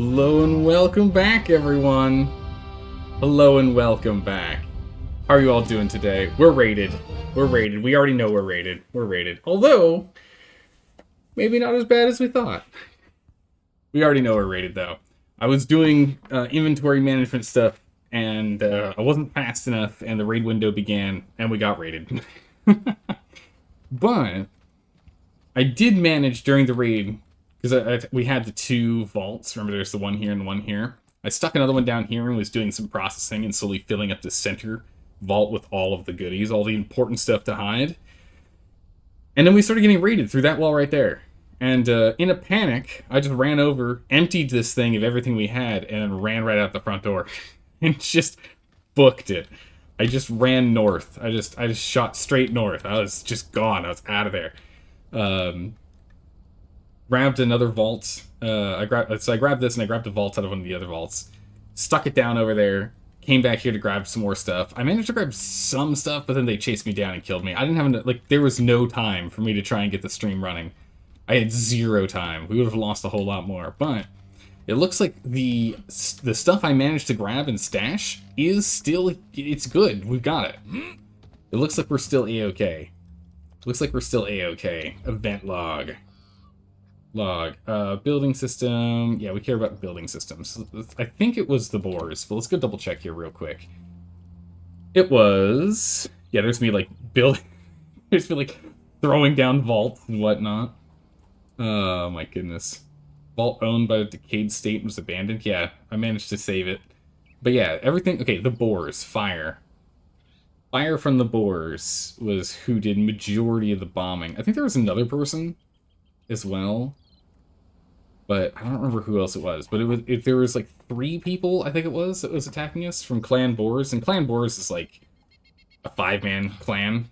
Hello and welcome back, everyone. Hello and welcome back. How are you all doing today? We're rated. We're rated. We already know we're rated. We're rated. Although, maybe not as bad as we thought. We already know we're rated, though. I was doing inventory management stuff, and I wasn't fast enough, and the raid window began, and we got rated. But I did manage during the raid, because we had the two vaults. Remember, there's the one here and the one here. I stuck another one down here and was doing some processing and slowly filling up the center vault with all of the goodies, all the important stuff to hide. And then we started getting raided through that wall right there. And in a panic, I just ran over, emptied this thing of everything we had, and then ran right out the front door. And just booked it. I just ran north. I just shot straight north. I was just gone. I was out of there. Grabbed another vault. I grabbed this and I grabbed a vault out of one of the other vaults. Stuck it down over there. Came back here to grab some more stuff. I managed to grab some stuff, but then they chased me down and killed me. I didn't have enough, there was no time for me to try and get the stream running. I had zero time. We would have lost a whole lot more, but it looks like the stuff I managed to grab and stash is still, it's good. We've got it. It looks like we're still A-okay. Looks like we're still A-okay. Event log. Building system. Yeah, we care about building systems. I think it was the boars, but let's go double check here real quick. It was... Yeah, there's me, building... there's me, throwing down vaults and whatnot. Oh, my goodness. Vault owned by a decayed state was abandoned. Yeah, I managed to save it. But yeah, everything... Okay, the boars. Fire. Fire from the boars was who did majority of the bombing. I think there was another person as well, but I don't remember who else it was. But there was 3 people, I think it was, that was attacking us from Clan Boars, and Clan Boars is a 5-man clan,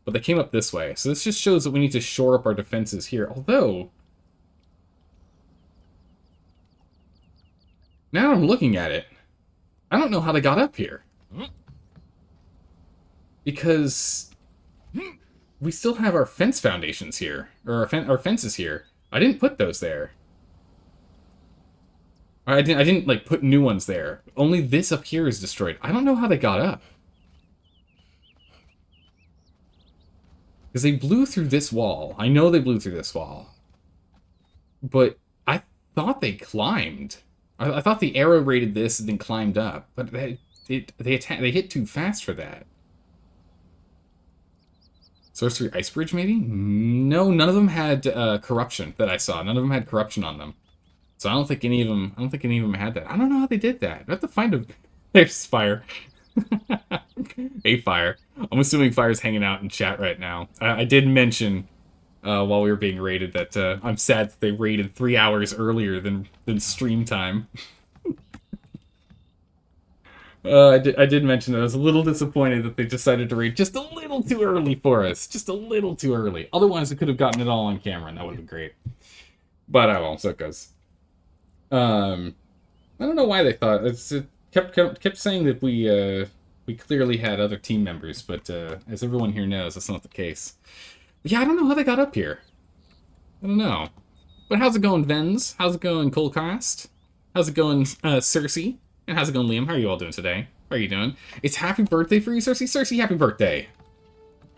but they came up this way. So this just shows that we need to shore up our defenses here. Although, now I'm looking at it, I don't know how they got up here, because we still have our fence foundations here, or our fences here. I didn't put those there. I didn't put new ones there. Only this up here is destroyed. I don't know how they got up. Because they blew through this wall. I know they blew through this wall. But I thought they climbed. I thought the arrow raided this and then climbed up. But they hit too fast for that. Sorcery Ice Bridge, maybe? No, none of them had corruption that I saw. None of them had corruption on them. So I don't think any of them had that. I don't know how they did that. I have to find a... There's Fire. Hey, Fire. I'm assuming Fire's hanging out in chat right now. I did mention, while we were being raided, that I'm sad that they raided 3 hours earlier than stream time. I did mention that I was a little disappointed that they decided to raid just a little too early for us. Just a little too early. Otherwise, I could have gotten it all on camera, and that would have been great. But I won't, so it goes. I don't know why they thought. It kept saying that we clearly had other team members, but as everyone here knows, that's not the case. But yeah, I don't know how they got up here. I don't know. But how's it going, Vens? How's it going, Coldcast? How's it going, Cersei? And how's it going, Liam? How are you all doing today? How are you doing? It's happy birthday for you, Cersei. Cersei, happy birthday.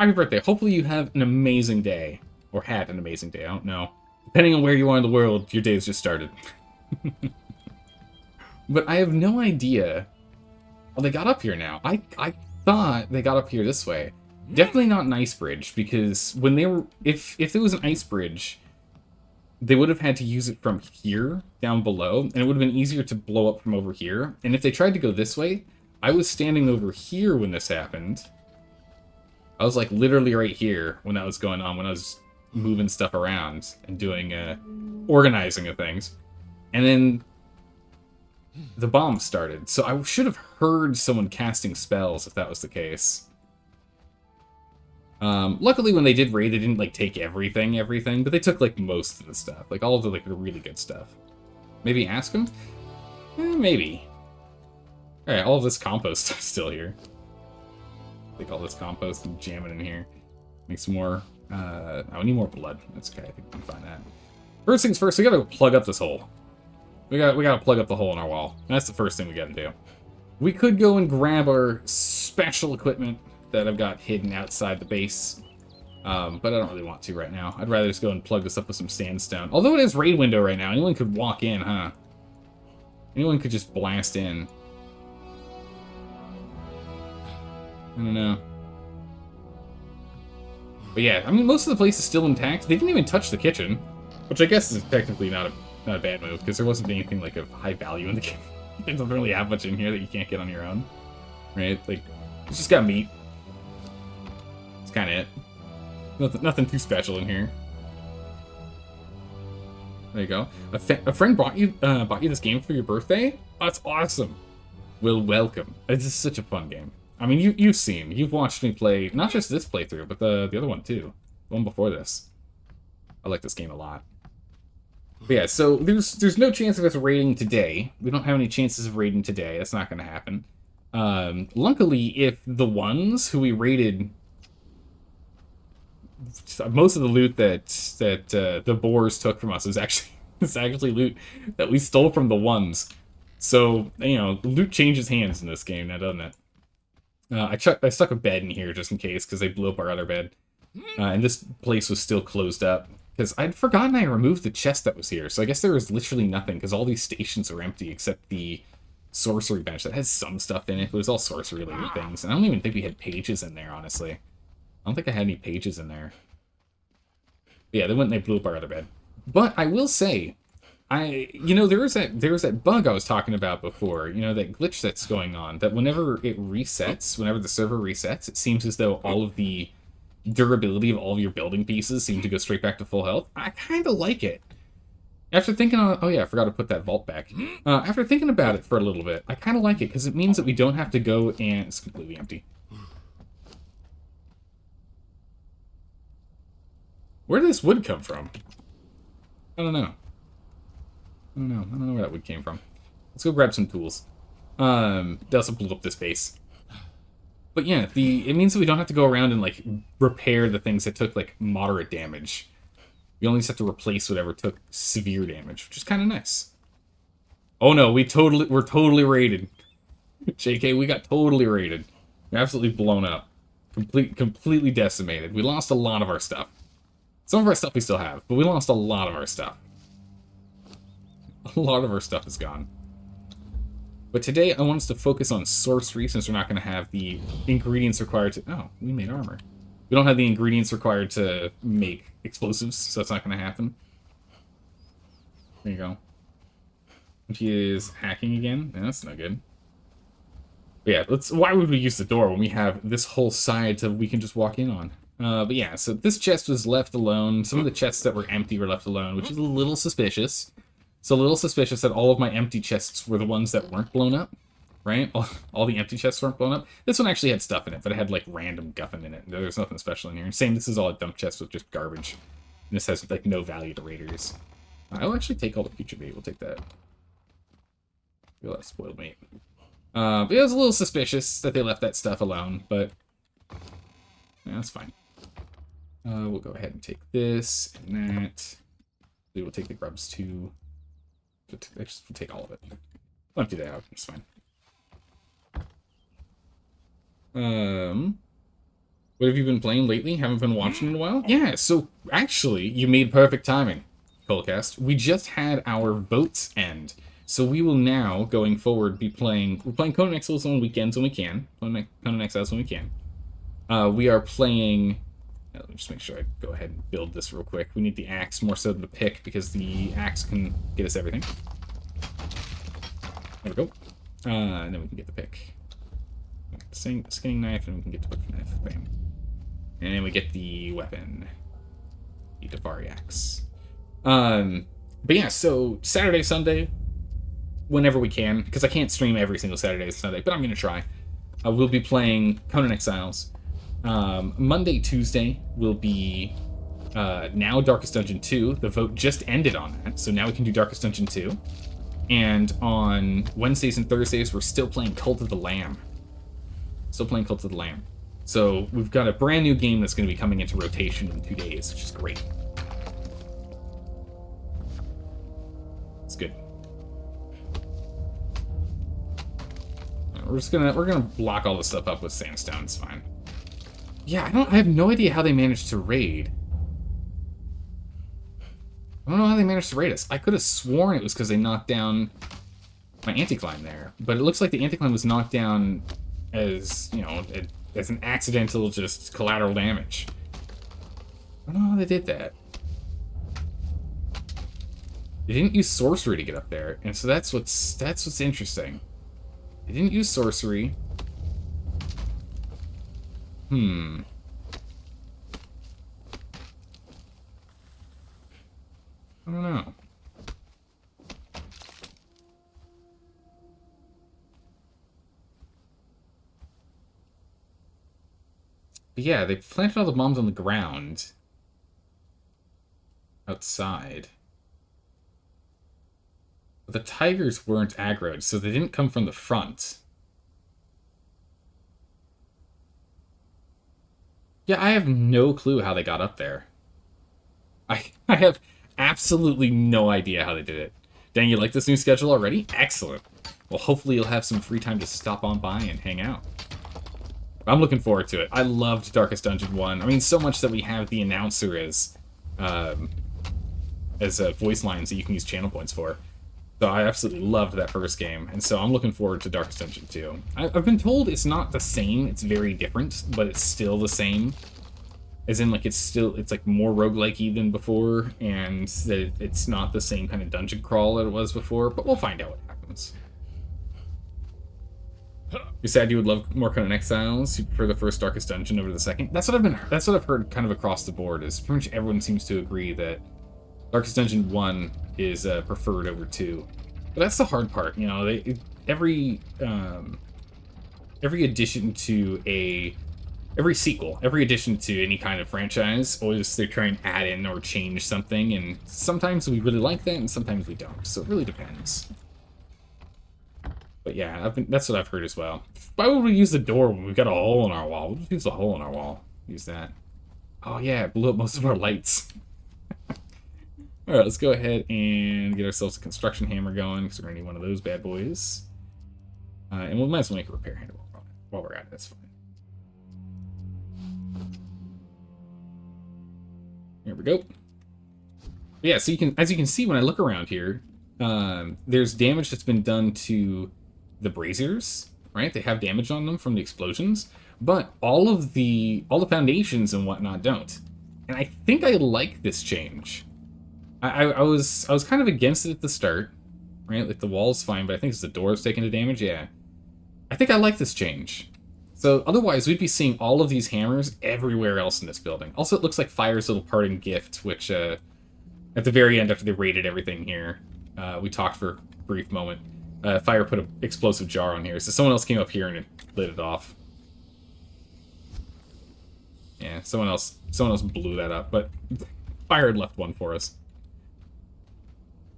Happy birthday. Hopefully you have an amazing day. Or had an amazing day. I don't know. Depending on where you are in the world, your day's just started. But I have no idea how they got up here now. I thought they got up here this way. Definitely not an ice bridge, because when they were... If there was an ice bridge, they would have had to use it from here down below, and it would have been easier to blow up from over here. And if they tried to go this way, I was standing over here when this happened. I was literally right here when that was going on, when I was moving stuff around and doing organizing of things. And then the bomb started. So I should have heard someone casting spells if that was the case. Luckily, when they did raid, they didn't take everything, but they took most of the stuff, all of the really good stuff. Maybe ask them? Maybe. All right, all of this compost stuff's still here. Take all this compost and jam it in here. Make some more. I need more blood. That's okay. I think we can find that. First things first, we gotta plug up this hole. We gotta plug up the hole in our wall. That's the first thing we gotta do. We could go and grab our special equipment that I've got hidden outside the base. But I don't really want to right now. I'd rather just go and plug this up with some sandstone. Although it is raid window right now, anyone could walk in, huh? Anyone could just blast in. I don't know. But yeah, I mean, most of the place is still intact. They didn't even touch the kitchen, which I guess is technically not a bad move, because there wasn't anything like of high value in the kitchen. They don't really have much in here that you can't get on your own, right? Like, it's just got meat. That's kind of it. Nothing too special in here. There you go. A friend bought you this game for your birthday? Oh, that's awesome. Well, welcome. It's just such a fun game. I mean, you've watched me play not just this playthrough, but the other one too, the one before this. I like this game a lot. But yeah, so there's no chance of us raiding today. We don't have any chances of raiding today. That's not going to happen. Luckily, if the ones who we raided, most of the loot that the boars took from us is actually loot that we stole from the ones. So, you know, loot changes hands in this game now, doesn't it? I stuck a bed in here just in case, because they blew up our other bed. And this place was still closed up. Because I'd forgotten I removed the chest that was here. So I guess there was literally nothing, because all these stations are empty except the sorcery bench that has some stuff in it, but it was all sorcery-related things. And I don't even think we had pages in there, honestly. I don't think I had any pages in there. But yeah, they went and they blew up our other bed. But I will say, you know, there was that bug I was talking about before, you know, that glitch that's going on, that whenever it resets, whenever the server resets, it seems as though all of the durability of all of your building pieces seem to go straight back to full health. I kind of like it. After thinking on, oh yeah, I forgot to put that vault back. After thinking about it for a little bit, I kind of like it, because it means that we don't have to go and... It's completely empty. Where did this wood come from? I don't know. I don't know where that wood came from. Let's go grab some tools. They also blew up this base. But yeah, it means that we don't have to go around and, like, repair the things that took, like, moderate damage. We only just have to replace whatever took severe damage, which is kind of nice. Oh no, we're totally raided. JK, we got totally raided. We're absolutely blown up. Completely decimated. We lost a lot of our stuff. Some of our stuff we still have, but we lost a lot of our stuff. A lot of our stuff is gone. But today, I want us to focus on sorcery, since we're not going to have the ingredients required to... Oh, we made armor. We don't have the ingredients required to make explosives, so that's not going to happen. There you go. Which is hacking again. Yeah, that's no good. But yeah, why would we use the door when we have this whole side that we can just walk in on? But yeah, so this chest was left alone. Some of the chests that were empty were left alone, which is a little suspicious. It's a little suspicious that all of my empty chests were the ones that weren't blown up, right? All the empty chests weren't blown up. This one actually had stuff in it, but it had, like, random guffin in it. There's nothing special in here. Same, this is all a dump chest with just garbage. And this has, like, no value to raiders. I'll actually take all the future bait. We'll take that. We'll have spoiled meat. But it was a little suspicious that they left that stuff alone, but yeah, that's fine. We'll go ahead and take this and that. We will take the grubs too. We'll take all of it. I'll empty that out. It's fine. What have you been playing lately? Haven't been watching in a while? Yeah, so actually, you made perfect timing, Colecast. We just had our votes end. So we will now, going forward, we're playing Conan Exiles on weekends when we can. Conan Exiles when we can. We are playing... Let me just make sure I go ahead and build this real quick. We need the axe more so than the pick, because the axe can get us everything. There we go. And then we can get the pick. Skinning knife, and we can get the butcher knife. Bam. And then we get the weapon. The Davari axe. But yeah, so Saturday, Sunday, whenever we can, because I can't stream every single Saturday and Sunday, but I'm going to try. We'll be playing Conan Exiles. Monday, Tuesday will be now Darkest Dungeon 2. The vote just ended on that, so now we can do Darkest Dungeon 2. And on Wednesdays and Thursdays, we're still playing Cult of the Lamb. So we've got a brand new game that's going to be coming into rotation in 2 days, which is great. It's good. we're gonna block all this stuff up with sandstone. It's fine. Yeah, I have no idea how they managed to raid. I don't know how they managed to raid us. I could have sworn it was because they knocked down my anticline there, but it looks like the anticline was knocked down as, you know, as an accidental, just collateral damage. I don't know how they did that. They didn't use sorcery to get up there, and so that's what's interesting. They didn't use sorcery. I don't know. But yeah, they planted all the bombs on the ground. Outside. But the tigers weren't aggroed, so they didn't come from the front. Yeah, I have no clue how they got up there. I have absolutely no idea how they did it. Dang, you like this new schedule already? Excellent. Well, hopefully you'll have some free time to stop on by and hang out. I'm looking forward to it. I loved Darkest Dungeon 1. I mean, so much that we have the announcer as voice lines that you can use channel points for. So I absolutely loved that first game, and so I'm looking forward to Darkest Dungeon 2. I've been told it's not the same, it's very different, but it's still the same. As in, like, it's like more roguelike-y than before, and that it's not the same kind of dungeon crawl that it was before, but we'll find out what happens. You said you would love more Conan Exiles. You prefer the first Darkest Dungeon over the second. That's what I've heard kind of across the board. Is pretty much everyone seems to agree that Darkest Dungeon 1 is preferred over 2. But that's the hard part, you know. Every sequel, every addition to any kind of franchise, always they try and add in or change something, and sometimes we really like that, and sometimes we don't. So it really depends. But yeah, that's what I've heard as well. Why would we use the door when we've got a hole in our wall? We'll just use the hole in our wall. Use that. Oh yeah, it blew up most of our lights. Alright, let's go ahead and get ourselves a construction hammer going, because we're going to need one of those bad boys. And we might as well make a repair handle while we're at it. That's fine. Here we go. But yeah, so as you can see when I look around here, there's damage that's been done to the braziers, right? They have damage on them from the explosions, but all the foundations and whatnot don't. And I think I like this change. I was kind of against it at the start, right? Like the wall's fine, but I think it's the doors taking the damage. Yeah, I think I like this change. So otherwise, we'd be seeing all of these hammers everywhere else in this building. Also, it looks like Fire's little parting gift, which at the very end, after they raided everything here, we talked for a brief moment. Fire put an explosive jar on here, so someone else came up here and it lit it off. Yeah, someone else blew that up, but Fire had left one for us.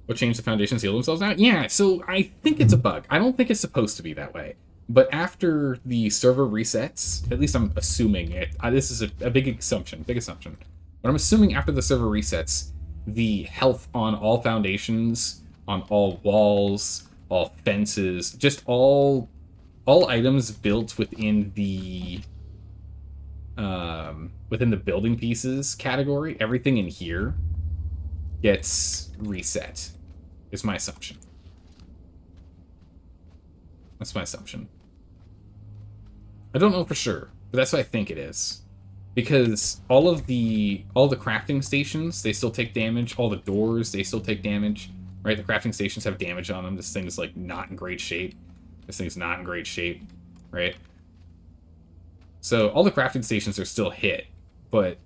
What changed the foundations heal themselves out? Yeah, so I think it's a bug. I don't think it's supposed to be that way. But after the server resets, at least I'm assuming it. This is a big assumption. But I'm assuming after the server resets, the health on all foundations, on all walls, all fences, just all items built within the building pieces category, everything in here gets reset. Is my assumption. That's my assumption. I don't know for sure, but that's what I think it is. Because all the crafting stations, they still take damage. All the doors, they still take damage. Right? The crafting stations have damage on them. This thing is like not in great shape. This thing's not in great shape. Right? So all the crafting stations are still hit, but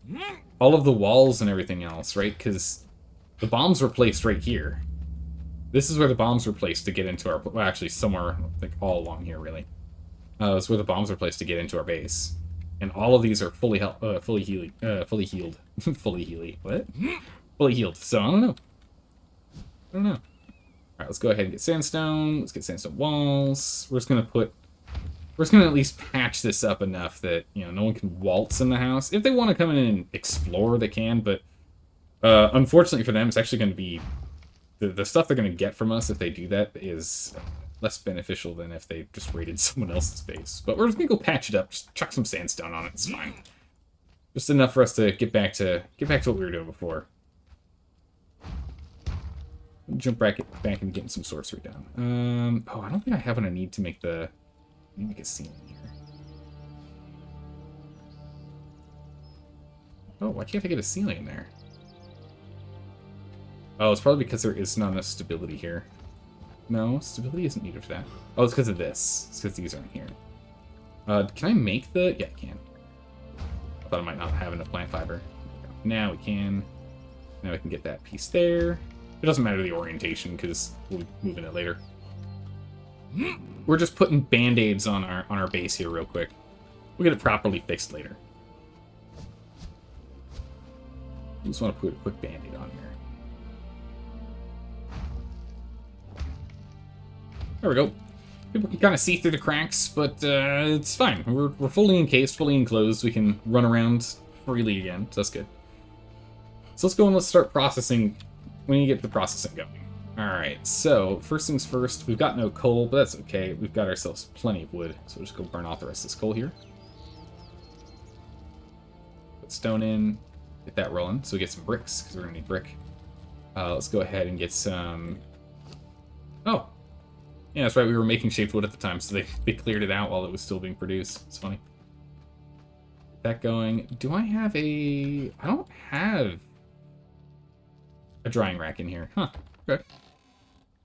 all of the walls and everything else, right? Because the bombs were placed right here. This is where the bombs were placed to get into our... Well, actually, somewhere, like, all along here, really. That's where the bombs were placed to get into our base. And all of these are fully healed. Fully healed. What? Fully healed. So, I don't know. Alright, let's go ahead and get sandstone. Let's get sandstone walls. We're just gonna at least patch this up enough that, you know, no one can waltz in the house. If they want to come in and explore, they can, but... unfortunately for them, it's actually going to be... The stuff they're going to get from us if they do that is less beneficial than if they just raided someone else's base. But we're just gonna go patch it up, just chuck some sandstone on it, it's fine. Just enough for us to get back to what we were doing before. Jump back and getting some sorcery down. Oh, I don't think I have what I need to make the... I need to make a ceiling here. Oh, why can't I get a ceiling in there? Oh, it's probably because there is not enough stability here. No, stability isn't needed for that. Oh, it's because of this. It's because these aren't here. Can I make the... Yeah, I can. I thought I might not have enough plant fiber. Now we can. Now we can get that piece there. It doesn't matter the orientation, because we'll be moving it later. We're just putting band-aids on our base here real quick. We'll get it properly fixed later. I just want to put a quick band-aid on here. There we go. People can kind of see through the cracks, but it's fine. We're fully encased, fully enclosed. We can run around freely again, so that's good. So let's go and let's start processing. We need to get the processing going. Alright, so first things first, we've got no coal, but that's okay. We've got ourselves plenty of wood, so we'll just go burn off the rest of this coal here. Put stone in, get that rolling, so we get some bricks, because we're going to need brick. Let's go ahead and get some... Oh! Yeah, that's right, we were making shaped wood at the time, so they cleared it out while it was still being produced. It's funny. Get that going. Do I have a... I don't have a drying rack in here. Huh, okay.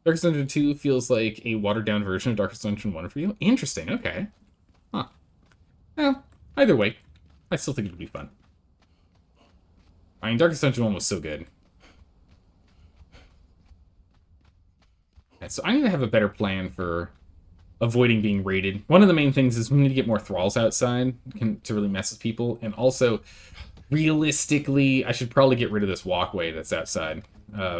Darkest Dungeon 2 feels like a watered-down version of Darkest Dungeon 1 for you? Interesting, okay. Huh. Well, either way, I still think it would be fun. I mean, Darkest Dungeon 1 was so good. Okay, so I need to have a better plan for avoiding being raided. One of the main things is we need to get more thralls outside to really mess with people, and also, realistically, I should probably get rid of this walkway that's outside.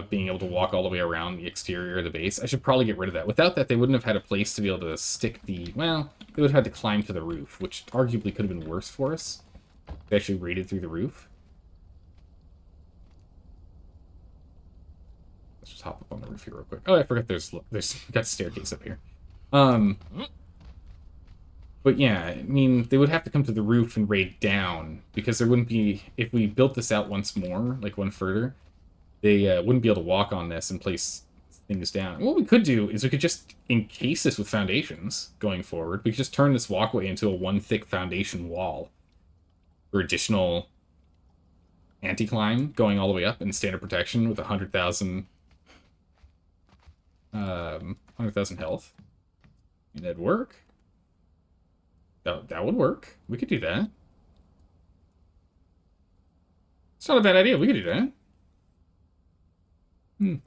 Being able to walk all the way around the exterior of the base. I should probably get rid of that. Without that, they wouldn't have had a place to be able to stick the... Well, they would have had to climb to the roof, which arguably could have been worse for us. They actually raided through the roof. Let's just hop up on the roof here real quick. Oh, I forgot there's got a staircase up here. But yeah, I mean, they would have to come to the roof and raid down, because there wouldn't be... If we built this out once more, like one further... They wouldn't be able to walk on this and place things down. What we could do is we could just encase this with foundations going forward. We could just turn this walkway into a one thick foundation wall for additional anti-climb going all the way up and standard protection with 100,000 health. And that'd work. That would work. We could do that. It's not a bad idea. We could do that.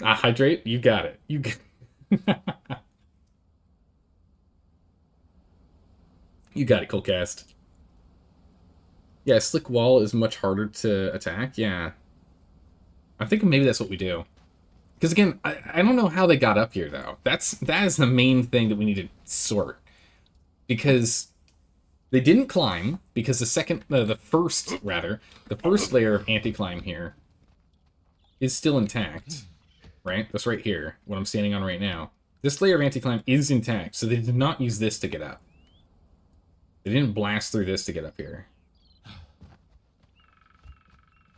Hydrate? You got it. You got You got it, Coldcast. Yeah, slick wall is much harder to attack. Yeah. I think maybe that's what we do. Because again, I don't know how they got up here though. That is the main thing that we need to sort. Because they didn't climb, because the first layer of anti-climb here is still intact. Right? That's right here, what I'm standing on right now. This layer of anti-climb is intact, so they did not use this to get up. They didn't blast through this to get up here.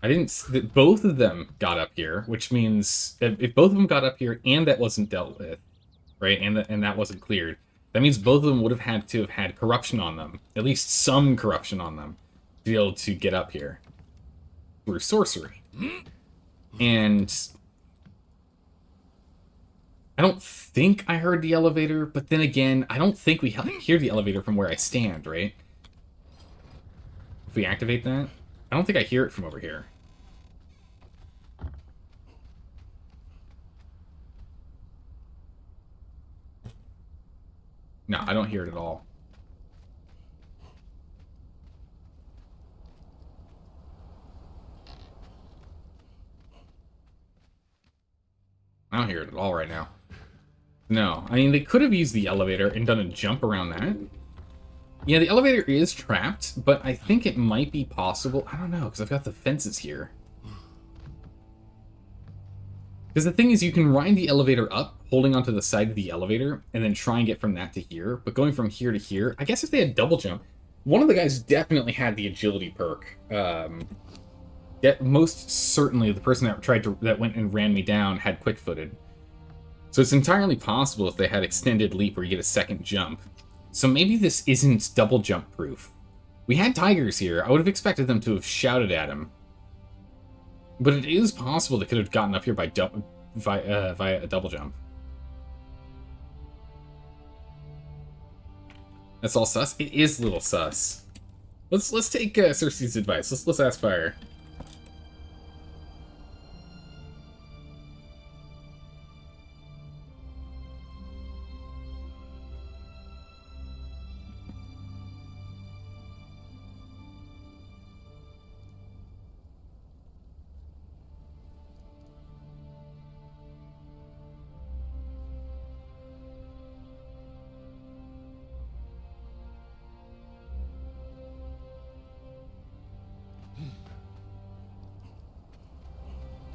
Both of them got up here, which means that if both of them got up here and that wasn't dealt with, right, and that wasn't cleared, that means both of them would have had to have had corruption on them, at least some corruption on them, to be able to get up here through sorcery. And I don't think I heard the elevator, but then again, I don't think we hear the elevator from where I stand, right? If we activate that, I don't think I hear it from over here. No, I don't hear it at all. I don't hear it at all right now. No, I mean, they could have used the elevator and done a jump around that. Yeah, the elevator is trapped, but I think it might be possible. I don't know, because I've got the fences here. Because the thing is, you can ride the elevator up, holding onto the side of the elevator and then try and get from that to here. But going from here to here, I guess if they had double jump, one of the guys definitely had the agility perk. Most certainly the person that went and ran me down had quick-footed. So it's entirely possible if they had extended leap where you get a second jump. So maybe this isn't double jump proof. We had tigers here. I would have expected them to have shouted at him. But it is possible they could have gotten up here by via a double jump. That's all sus? It is a little sus. Let's take Cersei's advice. Let's ask Fire.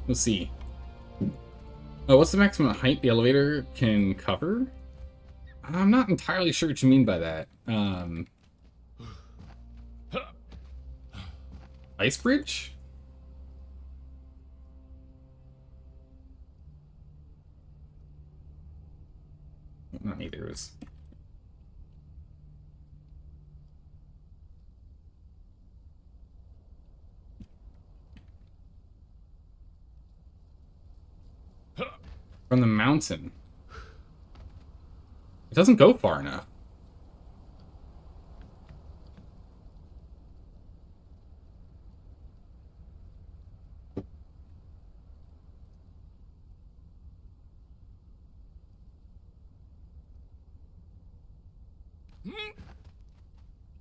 Let's see. Oh, what's the maximum height the elevator can cover? I'm not entirely sure what you mean by that. Ice bridge? Not either. It was... From the mountain. It doesn't go far enough.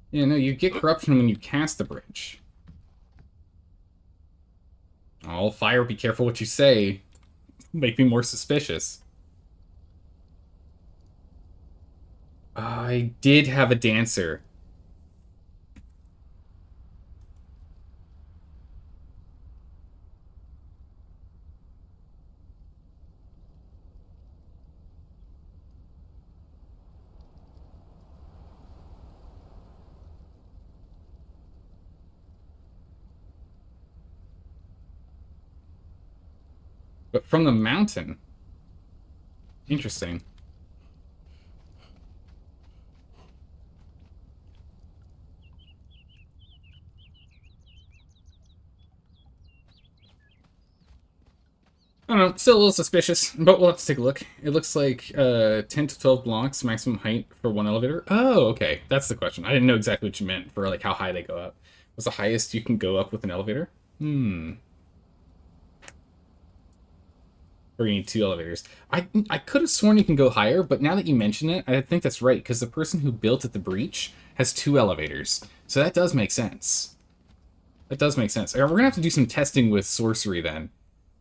Yeah, no, you get corruption when you cast the bridge. Oh, Fire, be careful what you say. Make me more suspicious. I did have a dancer. But from the mountain. Interesting. I don't know, still a little suspicious, but we'll have to take a look. It looks like 10 to 12 blocks, maximum height for one elevator. Oh, okay, that's the question. I didn't know exactly what you meant for like how high they go up. What's the highest you can go up with an elevator? Or you need 2 elevators. I could have sworn you can go higher, but now that you mention it, I think that's right, because the person who built at the breach has 2 elevators. So that does make sense. That does make sense. We're going to have to do some testing with sorcery then.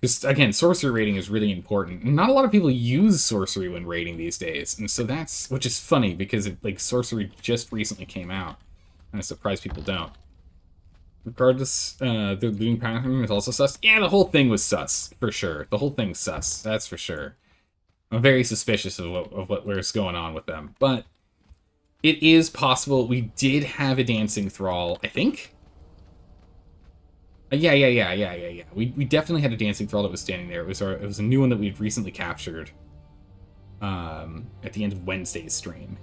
Because, again, sorcery rating is really important. Not a lot of people use sorcery when raiding these days. And so that's, which is funny, because sorcery just recently came out. And I'm surprised people don't. Regardless, the looting pattern is also sus. Yeah, the whole thing was sus, for sure. The whole thing's sus, that's for sure. I'm very suspicious of what's going on with them. But it is possible we did have a dancing thrall, I think? Yeah. We definitely had a dancing thrall that was standing there. It was a new one that we'd recently captured at the end of Wednesday's stream.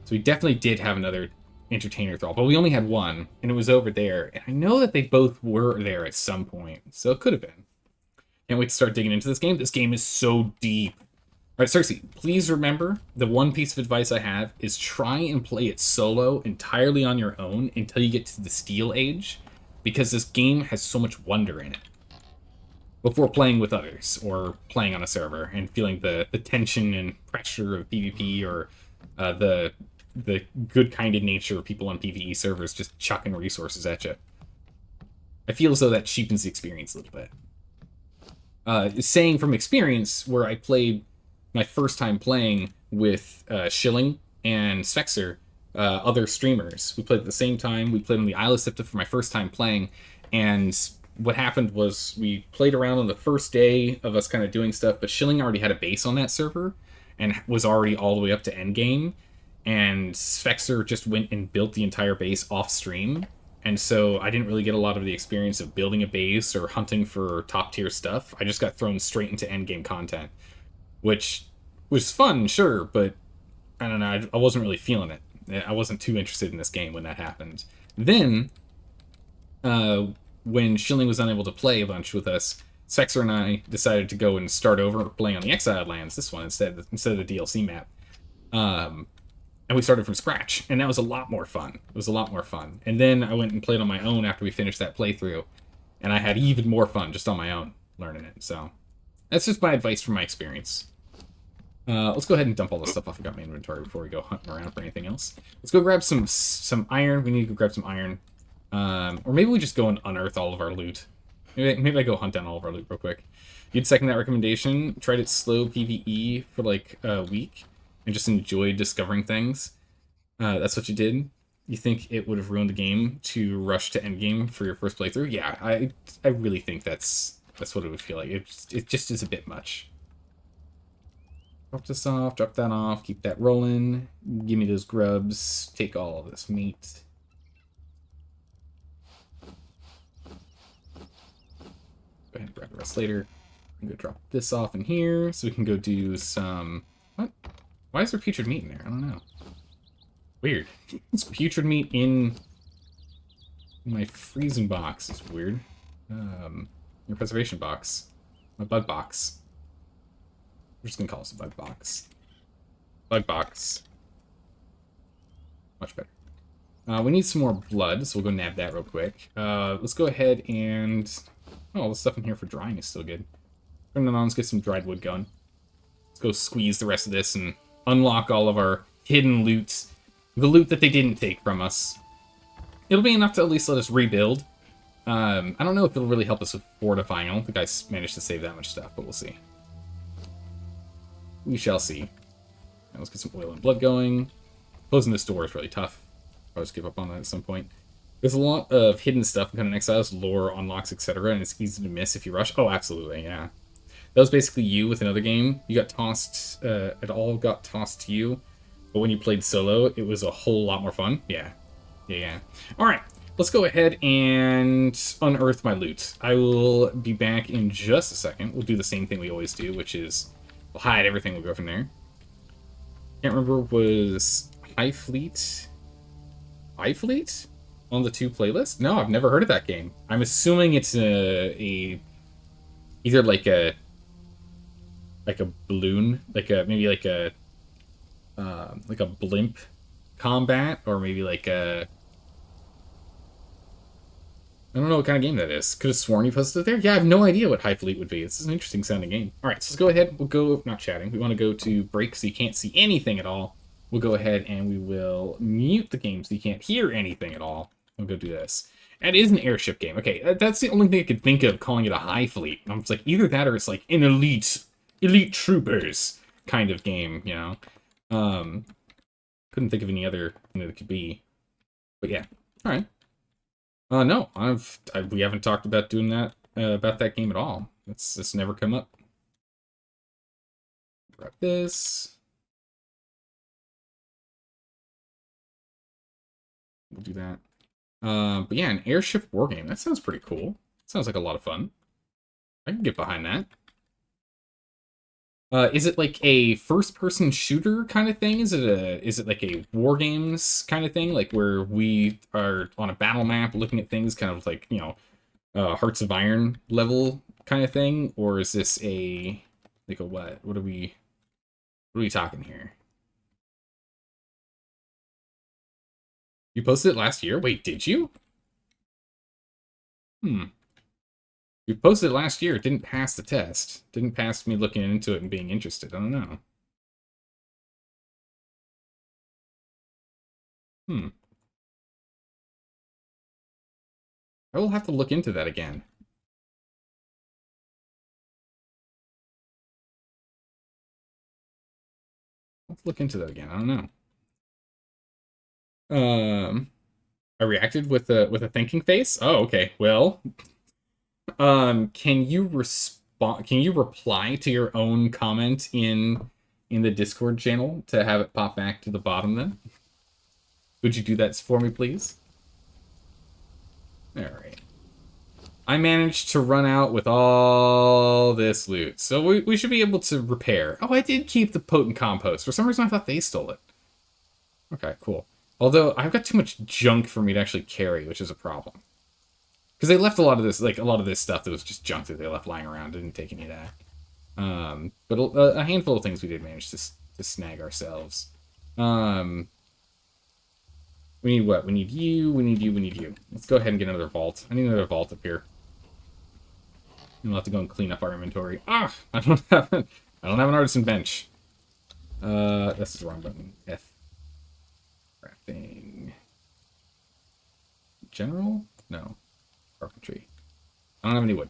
So we definitely did have another entertainer thrall, but we only had one, and it was over there. And I know that they both were there at some point, so it could have been. Can't wait to start digging into this game. This game is so deep. All right, Cersei, please remember the one piece of advice I have is try and play it solo entirely on your own until you get to the Steel Age, because this game has so much wonder in it. Before playing with others, or playing on a server, and feeling the tension and pressure of PvP, or the good-kinded nature of people on PvE servers just chucking resources at you. I feel as though that cheapens the experience a little bit. Saying from experience, where I played my first time playing with Shilling and Svexer, other streamers. We played at the same time. We played on the Isle of Sipta for my first time playing, and what happened was we played around on the first day of us kind of doing stuff, but Schilling already had a base on that server and was already all the way up to endgame. And Svexer just went and built the entire base off stream. And so I didn't really get a lot of the experience of building a base or hunting for top tier stuff. I just got thrown straight into endgame content, which was fun, sure, but I don't know, I wasn't really feeling it. I wasn't too interested in this game when that happened. Then, when Schilling was unable to play a bunch with us, Svexer and I decided to go and start over playing on the Exiled Lands, this one, instead of the DLC map. And we started from scratch, and that was a lot more fun. It was a lot more fun. And then I went and played on my own after we finished that playthrough, and I had even more fun just on my own learning it. So that's just my advice from my experience. Let's go ahead and dump all this stuff off of my inventory before we go hunting around for anything else. Let's go grab some iron. We need to go grab some iron. Or maybe we just go and unearth all of our loot. Maybe I go hunt down all of our loot real quick. You'd second that recommendation. Tried it slow PvE for like a week and just enjoyed discovering things. That's what you did. You think it would have ruined the game to rush to endgame for your first playthrough? Yeah, I really think that's what it would feel like. It just is a bit much. Drop this off, drop that off, keep that rolling. Give me those grubs. Take all of this meat. Go ahead and grab the rest later. I'm gonna drop this off in here so we can go do some... What? Why is there putrid meat in there? I don't know. Weird. It's putrid meat in my freezing box. It's weird. Your preservation box. My bug box. We're just gonna call this a bug box. Bug box. Much better. We need some more blood, so we'll go nab that real quick. Let's go ahead and... Oh, all the stuff in here for drying is still good. Turn that on, let's get some dried wood going. Let's go squeeze the rest of this and unlock all of our hidden loot. The loot that they didn't take from us. It'll be enough to at least let us rebuild. I don't know if it'll really help us with fortifying. I don't think I managed to save that much stuff, but we'll see. We shall see. Now let's get some oil and blood going. Closing this door is really tough. I'll just give up on that at some point. There's a lot of hidden stuff in Conan Exiles, lore, unlocks, etc., and it's easy to miss if you rush. Oh, absolutely, yeah. That was basically you with another game. You got tossed, it all got tossed to you, but when you played solo, it was a whole lot more fun. Yeah. Alright, let's go ahead and unearth my loot. I will be back in just a second. We'll do the same thing we always do, which is we'll hide everything, we'll go from there. Can't remember, was High Fleet on the 2 playlists? No, I've never heard of that game. I'm assuming it's either like a balloon, maybe like a blimp combat, or maybe like a... I don't know what kind of game that is. Could have sworn you posted it there. Yeah, I have no idea what High Fleet would be. This is an interesting sounding game. Alright, so let's go ahead. We'll go, not chatting. We want to go to break so you can't see anything at all. We'll go ahead and we will mute the game so you can't hear anything at all. We'll go do this. It is an airship game. Okay, that's the only thing I could think of calling it a High Fleet. I'm just like, either that or it's like an elite troopers kind of game, you know? Couldn't think of any other thing that it could be. But yeah, alright. No, we haven't talked about doing that, about that game at all. It's never come up. Grab this. We'll do that. But yeah, an airship war game. That sounds pretty cool. Sounds like a lot of fun. I can get behind that. Is it like a first-person shooter kind of thing? Is it like a war games kind of thing, like where we are on a battle map looking at things, kind of like, you know, Hearts of Iron level kind of thing, or is this a like a what? What are we talking here? You posted it last year? Wait, did you? You posted it last year. It didn't pass the test. Didn't pass me looking into it and being interested. I don't know. I will have to look into that again. Let's look into that again. I don't know. I reacted with a thinking face. Oh, okay. Well, Can you respond? Can you reply to your own comment in the Discord channel to have it pop back to the bottom? Then, would you do that for me, please? All right. I managed to run out with all this loot, so we should be able to repair. Oh, I did keep the potent compost. For some reason, I thought they stole it. Okay, cool. Although I've got too much junk for me to actually carry, which is a problem. Because they left a lot of this, like a lot of this stuff that was just junk that they left lying around. Didn't take any of that. But a handful of things we did manage to snag ourselves. We need what? We need you. We need you. We need you. Let's go ahead and get another vault. I need another vault up here. And we'll have to go and clean up our inventory. Ah, I don't have an artisan bench. This is the wrong button. F. Crafting. General? No. Carpentry. I don't have any wood.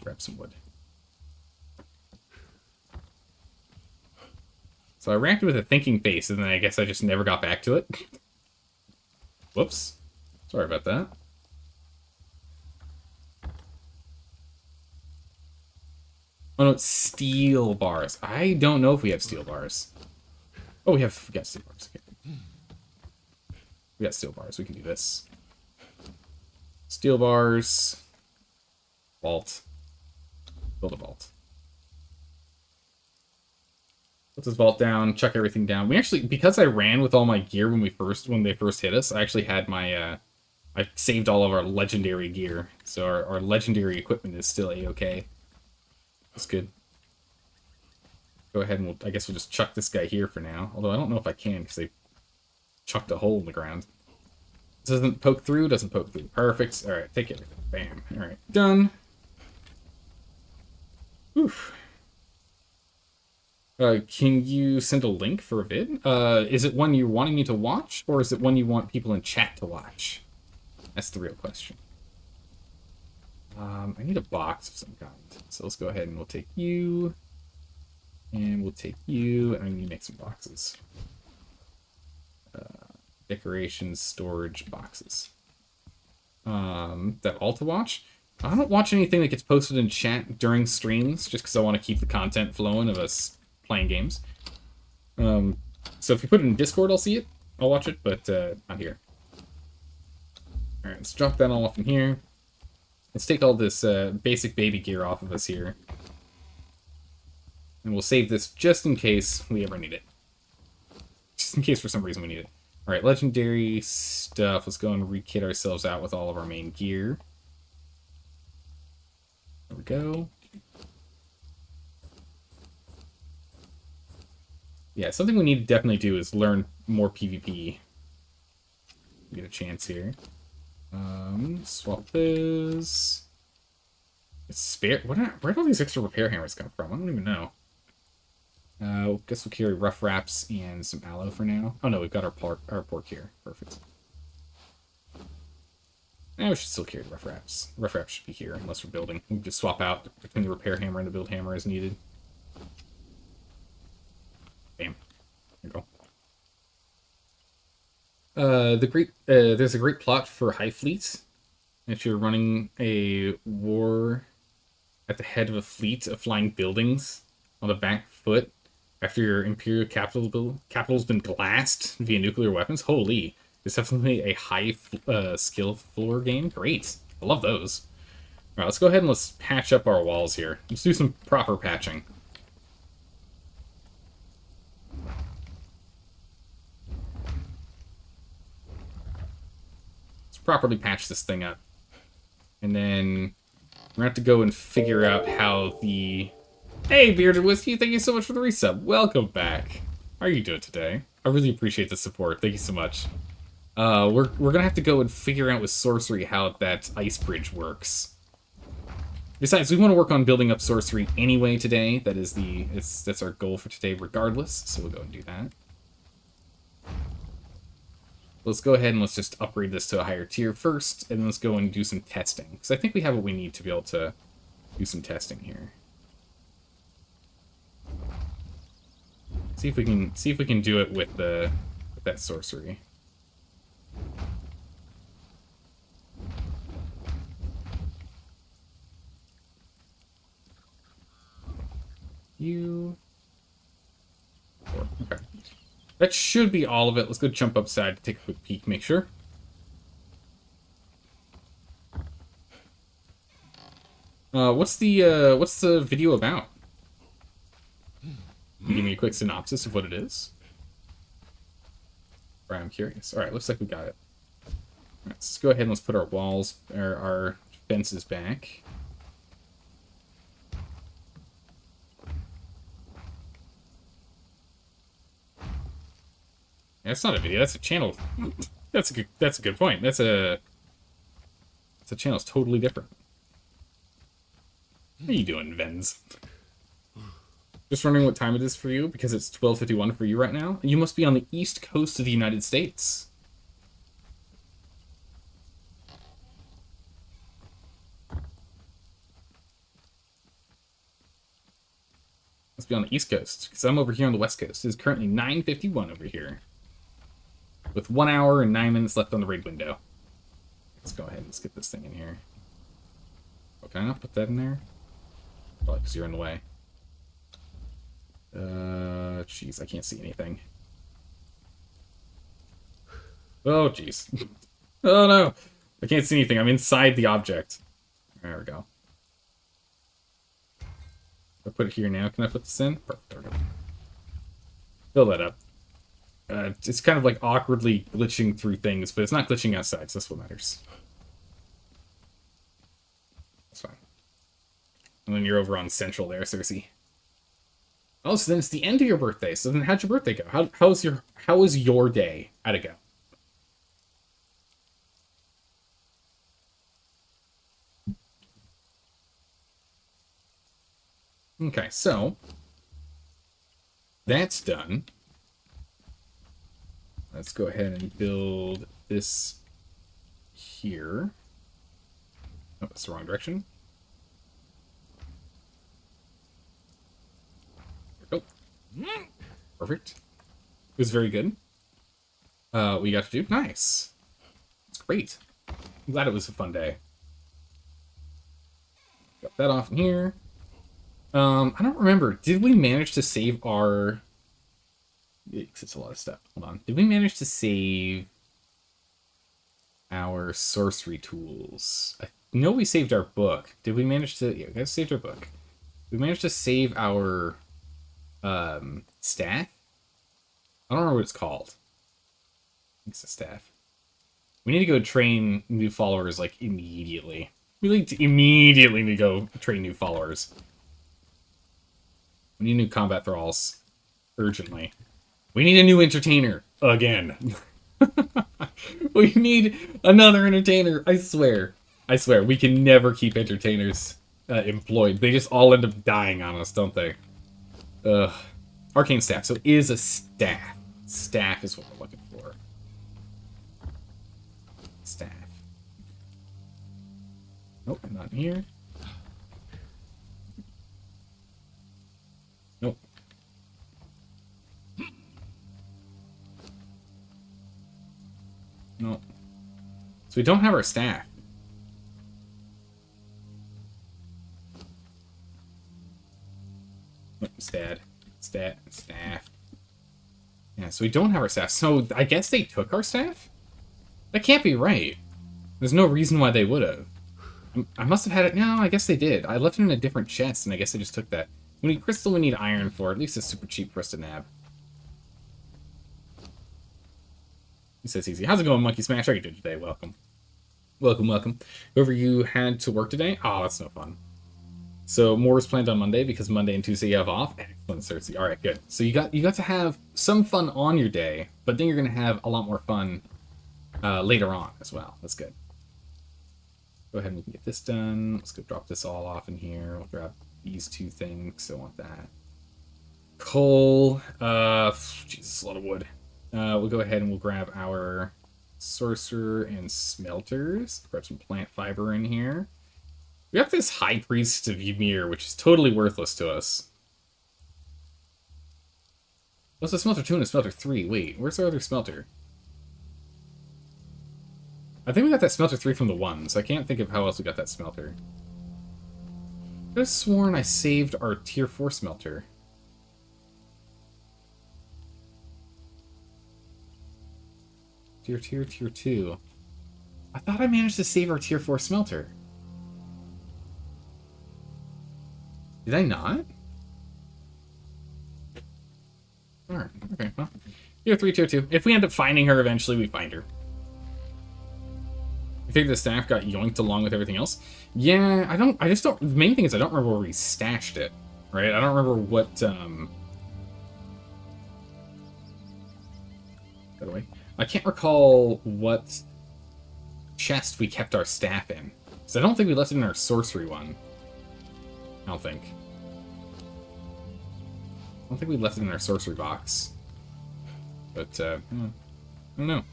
Grab some wood. So I reacted with a thinking face, and then I guess I just never got back to it. Whoops. Sorry about that. Oh no, it's steel bars. I don't know if we have steel bars. Oh, we got steel bars. Okay. We got steel bars. We can do this. Steel bars. Vault. Build a vault. Put this vault down, chuck everything down. We actually, because I ran with all my gear when they first hit us, I actually had my, I saved all of our legendary gear. So our legendary equipment is still a-okay. That's good. Go ahead and I guess we'll just chuck this guy here for now. Although I don't know if I can because they chucked a hole in the ground. This doesn't poke through, doesn't poke through. Perfect. All right, take everything. Bam. All right, done. Oof. Can you send a link for a vid? Is it one you're wanting me to watch, or is it one you want people in chat to watch? That's the real question. I need a box of some kind. So let's go ahead and we'll take you. And we'll take you, and I need to make some boxes. Decorations, storage, boxes. That all to watch? I don't watch anything that gets posted in chat during streams, just because I want to keep the content flowing of us playing games. So if you put it in Discord, I'll see it. I'll watch it, but not here. Alright, let's drop that all off in here. Let's take all this basic baby gear off of us here. And we'll save this just in case we ever need it. Just in case for some reason we need it. Alright, legendary stuff. Let's go and re-kit ourselves out with all of our main gear. There we go. Yeah, something we need to definitely do is learn more PvP. Get a chance here. Swap this. It's spare. Where'd all these extra repair hammers come from? I don't even know. Guess we'll carry rough wraps and some aloe for now. Oh no, we've got our pork here. Perfect. We should still carry rough wraps. Rough wraps should be here unless we're building. We can just swap out between the repair hammer and the build hammer as needed. Bam. There you go. There's a great plot for High Fleet. If you're running a war at the head of a fleet of flying buildings on the back foot after your Imperial capital's been glassed via nuclear weapons, holy. It's definitely a high skill floor game. Great. I love those. Alright, let's go ahead and let's patch up our walls here. Let's do some proper patching. Let's properly patch this thing up. And then we're going to have to go and figure out how the... Hey, Bearded Whiskey, thank you so much for the resub. Welcome back. How are you doing today? I really appreciate the support. Thank you so much. We're going to have to go and figure out with sorcery how that ice bridge works. Besides, we want to work on building up sorcery anyway today. That's our goal for today regardless, so we'll go and do that. Let's go ahead and let's just upgrade this to a higher tier first, and let's go and do some testing. Because I think we have what we need to be able to do some testing here. See if we can do it with that sorcery. you. 4. Okay. That should be all of it. Let's go jump upside to take a quick peek, make sure. What's the video about? Can you give me a quick synopsis of what it is? Right, I'm curious. Alright, looks like we got it. Alright, let's go ahead and let's put our walls, or our fences back. That's not a video, that's a channel. That's a good point. That's a channel's totally different. How are you doing, Vens? Just wondering what time it is for you, because it's 12:51 for you right now. You must be on the east coast of the United States. Must be on the east coast, because I'm over here on the west coast. It is currently 9:51 over here, with 1 hour and 9 minutes left on the raid window. Let's go ahead and let's get this thing in here. Oh, can I not put that in there? Probably because you're in the way. Jeez, I can't see anything. Oh, jeez. Oh, no. I can't see anything. I'm inside the object. There we go. I put it here now. Can I put this in? Perfect. There we go. Fill that up. It's kind of like awkwardly glitching through things, but it's not glitching outside, so that's what matters. That's fine. And then you're over on Central there, Cersei. Oh, so then it's the end of your birthday. So then how'd your birthday go? How was your day? How'd it go? Okay, so that's done. Let's go ahead and build this here. Oh, that's the wrong direction. Perfect. It was very good. What you got to do? Nice. It's great. I'm glad it was a fun day. Got that off in here. I don't remember. Did we manage to save our... It's a lot of stuff. Hold on. Did we manage to save our sorcery tools? I know we saved our book. Did we manage to... Yeah, we guys saved our book. We managed to save our... staff? I don't remember what it's called. I think it's a staff. We need to go train new followers, like, immediately. We immediately need to go train new followers. We need new combat thralls. Urgently. We need a new entertainer. Again. We need another entertainer. I swear. I swear. We can never keep entertainers employed. They just all end up dying on us, don't they? Arcane staff. So it is a staff. Staff is what we're looking for. Staff. Nope, not in here. Nope. Nope. So we don't have our staff. Staff. Yeah, so we don't have our staff. So I guess they took our staff? That can't be right. There's no reason why they would have. I must have had it. No, I guess they did. I left it in a different chest, and I guess they just took that. We need crystal, we need iron for it. At least it's super cheap for us to nab. He says easy. How's it going, Monkey Smash? How are you doing today? Welcome. Welcome, welcome. Whoever you had to work today? Oh, that's no fun. So more is planned on Monday because Monday and Tuesday you have off. Excellent, Cersei. All right, good. So you got to have some fun on your day, but then you're gonna have a lot more fun later on as well. That's good. Go ahead and we can get this done. Let's go drop this all off in here. We'll grab these two things. I want that. Coal. Jesus, a lot of wood. We'll go ahead and we'll grab our sorcerer and smelters. Grab some plant fiber in here. We got this High Priest of Ymir, which is totally worthless to us. What's a smelter 2 and a smelter 3? Wait, where's our other smelter? I think we got that smelter 3 from the 1, so I can't think of how else we got that smelter. I could have sworn I saved our tier 4 smelter. Tier 2. I thought I managed to save our Tier 4 smelter. Did I not? Alright, okay, well. Tier 3, Tier 2. If we end up finding her eventually, we find her. I think the staff got yoinked along with everything else. Yeah, I just don't, the main thing is I don't remember where we stashed it, right? I don't remember what, by the way, I can't recall what chest we kept our staff in. So I don't think we left it in our sorcery one. I don't think we left it in our sorcery box. But, I don't know.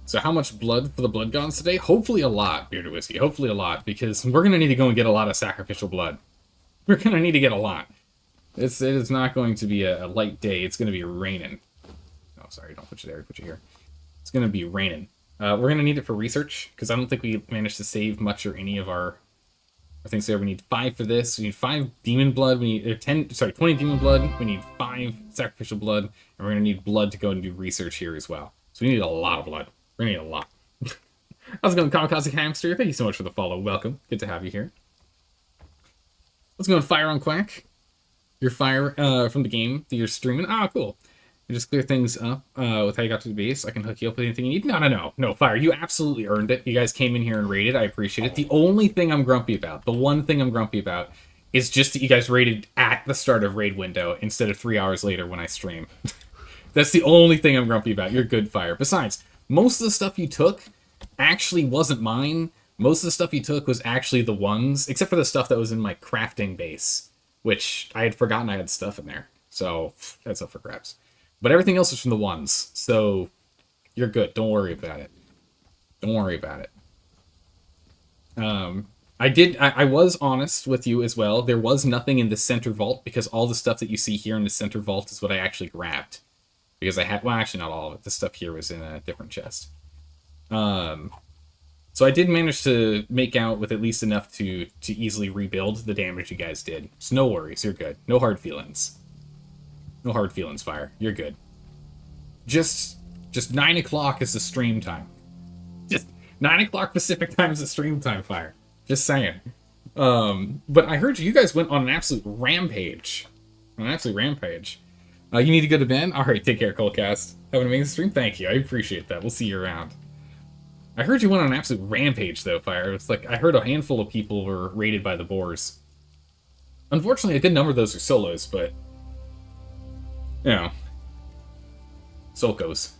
So how much blood for the blood gods today? Hopefully a lot, Bearded Whiskey. Hopefully a lot, because we're going to need to go and get a lot of sacrificial blood. We're going to need to get a lot. It is not going to be a light day. It's going to be raining. Oh, sorry, don't put you there. Put you here. It's going to be raining. We're going to need it for research, because I don't think we managed to save much or any of our things there. We need 5 for this. We need 5 demon blood. We need 20 demon blood. We need 5 sacrificial blood, and we're going to need blood to go and do research here as well. So we need a lot of blood. We're going to need a lot. How's it going, Kamikaze Hamster? Thank you so much for the follow. Welcome. Good to have you here. Let's go and fire on Quack. Your fire from the game that you're streaming. Ah, cool. You just clear things up with how you got to the base. I can hook you up with anything you need. No, Fire. You absolutely earned it. You guys came in here and raided. I appreciate it. The only thing I'm grumpy about, the one thing I'm grumpy about, is just that you guys raided at the start of raid window instead of 3 hours later when I stream. That's the only thing I'm grumpy about. You're good, Fire. Besides, most of the stuff you took actually wasn't mine. Most of the stuff you took was actually the ones, except for the stuff that was in my crafting base, which I had forgotten I had stuff in there. So that's up for grabs. But everything else is from the ones, so you're good. Don't worry about it. Don't worry about it. I was honest with you as well. There was nothing in the center vault, because all the stuff that you see here in the center vault is what I actually grabbed. Because I had, well, actually not all of it. The stuff here was in a different chest. So I did manage to make out with at least enough to easily rebuild the damage you guys did. So no worries, you're good. No hard feelings. No hard feelings, Fire. You're good. Just 9 o'clock is the stream time. Just 9 o'clock Pacific time is the stream time, Fire. Just saying. But I heard you guys went on an absolute rampage. You need to go to bed? Alright, take care, Colecast. Have an amazing stream? Thank you, I appreciate that. We'll see you around. I heard you went on an absolute rampage, though, Fire. It's like, I heard a handful of people were raided by the boars. Unfortunately, a good number of those are solos, but... you know. Solkos.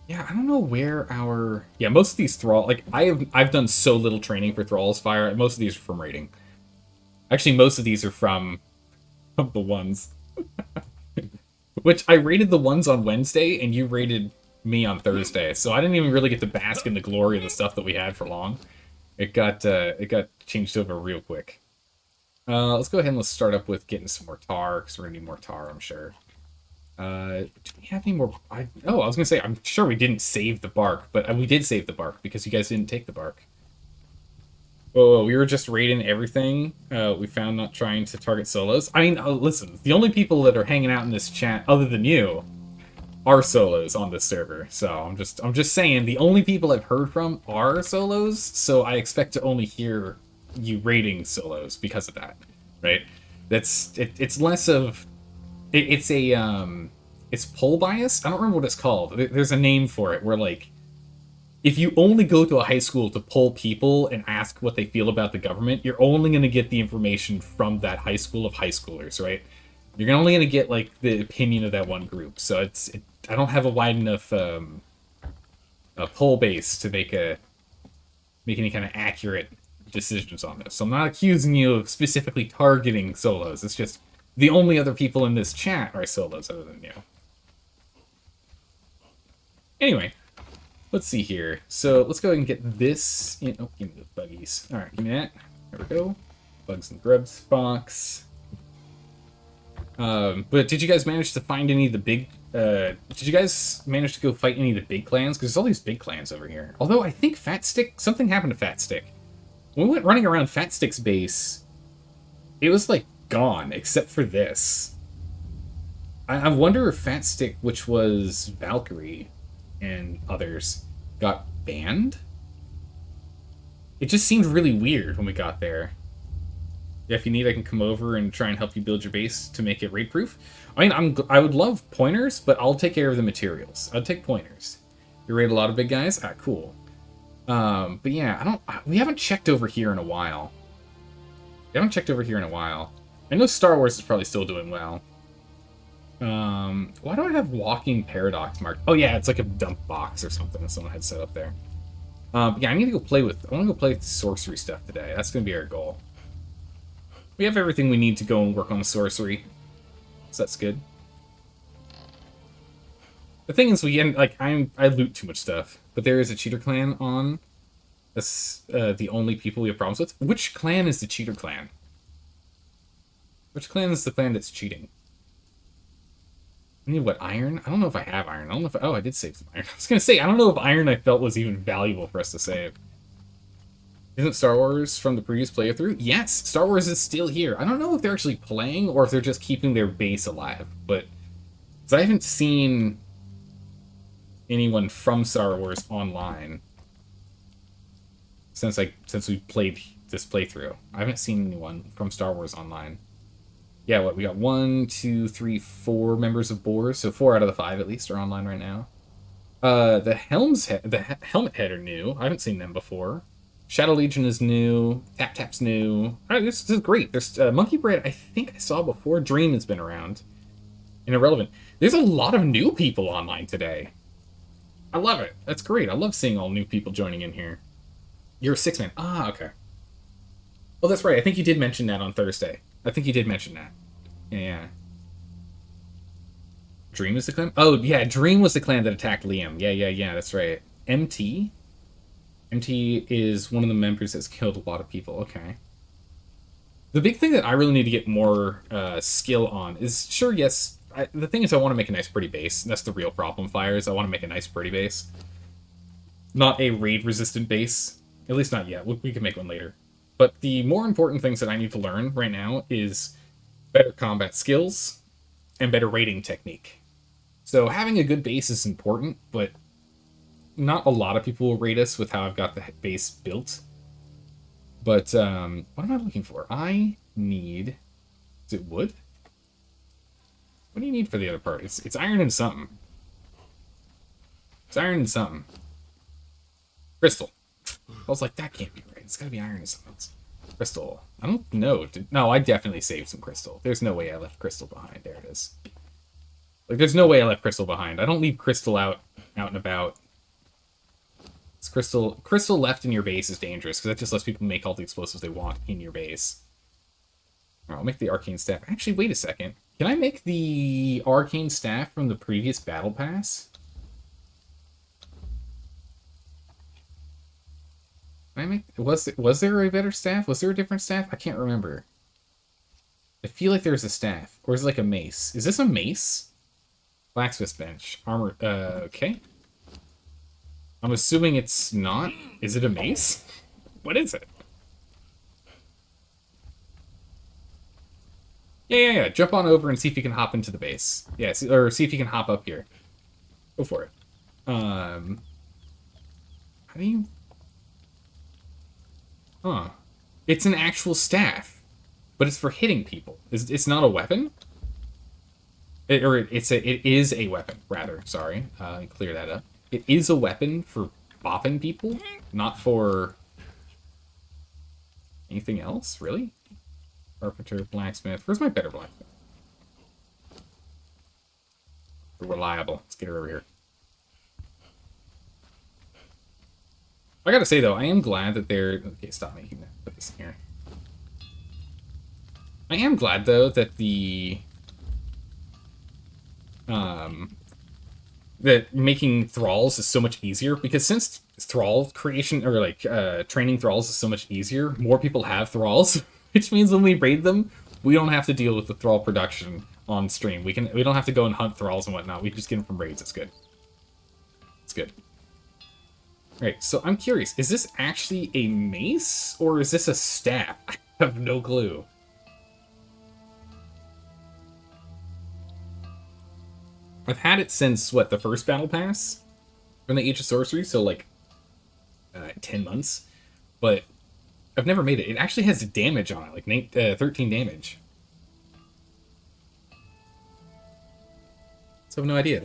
Yeah, I don't know where our... yeah, most of these Thrall... like, I've done so little training for Thralls, Fire. Most of these are from raiding. Actually, most of these are from the ones. Which, I raided the ones on Wednesday, and you raided me on Thursday. So I didn't even really get to bask in the glory of the stuff that we had for long. It got changed over real quick. Let's go ahead and let's start up with getting some more tar, because we're going to need more tar, I'm sure. Do we have any more? I was going to say, I'm sure we didn't save the bark, but we did save the bark, because you guys didn't take the bark. Whoa, we were just raiding everything. We found not trying to target solos. I mean, listen, the only people that are hanging out in this chat, other than you, are solos on this server. So I'm just saying, the only people I've heard from are solos, so I expect to only hear you raiding solos because of that, right? It's less of it's pull bias. I don't remember what it's called. There's a name for it where, like, if you only go to a high school to poll people and ask what they feel about the government, you're only going to get the information from that high school of high schoolers, right? You're only going to get, like, the opinion of that one group. So I don't have a wide enough poll base to make any kind of accurate decisions on this. So I'm not accusing you of specifically targeting solos. It's just the only other people in this chat are solos other than you. Anyway, let's see here. So let's go ahead and get this in. Oh, give me the buggies. All right, give me that. There we go. Bugs and grubs box. But did you guys manage to find any of the big... did you guys manage to go fight any of the big clans? Because there's all these big clans over here. Although I think Fat Stick... something happened to Fat Stick. When we went running around Fat Stick's base, it was, like, gone, except for this. I wonder if Fat Stick, which was Valkyrie and others, got banned? It just seemed really weird when we got there. Yeah, if you need, I can come over and try and help you build your base to make it raid-proof. I mean, I would love pointers, but I'll take care of the materials. I'd take pointers. You raid a lot of big guys? Ah, cool. But yeah, we haven't checked over here in a while. I know Star Wars is probably still doing well. Why do I have Walking Paradox marked? Oh yeah, it's like a dump box or something that someone had set up there. Yeah, I want to go play with sorcery stuff today. That's going to be our goal. We have everything we need to go and work on the sorcery. So that's good. The thing is, I loot too much stuff. But there is a cheater clan on. That's the only people we have problems with. Which clan is the cheater clan? Which clan is the clan that's cheating? I need what, iron? I don't know if I have iron. I don't know if I did save some iron. I was gonna say, I don't know if iron I felt was even valuable for us to save. Isn't Star Wars from the previous playthrough? Yes, Star Wars is still here. I don't know if they're actually playing or if they're just keeping their base alive, but I haven't seen anyone from Star Wars online since we played this playthrough. I haven't seen anyone from Star Wars online. Yeah, what, we got 1, 2, 3, 4 members of Boars, so 4 out of the 5 at least are online right now. The Helmet Head are new. I haven't seen them before. Shadow Legion is new. Tap Tap's new. This is great. There's Monkey Bread, I think I saw before. Dream has been around. And Irrelevant. There's a lot of new people online today. I love it. That's great. I love seeing all new people joining in here. You're a 6-man. Ah, okay. Oh, that's right. I think you did mention that on Thursday. I think you did mention that. Yeah. Dream is the clan? Oh, yeah. Dream was the clan that attacked Liam. Yeah. That's right. MT? MT is one of the members that's killed a lot of people. Okay. The big thing that I really need to get more skill on is, sure, yes, the thing is I want to make a nice, pretty base. That's the real problem, Fires. I want to make a nice, pretty base. Not a raid-resistant base. At least not yet. We can make one later. But the more important things that I need to learn right now is better combat skills and better raiding technique. So having a good base is important, but not a lot of people will raid us with how I've got the base built. But, what am I looking for? I need... Is it wood? What do you need for the other part? It's iron and something. It's iron and something. Crystal. I was like, that can't be right. It's gotta be iron and something else. Crystal. I don't know. No, I definitely saved some crystal. There's no way I left crystal behind. There it is. Like, there's no way I left crystal behind. I don't leave crystal out and about. It's crystal left in your base is dangerous, because that just lets people make all the explosives they want in your base. I'll make the arcane staff. Actually, wait a second. Can I make the arcane staff from the previous battle pass? Can I make... Was there a better staff? Was there a different staff? I can't remember. I feel like there's a staff. Or is it like a mace? Is this a mace? Blacksmith's bench. Armor... okay. I'm assuming it's not. Is it a mace? What is it? Yeah. Jump on over and see if you can hop into the base. Yeah, or see if you can hop up here. Go for it. How do you... Huh. It's an actual staff. But it's for hitting people. It's not a weapon? It is a weapon, rather. Sorry. Clear that up. It is a weapon for bopping people, not for anything else, really? Carpenter, blacksmith. Where's my better blacksmith? Reliable. Let's get her over here. I gotta say, though, I am glad that they're... Okay, stop making that. Put this in here. I am glad, though, that the... that making thralls is so much easier, because since thrall creation, or like training thralls is so much easier, more people have thralls, which means when we raid them, we don't have to deal with the thrall production on stream. We don't have to go and hunt thralls and whatnot. We just get them from raids. It's good. It's good. Alright, so I'm curious, is this actually a mace, or is this a staff? I have no clue. I've had it since, what, the first battle pass? From the Age of Sorcery, so like 10 months. But I've never made it. It actually has damage on it, like 13 damage. So I have no idea.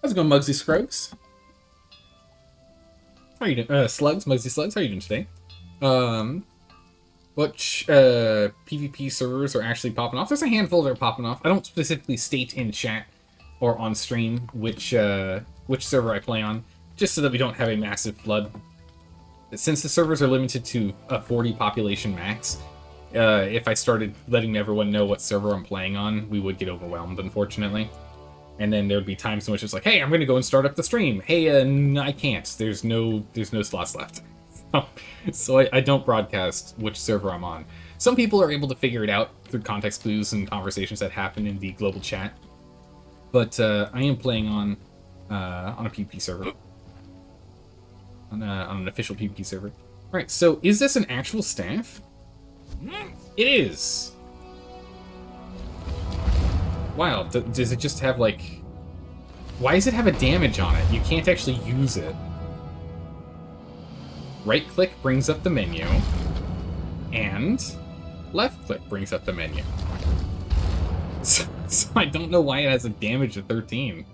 How's it going, Mugsy Scruggs? How are you doing? Slugs, Mugsy Slugs, how are you doing today? What PvP servers are actually popping off? There's a handful that are popping off. I don't specifically state in chat or on stream which server I play on, just so that we don't have a massive flood. Since the servers are limited to a 40 population max, if I started letting everyone know what server I'm playing on, we would get overwhelmed, unfortunately. And then there would be times in which it's like, hey, I'm going to go and start up the stream. Hey, I can't. There's no slots left. So I don't broadcast which server I'm on. Some people are able to figure it out through context clues and conversations that happen in the global chat. But I am playing on a PvP server. On an official PvP server. Alright, so is this an actual staff? It is! Wow, does it just have, like... Why does it have a damage on it? You can't actually use it. Right-click brings up the menu. And left-click brings up the menu. So I don't know why it has a damage of 13.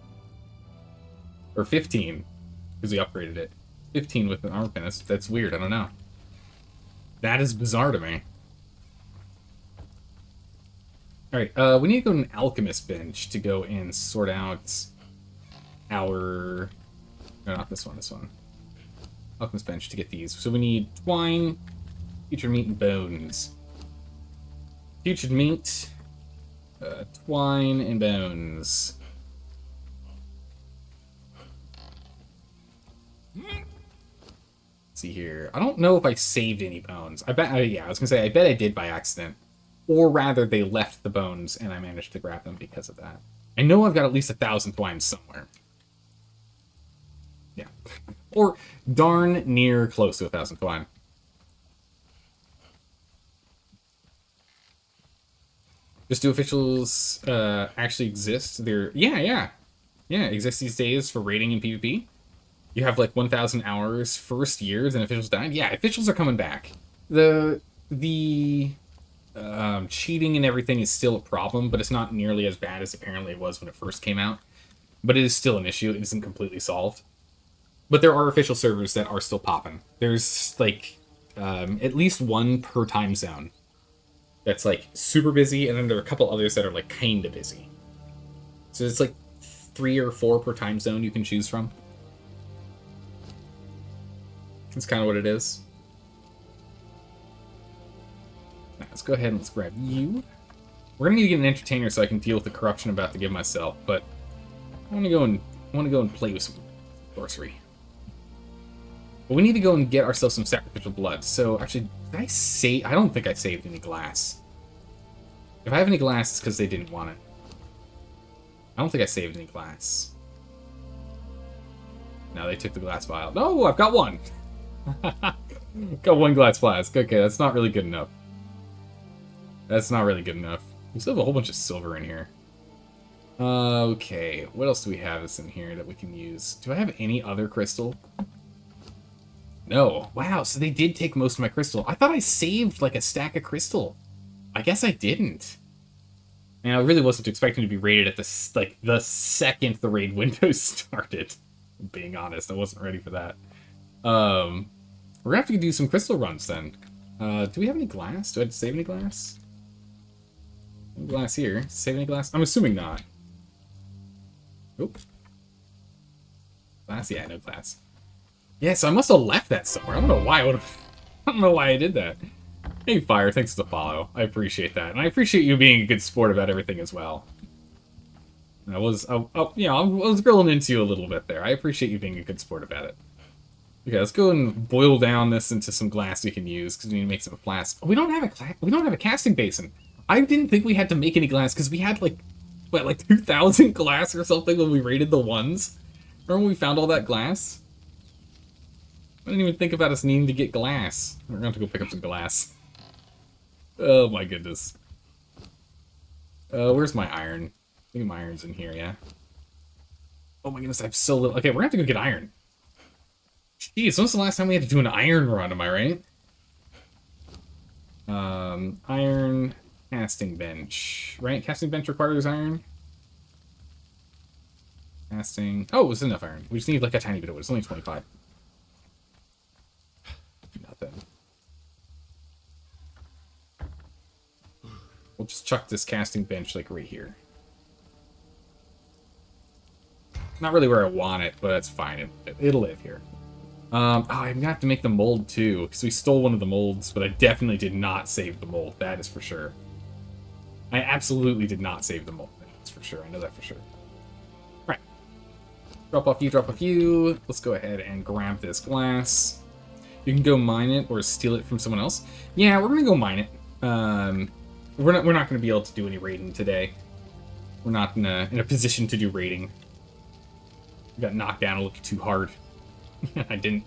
Or 15. Because we upgraded it. 15 with an armor pen. That's weird, I don't know. That is bizarre to me. Alright, we need to go to an alchemist bench to go and sort out our... No, not this one, this one. Alchemist bench to get these. So we need twine, putrid meat, and bones. Putrid meat, twine, and bones. Let's see here. I don't know if I saved any bones. I bet, yeah, I was gonna say, I bet I did by accident. Or rather, they left the bones, and I managed to grab them because of that. I know I've got at least 1,000 twines somewhere. Yeah. Or darn near close to 1,000 twine. Just do officials actually exist? They're yeah, exist these days for raiding in PvP. You have like 1,000 hours first year, then officials died. Yeah, officials are coming back. The cheating and everything is still a problem, but it's not nearly as bad as apparently it was when it first came out. But it is still an issue. It isn't completely solved. But there are official servers that are still popping. There's like at least one per time zone that's like super busy, and then there are a couple others that are like kinda busy. So it's like 3 or 4 per time zone you can choose from. That's kind of what it is. Now, let's go ahead and let's grab you. We're gonna need to get an entertainer so I can deal with the corruption I'm about to give myself, but I want to go and play with some sorcery. But we need to go and get ourselves some sacrificial blood. So actually, did I save? I don't think I saved any glass. If I have any glass, it's because they didn't want it. I don't think I saved any glass. No, they took the glass vial. No, I've got one. Got one glass flask. Okay, that's not really good enough. That's not really good enough. We still have a whole bunch of silver in here. Okay, what else do we have that's in here that we can use? Do I have any other crystal? No. Wow, so they did take most of my crystal. I thought I saved like a stack of crystal. I guess I didn't. And I really wasn't expecting to be raided at the second the raid window started. Being honest, I wasn't ready for that. We're gonna have to do some crystal runs then. Do we have any glass? Do I have to save any glass? Any glass here? Save any glass? I'm assuming not. Oop. Glass? Yeah, no glass. Yeah, so I must have left that somewhere. I don't know why. I don't know why I did that. Hey, Fire, thanks for the follow. I appreciate that, and I appreciate you being a good sport about everything as well. I was grilling into you a little bit there. I appreciate you being a good sport about it. Okay, let's go and boil down this into some glass we can use because we need to make some flasks. Oh, we don't have a casting basin. I didn't think we had to make any glass because we had like 2,000 glass or something when we raided the ones. Remember when we found all that glass? I didn't even think about us needing to get glass. We're gonna have to go pick up some glass. Oh my goodness. Where's my iron? I think my iron's in here, yeah. Oh my goodness, I have so little. Okay, we're gonna have to go get iron. Jeez, when was the last time we had to do an iron run, am I right? Iron casting bench. Right? Casting bench requires iron. Casting. Oh, it was enough iron. We just need like a tiny bit of it. It's only 25. Nothing. We'll just chuck this casting bench like right here. Not really where I want it, but that's fine. It'll live here. Oh, I'm gonna have to make the mold too, because we stole one of the molds, but I definitely did not save the mold. That is for sure. I absolutely did not save the mold. That's for sure. I know that for sure. Right. Drop off you, drop off you. Let's go ahead and grab this glass. You can go mine it or steal it from someone else. Yeah, we're gonna go mine it. We're not gonna be able to do any raiding today. We're not in a position to do raiding. We got knocked down a little too hard. I didn't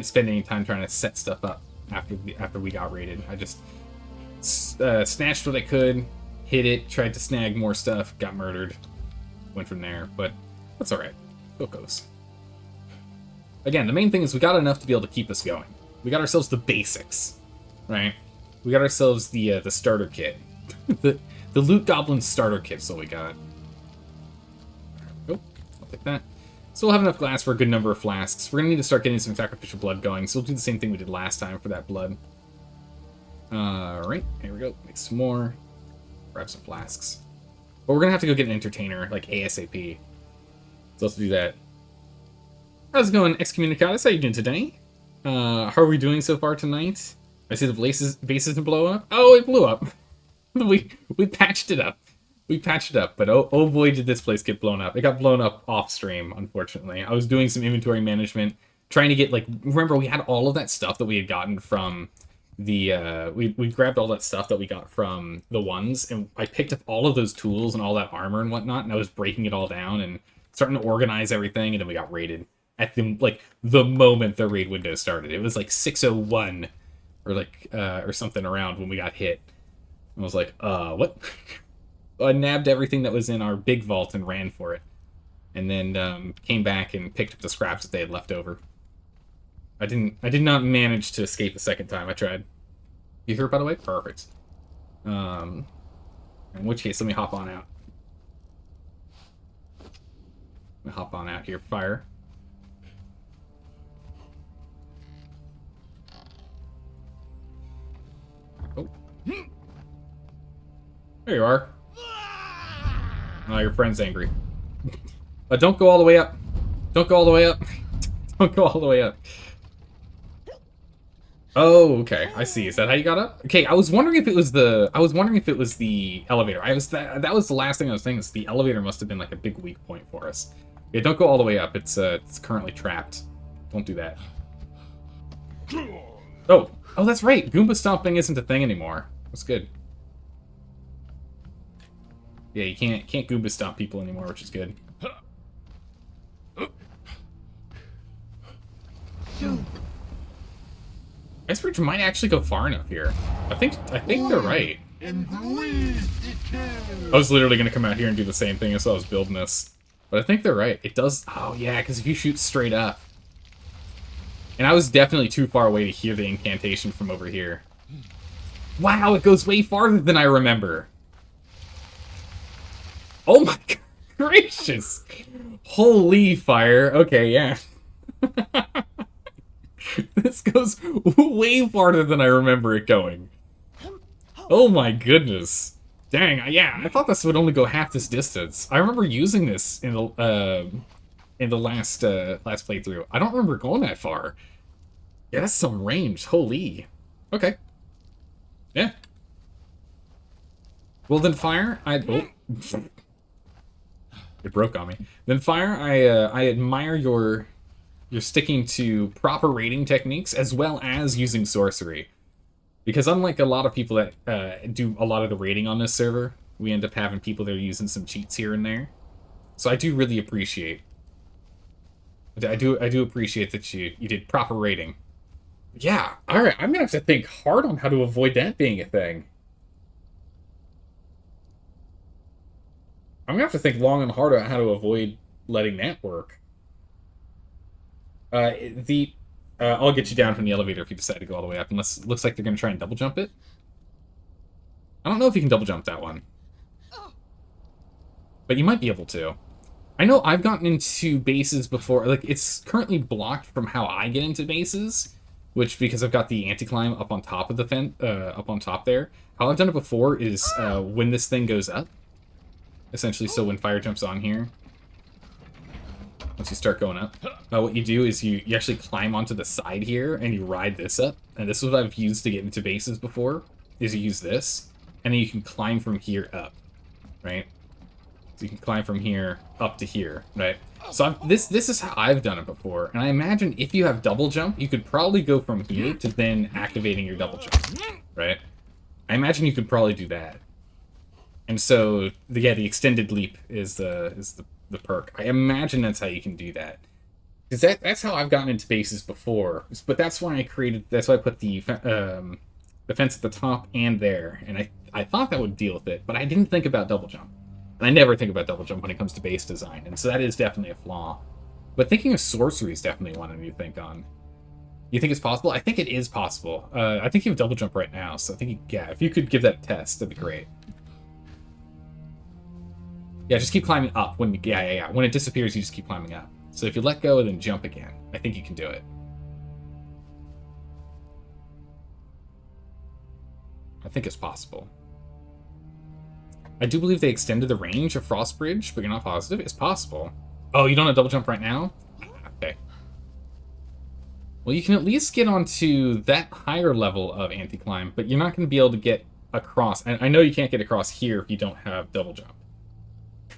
spend any time trying to set stuff up after we got raided. I just snatched what I could, hit it, tried to snag more stuff, got murdered, went from there. But that's all right. It goes. Again, the main thing is we got enough to be able to keep us going. We got ourselves the basics, right? We got ourselves the starter kit, the loot goblin starter kit. So we got. Oh, I'll take that. So we'll have enough glass for a good number of flasks. We're going to need to start getting some sacrificial blood going, so we'll do the same thing we did last time for that blood. Alright, here we go. Make some more. Grab some flasks. But we're going to have to go get an entertainer, like ASAP. So let's do that. How's it going, Excommunicatus? How you doing today? How are we doing so far tonight? I see the bases didn't blow up. Oh, it blew up. we patched it up. We patched it up, but oh boy did this place get blown up. It got blown up off stream, unfortunately. I was doing some inventory management, trying to get, like, remember we had all of that stuff that we had gotten from the, we grabbed all that stuff that we got from the ones, and I picked up all of those tools and all that armor and whatnot, and I was breaking it all down and starting to organize everything, and then we got raided at the moment the raid window started. It was like 6:01 or like, or something around when we got hit. I was like, what? I nabbed everything that was in our big vault and ran for it. And then came back and picked up the scraps that they had left over. I did not manage to escape the second time I tried. You hear, by the way? Perfect. In which case, let me hop on out. Let me hop on out here. Fire. Oh. There you are. Oh, your friend's angry. Don't go all the way up. Don't go all the way up. Don't go all the way up. Oh, okay. I see. Is that how you got up? Okay, I was wondering if it was the elevator. That was the last thing I was thinking. Is the elevator must have been like a big weak point for us. Yeah, don't go all the way up. It's currently trapped. Don't do that. Oh, that's right. Goomba stomping isn't a thing anymore. That's good. Yeah, you can't Goomba stomp people anymore, which is good. Icebridge might actually go far enough here. I think they're right. I was literally gonna come out here and do the same thing as I was building this, but I think they're right. It does. Oh yeah, because if you shoot straight up, and I was definitely too far away to hear the incantation from over here. Wow, it goes way farther than I remember. Oh my gracious! Holy fire! Okay, yeah. This goes way farther than I remember it going. Oh my goodness! Dang, yeah, I thought this would only go half this distance. I remember using this in the last playthrough. I don't remember going that far. Yeah, that's some range. Holy. Okay. Yeah. Well then, fire. Oh. It broke on me. Then fire. I admire your sticking to proper raiding techniques as well as using sorcery, because unlike a lot of people that do a lot of the raiding on this server, we end up having people that are using some cheats here and there. So I do really appreciate. I do appreciate that you did proper raiding. Yeah. All right. I'm gonna have to think hard on how to avoid that being a thing. I'm gonna have to think long and hard about how to avoid letting that work. I'll get you down from the elevator if you decide to go all the way up, unless it looks like they're going to try and double jump it. I don't know if you can double jump that one. But you might be able to. I know I've gotten into bases before. Like, it's currently blocked from how I get into bases, which, because I've got the anti-climb up on top of the up on top there. How I've done it before is when this thing goes up, essentially, so when fire jumps on here, once you start going up, what you do is you actually climb onto the side here, and you ride this up. And this is what I've used to get into bases before, is you use this, and then you can climb from here up, right? So you can climb from here up to here, right? So this is how I've done it before, and I imagine if you have double jump, you could probably go from here to then activating your double jump, right? I imagine you could probably do that. And so, the extended leap is the perk. I imagine that's how you can do that. Because that's how I've gotten into bases before. But that's why I put the fence at the top and there. And I thought that would deal with it, but I didn't think about double jump. And I never think about double jump when it comes to base design. And so that is definitely a flaw. But thinking of sorcery is definitely one I need to think on. You think it's possible? I think it is possible. I think you have double jump right now, so I think if you could give that a test, that'd be great. Yeah, just keep climbing up. When When it disappears, you just keep climbing up. So if you let go and then jump again, I think you can do it. I think it's possible. I do believe they extended the range of Frost Bridge, but you're not positive. It's possible. Oh, you don't have double jump right now? Okay. Well, you can at least get onto that higher level of anti-climb, but you're not going to be able to get across. And I know you can't get across here if you don't have double jump.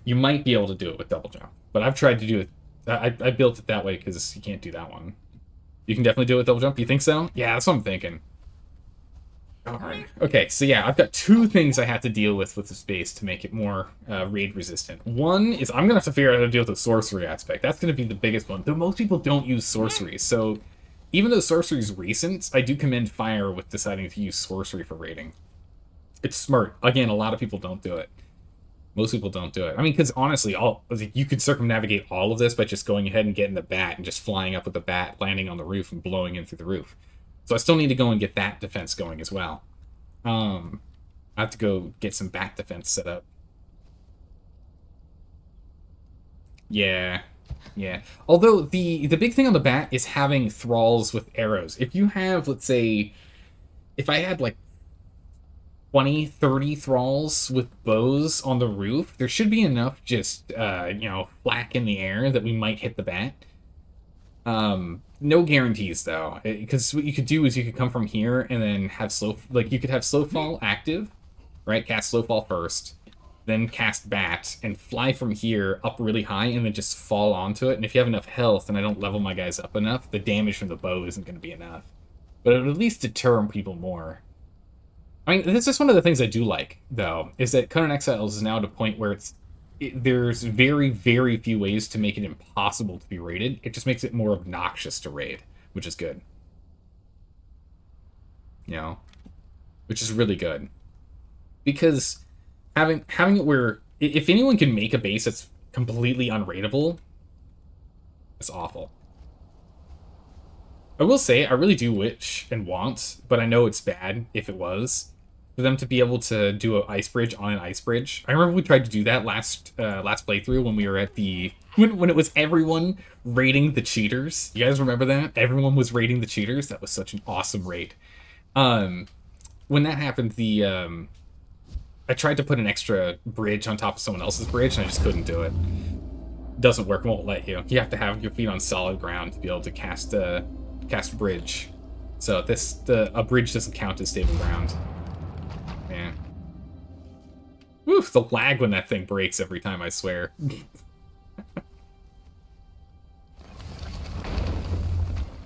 You might be able to do it with double jump, but I've tried to do it. I built it that way because you can't do that one. You can definitely do it with double jump. You think so? Yeah, that's what I'm thinking. Darn. Okay, so yeah, I've got two things I have to deal with this base to make it more raid resistant. One is I'm going to have to figure out how to deal with the sorcery aspect. That's going to be the biggest one. Though most people don't use sorcery, so even though sorcery is recent, I do commend Fire with deciding to use sorcery for raiding. It's smart. Again, a lot of people don't do it. Most people don't do it. I mean, because honestly, you could circumnavigate all of this by just going ahead and getting the bat and just flying up with the bat, landing on the roof, and blowing in through the roof. So I still need to go and get that defense going as well. I have to go get some bat defense set up. Yeah. Although, the big thing on the bat is having thralls with arrows. If you have, let's say, if I had, like, 20, 30 thralls with bows on the roof, there should be enough just, flak in the air that we might hit the bat. No guarantees, though, because what you could do is you could come from here and then have you could have slow fall active, right? Cast slow fall first, then cast bat, and fly from here up really high and then just fall onto it. And if you have enough health and I don't level my guys up enough, the damage from the bow isn't going to be enough. But it would at least deter people more. I mean, this is one of the things I do like, though, is that Conan Exiles is now at a point where there's very, very few ways to make it impossible to be raided. It just makes it more obnoxious to raid, which is good. Which is really good. Because having it where, if anyone can make a base that's completely unraidable, it's awful. I will say, I really do wish and want, but I know it's bad if it was, for them to be able to do an ice bridge on an ice bridge. I remember we tried to do that last playthrough when we were at when it was everyone raiding the cheaters. You guys remember that? Everyone was raiding the cheaters. That was such an awesome raid. When that happened, I tried to put an extra bridge on top of someone else's bridge, and I just couldn't do it. Doesn't work. Won't let you. You have to have your feet on solid ground to be able to cast bridge. So a bridge doesn't count as stable ground. Yeah. Oof, the lag when that thing breaks every time, I swear. We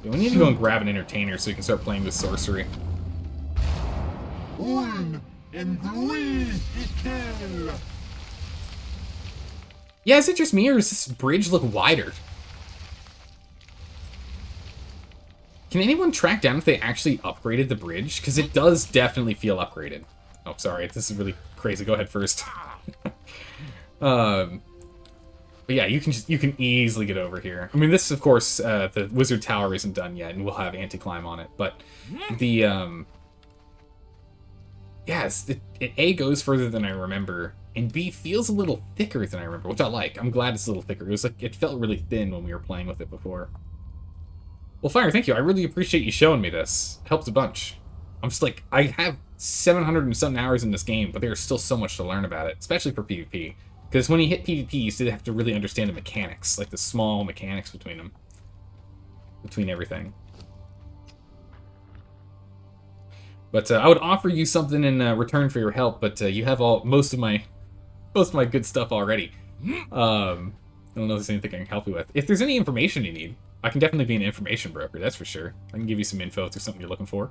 need to go and grab an entertainer so we can start playing with sorcery. Yeah, is it just me, or does this bridge look wider? Can anyone track down if they actually upgraded the bridge? Because it does definitely feel upgraded. Oh, sorry, this is really crazy. Go ahead first. But yeah, you can easily get over here. I mean, this, of course, the Wizard Tower isn't done yet, and we'll have anti-climb on it. But the, yes, it A, goes further than I remember, and B, feels a little thicker than I remember, which I like. I'm glad it's a little thicker. It was like, it felt really thin when we were playing with it before. Well, Fire, thank you. I really appreciate you showing me this. It helped a bunch. I'm just like, I have 700 and something hours in this game, but there's still so much to learn about it, especially for PvP. Because when you hit PvP, you still have to really understand the mechanics, like the small mechanics between them. Between everything. But I would offer you something in return for your help, but you have most of my good stuff already. I don't know if there's anything I can help you with. If there's any information you need, I can definitely be an information broker, that's for sure. I can give you some info if there's something you're looking for.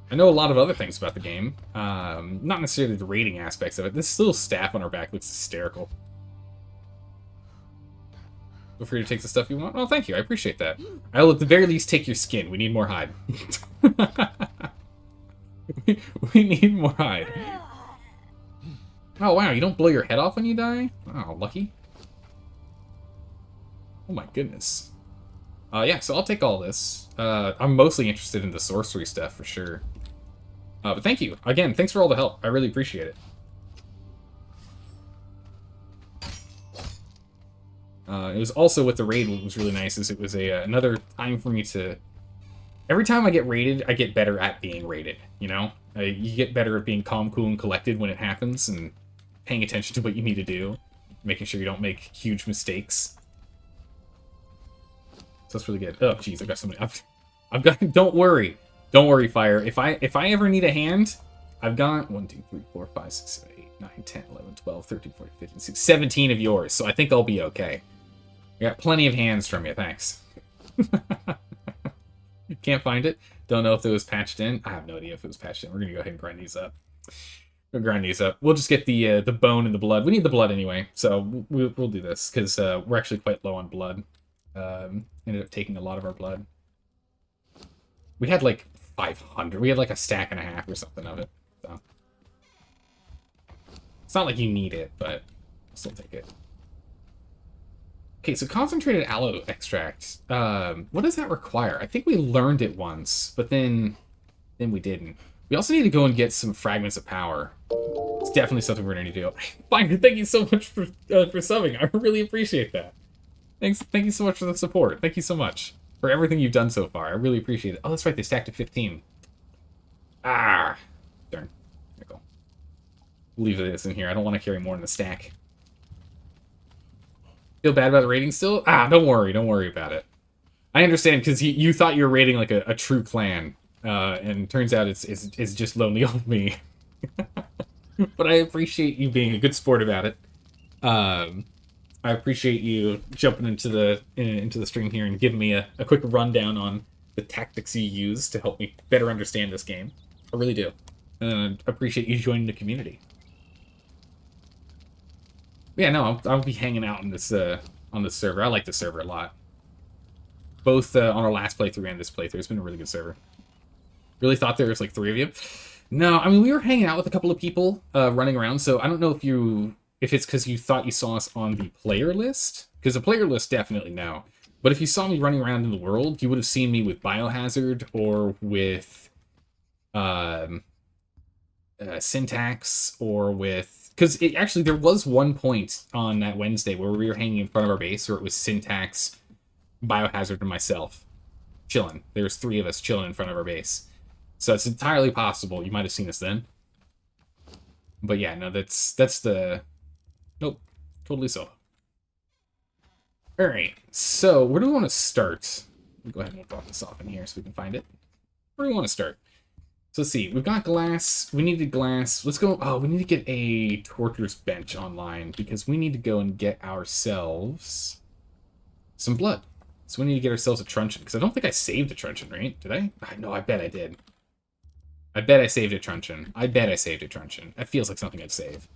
I know a lot of other things about the game. Not necessarily the rating aspects of it. This little staff on our back looks hysterical. Feel free to take the stuff you want. Well, thank you. I appreciate that. I'll at the very least take your skin. We need more hide. we need more hide. Oh, wow. You don't blow your head off when you die? Oh, lucky. Oh, my goodness. Yeah, so I'll take all this. I'm mostly interested in the sorcery stuff, for sure. But thank you. Again, thanks for all the help. I really appreciate it. It was also with the raid, what was really nice is it was another time for me to... Every time I get raided, I get better at being raided, you know? You get better at being calm, cool, and collected when it happens, and paying attention to what you need to do. Making sure you don't make huge mistakes. So that's really good. Oh, jeez, I've got so many... I've got... Don't worry. Don't worry, Fire. If I ever need a hand, I've got 1, 2, 3, 4, 5, 6, 7, 8, 9, 10, 11, 12, 13, 14, 15, 16, 17 of yours, so I think I'll be okay. I got plenty of hands from you, thanks. Can't find it. Don't know if it was patched in. I have no idea if it was patched in. We're gonna go ahead and grind these up. We'll grind these up. We'll just get the bone and the blood. We need the blood anyway, so we'll do this, because we're actually quite low on blood. Ended up taking a lot of our blood. We had like 500. We had like a stack and a half or something of it. So it's not like you need it, but I'll still take it. Okay, so concentrated aloe extract. What does that require? I think we learned it once, but then we didn't. We also need to go and get some fragments of power. It's definitely something we're going to do. Fine, thank you so much for subbing. I really appreciate that. Thanks, thank you so much for the support. Thank you so much for everything you've done so far. I really appreciate it. Oh, that's right, they stacked to 15. Ah, darn. There we go. Leave this in here. I don't want to carry more in the stack. Feel bad about the rating still? Ah, don't worry about it. I understand, because you thought you were rating like a true clan, and turns out it's just lonely old me. But I appreciate you being a good sport about it. I appreciate you jumping into the stream here and giving me a quick rundown on the tactics you use to help me better understand this game. I really do. And I appreciate you joining the community. Yeah, no, I'll be hanging out on this server. I like this server a lot. Both on our last playthrough and this playthrough. It's been a really good server. Really thought there was like 3 of you. No, I mean, we were hanging out with a couple of people running around, so I don't know if it's because you thought you saw us on the player list. Because the player list, definitely no. But if you saw me running around in the world, you would have seen me with Biohazard or with Syntax or with... Because actually, there was one point on that Wednesday where we were hanging in front of our base where it was Syntax, Biohazard, and myself chilling. There was 3 of us chilling in front of our base. So it's entirely possible you might have seen us then. But yeah, no, that's the... Nope, totally solo. Alright, so where do we want to start? We'll go ahead and drop this off in here so we can find it. Where do we want to start? So let's see, we've got glass, we needed glass, let's go, oh, we need to get a torturer's bench online, because we need to go and get ourselves some blood. So we need to get ourselves a truncheon, because I don't think I saved a truncheon, right? Did I? No, I bet I did. I bet I saved a truncheon. That feels like something I'd save.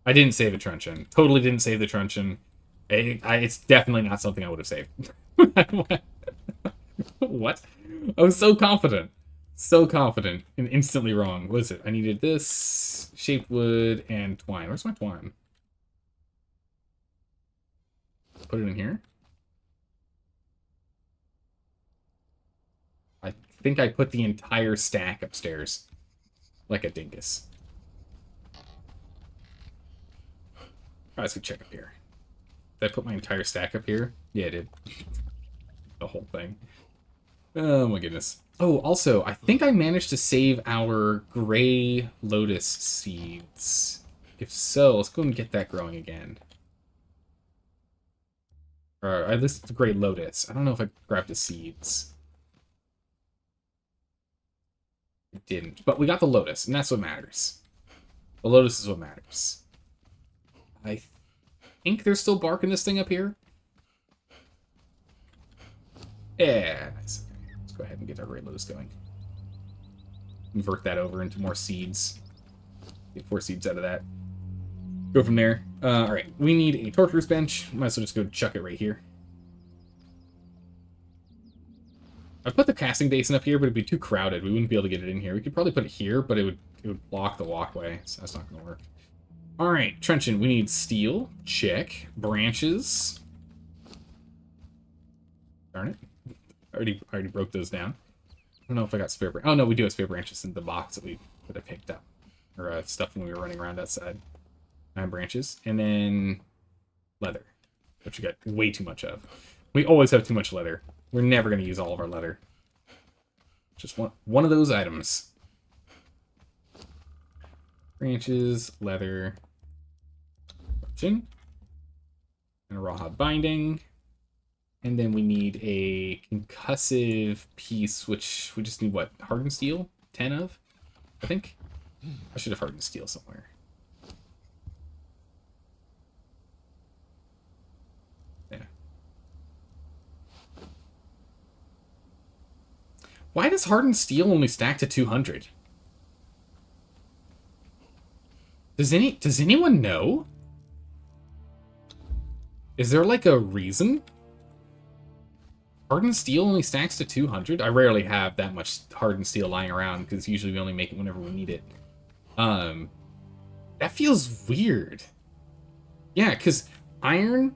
I didn't save a truncheon. Totally didn't save the truncheon. It's definitely not something I would have saved. What? I was so confident. So confident and instantly wrong. What is it? I needed this, shaped wood, and twine. Where's my twine? Put it in here. I think I put the entire stack upstairs. Like a dingus. Let's go check up here. Did I put my entire stack up here? Yeah, I did. The whole thing. Oh my goodness. Oh, also, I think I managed to save our gray lotus seeds. If so, let's go and get that growing again. Or at least the gray lotus. I don't know if I grabbed the seeds. I didn't. But we got the lotus, and that's what matters. The lotus is what matters. I think there's still bark in this thing up here. Yeah, nice. Let's go ahead and get our gray lotus going. Convert that over into more seeds. Get 4 seeds out of that. Go from there. Alright, we need a torturer's bench. Might as well just go chuck it right here. I put the casting basin up here, but it'd be too crowded. We wouldn't be able to get it in here. We could probably put it here, but it would block the walkway, so that's not going to work. Alright, truncheon. We need steel. Check. Branches. Darn it. I already broke those down. I don't know if I got spare branches. Oh, no, we do have spare branches in the box that I picked up. Or stuff when we were running around outside. 9 branches. And then leather, which we got way too much of. We always have too much leather. We're never going to use all of our leather. Just one of those items. Branches, leather, and a rawhide binding. And then we need a concussive piece, which we just need, what, hardened steel? 10 of, I think? I should have hardened steel somewhere. Yeah. Why does hardened steel only stack to 200? Does anyone know? Is there like a reason? Hardened steel only stacks to 200? I rarely have that much hardened steel lying around because usually we only make it whenever we need it. That feels weird. Yeah, because iron...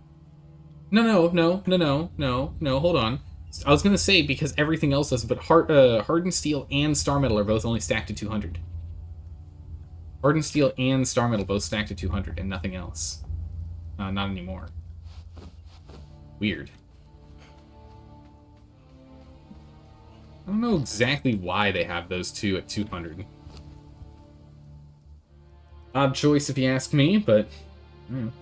No, hold on. I was going to say because everything else does, but hardened steel and star metal are both only stacked to 200. Hardened steel and star metal both stacked to 200 and nothing else. Not anymore. Weird. I don't know exactly why they have those two at 200. Odd choice if you ask me, but we'll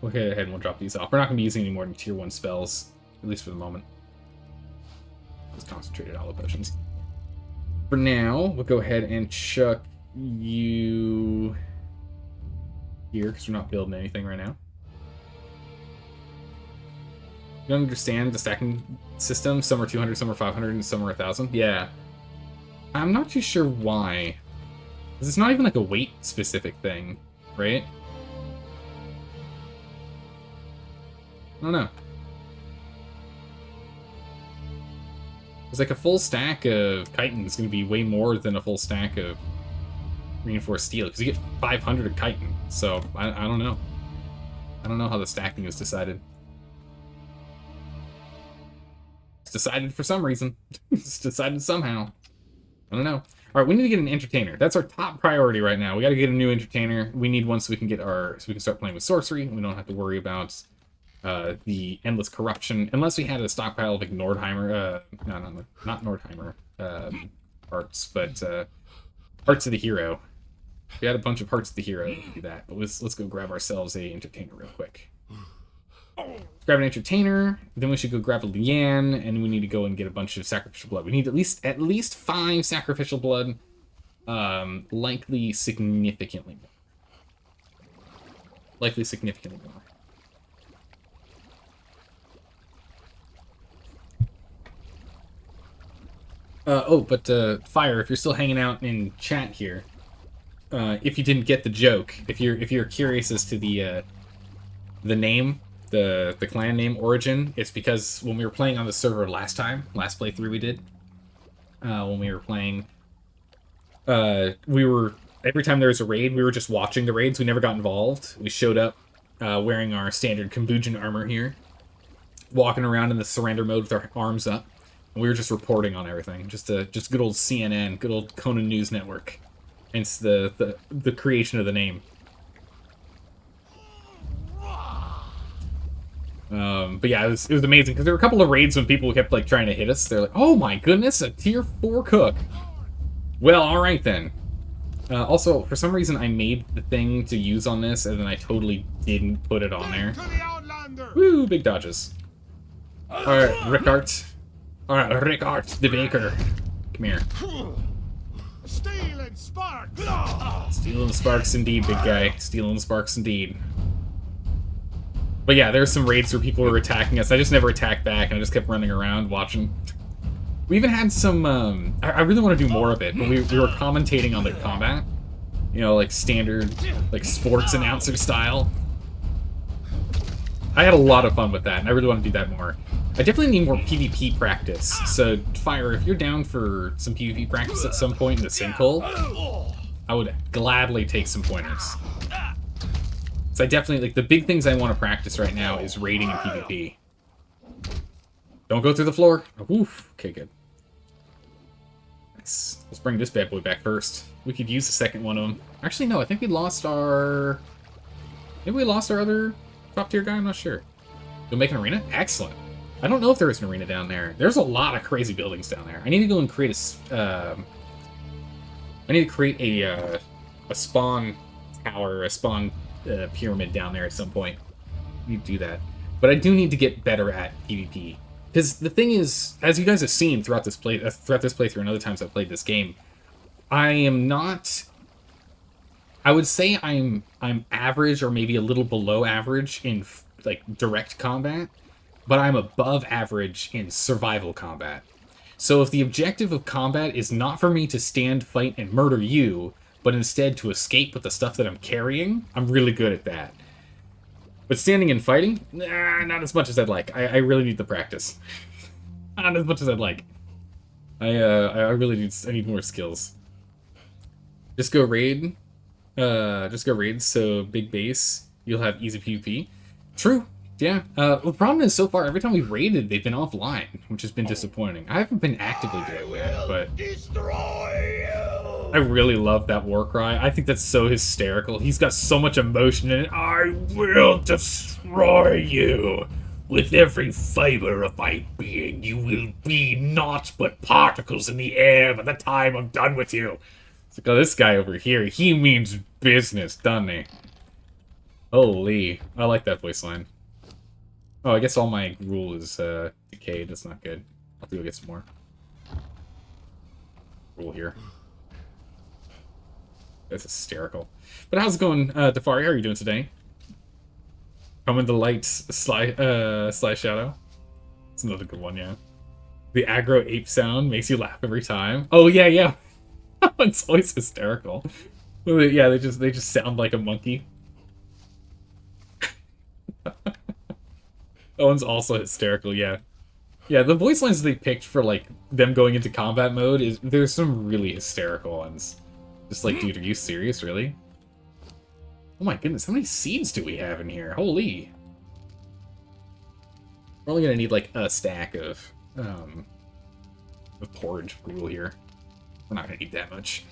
go ahead and we'll drop these off. We're not going to be using any more than tier 1 spells, at least for the moment. Let's concentrate all the potions. For now, we'll go ahead and chuck you here, because we're not building anything right now. You don't understand the stacking system? Some are 200, some are 500, and some are 1,000? Yeah. I'm not too sure why. Because it's not even like a weight-specific thing, right? I don't know. It's like a full stack of chitin is going to be way more than a full stack of reinforced steel, because you get 500 of chitin. So, I don't know. I don't know how the stacking is decided. Decided for some reason. It's decided somehow. I don't know. All right, we need to get an entertainer. That's our top priority right now. We got to get a new entertainer. We need one so we can start playing with sorcery. We don't have to worry about the endless corruption, unless we had a stockpile of like Nordheimer. No, not Nordheimer hearts, but hearts of the hero. We had a bunch of hearts of the hero. We can do that. But let's go grab ourselves a entertainer real quick. Grab an entertainer, then we should go grab a liane, and we need to go and get a bunch of sacrificial blood. We need at least 5 sacrificial blood, likely significantly more. Likely significantly more. But Fire, if you're still hanging out in chat here, if you didn't get the joke, if you're curious as to the name. The clan name origin, it's because when we were playing on the server last playthrough we did, when we were playing. Every time there was a raid, we were just watching the raids. We never got involved. We showed up wearing our standard Kambujin armor here, walking around in the surrender mode with our arms up. And we were just reporting on everything. Just good old CNN, good old Conan News Network. Hence the creation of the name. But yeah, it was amazing, because there were a couple of raids when people kept like trying to hit us. They're like, oh my goodness, a tier 4 cook. Well, alright then. Also, for some reason, I made the thing to use on this, and then I totally didn't put it on there. Woo, big dodges. Alright, Rickart. Alright, Rickart the baker. Come here. Steel and sparks! Steel and sparks indeed, big guy. Steel and sparks indeed. But yeah, there's some raids where people were attacking us. I just never attacked back, and I just kept running around watching. We even had some, I really want to do more of it, but we were commentating on the combat. You know, like standard, like sports announcer style. I had a lot of fun with that, and I really want to do that more. I definitely need more PvP practice. So, Fire, if you're down for some PvP practice at some point in the sinkhole, I would gladly take some pointers. So I definitely, like, the big things I want to practice right now is raiding and PvP. Don't go through the floor. Oof. Okay, good. Nice. Let's bring this bad boy back first. We could use the second one of them. Actually, no, I think we lost our... Maybe we lost our other top tier guy? I'm not sure. Go make an arena? Excellent. I don't know if there is an arena down there. There's a lot of crazy buildings down there. I need to go and create a... I need to create a spawn tower, a spawn pyramid down there at some point. I need to do that. But I do need to get better at PvP. Because the thing is, as you guys have seen throughout this playthrough and other times I've played this game, I am not... I would say I'm average or maybe a little below average in like direct combat, but I'm above average in survival combat. So if the objective of combat is not for me to stand, fight, and murder you, but instead to escape with the stuff that I'm carrying, I'm really good at that. But standing and fighting, nah, not as much as I'd like. I really need the practice. Not as much as I'd like. I really need more skills. Just go raid. So big base, you'll have easy PvP. True. Yeah. The problem is, so far, every time we've raided, they've been offline, which has been disappointing. I haven't been actively doing that, but Destroy you! I really love that war cry. I think that's so hysterical. He's got so much emotion in it. I will destroy you. With every fiber of my being, you will be naught but particles in the air by the time I'm done with you. It's like, oh, this guy over here, he means business, doesn't he? Holy. I like that voice line. Oh, I guess all my gruel is decayed. That's not good. I'll have to go get some more gruel here. That's hysterical. But how's it going, Defari? How are you doing today? Coming to light, Sly Shadow. It's another good one, yeah. The aggro ape sound makes you laugh every time. Oh yeah, yeah. It's always hysterical. Yeah, they just sound like a monkey. That one's also hysterical, yeah. Yeah, the voice lines they picked for like them going into combat mode there's some really hysterical ones. Just like, dude, are you serious, really? Oh my goodness, how many seeds do we have in here? Holy. We're only gonna need like a stack of porridge gruel here. We're not gonna need that much.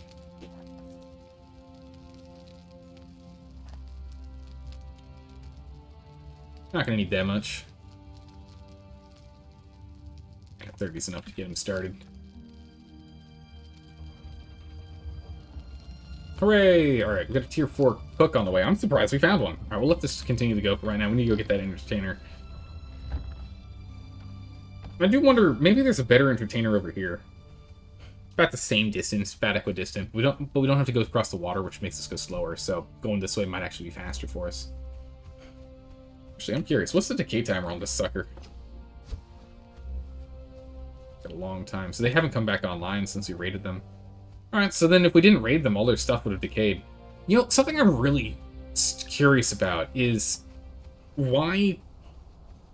Not gonna need that much. 30's enough to get him started. Hooray! Alright, we got a tier 4 cook on the way. I'm surprised we found one. Alright, we'll let this continue to go for right now. We need to go get that entertainer. I do wonder, maybe there's a better entertainer over here. About the same distance, about equidistant. But we don't have to go across the water, which makes us go slower, so going this way might actually be faster for us. Actually, I'm curious, what's the decay timer on this sucker? Got a long time. So they haven't come back online since we raided them. Alright, so then if we didn't raid them, all their stuff would have decayed. You know, something I'm really curious about is why...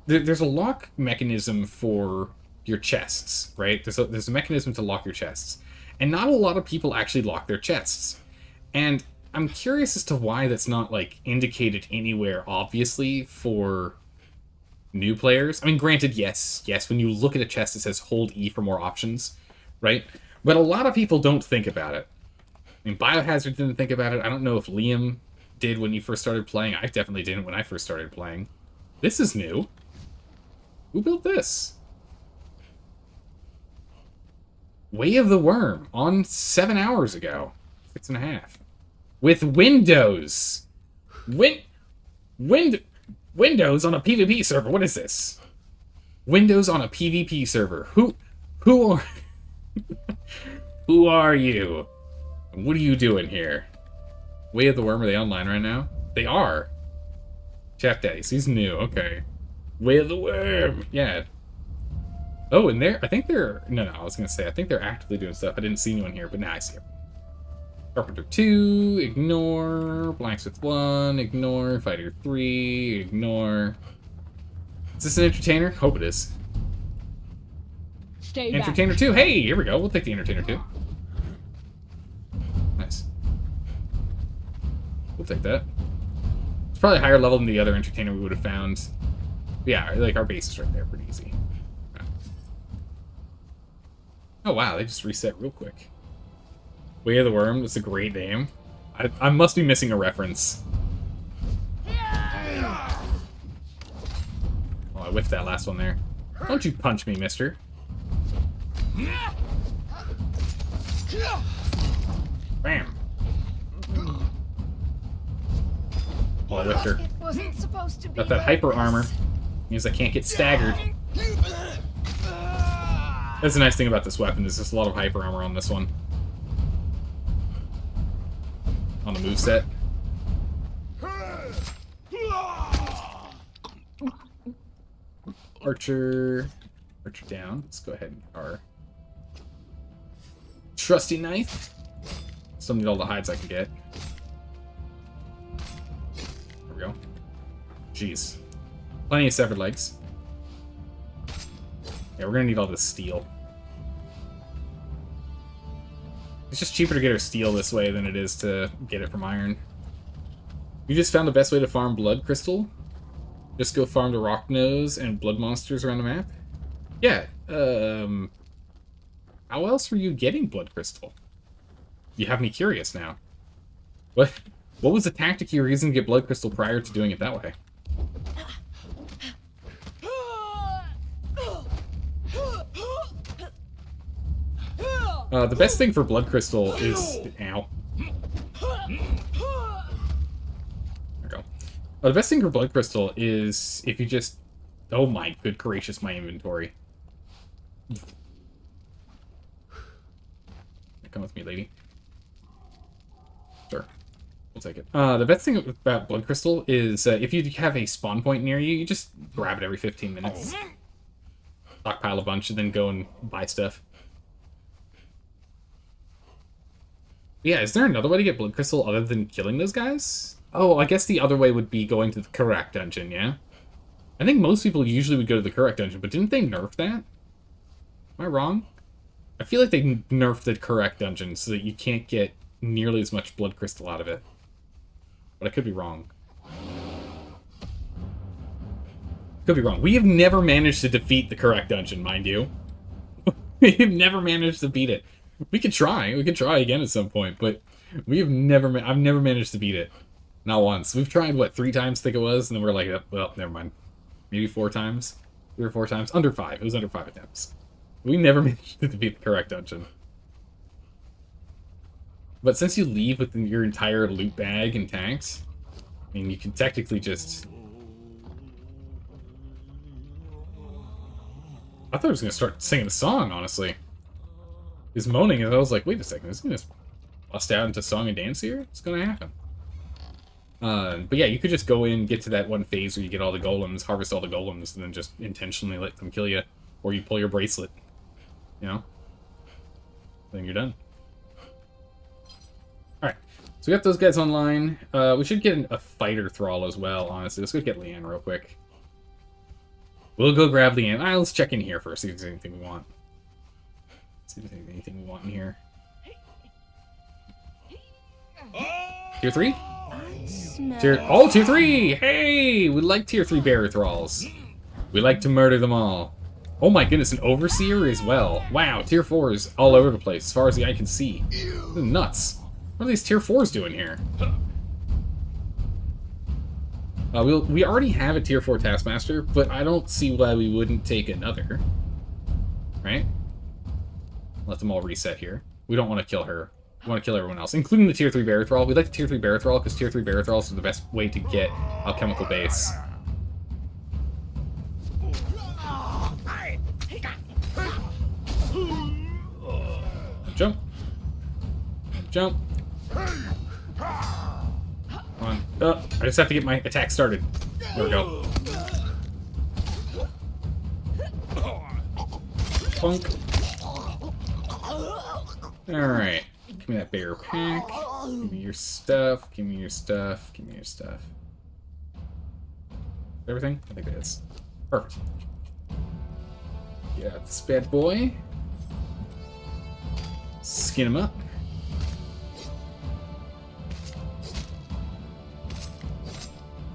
There's a lock mechanism for your chests, right? There's a mechanism to lock your chests. And not a lot of people actually lock their chests. And I'm curious as to why that's not, like, indicated anywhere, obviously, for new players. I mean, granted, yes, when you look at a chest, it says hold E for more options, right? But a lot of people don't think about it. I mean, Biohazard didn't think about it. I don't know if Liam did when he first started playing. I definitely didn't when I first started playing. This is new. Who built this? Way of the Worm on 7 hours ago. 6.5. With Windows. Windows on a PvP server. What is this? Windows on a PvP server. Who are who are you? What are you doing here? Way of the Worm, are they online right now? They are. Chef Daddy, so he's new. Okay. Way of the Worm. Yeah. Oh, and I think they're... No, I was going to say, I think they're actively doing stuff. I didn't see anyone here, but now I see him. Carpenter 2, ignore. Blacksmith 1, ignore. Fighter 3, ignore. Is this an entertainer? Hope it is. Stay Entertainer back. 2, hey, here we go. We'll take the Entertainer 2. Nice. We'll take that. It's probably higher level than the other entertainer we would have found. But yeah, like, our base is right there, pretty easy. Okay. Oh wow, they just reset real quick. Way of the Worm, that's a great name. I must be missing a reference. Oh, I whiffed that last one there. Don't you punch me, mister. Bam. Oh, I whiffed her. It wasn't supposed to be Got that like hyper this. armor. Means I can't get staggered. That's the nice thing about this weapon, is there's a lot of hyper armor on this one. On the moveset. Archer down. Let's go ahead and get our trusty knife. Still need all the hides I can get. There we go. Jeez. Plenty of severed legs. Yeah, we're gonna need all this steel. It's just cheaper to get our steel this way than it is to get it from iron. You just found the best way to farm blood crystal? Just go farm the rock nose and blood monsters around the map? Yeah, how else were you getting blood crystal? You have me curious now. What was the tactic you were using to get blood crystal prior to doing it that way? The best thing for blood crystal is... Ow. There we go. The best thing for blood crystal is if you just... Oh my good gracious, my inventory. Come with me, lady. Sure. We'll take it. The best thing about blood crystal is if you have a spawn point near you, you just grab it every 15 minutes. Stockpile a bunch and then go and buy stuff. Yeah, is there another way to get blood crystal other than killing those guys? Oh, I guess the other way would be going to the correct dungeon, yeah? I think most people usually would go to the correct dungeon, but didn't they nerf that? Am I wrong? I feel like they nerfed the correct dungeon so that you can't get nearly as much blood crystal out of it. But I could be wrong. Could be wrong. We have never managed to defeat the correct dungeon, mind you. We've never managed to beat it. We could try. We could try again at some point, but I've never managed to beat it. Not once. We've tried, what, 3 times I think it was, and then we're like, well, never mind. Maybe 4 times? 3 or 4 times? Under 5. It was under 5 attempts. We never managed to defeat the correct dungeon. But since you leave with your entire loot bag intact, I mean, you can technically just... I thought I was going to start singing a song, honestly. He's moaning, and I was like, wait a second, is he going to bust out into song and dance here? What's going to happen? But yeah, you could just go in, get to that one phase where you get all the golems, harvest all the golems, and then just intentionally let them kill you. Or you pull your bracelet. You know? Then you're done. Alright, so we got those guys online. We should get a fighter thrall as well, honestly. Let's go get Leanne real quick. We'll go grab the ant. Let's check in here first, see if there's anything we want. See if there's anything we want in here. Tier 3? Tier 3! Hey! We like Tier 3 bearer thralls. We like to murder them all. Oh my goodness, an overseer as well. Wow, Tier 4s all over the place, as far as the eye can see. Nuts. What are these Tier 4s doing here? We already have a Tier 4 Taskmaster, but I don't see why we wouldn't take another. Right? Let them all reset here. We don't want to kill her. We want to kill everyone else, including the Tier 3 Bear Thrall. We like the Tier 3 Bear Thrall because Tier 3 Bear Thralls are the best way to get alchemical base. Jump. Jump. Come on. I just have to get my attack started. There we go. Punk. Alright. Give me that bear pack. Give me your stuff. Give me your stuff. Give me your stuff. Everything? I think that is. Perfect. Yeah, this bad boy. Skin him up.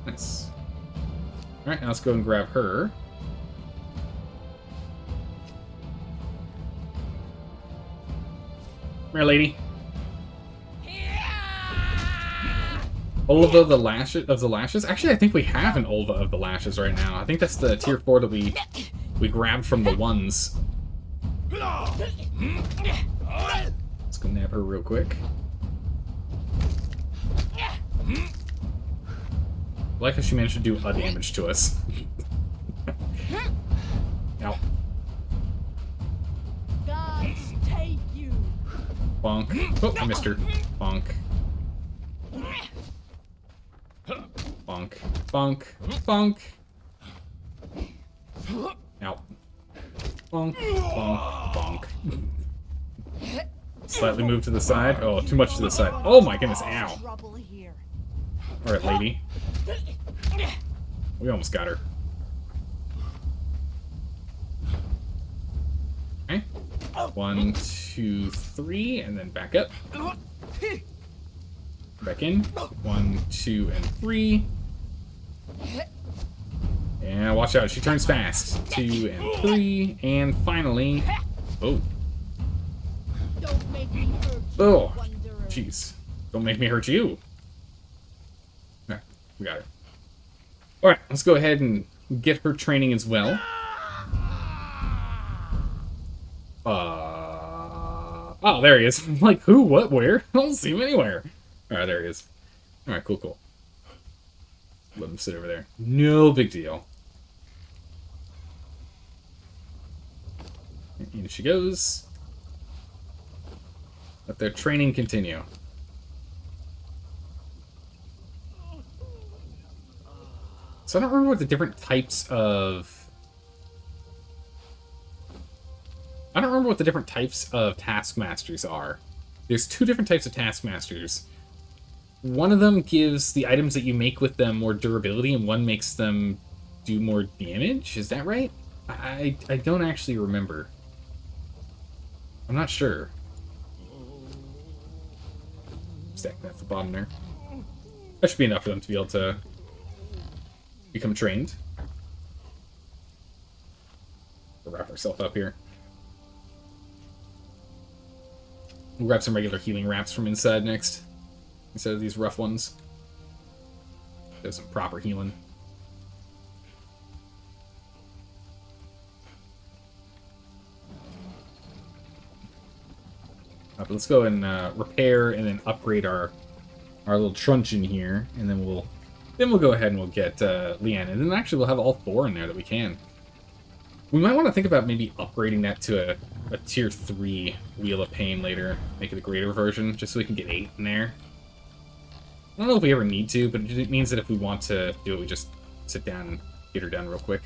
Nice. Alright, now let's go and grab her. Come here, lady. Olva of the Lashes? Actually, I think we have an Olva of the Lashes right now. I think that's the Tier 4 that we grabbed from the ones. Let's go nab her real quick. I like how she managed to do a damage to us. Ow. Gods take you. Bonk. Oh, I missed her. Bonk. Bonk. Bonk. Bonk. Ow. Bonk. Bonk. Bonk. Slightly move to the side. Oh, too much to the side. Oh my goodness, ow. Alright, lady. We almost got her. Okay. 1, 2, 3, and then back up. Back in. 1, 2, and 3. And watch out, she turns fast. 2 and 3, and finally. Oh. Don't make me hurt you, Oh. wanderer. Jeez. Don't make me hurt you. Okay, we got her. Alright, let's go ahead and get her training as well. Oh, there he is. I'm like, who? What? Where? I don't see him anywhere. Alright, there he is. Alright, cool, cool. Let him sit over there. No big deal. In she goes. Let their training continue. So I don't remember what the different types of... Taskmasters are. There's 2 different types of Taskmasters. One of them gives the items that you make with them more durability, and one makes them do more damage. Is that right? I don't actually remember. I'm not sure. Stack that at the bottom there. That should be enough for them to be able to become trained. We'll wrap ourselves up here. We'll grab some regular healing wraps from inside next, instead of these rough ones. There's some proper healing. But let's go and repair and then upgrade our little truncheon here, and then we'll go ahead and we'll get Leanne, and then actually we'll have all 4 in there that we can. We might want to think about maybe upgrading that to a tier 3 Wheel of Pain later, make it a greater version, just so we can get 8 in there. I don't know if we ever need to, but it means that if we want to do it, we just sit down and get her done real quick.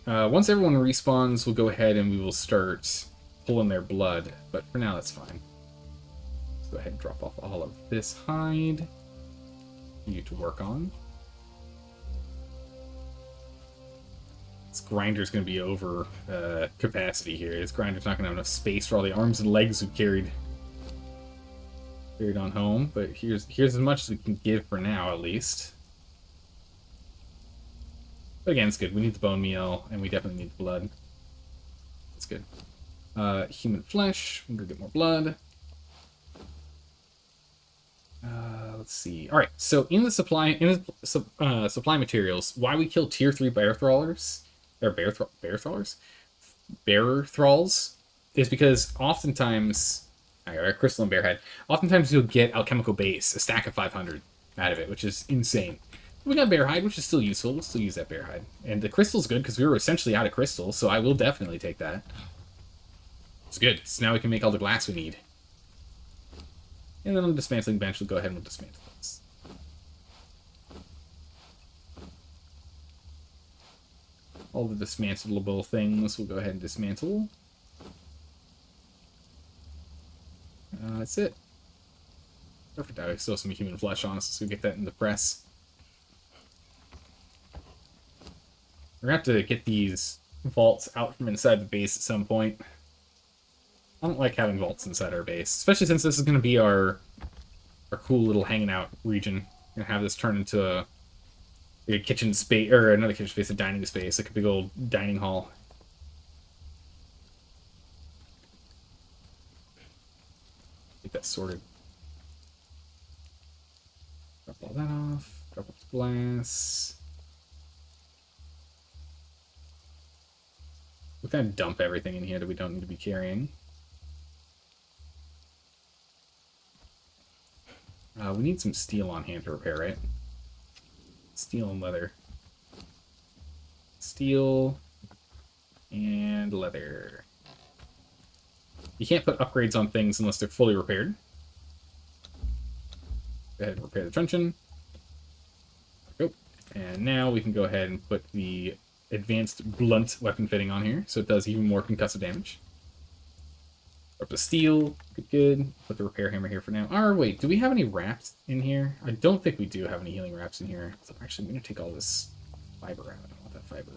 Alright, once everyone respawns, we'll go ahead and we will start pulling their blood, but for now that's fine. Let's go ahead and drop off all of this hide. You to work on. This grinder's going to be over capacity here. This grinder's not going to have enough space for all the arms and legs we carried on home. But here's as much as we can give for now, at least. But again, it's good. We need the bone meal, and we definitely need the blood. That's good. Human flesh. We're going to get more blood. Let's see. All right. So in the supply materials, why we kill tier 3 bear thrallers or bear thralls is because oftentimes I got a crystal and bear head. Oftentimes you'll get alchemical base, a stack of 500 out of it, which is insane. We got bear hide, which is still useful. We'll still use that bear hide, and the crystal's good because we were essentially out of crystals, so I will definitely take that. It's good. So now we can make all the glass we need. And then on the dismantling bench, we'll go ahead and we'll dismantle this. All the dismantleable things we'll go ahead and dismantle. That's it. Perfect. I still have some human flesh on us, so we'll get that in the press. We're going to have to get these vaults out from inside the base at some point. I don't like having vaults inside our base, especially since this is going to be our cool little hanging out region. We're going to have this turn into a kitchen space, or another kitchen space, a dining space, like a big old dining hall. Get that sorted. Drop all that off. Drop up the glass. We'll kind of dump everything in here that we don't need to be carrying. We need some steel on hand to repair, right? Steel and leather. Steel and leather. You can't put upgrades on things unless they're fully repaired. Go ahead and repair the truncheon. There we go. And now we can go ahead and put the advanced blunt weapon fitting on here, so it does even more concussive damage. Up the steel, good. Put the repair hammer here for now. Or wait, do we have any wraps in here? I don't think we do have any healing wraps in here. So actually, I'm going to take all this fiber out. I don't want that fiber.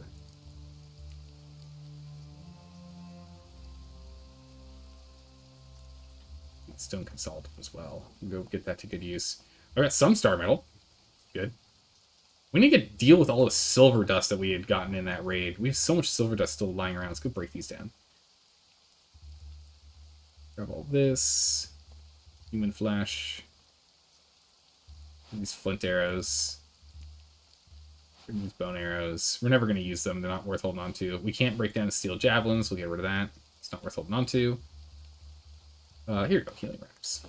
Stone consult as well. We'll go get that to good use. I got some star metal. Good. We need to deal with all the silver dust that we had gotten in that raid. We have so much silver dust still lying around. Let's go break these down. Grab all this. Human flesh. These flint arrows. These bone arrows. We're never going to use them. They're not worth holding on to. We can't break down steel javelins. We'll get rid of that. It's not worth holding on to. Here we go. Healing wraps.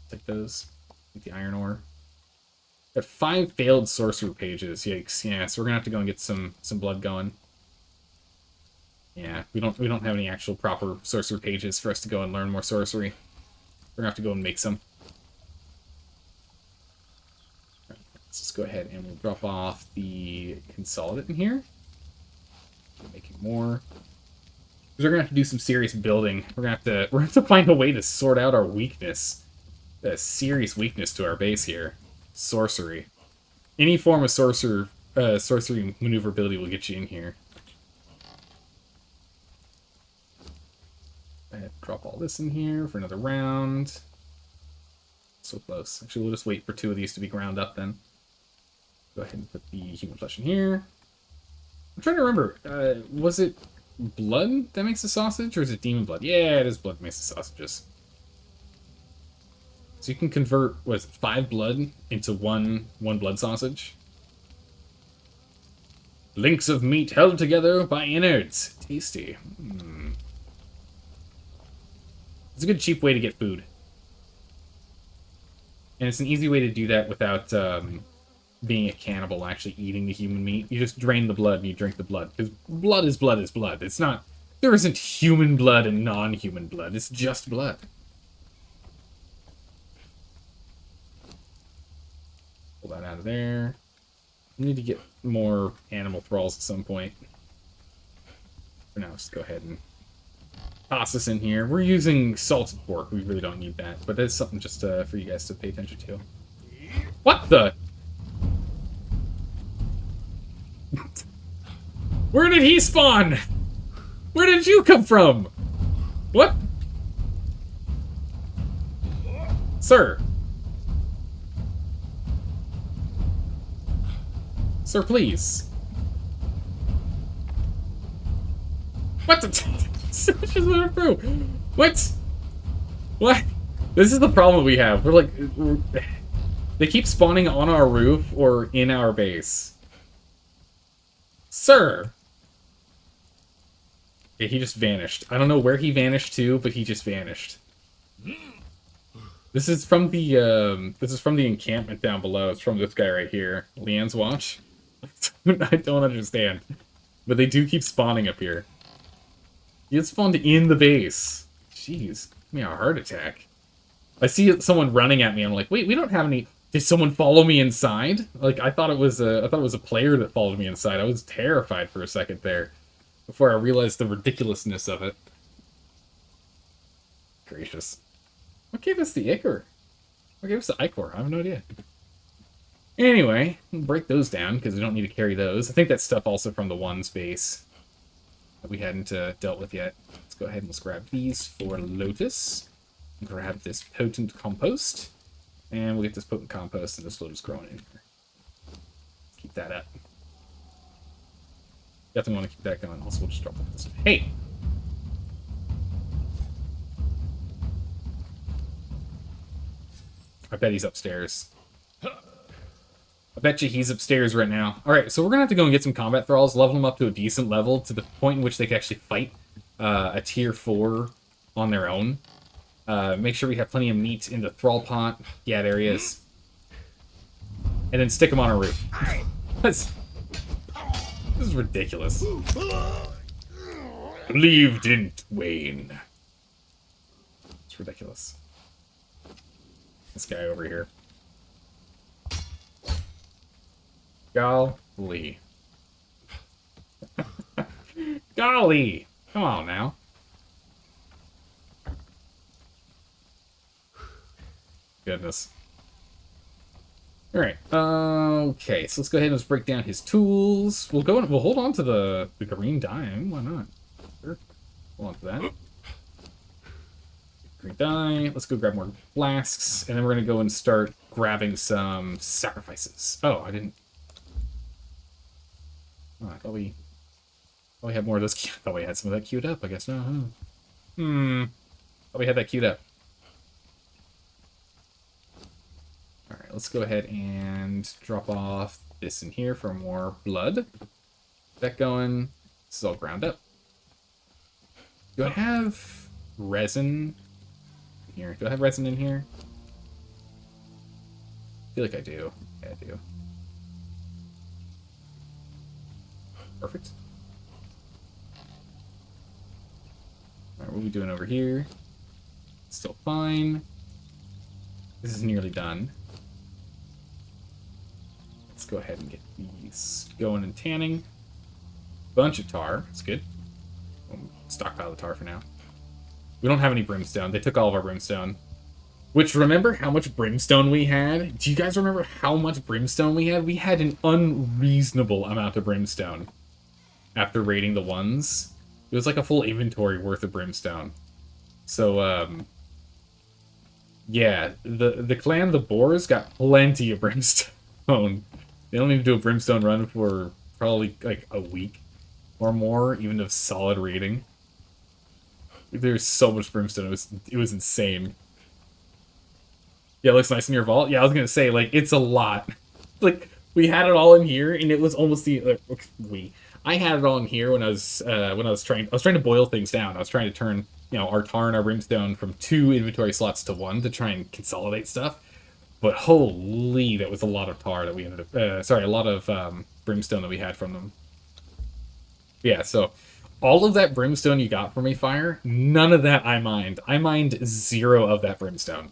Take those. Take the iron ore. Got 5 failed sorcery pages. Yikes. Yeah, so we're gonna have to go and get some blood going. Yeah, we don't have any actual proper sorcery pages for us to go and learn more sorcery. We're gonna have to go and make some. Right, let's just go ahead and we'll drop off the consolidate in here. Making more. Because we're gonna have to do some serious building. We're gonna have to find a way to sort out our weakness. A serious weakness to our base here. Sorcery. Any form of sorcery maneuverability will get you in here. Go ahead, drop all this in here for another round. So close. Actually, we'll just wait for 2 of these to be ground up then. Go ahead and put the human flesh in here. I'm trying to remember. Was it blood that makes the sausage, or is it demon blood? Yeah, it is blood that makes the sausages. So you can convert, what is it, 5 blood into one blood sausage. Links of meat held together by innards. Tasty. It's a good cheap way to get food. And it's an easy way to do that without being a cannibal, actually eating the human meat. You just drain the blood and you drink the blood. Because blood is blood is blood. It's not... There isn't human blood and non-human blood. It's just blood. Pull that out of there. We need to get more animal thralls at some point. For now, let's go ahead and toss this in here. We're using salted pork. We really don't need that. But that's something just for you guys to pay attention to. What the? Where did he spawn? Where did you come from? What? Sir. Sir, please. What the? Just went through. What? What? This is the problem we have. They keep spawning on our roof or in our base. Sir. Yeah, he just vanished. I don't know where he vanished to, but he just vanished. This is from the encampment down below. It's from this guy right here, Leanne's Watch. I don't understand, but they do keep spawning up here. He had spawned in the base. Jeez, give me a heart attack. I see someone running at me. I'm like, wait, we don't have any. Did someone follow me inside? Like I thought it was a player that followed me inside. I was terrified for a second there, before I realized the ridiculousness of it. Gracious. What gave us the Ichor? What gave us the Ichor? I have no idea. Anyway, we'll break those down, because we don't need to carry those. I think that's stuff also from the one space that we hadn't dealt with yet. Let's go ahead and let's grab these for Lotus. Grab this potent compost. And we'll get this potent compost, and this will just grow in here. Keep that up. Definitely want to keep that going. Also, we'll just drop this. Hey! I bet he's upstairs. I bet you he's upstairs right now. Alright, so we're going to have to go and get some combat thralls, level them up to a decent level, to the point in which they can actually fight a tier 4 on their own. Make sure we have plenty of meat in the thrall pot. Yeah, there he is. And then stick him on our roof. This is ridiculous. Believe didn't wane. It's ridiculous. This guy over here. Golly. Golly! Come on now. Goodness. Alright. Okay, so let's go ahead and let's break down his tools. We'll hold on to the green dime. Why not? Sure. Hold on to that. Green dye. Let's go grab more flasks, and then we're gonna go and start grabbing some sacrifices. Oh, I didn't. Oh, I thought we had more of those. I thought we had some of that queued up. I guess no. Thought we had that queued up. All right, let's go ahead and drop off this in here for more blood. Get that going. This is all ground up. Do I have resin here? Do I have resin in here? I feel like I do. Yeah, I do. Perfect. Alright, what are we doing over here? Still fine. This is nearly done. Let's go ahead and get these going and tanning. Bunch of tar. That's good. We'll stockpile the tar for now. We don't have any brimstone. They took all of our brimstone. Which, remember how much brimstone we had? Do you guys remember how much brimstone we had? We had an unreasonable amount of brimstone after raiding the ones. It was like a full inventory worth of brimstone. So, yeah, the clan, the Boars, got plenty of brimstone. They don't need to do a brimstone run for probably like a week or more, even of solid raiding. There's so much brimstone, it was insane. Yeah, it looks nice in your vault. Yeah, I was gonna say, like, it's a lot. Like, we had it all in here, and it was almost the I had it all in here when I was trying to boil things down. I was trying to turn, you know, our tar and our brimstone from 2 inventory slots to 1 to try and consolidate stuff. But holy, that was a lot of tar that we ended up, a lot of brimstone that we had from them. Yeah, so all of that brimstone you got from me, Fire, none of that I mined. I mined 0 of that brimstone.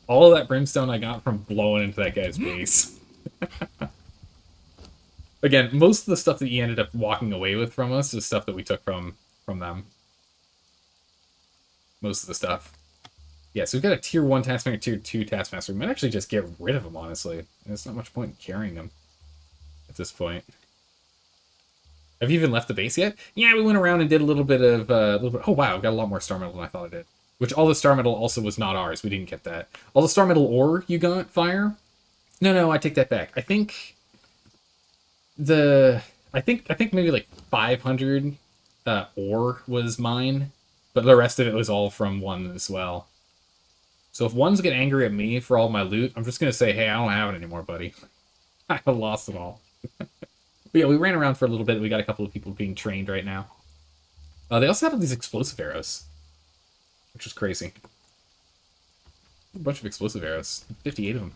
All of that brimstone I got from blowing into that guy's base. Again, most of the stuff that he ended up walking away with from us is stuff that we took from them. Most of the stuff. Yeah, so we've got a tier 1 Taskmaster, tier 2 Taskmaster. We might actually just get rid of them, honestly. There's not much point in carrying them at this point. Have you even left the base yet? Yeah, we went around and did a little bit of... Oh, wow, got a lot more star metal than I thought I did. Which all the star metal also was not ours. We didn't get that. All the star metal ore you got, Fire? No, I take that back. I think maybe like 500 ore was mine, but the rest of it was all from one as well. So if ones get angry at me for all my loot, I'm just gonna say, hey, I don't have it anymore, buddy. I lost it all. But yeah, we ran around for a little bit. We got a couple of people being trained right now. They also have all these explosive arrows, which is crazy. A bunch of explosive arrows, 58 of them,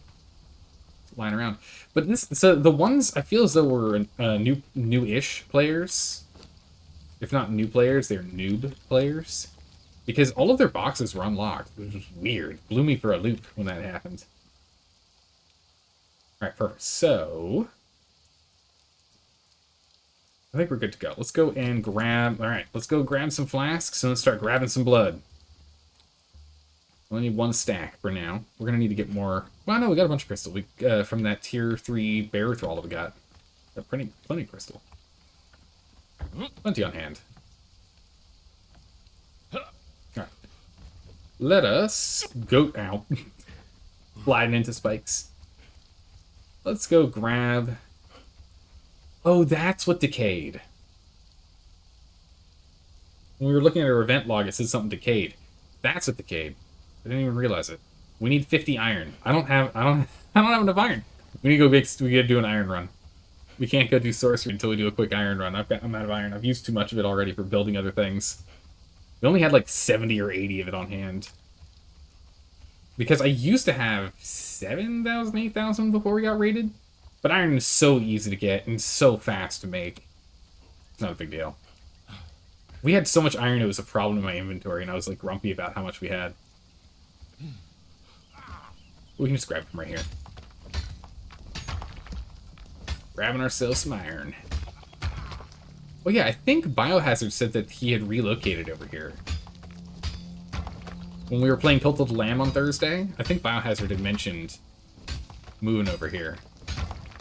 lying around. But so the ones I feel as though were new-ish players. If not new players, they're noob players, because all of their boxes were unlocked, which was weird. Blew me for a loop when that happened. All right, perfect. So I think we're good to go. Let's go and grab... Alright, let's go grab some flasks and let's start grabbing some blood. We only need one stack for now. We're going to need to get more... Well, no, we got a bunch of crystal. From that tier 3 bear thrall that we got. Got plenty of crystal. Plenty on hand. Alright. Let us go... Ow. Sliding into spikes. Let's go grab... Oh, that's what decayed. When we were looking at our event log, it said something decayed. That's what decayed. I didn't even realize it. We need 50 iron. I don't have enough iron. We need to go we gotta do an iron run. We can't go do sorcery until we do a quick iron run. I'm out of iron. I've used too much of it already for building other things. We only had like 70 or 80 of it on hand. Because I used to have 7,000, 8,000 before we got raided. But iron is so easy to get and so fast to make. It's not a big deal. We had so much iron it was a problem in my inventory, and I was like grumpy about how much we had. We can just grab from right here. Grabbing ourselves some iron. Well, yeah, I think Biohazard said that he had relocated over here. When we were playing Cult of the Lamb on Thursday, I think Biohazard had mentioned moving over here.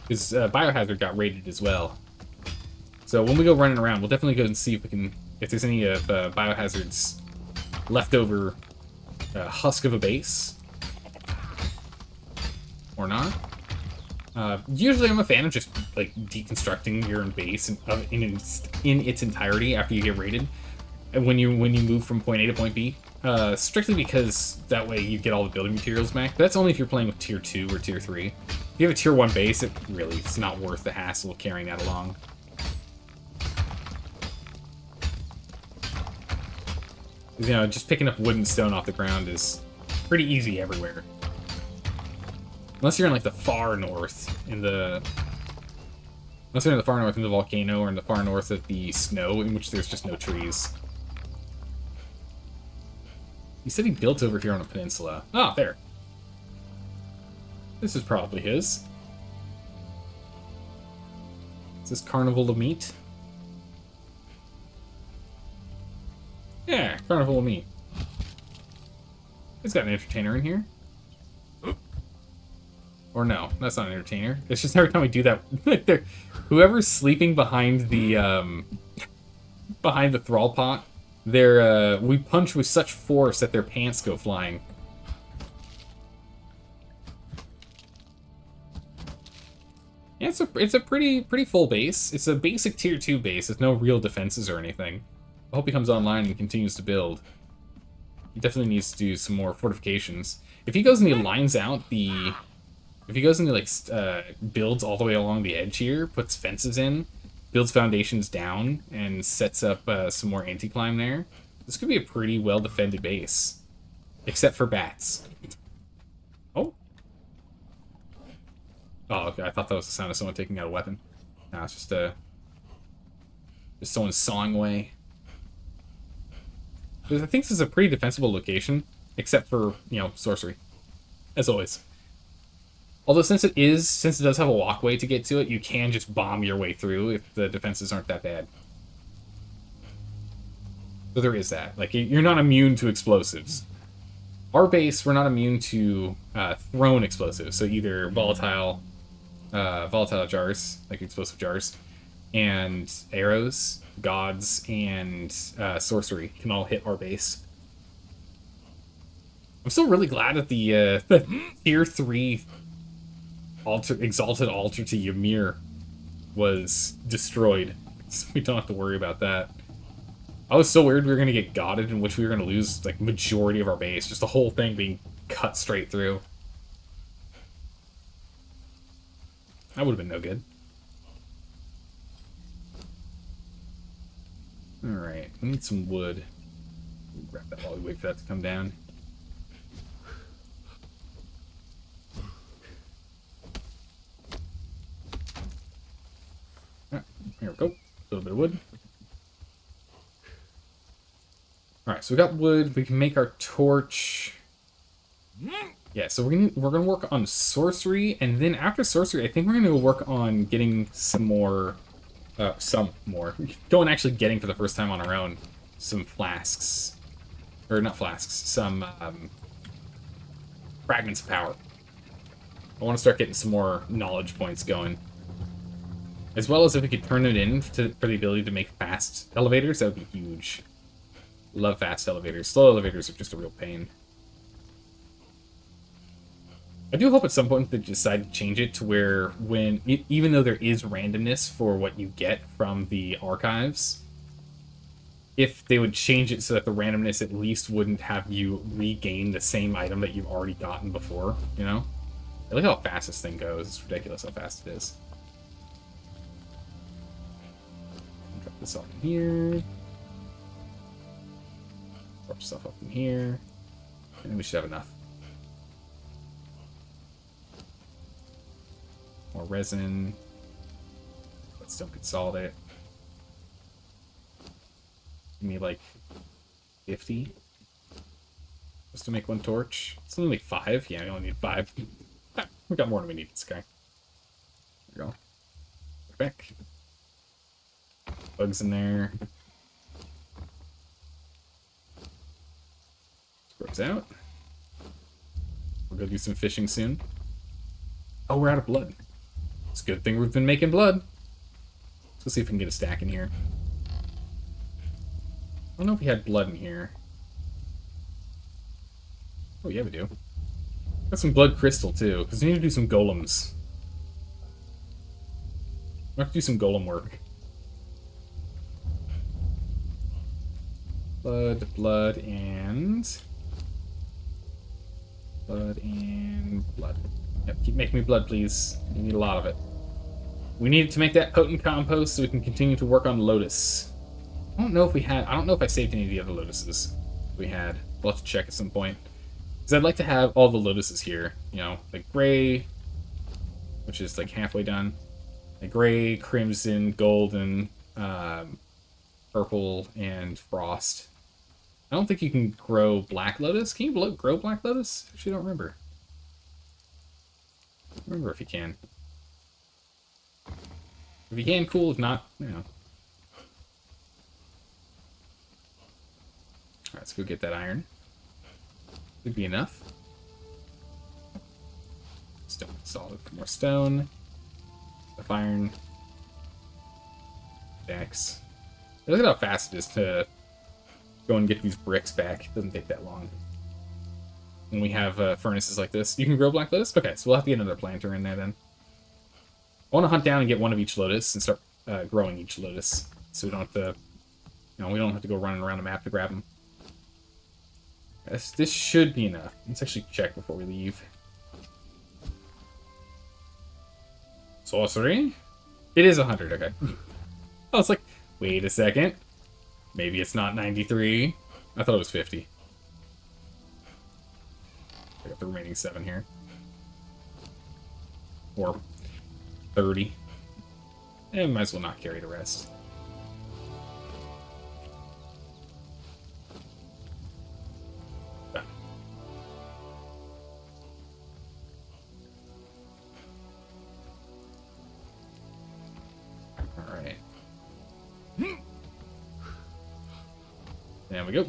Because Biohazard got raided as well. So when we go running around, we'll definitely go and see if there's any of Biohazard's leftover husk of a base. Or not. Usually I'm a fan of just like deconstructing your base in its entirety after you get raided. And when you move from point A to point B. Strictly because that way you get all the building materials back. But that's only if you're playing with tier 2 or tier 3. If you have a tier 1 base, it's not worth the hassle of carrying that along. You know, just picking up wood and stone off the ground is pretty easy everywhere. Unless you're in like the far north unless you're in the far north in the volcano or in the far north of the snow, in which there's just no trees. He said he built over here on a peninsula. Ah, there. This is probably his. Is this Carnival of Meat? Yeah, Carnival of Meat. It's got an entertainer in here. Or no, that's not an entertainer. It's just every time we do that, whoever's sleeping behind the thrall pot, we punch with such force that their pants go flying. Yeah, it's a pretty full base. It's a basic tier 2 base with no real defenses or anything. I hope he comes online and continues to build. He definitely needs to do some more fortifications. If he goes and he lines out the... If he goes into, like, builds all the way along the edge here, puts fences in, builds foundations down, and sets up some more anti-climb there, this could be a pretty well-defended base. Except for bats. Oh. Oh, okay, I thought that was the sound of someone taking out a weapon. No, it's just someone sawing away. I think this is a pretty defensible location, except for, you know, sorcery. As always. Although since it does have a walkway to get to it, you can just bomb your way through if the defenses aren't that bad. So there is that. Like, you're not immune to explosives. Our base, we're not immune to thrown explosives. So either volatile jars, like explosive jars, and arrows, gods, and sorcery can all hit our base. I'm still really glad that the tier 3 exalted altar to Ymir was destroyed, so we don't have to worry about that. I was so worried we were going to get godded, in which we were going to lose like majority of our base, just the whole thing being cut straight through. That would have been no good. Alright, we need some wood. We'll grab that while we wait for that to come down. Alright, here we go. A little bit of wood. Alright, so we got wood. We can make our torch. Yeah, so we're gonna work on sorcery, and then after sorcery, I think we're gonna work on getting some more. Go and actually getting for the first time on our own some flasks, or not flasks, some fragments of power. I want to start getting some more knowledge points going, as well as if we could turn it in for the ability to make fast elevators. That would be huge. Love fast elevators. Slow elevators are just a real pain. I do hope at some point they decide to change it to where even though there is randomness for what you get from the archives, if they would change it so that the randomness at least wouldn't have you regain the same item that you've already gotten before, you know? I like how fast this thing goes. It's ridiculous how fast it is. Drop this off in here. Drop stuff up in here. And we should have enough. More resin. Let's don't consolidate. Give me like 50 just to make one torch. It's only like 5. Yeah, we only need 5. We got more than we need this guy. There we go. Back. Bugs in there. Scrubs out. We'll go do some fishing soon. Oh, we're out of blood. It's a good thing we've been making blood. Let's see if we can get a stack in here. I don't know if we had blood in here. Oh, yeah, we do. Got some blood crystal, too, because we need to do some golems. We have to do some golem work. Blood, blood, and... blood, and blood. Yep, keep making me blood, please. We need a lot of it. We need to make that potent compost so we can continue to work on lotus. I don't know if I saved any of the other lotuses we had. We'll have to check at some point. Because I'd like to have all the lotuses here. You know, like gray, which is like halfway done. Like gray, crimson, golden, purple, and frost. I don't think you can grow black lotus. Can you grow black lotus? I actually don't remember. Remember if you can. If you can, cool. If not, you know. Alright, let's go get that iron. Should be enough. Stone solid for more stone. Enough iron. Stacks. Look at how fast it is to go and get these bricks back. It doesn't take that long. When we have furnaces like this. You can grow black lotus? Okay, so we'll have to get another planter in there then. I want to hunt down and get one of each lotus and start growing each lotus. So we don't have to, you know, we don't have to go running around the map to grab them. This should be enough. Let's actually check before we leave. Sorcery? It is 100, okay. I was like, wait a second. Maybe it's not 93. I thought it was 50. I got the remaining 7 here. Or 30. And might as well not carry the rest. Done. Alright. There we go.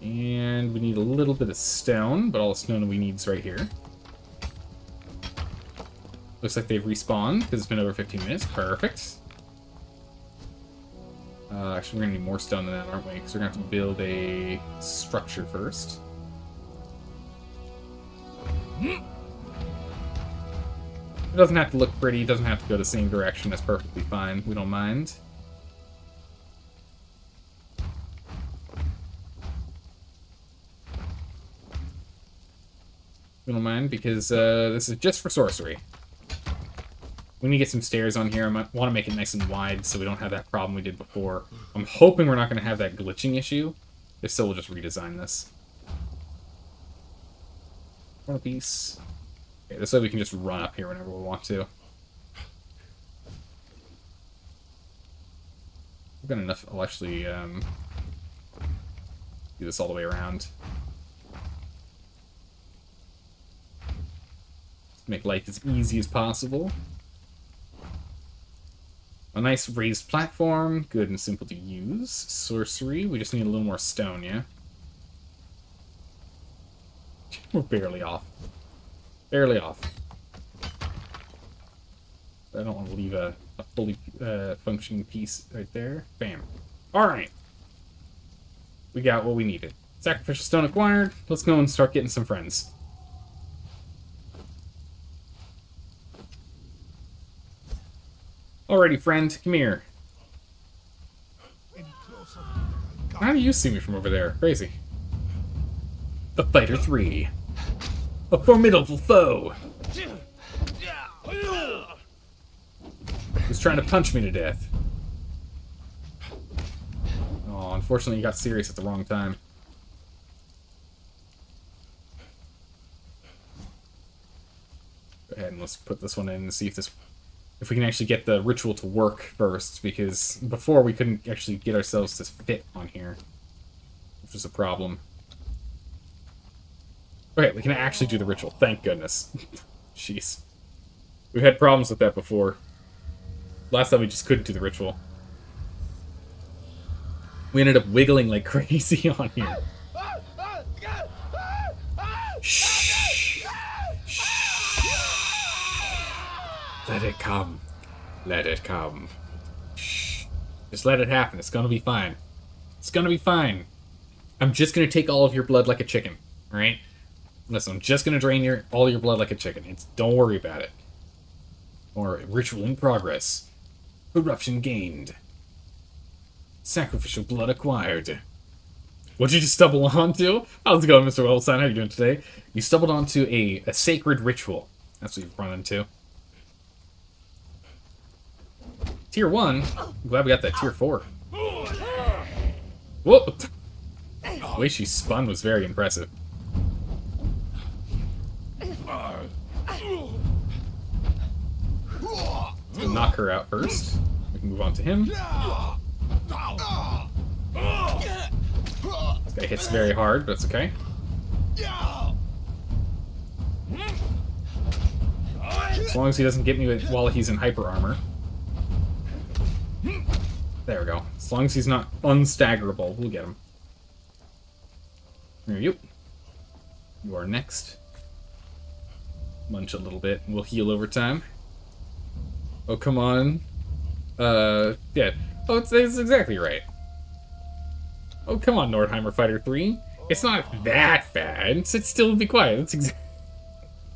And we need a little bit of stone, but all the stone we need is right here. Looks like they've respawned because it's been over 15 minutes. Perfect. Actually, we're going to need more stone than that, aren't we? Because we're going to have to build a structure first. It doesn't have to look pretty. It doesn't have to go the same direction. That's perfectly fine. We don't mind. We don't mind because this is just for sorcery. We need to get some stairs on here. I want to make it nice and wide so we don't have that problem we did before. I'm hoping we're not going to have that glitching issue. If so, we'll just redesign this. One piece. Okay, this way we can just run up here whenever we want to. We've got enough. I'll actually do this all the way around. Make life as easy as possible. A nice raised platform, good and simple to use. Sorcery, we just need a little more stone, yeah? We're barely off. Barely off. I don't want to leave a fully functioning piece right there. Bam. Alright. We got what we needed. Sacrificial stone acquired. Let's go and start getting some friends. Alrighty, friend, come here. How do you see me from over there? Crazy. The Fighter 3. A formidable foe. He's trying to punch me to death. Oh, unfortunately you got serious at the wrong time. Go ahead and let's put this one in and see if we can actually get the ritual to work first, because before we couldn't actually get ourselves to fit on here, which was a problem. Okay, we can actually do the ritual. Thank goodness. Jeez. We've had problems with that before. Last time we just couldn't do the ritual. We ended up wiggling like crazy on here. Shh. Let it come. Let it come. Shh. Just let it happen. It's gonna be fine. It's gonna be fine. I'm just gonna take all of your blood like a chicken. Alright? Listen, I'm just gonna drain all your blood like a chicken. Don't worry about it. Or ritual in progress. Corruption gained. Sacrificial blood acquired. What'd you just stumble onto? How's it going, Mr. Wellstein? How are you doing today? You stumbled onto a sacred ritual. That's what you've run into. Tier 1? I'm glad we got that Tier 4. Whoa! The way she spun was very impressive. Let's knock her out first. We can move on to him. This guy hits very hard, but it's okay. As long as he doesn't get me while he's in hyper armor. There we go. As long as he's not unstaggerable, we'll get him. There you go. You are next. Munch a little bit, and we'll heal over time. Oh, come on. Yeah. Oh, it's exactly right. Oh, come on, Nordheimer Fighter 3. It's not that bad. Sit still and be quiet.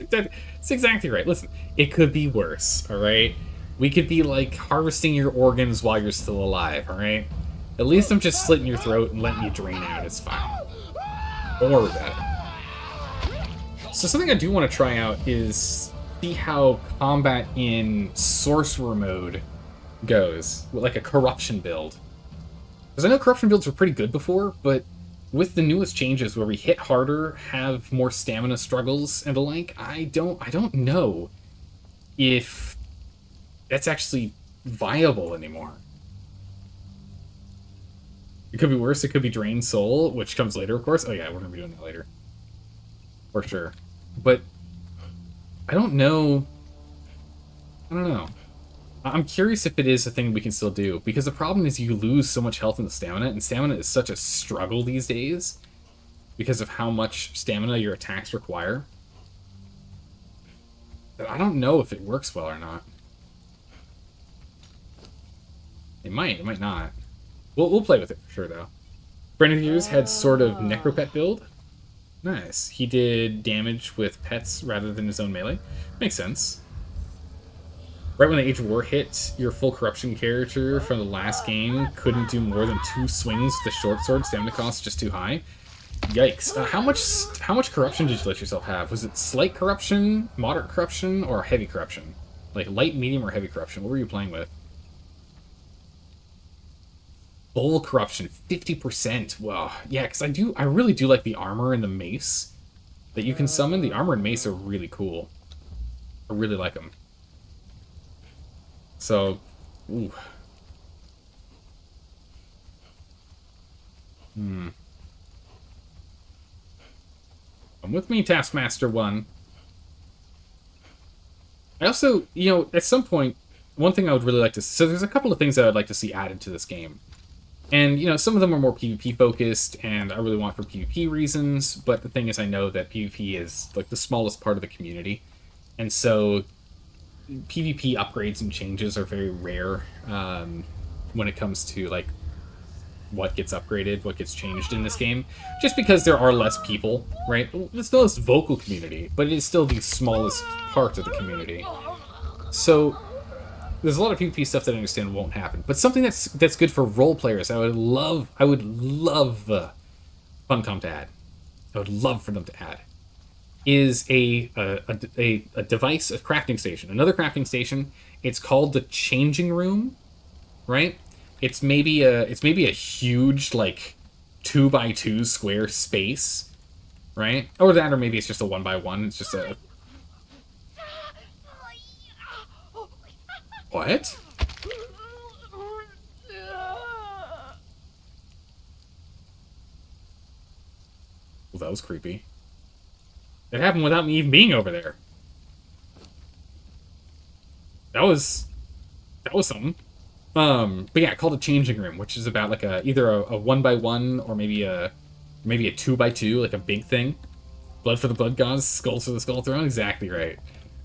It's exactly right. Listen, it could be worse, alright? We could be, like, harvesting your organs while you're still alive, alright? At least I'm just slitting your throat and letting you drain out. It's fine. Don't worry about it. So something I do want to try out is see how combat in sorcerer mode goes. With, like, a corruption build. Because I know corruption builds were pretty good before, but with the newest changes where we hit harder, have more stamina struggles and the like, I don't know if that's actually viable anymore. It could be worse. It could be Drained Soul, which comes later, of course. Oh yeah, we're gonna be doing that later. For sure. But I don't know. I'm curious if it is a thing we can still do, because the problem is you lose so much health and stamina, and stamina is such a struggle these days because of how much stamina your attacks require. I don't know if it works well or not. It might not. We'll play with it for sure, though. Friend of yours had sort of necropet build. Nice. He did damage with pets rather than his own melee. Makes sense. Right when the Age of War hit, your full corruption character from the last game couldn't do more than 2 swings with the short sword. Stamina cost just too high. Yikes. How much corruption did you let yourself have? Was it slight corruption, moderate corruption, or heavy corruption? Like light, medium, or heavy corruption? What were you playing with? Full corruption, 50%. Wow. Yeah, because I really do like the armor and the mace that you can summon. The armor and mace are really cool. I really like them. So, ooh. Come with me, Taskmaster 1. I also, you know, at some point, one thing I would really like to... So there's a couple of things that I'd like to see added to this game. And, you know, some of them are more PvP focused, and I really want for PvP reasons, but the thing is I know that PvP is, like, the smallest part of the community. And so, PvP upgrades and changes are very rare when it comes to, like, what gets upgraded, what gets changed in this game. Just because there are less people, right? It's the most vocal community, but it is still the smallest part of the community. So, there's a lot of PvP stuff that I understand won't happen. But something that's good for role players, I would love Funcom to add. I would love for them to add. Is a device, a crafting station. Another crafting station. It's called the Changing Room, right? It's maybe a huge, like, 2x2 square space, right? Or that, or maybe it's just a 1x1. It's just a... What? Well, that was creepy. It happened without me even being over there. That was something. But yeah, called a Changing Room, which is about like either a 1x1 or maybe a 2x2, like a big thing. Blood for the Blood Gods, Skulls for the Skull Throne, exactly right.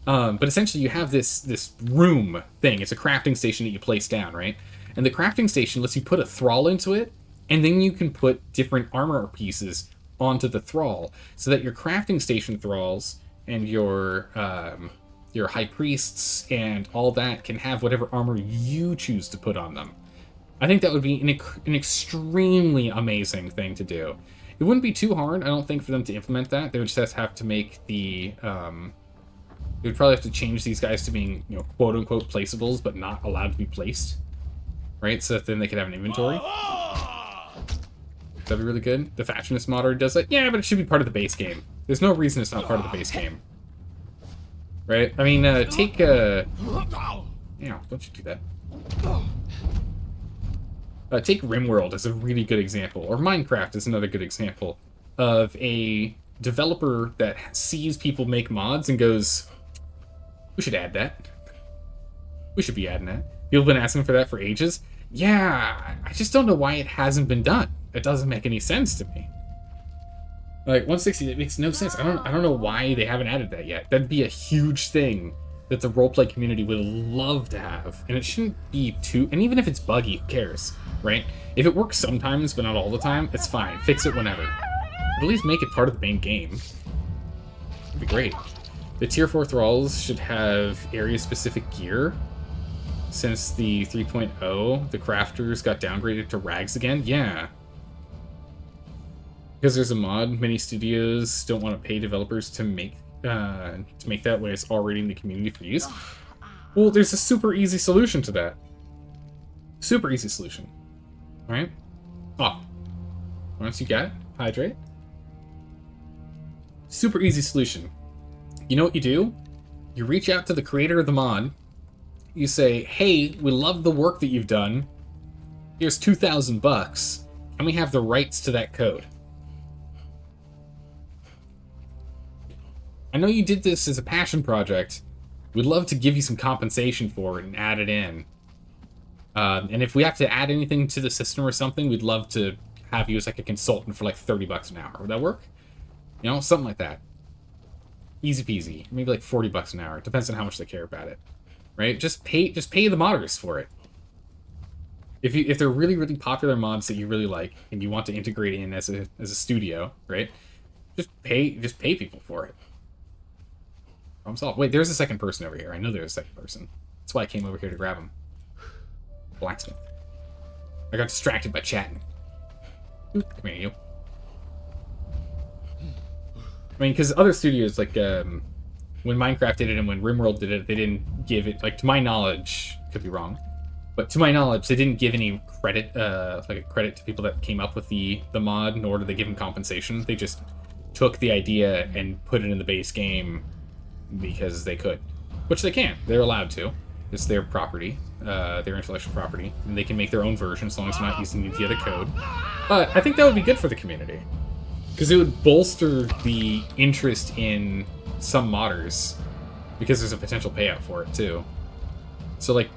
But essentially you have this room thing. It's a crafting station that you place down, right? And the crafting station lets you put a thrall into it, and then you can put different armor pieces onto the thrall, so that your crafting station thralls and your high priests and all that can have whatever armor you choose to put on them. I think that would be an extremely amazing thing to do. It wouldn't be too hard, I don't think, for them to implement that. They would just have to make the... they would probably have to change these guys to being, you know, quote-unquote placeables, but not allowed to be placed. Right? So that then they could have an inventory. That'd be really good. The Fashionist modder does that. Yeah, but it should be part of the base game. There's no reason it's not part of the base game. Right? I mean, take, yeah, don't you do that. Take RimWorld as a really good example, or Minecraft is another good example of a developer that sees people make mods and goes, we should add that. We should be adding that. People have been asking for that for ages. Yeah, I just don't know why it hasn't been done. It doesn't make any sense to me. Like, 160, it makes no sense. I don't know why they haven't added that yet. That'd be a huge thing that the roleplay community would love to have. And it shouldn't be too... And even if it's buggy, who cares, right? If it works sometimes, but not all the time, it's fine. Fix it whenever. At least make it part of the main game. That'd be great. The Tier 4 Thralls should have area-specific gear. Since the 3.0, the crafters got downgraded to rags again. Yeah. Because there's a mod, many studios don't want to pay developers to make that when it's already in the community for use. Well, there's a super easy solution to that. Super easy solution. Alright? Oh. Once you got it, hydrate. Super easy solution. You know what you do? You reach out to the creator of the mod. You say, hey, we love the work that you've done. Here's $2,000, and we have the rights to that code. I know you did this as a passion project. We'd love to give you some compensation for it and add it in. And if we have to add anything to the system or something, we'd love to have you as like a consultant for like $30 an hour. Would that work? You know, something like that. Easy peasy. Maybe like $40 an hour. It depends on how much they care about it, right? Just pay the modders for it. If they're really, really popular mods that you really like and you want to integrate in as a studio, right? Just pay people for it. Problem solved. Wait, there's a second person over here. I know there's a second person. That's why I came over here to grab him. Blacksmith. I got distracted by chatting. Come here, you. I mean, because other studios, like, when Minecraft did it and when RimWorld did it, they didn't give it, like, to my knowledge, could be wrong, but to my knowledge, they didn't give any credit, credit to people that came up with the mod, nor did they give them compensation. They just took the idea and put it in the base game because they could. Which they can. They're allowed to. It's their property, their intellectual property, and they can make their own version as long as they're not using the other code. But I think that would be good for the community. Because it would bolster the interest in some modders, because there's a potential payout for it too. So like,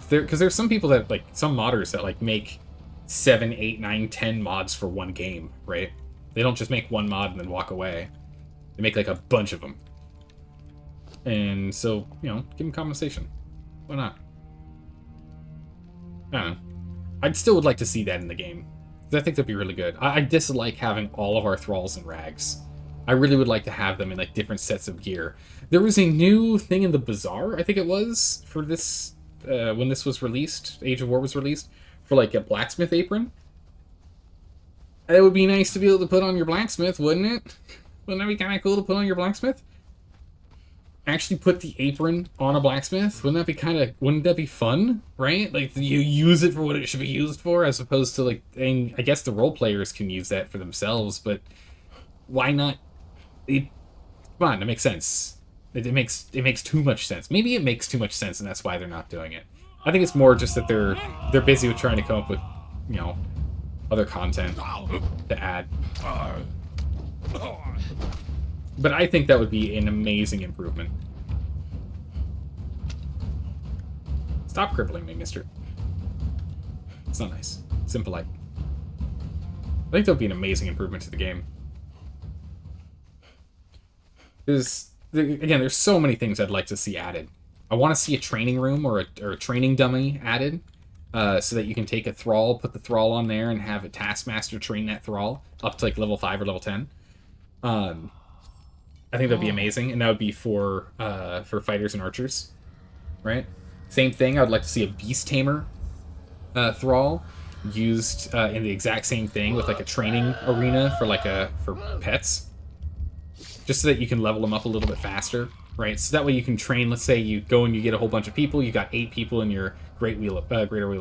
because there's some people that, like, some modders that like make 7, 8, 9, 10 mods for one game, right? They don't just make one mod and then walk away. They make like a bunch of them. And so, you know, give them compensation. Why not? I don't know. I'd still would like to see that in the game. I think that'd be really good. I dislike having all of our thralls in rags. I really would like to have them in like different sets of gear. There was a new thing in the bazaar, I think it was, for this, when this was released, Age of War was released, for like a blacksmith apron. It would be nice to be able to put on your blacksmith, wouldn't it? Wouldn't that be kind of cool to put on your blacksmith? Actually put the apron on a blacksmith? Wouldn't that be fun, right? Like, you use it for what it should be used for, as opposed to, like, I guess the role players can use that for themselves, but why not? Come on, it makes sense. It makes too much sense. Maybe it makes too much sense, and that's why they're not doing it. I think it's more just that they're busy with trying to come up with, you know, other content to add. But I think that would be an amazing improvement. Stop crippling me, mister. It's not nice. It's impolite. I think that would be an amazing improvement to the game. Again, there's so many things I'd like to see added. I want to see a training room or a training dummy added, so that you can take a thrall, put the thrall on there, and have a taskmaster train that thrall up to like level 5 or level 10. I think that'd be amazing, and that would be for fighters and archers, right? Same thing. I'd like to see a beast tamer thrall used in the exact same thing with like a training arena for pets, just so that you can level them up a little bit faster, right? So that way you can train. Let's say you go and you get a whole bunch of people. You got 8 people in your Greater Wheel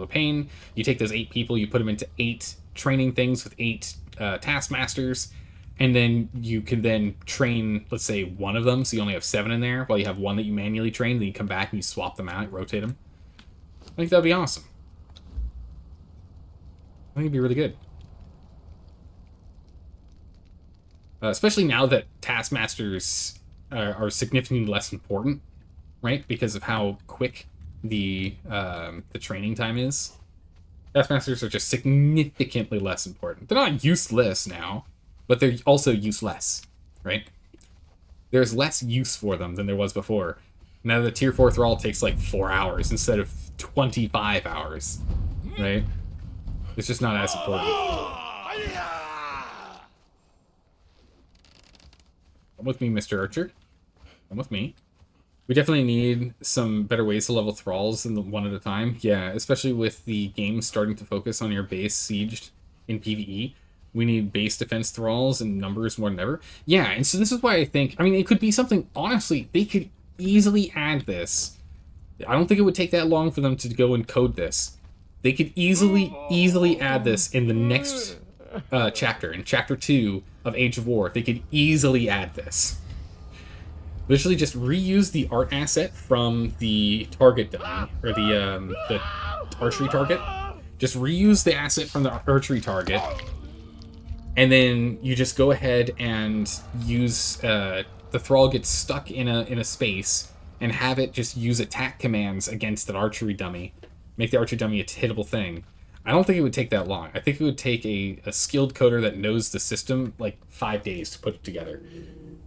of Pain. You take those 8 people, you put them into 8 training things with 8 taskmasters. And then you can then train, let's say, one of them, so you only have 7 in there, while you have one that you manually train, then you come back and you swap them out, rotate them. I think that would be awesome. I think it'd be really good. Especially now that taskmasters are significantly less important, right? Because of how quick the training time is. Taskmasters are just significantly less important. They're not useless now, but they're also useless, right? There's less use for them than there was before. Now the tier 4 thrall takes like 4 hours instead of 25 hours, right? It's just not as important. Come with me, Mr. Archer. Come with me. We definitely need some better ways to level thralls than the one at a time. Yeah, especially with the game starting to focus on your base sieged in PvE. We need base defense thralls in numbers more than ever. Yeah, and so this is why I think, I mean, it could be something, honestly, they could easily add this. I don't think it would take that long for them to go and code this. They could easily add this in the next chapter, in Chapter 2 of Age of War. They could easily add this. Literally just reuse the art asset from the target dummy, or the archery target. Just reuse the asset from the archery target, and then you just go ahead and use the thrall gets stuck in a space, and have it just use attack commands against that archery dummy. Make the archery dummy a hittable thing. I don't think it would take that long. I think it would take a skilled coder that knows the system like 5 days to put it together.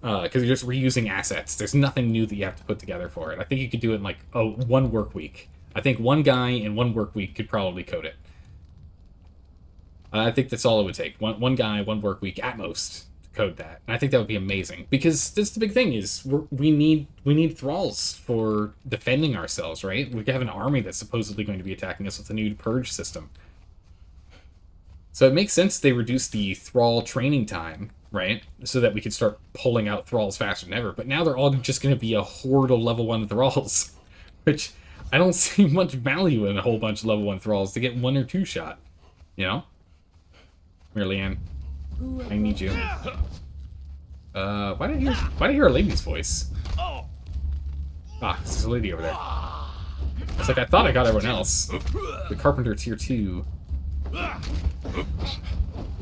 Because you're just reusing assets. There's nothing new that you have to put together for it. I think you could do it in, like, one work week. I think one guy in one work week could probably code it. I think that's all it would take. One guy, one work week at most to code that. And I think that would be amazing. Because that's the big thing is we need thralls for defending ourselves, right? We have an army that's supposedly going to be attacking us with a new purge system. So it makes sense they reduce the thrall training time, right? So that we could start pulling out thralls faster than ever. But now they're all just going to be a horde of level 1 thralls. Which I don't see much value in a whole bunch of level 1 thralls to get 1 or 2 shot. You know? Here, Leanne. I need you. Why did I hear a lady's voice? Ah, there's a lady over there. It's like I thought I got everyone else. The Carpenter tier 2.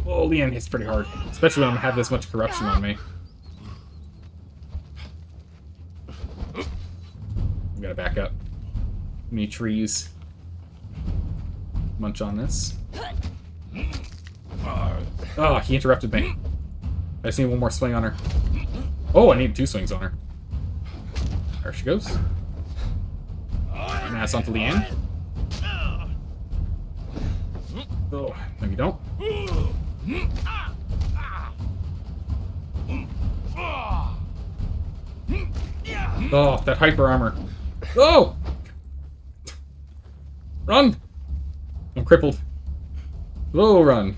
Oh, Leanne hits pretty hard. Especially when I have this much corruption on me. We gotta back up. Any trees? Munch on this. Oh, he interrupted me. I just need one more swing on her. Oh, I need 2 swings on her. There she goes. Pass onto Leanne. Oh, no you don't. Oh, that hyper armor. Oh! Run! I'm crippled. Oh, run.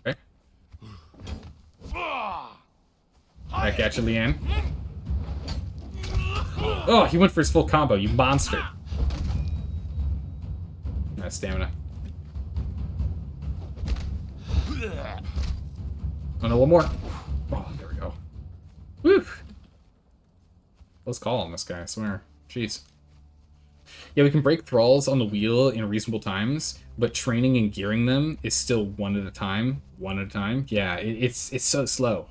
Okay. Back at you, Leanne. Oh, he went for his full combo, you monster. Nice stamina. Oh no, one more. Oh, there we go. Woo! Let's call on this guy, I swear. Jeez. Yeah, we can break thralls on the wheel in reasonable times, but training and gearing them is still one at a time. One at a time. Yeah, it's so slow.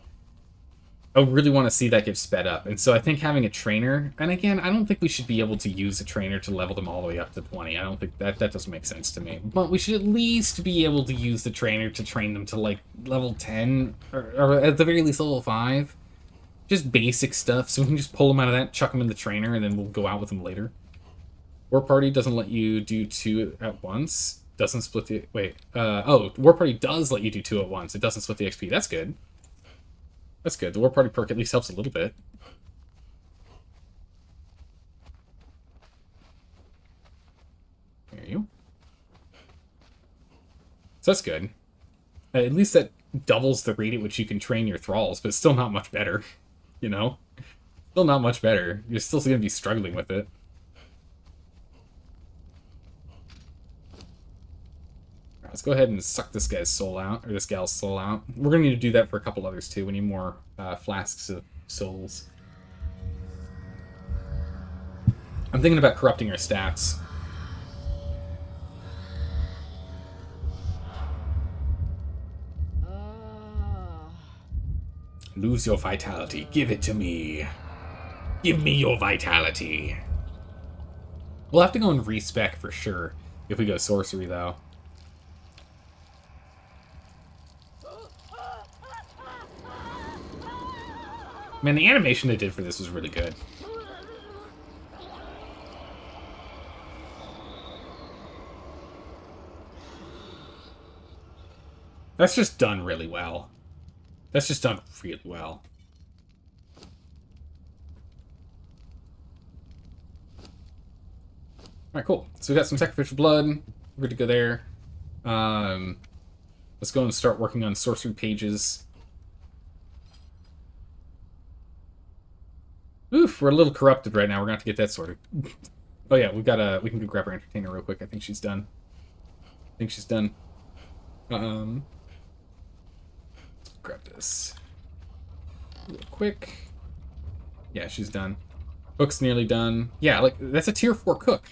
I really want to see that get sped up. And so I think having a trainer, and again, I don't think we should be able to use a trainer to level them all the way up to 20. I don't think that doesn't make sense to me. But we should at least be able to use the trainer to train them to like level 10, or at the very least level 5. Just basic stuff, so we can just pull them out of that, chuck them in the trainer, and then we'll go out with them later. War Party doesn't let you do 2 at once. Doesn't split the... Wait. Oh, War Party does let you do 2 at once. It doesn't split the XP. That's good. That's good. The War Party perk at least helps a little bit. There you. So that's good. At least that doubles the rate at which you can train your thralls, but it's still not much better. You know? Still not much better. You're still going to be struggling with it. Let's go ahead and suck this guy's soul out, or this gal's soul out. We're going to need to do that for a couple others too. We need more flasks of souls. I'm thinking about corrupting our stats. Lose your vitality. Give it to me. Give me your vitality. We'll have to go and respec for sure if we go sorcery though. Man, the animation they did for this was really good. That's just done really well. That's just done really well. Alright, cool. So we got some sacrificial blood. We're good to go there. Let's go and start working on sorcery pages. Oof, we're a little corrupted right now. We're gonna have to get that sorted. Oh yeah, we can go grab our entertainer real quick. I think she's done. Grab this real quick. Yeah, she's done. Cook's nearly done. Yeah, like that's a tier 4 cook.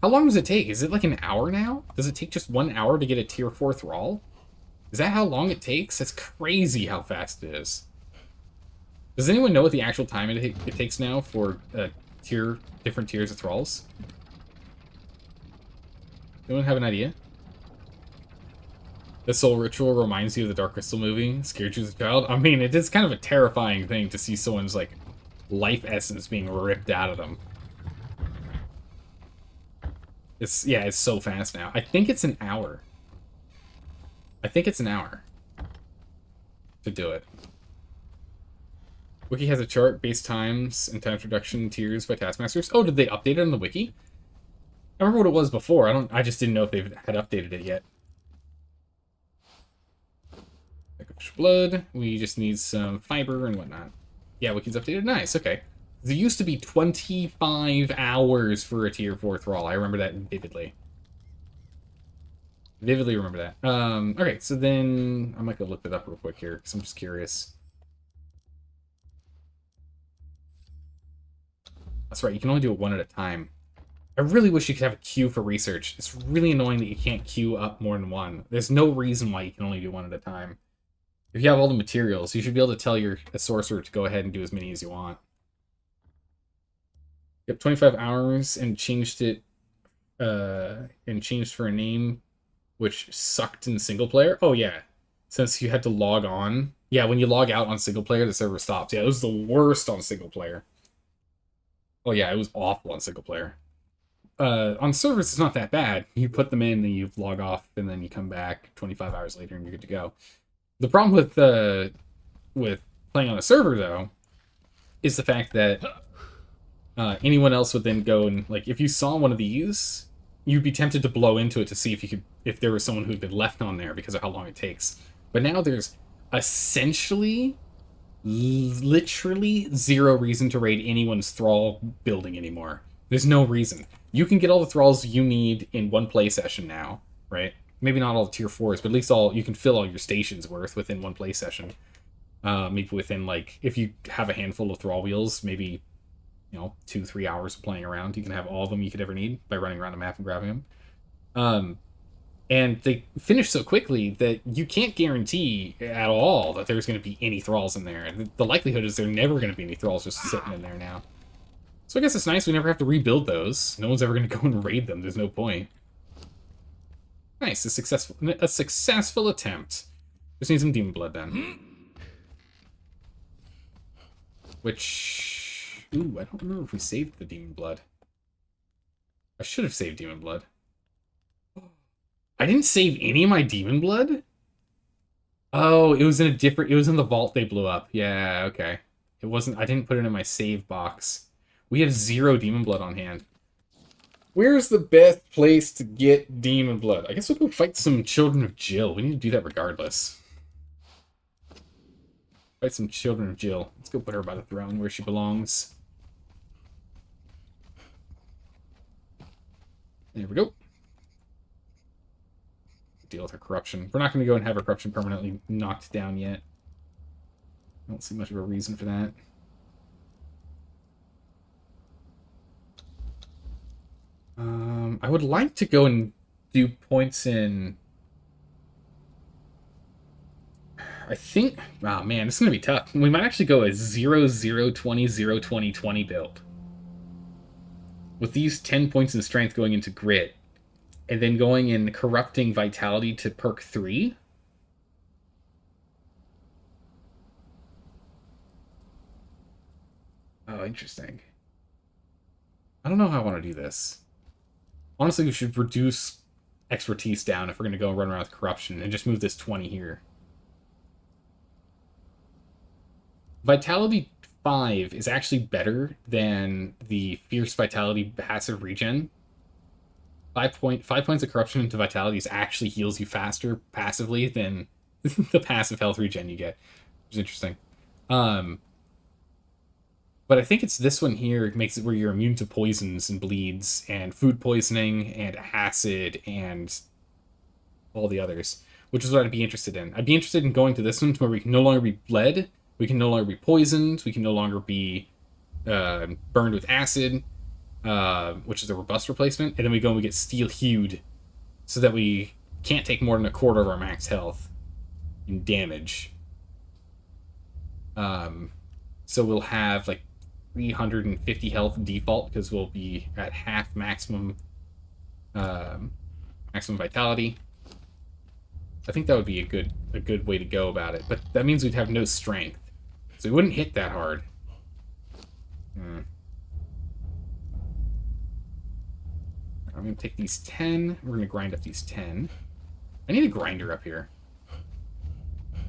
How long does it take? Is it like an hour now? Does it take just 1 hour to get a tier 4 thrall? Is that how long it takes? That's crazy how fast it is. Does anyone know what the actual time it takes now for different tiers of thralls? Anyone have an idea? The soul ritual reminds you of the Dark Crystal movie. Scared you as a child. I mean, it is kind of a terrifying thing to see someone's like life essence being ripped out of them. It's so fast now. I think it's an hour. I think it's an hour to do it. Wiki has a chart, base times, and times reduction tiers by taskmasters. Oh, did they update it on the wiki? I remember what it was before. I just didn't know if they had updated it yet. Blood. We just need some fiber and whatnot. Yeah, wiki's updated. Nice. Okay. There used to be 25 hours for a tier 4 thrall. I remember that vividly. Vividly remember that. Okay, so then I might go look that up real quick here because I'm just curious. That's right, you can only do it one at a time. I really wish you could have a queue for research. It's really annoying that you can't queue up more than one. There's no reason why you can only do one at a time. If you have all the materials, you should be able to tell your sorcerer to go ahead and do as many as you want. Yep, 25 hours and changed it, and changed for a name, which sucked in single player. Oh yeah, since you had to log on. Yeah, when you log out on single player, the server stops. Yeah, it was the worst on single player. Oh yeah, it was awful on single player. On servers, it's not that bad. You put them in, then you log off, and then you come back 25 hours later, and you're good to go. The problem with playing on a server, though, is the fact that anyone else would then go and, like, if you saw one of these, you'd be tempted to blow into it to see if there was someone who'd been left on there because of how long it takes. But now there's essentially, literally zero reason to raid anyone's thrall building anymore. There's no reason. You can get all the thralls you need in one play session now, right? Maybe not all the tier 4s, but at least you can fill all your stations worth within one play session. Maybe within, like, if you have a handful of thrall wheels, maybe, 2-3 hours of playing around, you can have all of them you could ever need by running around the map and grabbing them. And they finish so quickly that you can't guarantee at all that there's going to be any thralls in there. The likelihood is there never going to be any thralls just sitting in there now. So I guess it's nice we never have to rebuild those. No one's ever going to go and raid them. There's no point. Nice, a successful attempt. Just need some demon blood then. Which, ooh, I don't remember if we saved the demon blood. I should have saved demon blood. I didn't save any of my demon blood? Oh, it was in the vault they blew up. Yeah, okay. I didn't put it in my save box. We have 0 demon blood on hand. Where's the best place to get demon blood? I guess we'll go fight some Children of Jill. We need to do that regardless. Fight some Children of Jill. Let's go put her by the throne where she belongs. There we go. Deal with her corruption. We're not going to go and have her corruption permanently knocked down yet. I don't see much of a reason for that. I would like to go and do points in... I think... Oh man, this is going to be tough. We might actually go a 0-0-20, 0-20, 20 build. With these 10 points in strength going into grit. And then going in corrupting vitality to perk 3. Oh, interesting. I don't know how I want to do this. Honestly, we should reduce expertise down if we're going to go and run around with corruption and just move this 20 here. Vitality 5 is actually better than the Fierce Vitality passive regen. 5 points of corruption into vitality actually heals you faster passively than the passive health regen you get, which is interesting. But I think it's this one here. It makes it where you're immune to poisons and bleeds and food poisoning and acid and all the others, which is what I'd be interested in. I'd be interested in going to this one to where we can no longer be bled, we can no longer be poisoned, we can no longer be burned with acid, which is a robust replacement, and then we go and we get steel hued so that we can't take more than a quarter of our max health in damage. So we'll have like 350 health default because we'll be at half maximum maximum vitality. I think that would be a good way to go about it. But that means we'd have no strength. So we wouldn't hit that hard. I'm going to take these 10. We're going to grind up these 10. I need a grinder up here.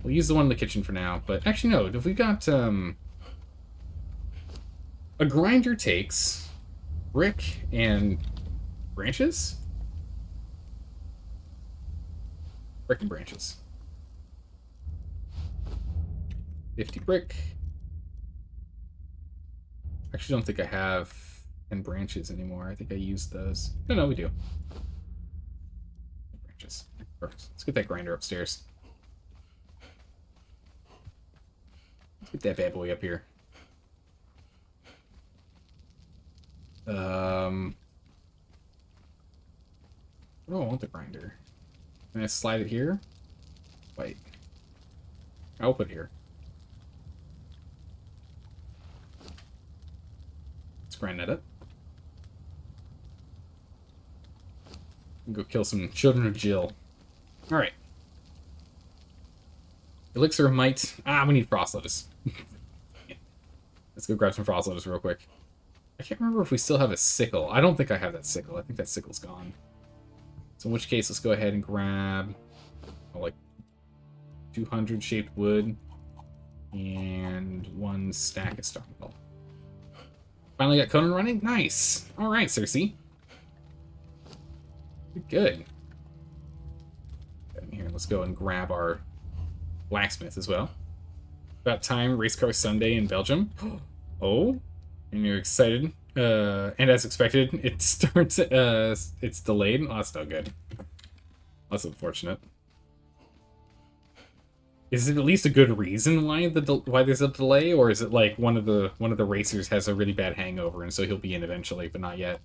We'll use the one in the kitchen for now. But actually, no. If we got... a grinder takes brick and branches? Brick and branches. 50 brick. Actually, don't think I have 10 branches anymore. I think I used those. No, we do. Branches. Perfect. Let's get that grinder upstairs. Let's get that bad boy up here. Where do I want the grinder? Can I slide it here? Wait. I'll put it here. Let's grind that up. Go kill some children of Jill. Alright. Elixir of Might. We need Frost Lotus. Let's go grab some Frost Lotus real quick. I can't remember if we still have a sickle. I don't think I have that sickle. I think that sickle's gone. So in which case, let's go ahead and grab like 200 shaped wood and 1 stack of starmetal. Finally got Conan running? Nice! Alright, Cersei. Good. Here, let's go and grab our blacksmith as well. About time, race car Sunday in Belgium. Oh, and you're excited. And as expected, it starts, it's delayed. Oh, that's no good. That's unfortunate. Is it at least a good reason why there's a delay, or is it like one of the racers has a really bad hangover and so he'll be in eventually, but not yet?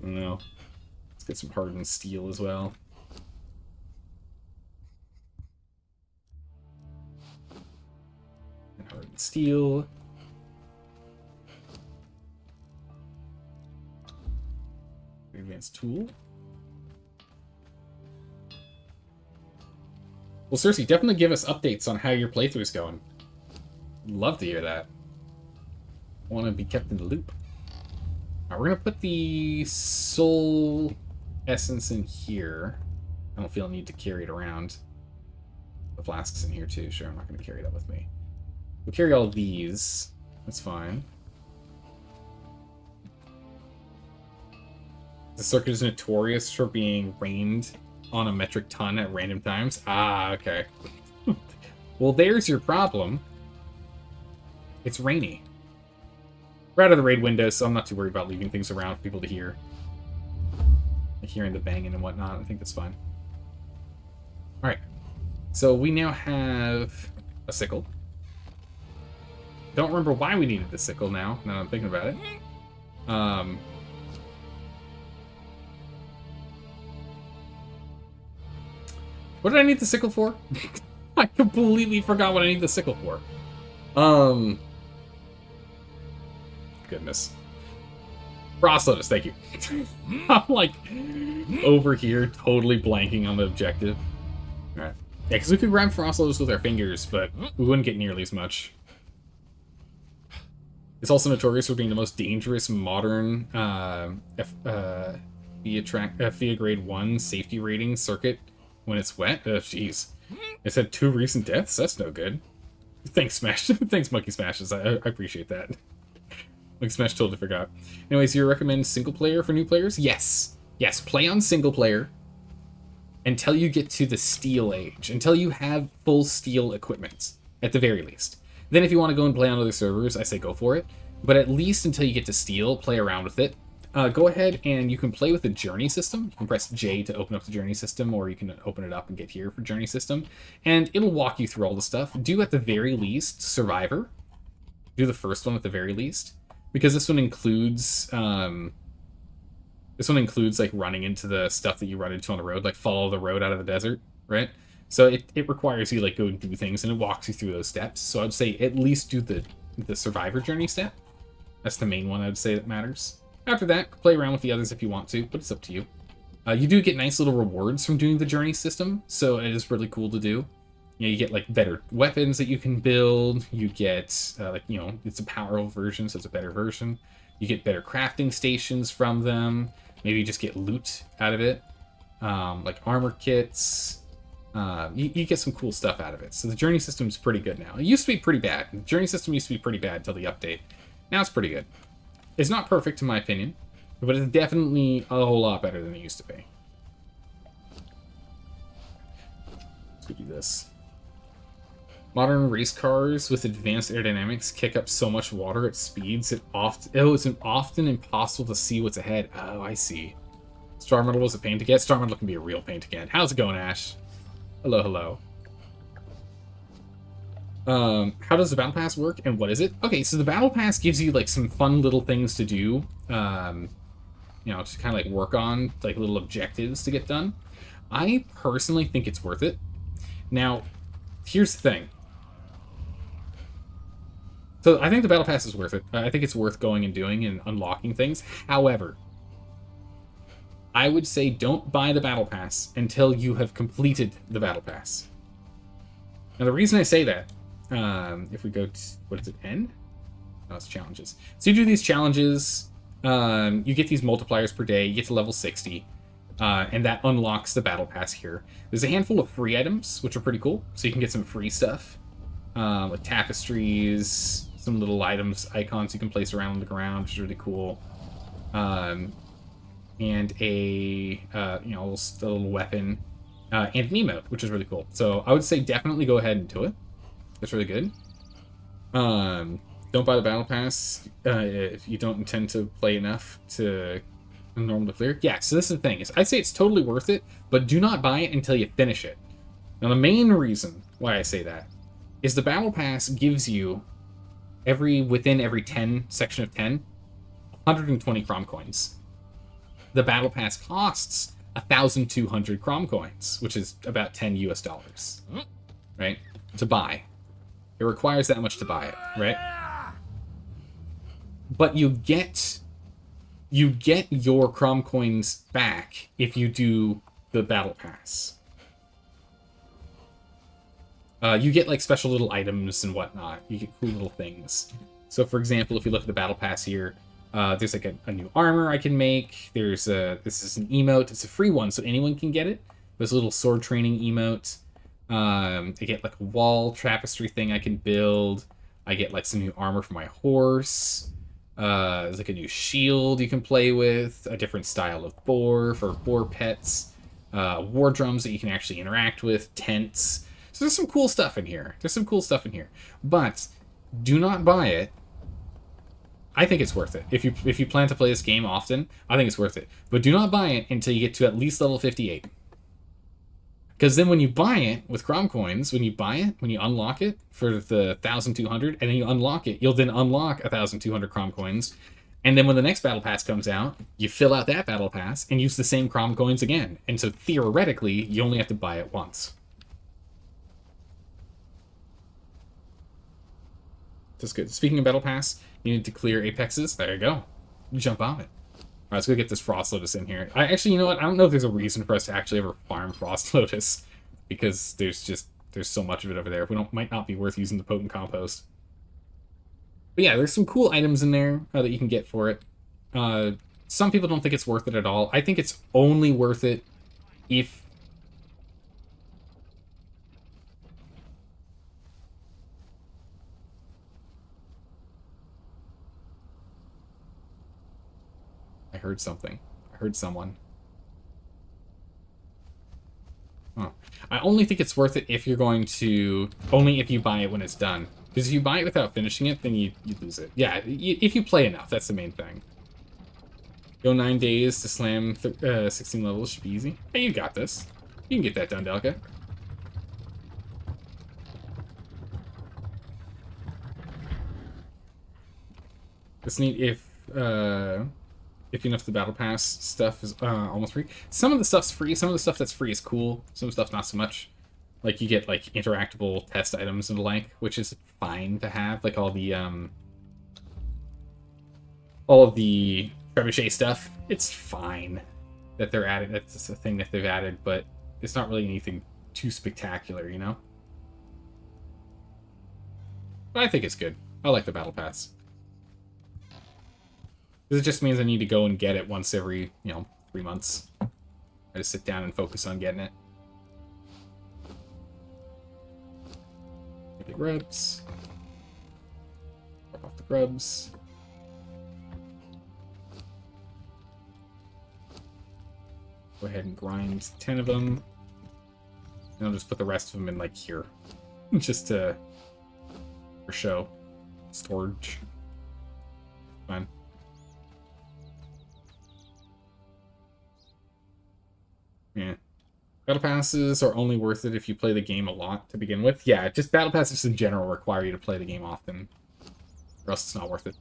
No. Let's get some hardened steel as well. And hardened steel. Advanced tool. Well, Cersei, definitely give us updates on how your playthrough's going. Love to hear that. Want to be kept in the loop. Alright, we're going to put the soul essence in here. I don't feel a need to carry it around. The flask's in here too. Sure, I'm not going to carry that with me. We'll carry all of these. That's fine. The circuit is notorious for being rained on a metric ton at random times. Ah, okay. Well, there's your problem. It's rainy. We're out of the raid window, so I'm not too worried about leaving things around for people to hear. Like hearing the banging and whatnot. I think that's fine. Alright. So we now have a sickle. Don't remember why we needed the sickle now that I'm thinking about it. What did I need the sickle for? I completely forgot what I need the sickle for. Goodness. Frost Lotus, thank you. I'm like over here totally blanking on the objective. Alright. Yeah, because we could grab Frost Lotus with our fingers, but we wouldn't get nearly as much. It's also notorious for being the most dangerous modern FIA Grade 1 safety rating circuit when it's wet. Oh, jeez. It's had 2 recent deaths? That's no good. Thanks, Smash. Thanks, Monkey Smashes. I appreciate that. Monkey Smash totally forgot. Anyways, you recommend single player for new players? Yes. Yes, play on single player until you get to the steel age. Until you have full steel equipment, at the very least. Then if you want to go and play on other servers, I say go for it. But at least until you get to steel, play around with it. Go ahead and you can play with the journey system. You can press J to open up the journey system, or you can open it up and get here for journey system. And it'll walk you through all the stuff. Do at the very least Survivor. Do the first one at the very least. Because this one includes like running into the stuff that you run into on the road, like follow the road out of the desert, right? So it requires you like go and do things, and it walks you through those steps. So I'd say at least do the Survivor journey step. That's the main one I'd say that matters. After that, play around with the others if you want to, but it's up to you. You do get nice little rewards from doing the journey system, so it is really cool to do. You get like better weapons that you can build. You get it's a powerful version, so it's a better version. You get better crafting stations from them. Maybe you just get loot out of it, like armor kits. You get some cool stuff out of it. So the journey system is pretty good now. It used to be pretty bad. The journey system used to be pretty bad until the update. Now it's pretty good. It's not perfect in my opinion, but it's definitely a whole lot better than it used to be. Let's go do this. Modern race cars with advanced aerodynamics kick up so much water at speeds it's often impossible to see what's ahead. Oh, I see. Star Medal was a pain to get. Star Medal can be a real pain to get. How's it going, Ash? Hello, hello. How does the Battle Pass work, and what is it? Okay, so the Battle Pass gives you, like, some fun little things to do. You know, to kind of, like, work on, like, little objectives to get done. I personally think it's worth it. Now, here's the thing. So I think the Battle Pass is worth it. I think it's worth going and doing and unlocking things. However, I would say don't buy the Battle Pass until you have completed the Battle Pass. Now, the reason I say that, if we go to, what is it, end? No, it's challenges. So you do these challenges, you get these multipliers per day, you get to level 60, and that unlocks the Battle Pass here. There's a handful of free items, which are pretty cool, so you can get some free stuff, like tapestries, some little items, icons you can place around on the ground, which is really cool. And a little weapon, and an emote, which is really cool. So I would say definitely go ahead and do it. That's really good. Don't buy the Battle Pass if you don't intend to play enough to normally clear. Yeah, so this is the thing. I'd say it's totally worth it, but do not buy it until you finish it. Now, the main reason why I say that is the Battle Pass gives you within every 10 section of 10, 120 Crom coins. The Battle Pass costs 1,200 Crom coins, which is about $10 US, right? To buy. It requires that much to buy it, right? But you get your Crom coins back if you do the Battle Pass. You get like special little items and whatnot. You get cool little things. So, for example, if you look at the Battle Pass here, there's like a new armor I can make. This is an emote. It's a free one, so anyone can get it. There's a little sword training emote. I get like a wall tapestry thing I can build. I get like some new armor for my horse. There's like a new shield you can play with. A different style of boar for boar pets. War drums that you can actually interact with. Tents. So there's some cool stuff in here. But do not buy it. I think it's worth it. If you plan to play this game often, I think it's worth it. But do not buy it until you get to at least level 58. Because then when you buy it with Crom coins, when you unlock it for the 1,200, and then you unlock it, you'll then unlock 1,200 Crom coins. And then when the next Battle Pass comes out, you fill out that Battle Pass and use the same Crom coins again. And so theoretically, you only have to buy it once. That's good. Speaking of Battle Pass, you need to clear Apexes. There you go. You jump on it. All right, let's go get this Frost Lotus in here. You know what? I don't know if there's a reason for us to actually ever farm Frost Lotus, because there's so much of it over there. Might not be worth using the Potent Compost. But yeah, there's some cool items in there that you can get for it. Some people don't think it's worth it at all. I think it's only worth it if... I heard something. I heard someone. Huh. I only think it's worth it if you're going to... Only if you buy it when it's done. Because if you buy it without finishing it, then you lose it. Yeah, if you play enough, that's the main thing. Go 9 days to slam 16 levels should be easy. Hey, you got this. You can get that done, Delka. It's neat if enough of the Battle Pass stuff is almost free. Some of the stuff's free. Some of the stuff that's free is cool. Some stuff not so much. Like, you get, like, interactable test items and the like, which is fine to have. Like, all of the trebuchet stuff. It's fine. that they're adding. That's just a thing that they've added, but it's not really anything too spectacular, you know? But I think it's good. I like the battle pass. Because it just means I need to go and get it once every, 3 months. I just sit down and focus on getting it. Get the grubs. Drop off the grubs. Go ahead and grind 10 of them. And I'll just put the rest of them in, like, here. Just to... for show. Storage. Fine. Yeah. Battle passes are only worth it if you play the game a lot to begin with. Yeah, just battle passes in general require you to play the game often. Or else it's not worth it.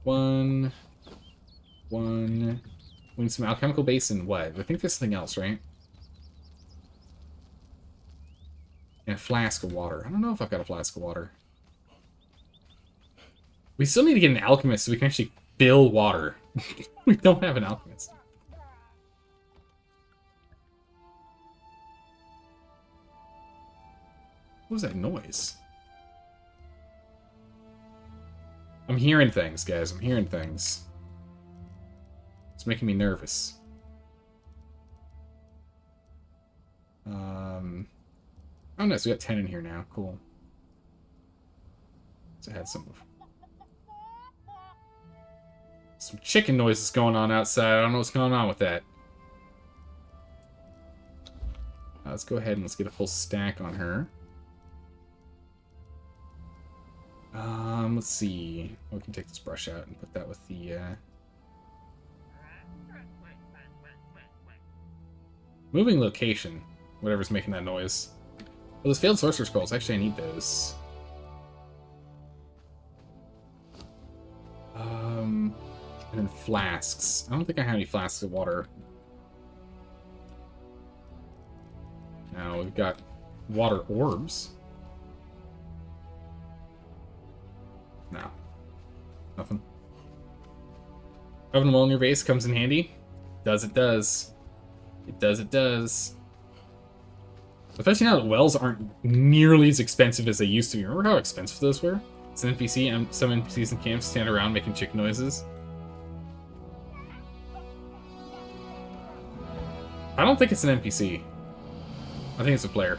One. We need some alchemical base and what? I think there's something else, right? And a flask of water. I don't know if I've got a flask of water. We still need to get an alchemist so we can actually fill water. We don't have an alchemist. What was that noise? I'm hearing things, guys. I'm hearing things. It's making me nervous. Oh, nice. We got 10 in here now. Cool. So I had some chicken noises going on outside. I don't know what's going on with that. Let's go ahead and let's get a full stack on her. Let's see. We can take this brush out and put that with the, moving location. Whatever's making that noise. Well, those failed sorcerer scrolls. Actually, I need those. And then flasks. I don't think I have any flasks of water. Now, we've got water orbs. No. Nothing. Having a well in your base comes in handy. Does it does. It does it does. Especially now that wells aren't nearly as expensive as they used to be. Remember how expensive those were? It's an NPC, and some NPCs in camps stand around making chicken noises. I don't think it's an NPC. I think it's a player.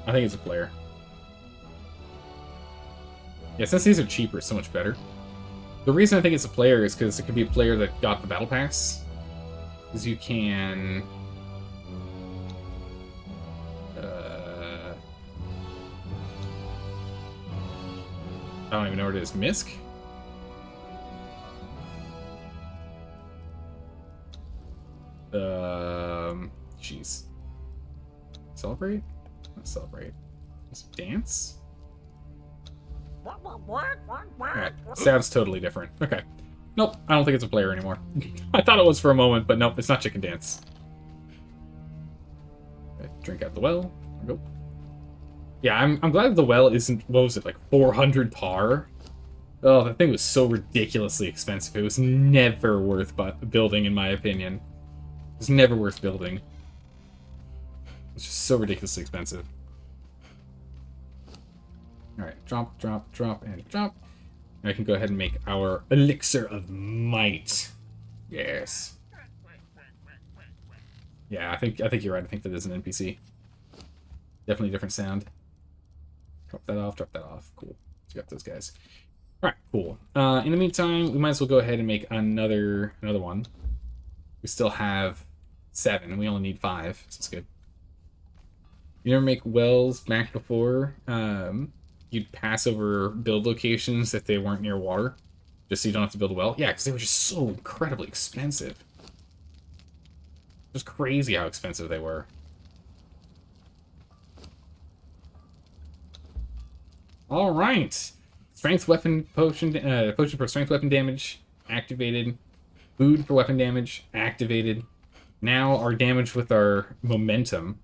I think it's a player. Yeah, since these are cheaper, it's so much better. The reason I think it's a player is because it could be a player that got the battle pass. Because you can... I don't even know where it is. Misk? Jeez. Celebrate? Not celebrate. Just dance? Alright, sounds totally different. Okay. Nope, I don't think it's a player anymore. I thought it was for a moment, but nope, it's not chicken dance. Okay, drink out the well. Go. Yeah, I'm glad the well isn't, what was it, like 400 par? Oh, that thing was so ridiculously expensive. It was never worth building, in my opinion. It was never worth building. It's just so ridiculously expensive. Alright, drop, drop, drop, and drop. And I can go ahead and make our elixir of might. Yes. Yeah, I think you're right. I think that is an NPC. Definitely a different sound. Drop that off, drop that off. Cool. So got those guys. Alright, cool. In the meantime, we might as well go ahead and make another one. We still have 7, and we only need 5, so it's good. You never make wells back before? You'd pass over build locations if they weren't near water, just so you don't have to build a well. Yeah, because they were just so incredibly expensive. Just crazy how expensive they were. All right, strength weapon potion, potion for strength weapon damage activated. Food for weapon damage activated. Now our damage with our momentum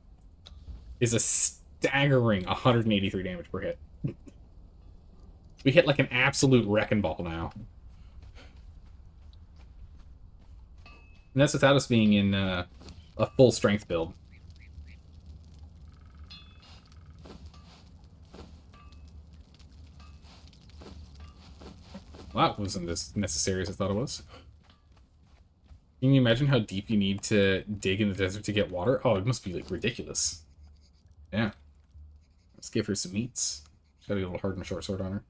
is a staggering 183 damage per hit. We hit like an absolute wrecking ball now. And that's without us being in a full strength build. Well, that wasn't as necessary as I thought it was. Can you imagine how deep you need to dig in the desert to get water? Oh, it must be, like, ridiculous. Yeah. Let's give her some meats. She's got a little hard and short sword on her.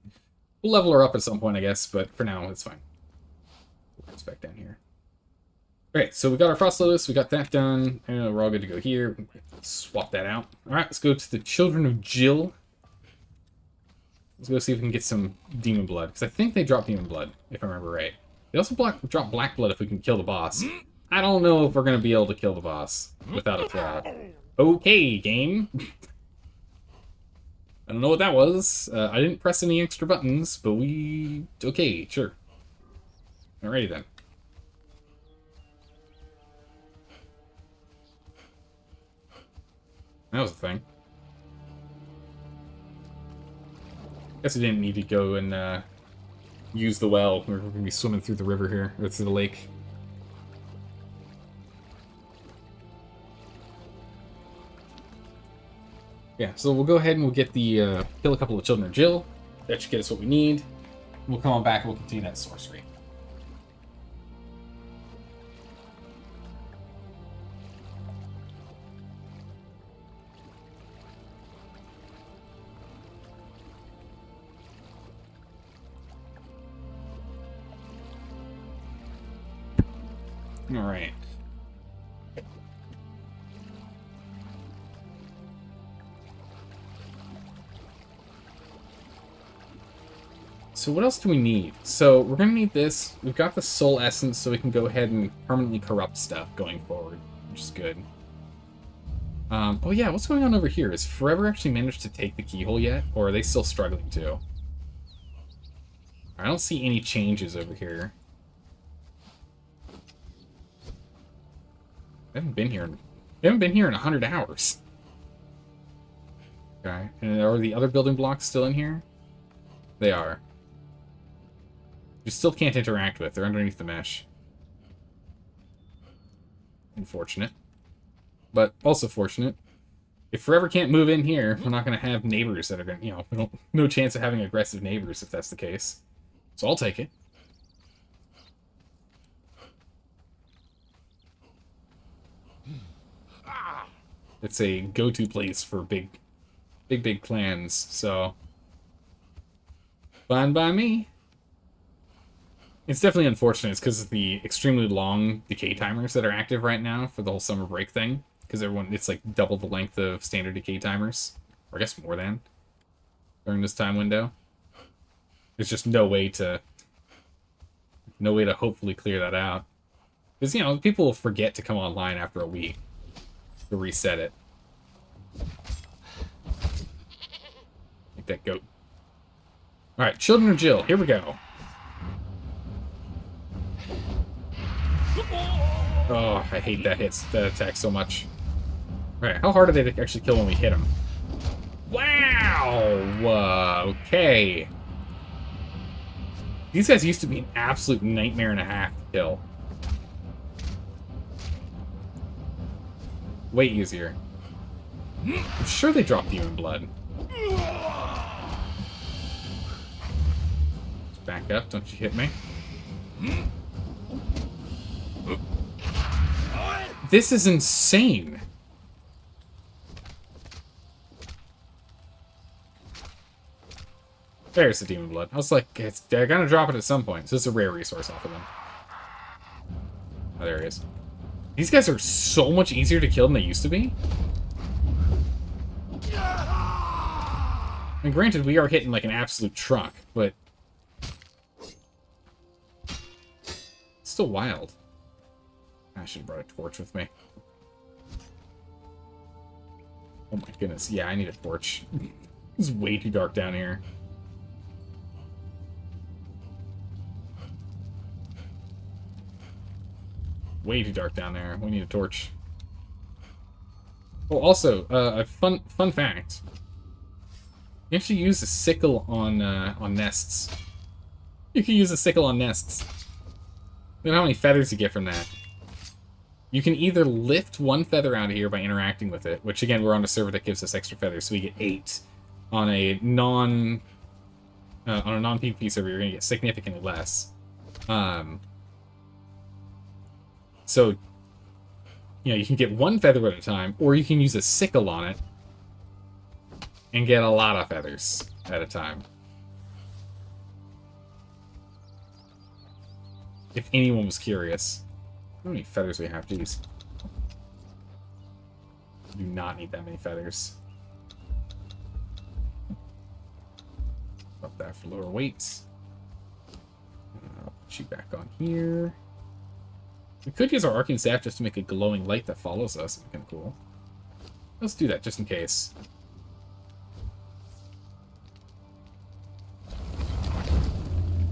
We'll level her up at some point, I guess, but for now, it's fine. It's back down here. Alright, so we got our Frost Lotus, we got that done, and we're all good to go here. Swap that out. Alright, let's go to the Children of Jill. Let's go see if we can get some Demon Blood, because I think they drop Demon Blood, if I remember right. They also drop Black Blood if we can kill the boss. I don't know if we're going to be able to kill the boss without a Thrall. Okay, game. I don't know what that was. I didn't press any extra buttons, but we... Okay, sure. Alrighty then. That was a thing. Guess we didn't need to go and use the well. We're going to be swimming through the river here, or through the lake. Yeah, so we'll go ahead and we'll get the kill a couple of Children of Jill. That should get us what we need. We'll come on back and we'll continue that sorcery. All right. So what else do we need? So we're gonna need this. We've got the soul essence, so we can go ahead and permanently corrupt stuff going forward, which is good. Oh yeah, what's going on over here? Has Forever actually managed to take the keyhole yet, or are they still struggling to? I don't see any changes over here. I haven't been here. We haven't been here in 100 hours. Okay, and are the other building blocks still in here? They are. You still can't interact with. They're underneath the mesh. Unfortunate. But also fortunate. If Forever can't move in here, we're not going to have neighbors that are going to, you know, no chance of having aggressive neighbors if that's the case. So I'll take it. It's a go-to place for big clans, so fine by me. It's definitely unfortunate. It's because of the extremely long decay timers that are active right now for the whole summer break thing. Because it's like double the length of standard decay timers, or I guess more than, during this time window. There's just no way to hopefully clear that out. Because, you know, people will forget to come online after a week to reset it. Like that goat. Alright, Children of Jill, here we go. Oh, I hate that attack so much. Alright, how hard are they to actually kill when we hit them? Wow! Okay. These guys used to be an absolute nightmare and a half to kill. Way easier. I'm sure they drop Demon Blood. Back up, don't you hit me. This is insane. There's the Demon Blood. I was like, they're gonna drop it at some point. So it's a rare resource off of them. Oh, there he is. These guys are so much easier to kill than they used to be. And granted, we are hitting like an absolute truck, but it's still wild. I should have brought a torch with me. Oh my goodness. Yeah, I need a torch. It's way too dark down here. Way too dark down there. We need a torch. Oh, also, a fun fact. You actually use a sickle on nests. You can use a sickle on nests. Look at how many feathers you get from that. You can either lift one feather out of here by interacting with it, which again, we're on a server that gives us extra feathers, so we get 8. On a non-PvP server, you're gonna get significantly less. So, you know, you can get one feather at a time, or you can use a sickle on it and get a lot of feathers at a time. If anyone was curious. How many feathers we have? Jeez. Do not need that many feathers. Up that for lower weights. I'll put you back on here. We could use our arcane staff just to make a glowing light that follows us. That'd be kind of cool. Let's do that just in case.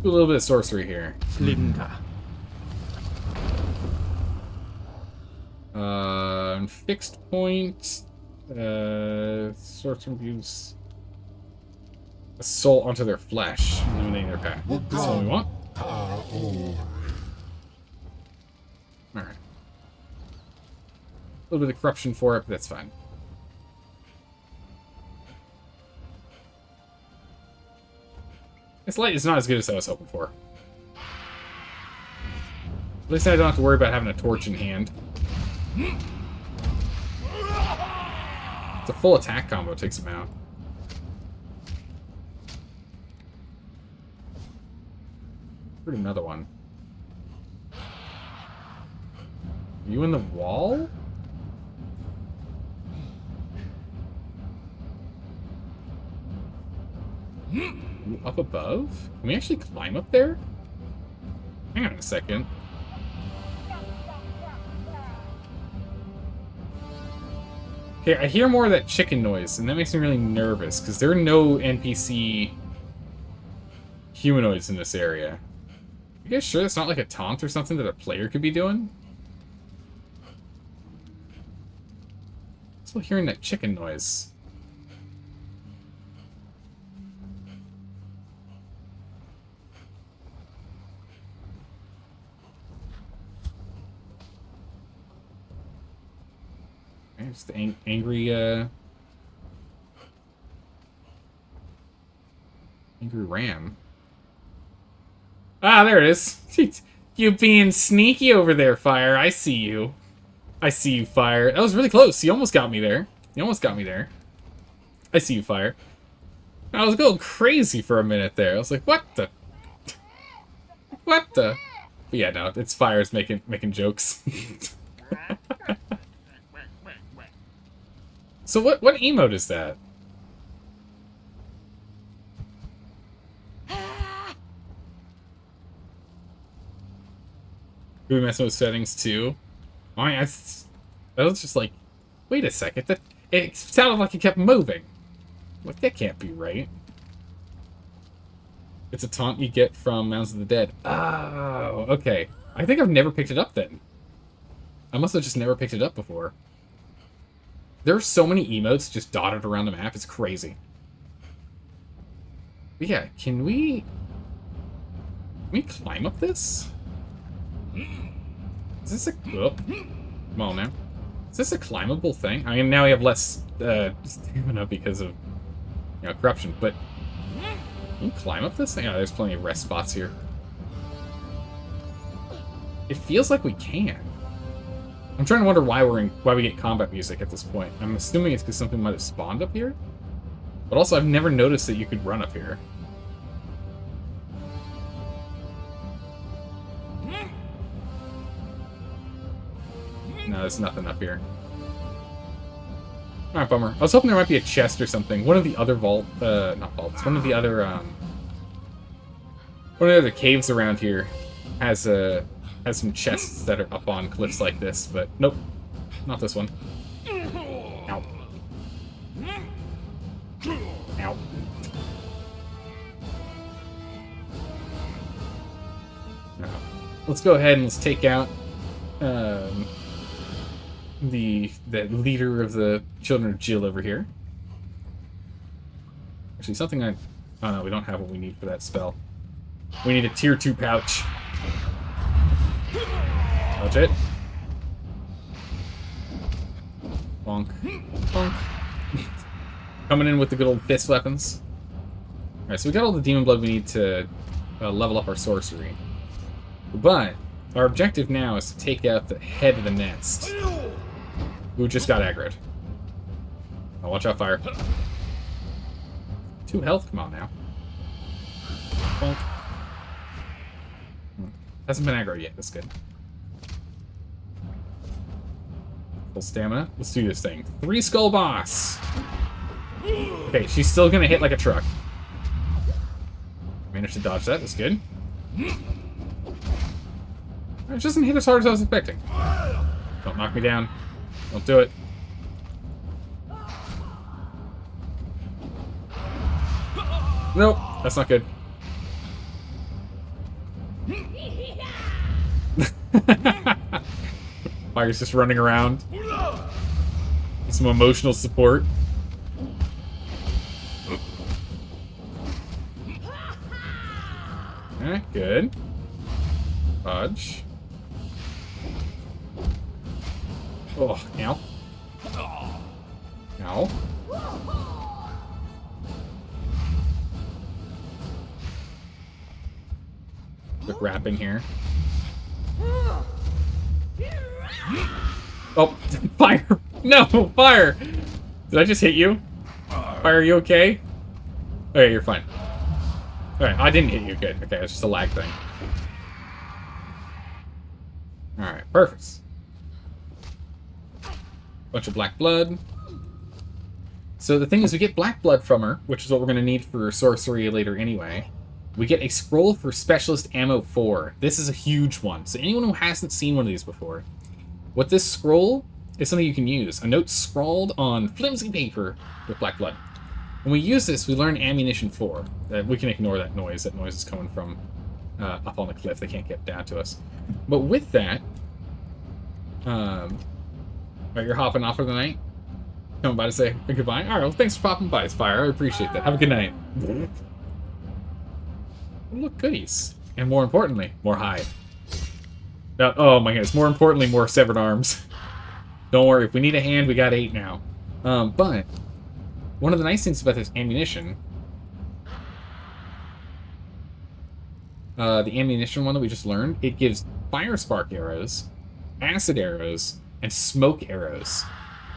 Do a little bit of sorcery here. Flinta. Fixed point. Sorcery use assault onto their flesh, eliminating their path. That's what we want. Alright. A little bit of corruption for it, but that's fine. This light is not as good as I was hoping for. At least I don't have to worry about having a torch in hand. It's a full attack combo, takes him out. Put another one. Are you in the wall? You up above? Can we actually climb up there? Hang on a second. Okay, I hear more of that chicken noise, and that makes me really nervous, because there are no NPC humanoids in this area. You guys sure it's not like a taunt or something that a player could be doing? I'm still hearing that chicken noise. Just the angry, angry ram. Ah, there it is. You being sneaky over there, Fire. I see you. I see you, Fire. That was really close. You almost got me there. You almost got me there. I see you, Fire. I was going crazy for a minute there. I was like, what the? What the? But yeah, no, it's Fire's making jokes. So what emote is that? Do we mess with settings too? I mean, that was just like, wait a second, that it sounded like it kept moving. Like, that can't be right. It's a taunt you get from Mounds of the Dead. Oh, okay. I think I've never picked it up then. I must have just never picked it up before. There are so many emotes just dotted around the map, it's crazy. But yeah, can we climb up this? Is this a... Oh, come on now. Is this a climbable thing? I mean, now we have less stamina because of, you know, corruption, but... Can you climb up this thing? Oh, there's plenty of rest spots here. It feels like we can. I'm trying to wonder why we get combat music at this point. I'm assuming it's because something might have spawned up here. But also, I've never noticed that you could run up here. No, there's nothing up here. Alright, bummer. I was hoping there might be a chest or something. One of the other not vaults. One of the other, one of the other caves around here has some chests that are up on cliffs like this, but nope. Not this one. Ow. Ow. Let's go ahead and let's take out the leader of the Children of Jill over here. Actually, something oh no, we don't have what we need for that spell. We need a tier 2 pouch. Pouch it. Bonk. Bonk. Coming in with the good old fist weapons. Alright, so we got all the demon blood we need to level up our sorcery. But our objective now is to take out the head of the nest, who just got aggroed. Oh, watch out, fire. 2 health, come on now. Bonk. Hasn't been aggroed yet, that's good. Full stamina. Let's do this thing. 3 skull boss! Okay, she's still gonna hit like a truck. Managed to dodge that, that's good. It doesn't hit as hard as I was expecting. Don't knock me down. Don't do it. Nope, that's not good. Fire's just running around. Some emotional support. Alright, good. Dodge. Oh, ow. Ow. Quick wrapping here. Oh, fire! No, fire! Did I just hit you? Fire, are you okay? Okay, you're fine. Alright, I didn't hit you. Good. Okay, it's just a lag thing. Alright, perfect. Bunch of black blood. So the thing is, we get black blood from her, which is what we're going to need for sorcery later anyway. We get a scroll for Specialist Ammo 4. This is a huge one. So anyone who hasn't seen one of these before, what this scroll is something you can use. A note scrawled on flimsy paper with black blood. When we use this, we learn Ammunition 4. We can ignore that noise. That noise is coming from up on the cliff. They can't get down to us. But with that, right, you're hopping off for the night? Coming by to say goodbye? Alright, well, thanks for popping by, Spire. I appreciate that. Have a good night. Look, goodies. And more importantly, more hide. Oh my goodness, more importantly, more severed arms. Don't worry, if we need a hand, we got 8 now. But one of the nice things about this ammunition, the ammunition one that we just learned, it gives fire spark arrows, acid arrows, and smoke arrows.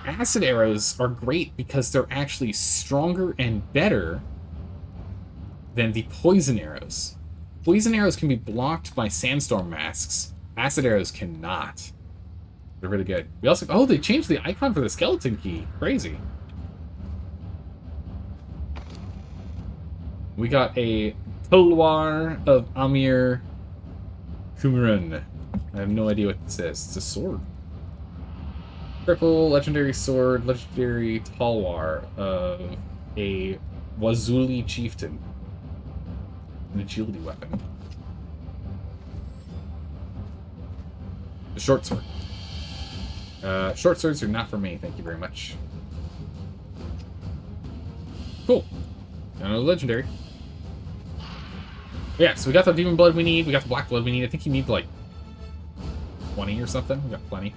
Acid arrows are great because they're actually stronger and better than the poison arrows. Poison arrows can be blocked by sandstorm masks. Acid arrows cannot. They're really good. We also... Oh, they changed the icon for the skeleton key. Crazy. We got a Tulwar of Amir Kumrun. I have no idea what this is. It's a sword. Triple legendary sword, legendary Talwar of a Wazuli chieftain. An agility weapon. The short sword. Short swords are not for me, thank you very much. Cool. Another legendary. Yeah, so we got the demon blood we need, we got the black blood we need. I think you need like 20 or something. We got plenty.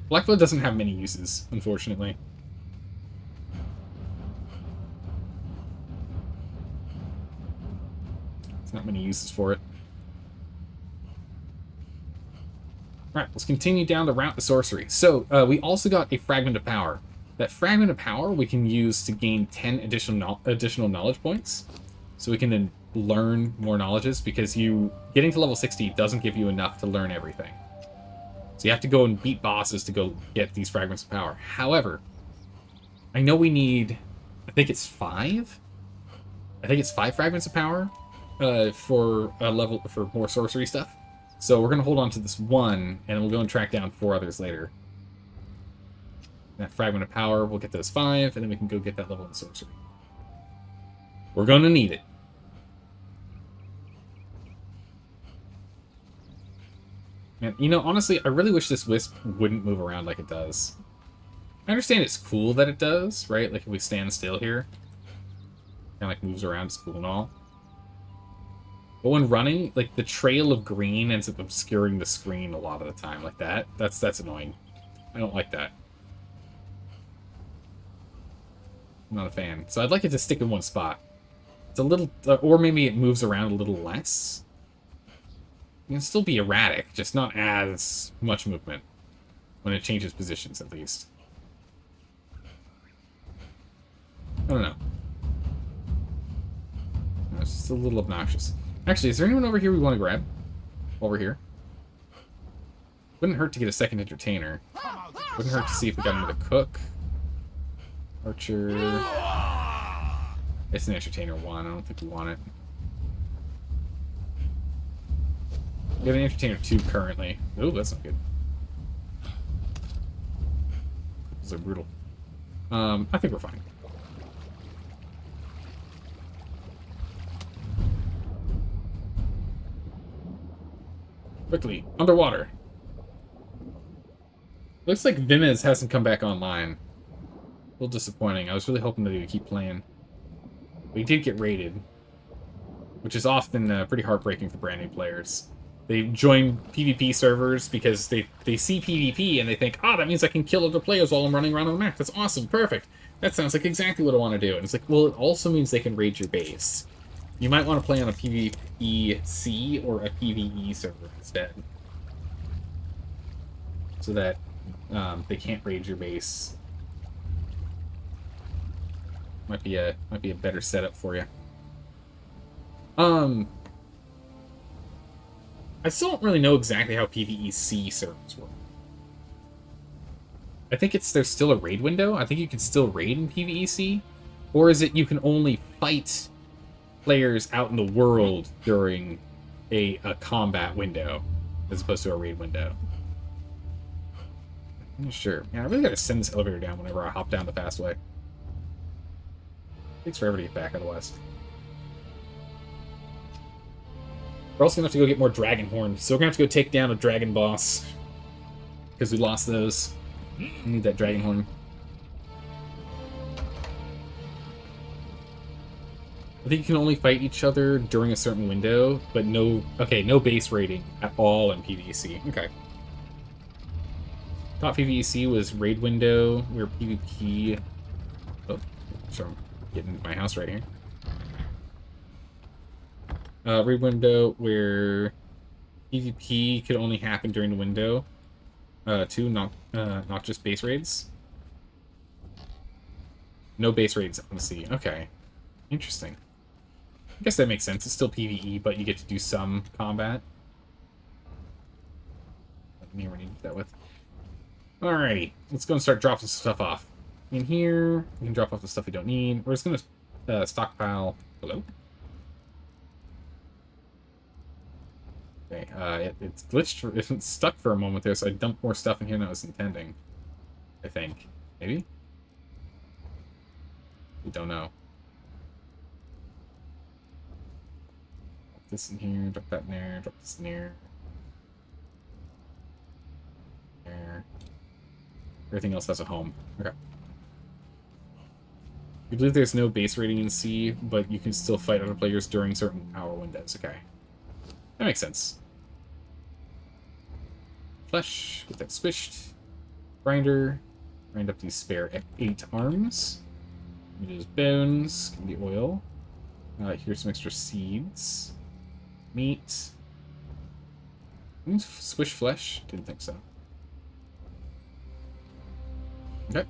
Black blood doesn't have many uses, unfortunately. There's not many uses for it. Alright, let's continue down the route to sorcery. So, we also got a Fragment of Power. That Fragment of Power we can use to gain 10 additional knowledge points. So we can then learn more knowledges, because getting to level 60 doesn't give you enough to learn everything. So you have to go and beat bosses to go get these Fragments of Power. However, I know we need, I think it's 5? I think it's 5 Fragments of Power for more sorcery stuff. So we're going to hold on to this one, and we'll go and track down 4 others later. That Fragment of Power, we'll get those 5, and then we can go get that level of sorcery. We're going to need it. Man, you know, honestly, I really wish this wisp wouldn't move around like it does. I understand it's cool that it does, right? Like, if we stand still here, kind of like moves around, it's cool and all. But when running, like, the trail of green ends up obscuring the screen a lot of the time, like that. That's annoying. I don't like that. I'm not a fan. So I'd like it to stick in one spot. It's a little... or maybe it moves around a little less. It can still be erratic, just not as much movement. When it changes positions, at least. I don't know. It's just a little obnoxious. Actually, is there anyone over here we want to grab? While we're here? Wouldn't hurt to get a second entertainer. Wouldn't hurt to see if we got another cook. Archer. It's an entertainer 1. I don't think we want it. We have an entertainer 2 currently. Ooh, that's not good. Those are brutal. I think we're fine. Quickly, underwater. Looks like Vimez hasn't come back online. A little disappointing. I was really hoping that he would keep playing. But he did get raided, which is often pretty heartbreaking for brand new players. They join PvP servers because they see PvP and they think, oh, that means I can kill other players while I'm running around on the map. That's awesome, perfect. That sounds like exactly what I want to do. And it's like, well, it also means they can raid your base. You might want to play on a PvEC or a PvE server instead, so that they can't raid your base. Might be a better setup for you. I still don't really know exactly how PvEC servers work. I think there's still a raid window. I think you can still raid in PvEC, or is it you can only fight players out in the world during a combat window as opposed to a raid window? I'm not sure. Man, I really gotta send this elevator down whenever I hop down the fast way. Takes forever to get back otherwise. We're also gonna have to go get more dragon horn, so we're gonna have to go take down a dragon boss because we lost those. We need that dragon horn. I think you can only fight each other during a certain window, but no base raiding at all in PvEC. Okay. Thought PvEC was raid window, where PvP... Oh, sure, I'm getting into my house right here. Raid window where PvP could only happen during the window. Two, not just base raids. No base raids on the sea. Okay. Interesting. I guess that makes sense. It's still PvE, but you get to do some combat. Let me already do that with. Alrighty. Let's go and start dropping stuff off. In here, we can drop off the stuff we don't need. We're just gonna stockpile. Hello? Okay, it's glitched. It's stuck for a moment there, so I dumped more stuff in here than I was intending. I think. Maybe? We don't know. Drop this in here, drop that in there, drop this in there. There. Everything else has a home. Okay. You believe there's no base rating in C, but you can still fight other players during certain hour windows. Okay. That makes sense. Flesh, get that squished. Grinder, grind up these spare 8 arms. Those bones, give me the oil. Here's some extra seeds. Meat. Squish flesh? Didn't think so. Okay.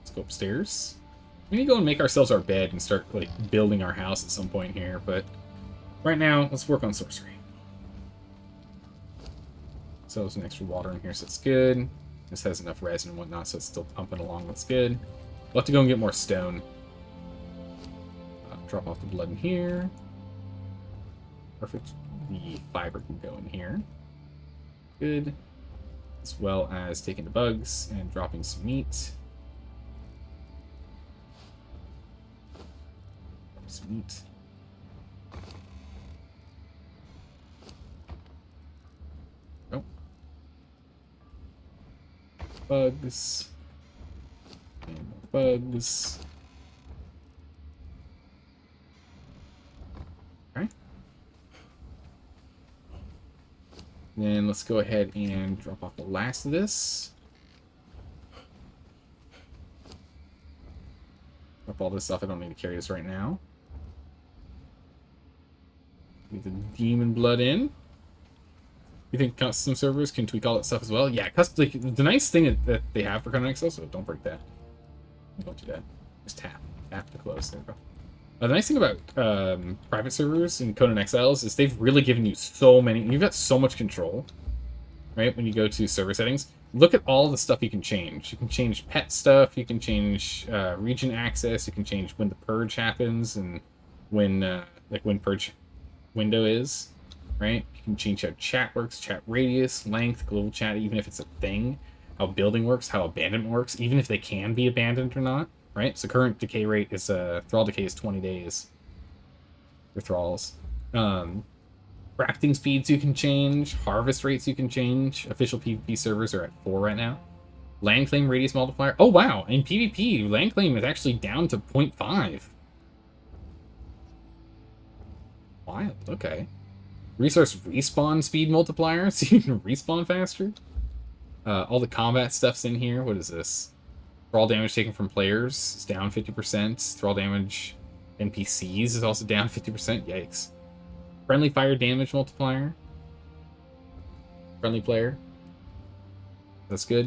Let's go upstairs. We need to go and make ourselves our bed and start like building our house at some point here, but right now, let's work on sorcery. So there's some extra water in here, so it's good. This has enough resin and whatnot, so it's still pumping along. That's good. We'll have to go and get more stone. Drop off the blood in here. Perfect. The fiber can go in here. Good. As well as taking the bugs and dropping some meat. Some meat. Oh. Bugs. And more bugs. Okay. Then let's go ahead and drop off the last of this. Drop all this stuff. I don't need to carry this right now. Leave the demon blood in. You think custom servers can tweak all that stuff as well? Yeah, custom. Like, the nice thing that they have for Conan Exiles, so don't break that. Don't do that. Just tap. Tap to close. There we go. The nice thing about private servers in Conan Exiles is they've really given you so many. You've got so much control, right? When you go to server settings, look at all the stuff you can change. You can change pet stuff. You can change region access. You can change when the purge happens and when when purge window is, right? You can change how chat works, chat radius, length, global chat, even if it's a thing. How building works, how abandonment works, even if they can be abandoned or not. Right, so current decay rate is thrall decay is 20 days for thralls. Crafting speeds you can change, harvest rates you can change. Official PvP servers are at 4 right now. Land claim radius multiplier. Oh wow, in PvP, land claim is actually down to 0.5. Wild. Okay. Resource respawn speed multiplier, so you can respawn faster. All the combat stuff's in here. What is this? Thrall damage taken from players is down 50%. Thrall damage NPCs is also down 50%. Yikes. Friendly fire damage multiplier. Friendly player. That's good.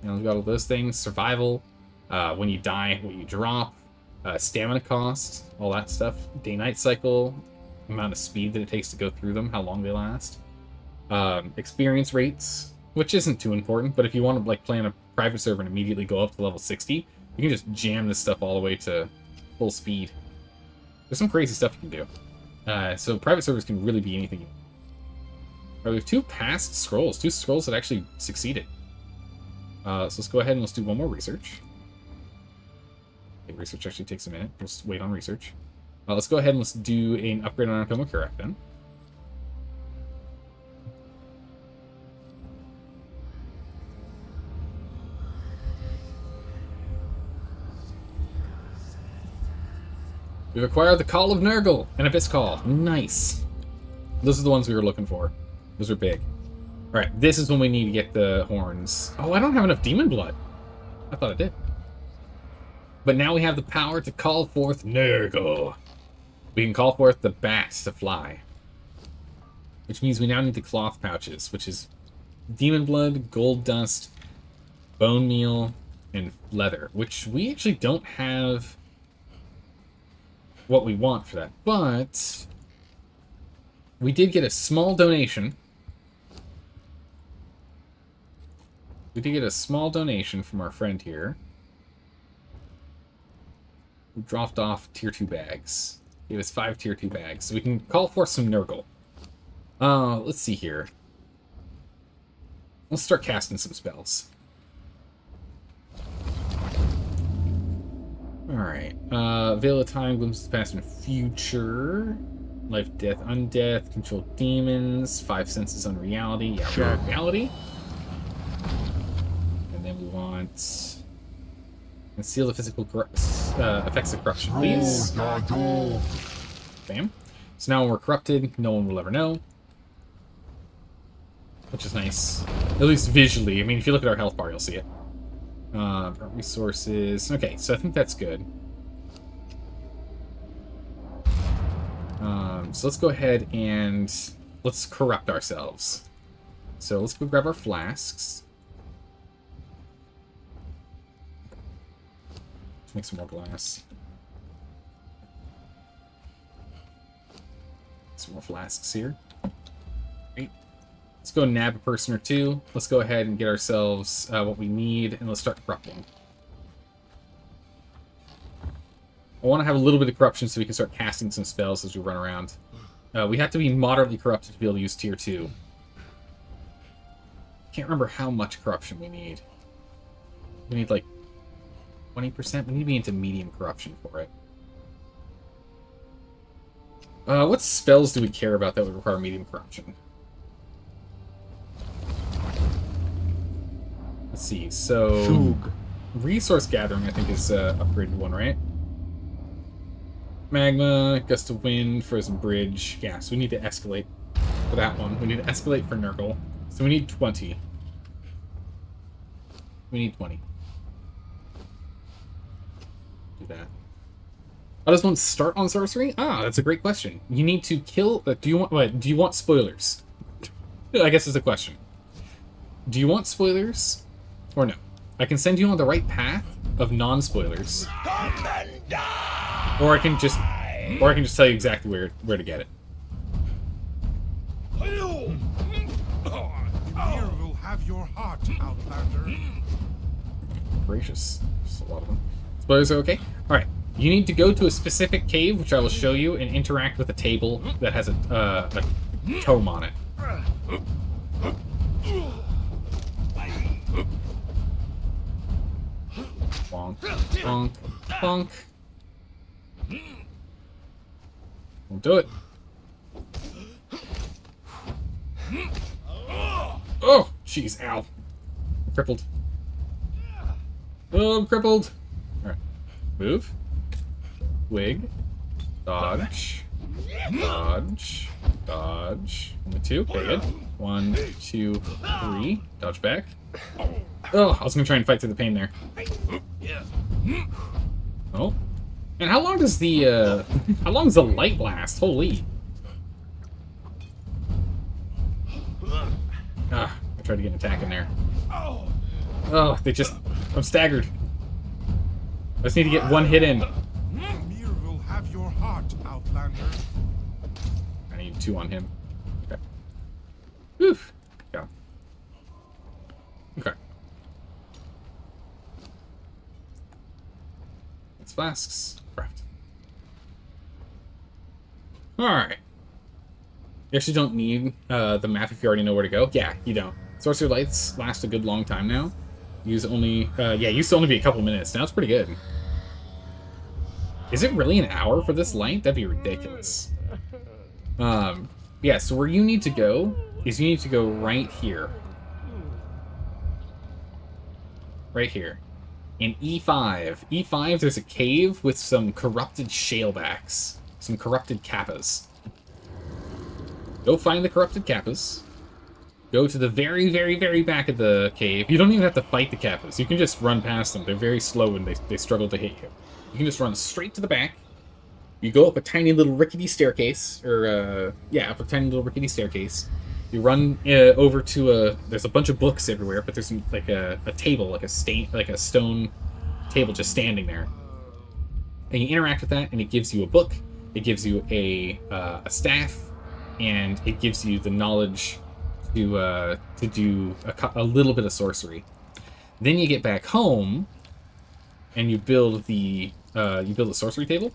You know, we've got all those things. Survival. When you die, what you drop. Stamina cost. All that stuff. Day-night cycle. Amount of speed that it takes to go through them. How long they last. Experience rates, which isn't too important, but if you want to like play on a private server and immediately go up to level 60, you can just jam this stuff all the way to full speed. There's some crazy stuff you can do. So private servers can really be anything. Right, we have 2 past scrolls, 2 scrolls that actually succeeded. So let's go ahead and let's do one more research. Okay, research actually takes a minute. Let's wait on research. Let's go ahead and let's do an upgrade on our Tomokurak then. We've acquired the Call of Nurgle and Abyss Call. Nice. Those are the ones we were looking for. Those are big. Alright, this is when we need to get the horns. Oh, I don't have enough demon blood. I thought I did. But now we have the power to call forth Nurgle. We can call forth the bats to fly. Which means we now need the cloth pouches, which is demon blood, gold dust, bone meal, and leather. Which we actually don't have what we want for that, but we did get a small donation. We did get a small donation from our friend here, who dropped off tier 2 bags. Gave us 5 tier 2 bags, so we can call for some Nurgle. Let's see here. Let's start casting some spells. Alright, Veil of Time, Glimpses of the Past and Future, Life, Death, Undeath, Control Demons, 5 Senses on Reality, yeah, sure. Reality. And then we want Conceal the Physical Effects of Corruption, please. Bam. So now when we're corrupted, no one will ever know. Which is nice. At least visually. I mean, if you look at our health bar, you'll see it. Resources. Okay, so I think that's good. So let's go ahead and let's corrupt ourselves. So let's go grab our flasks. Let's make some more glass. Some more flasks here. Great. Let's go nab a person or two. Let's go ahead and get ourselves what we need, and let's start corrupting. I want to have a little bit of corruption so we can start casting some spells as we run around. We have to be moderately corrupted to be able to use tier 2. Can't remember how much corruption we need. We need like 20%. We need to be into medium corruption for it. What spells do we care about that would require medium corruption? Let's see, so resource gathering I think is upgraded one, right? Magma, gust of wind, frozen bridge. Yeah, so we need to escalate. for that one. We need to escalate for Nurgle. So we need 20. We need 20. Do that. How does one start on sorcery? Ah, that's a great question. You need to kill... do you want spoilers? I guess is the question. Do you want spoilers or no? I can send you on the right path of non-spoilers. Or I can just tell you exactly where to get it. Here will have your heart, Outlander. Gracious. There's a lot of them. Spoilers are okay? Alright. You need to go to a specific cave, which I will show you, and interact with a table that has a tome on it. Bonk, bonk, bonk. Won't do it. Oh, jeez, ow. I'm crippled. Oh, I'm crippled. Alright. Move. Wig. Dodge. Dodge. Dodge. 1, 2. Okay, good. 1, 2, 3. Dodge back. Oh, I was gonna try and fight through the pain there. Oh. And how long does the, how long does the light last? Holy. Ah, I tried to get an attack in there. Oh, I'm staggered. I just need to get one hit in. Mir will have your heart, Outlander. I need 2 on him. Okay. Whew. Yeah. Okay. It's flasks. Craft. Alright. You actually don't need the map if you already know where to go. Yeah, you don't. Sorcery lights last a good long time now. Used to only be a couple minutes. Now it's pretty good. Is it really an hour for this light? That'd be ridiculous. Yeah, so where you need to go is you need to go right here. Right here. In E5. E5, there's a cave with some corrupted shalebacks. Some corrupted kappas. Go find the corrupted kappas. Go to the very, very, very back of the cave. You don't even have to fight the kappas. You can just run past them. They're very slow and they struggle to hit you. You can just run straight to the back. You go up a tiny little rickety staircase. Up a tiny little rickety staircase. You run over to there's a bunch of books everywhere, but there's like a table, like a stone table just standing there. And you interact with that, and it gives you a book. It gives you a staff, and it gives you the knowledge to do a little bit of sorcery. Then you get back home, and you build the sorcery table.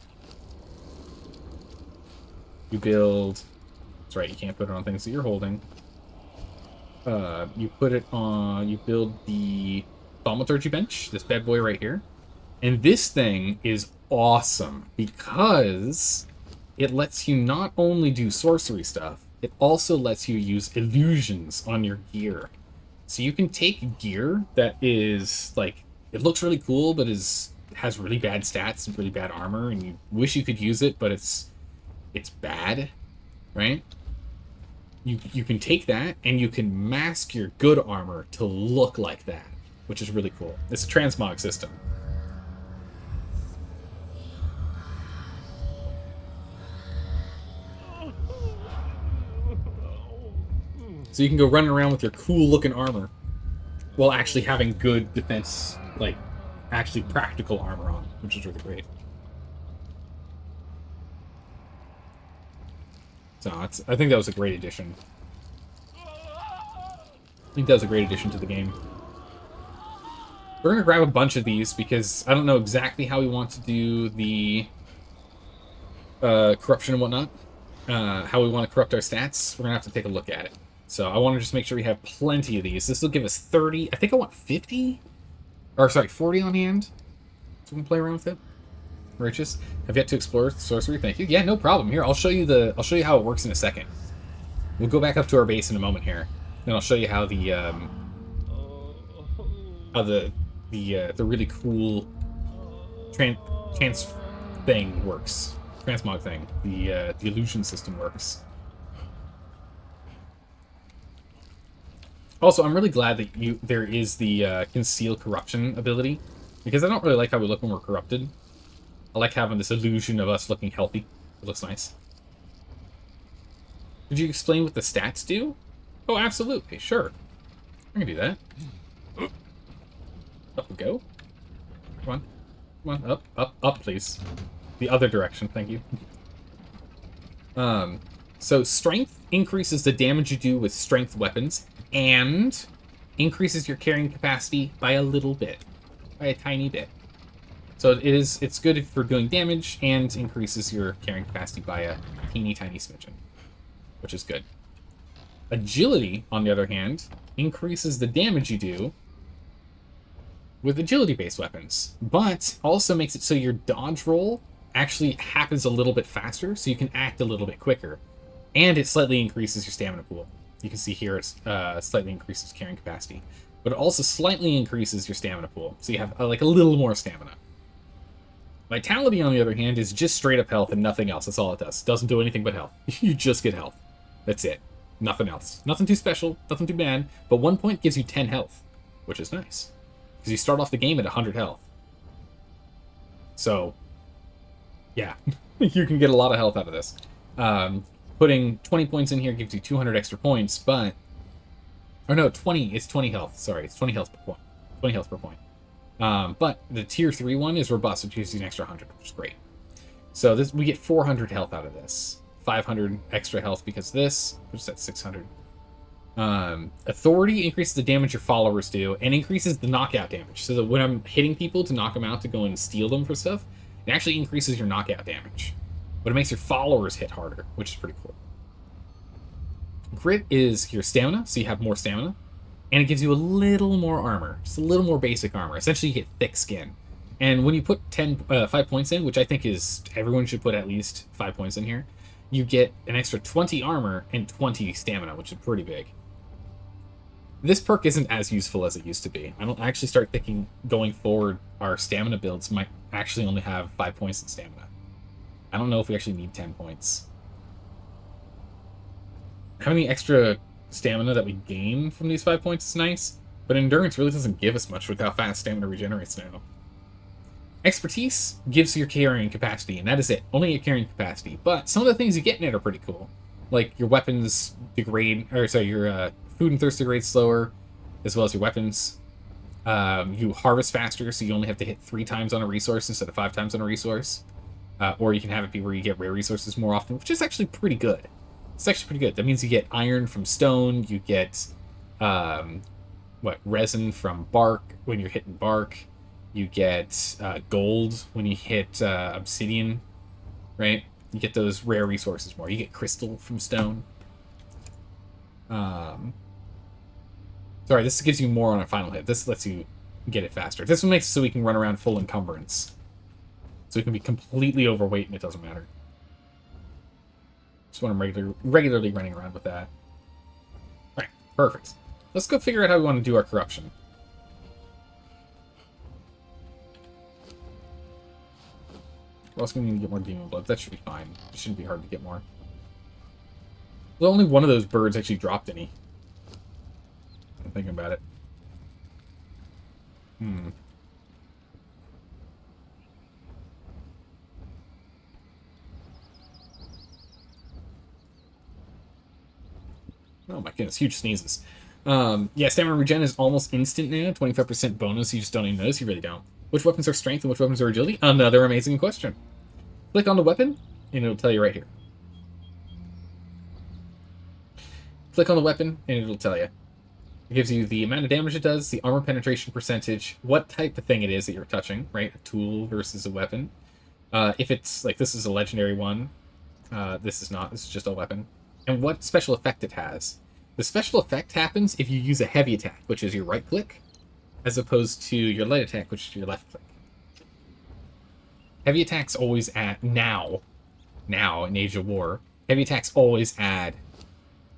You build. That's right. You can't put it on things that you're holding. You put it on. You build the thaumaturgy bench. This bad boy right here, and this thing is awesome because it lets you not only do sorcery stuff, it also lets you use illusions on your gear. So you can take gear that is, like, it looks really cool, but has really bad stats and really bad armor, and you wish you could use it, but it's bad, right? You can take that, and you can mask your good armor to look like that, which is really cool. It's a transmog system. So you can go running around with your cool-looking armor while actually having good defense, like, actually practical armor on, which is really great. So I think that was a great addition. I think that was a great addition to the game. We're going to grab a bunch of these because I don't know exactly how we want to do the corruption and whatnot. How we want to corrupt our stats. We're going to have to take a look at it. So I want to just make sure we have plenty of these. This will give us 30. I think I want 50? Or, sorry, 40 on hand. So we can play around with it. Righteous. Have yet to explore sorcery. Thank you. Yeah, no problem. Here, I'll show you how it works in a second. We'll go back up to our base in a moment here. Then I'll show you how the really cool trans thing works. Transmog thing. The illusion system works. Also, I'm really glad that there is the conceal corruption ability, because I don't really like how we look when we're corrupted. I like having this illusion of us looking healthy. It looks nice. Did you explain what the stats do? Oh, absolutely. Sure. I can do that. Up we go. Come on. Come on. Up, up, up, please. The other direction. Thank you. So strength increases the damage you do with strength weapons and increases your carrying capacity by a little bit. By a tiny bit. So it's good for doing damage and increases your carrying capacity by a teeny tiny smidgen, which is good. Agility, on the other hand, increases the damage you do with agility-based weapons, but also makes it so your dodge roll actually happens a little bit faster, so you can act a little bit quicker. And it slightly increases your stamina pool. You can see here it's slightly increases carrying capacity. But it also slightly increases your stamina pool, so you have like a little more stamina. Vitality, on the other hand, is just straight up health and nothing else. That's all it does. Doesn't do anything but health. You just get health. That's it. Nothing else. Nothing too special, nothing too bad, but 1 point gives you 10 health, which is nice. Because you start off the game at 100 health. So, yeah, you can get a lot of health out of this. Putting 20 points in here gives you 200 extra points, but... Or no, 20, it's 20 health. Sorry, it's 20 health per point. 20 health per point. But the tier 3 one is robust, which gives you an extra 100, which is great. So this we get 400 health out of this. 500 extra health because of this, which is at 600. Authority increases the damage your followers do, and increases the knockout damage. So that when I'm hitting people to knock them out to go and steal them for stuff, it actually increases your knockout damage. But it makes your followers hit harder, which is pretty cool. Grit is your stamina, so you have more stamina. And it gives you a little more armor, just a little more basic armor. Essentially, you get thick skin. And when you put 5 points in, which I think is everyone should put at least 5 points in here, you get an extra 20 armor and 20 stamina, which is pretty big. This perk isn't as useful as it used to be. I don't actually start thinking going forward our stamina builds might actually only have 5 points in stamina. I don't know if we actually need 10 points. Having the extra stamina that we gain from these 5 points is nice, but endurance really doesn't give us much with how fast stamina regenerates now. Expertise gives your carrying capacity, and that is it. Only your carrying capacity. But some of the things you get in it are pretty cool. Like your weapons degrade, or sorry, your food and thirst degrade slower, as well as your weapons. You harvest faster, so you only have to hit 3 times on a resource instead of 5 times on a resource. Or you can have it be where you get rare resources more often, which is actually pretty good. It's actually pretty good. That means you get iron from stone, you get, resin from bark when you're hitting bark. You get gold when you hit obsidian, right? You get those rare resources more. You get crystal from stone. Sorry, this gives you more on a final hit. This lets you get it faster. This one makes it so we can run around full encumbrance. So we can be completely overweight and it doesn't matter. Just when I'm regularly running around with that. Alright, perfect. Let's go figure out how we want to do our corruption. We're also going to need to get more demon blood. That should be fine. It shouldn't be hard to get more. Well, only one of those birds actually dropped any. I'm thinking about it. Oh my goodness, huge sneezes. Yeah, stamina regen is almost instant now. 25% bonus, you just don't even notice, you really don't. Which weapons are strength and which weapons are agility? Another amazing question. Click on the weapon, and it'll tell you right here. Click on the weapon, and it'll tell you. It gives you the amount of damage it does, the armor penetration percentage, what type of thing it is that you're touching, right? A tool versus a weapon. If it's, like, this is a legendary one. This is not. This is just a weapon. And what special effect it has. The special effect happens if you use a heavy attack, which is your right click, as opposed to your light attack, which is your left click. Heavy attacks always add, now in Age of War, heavy attacks always add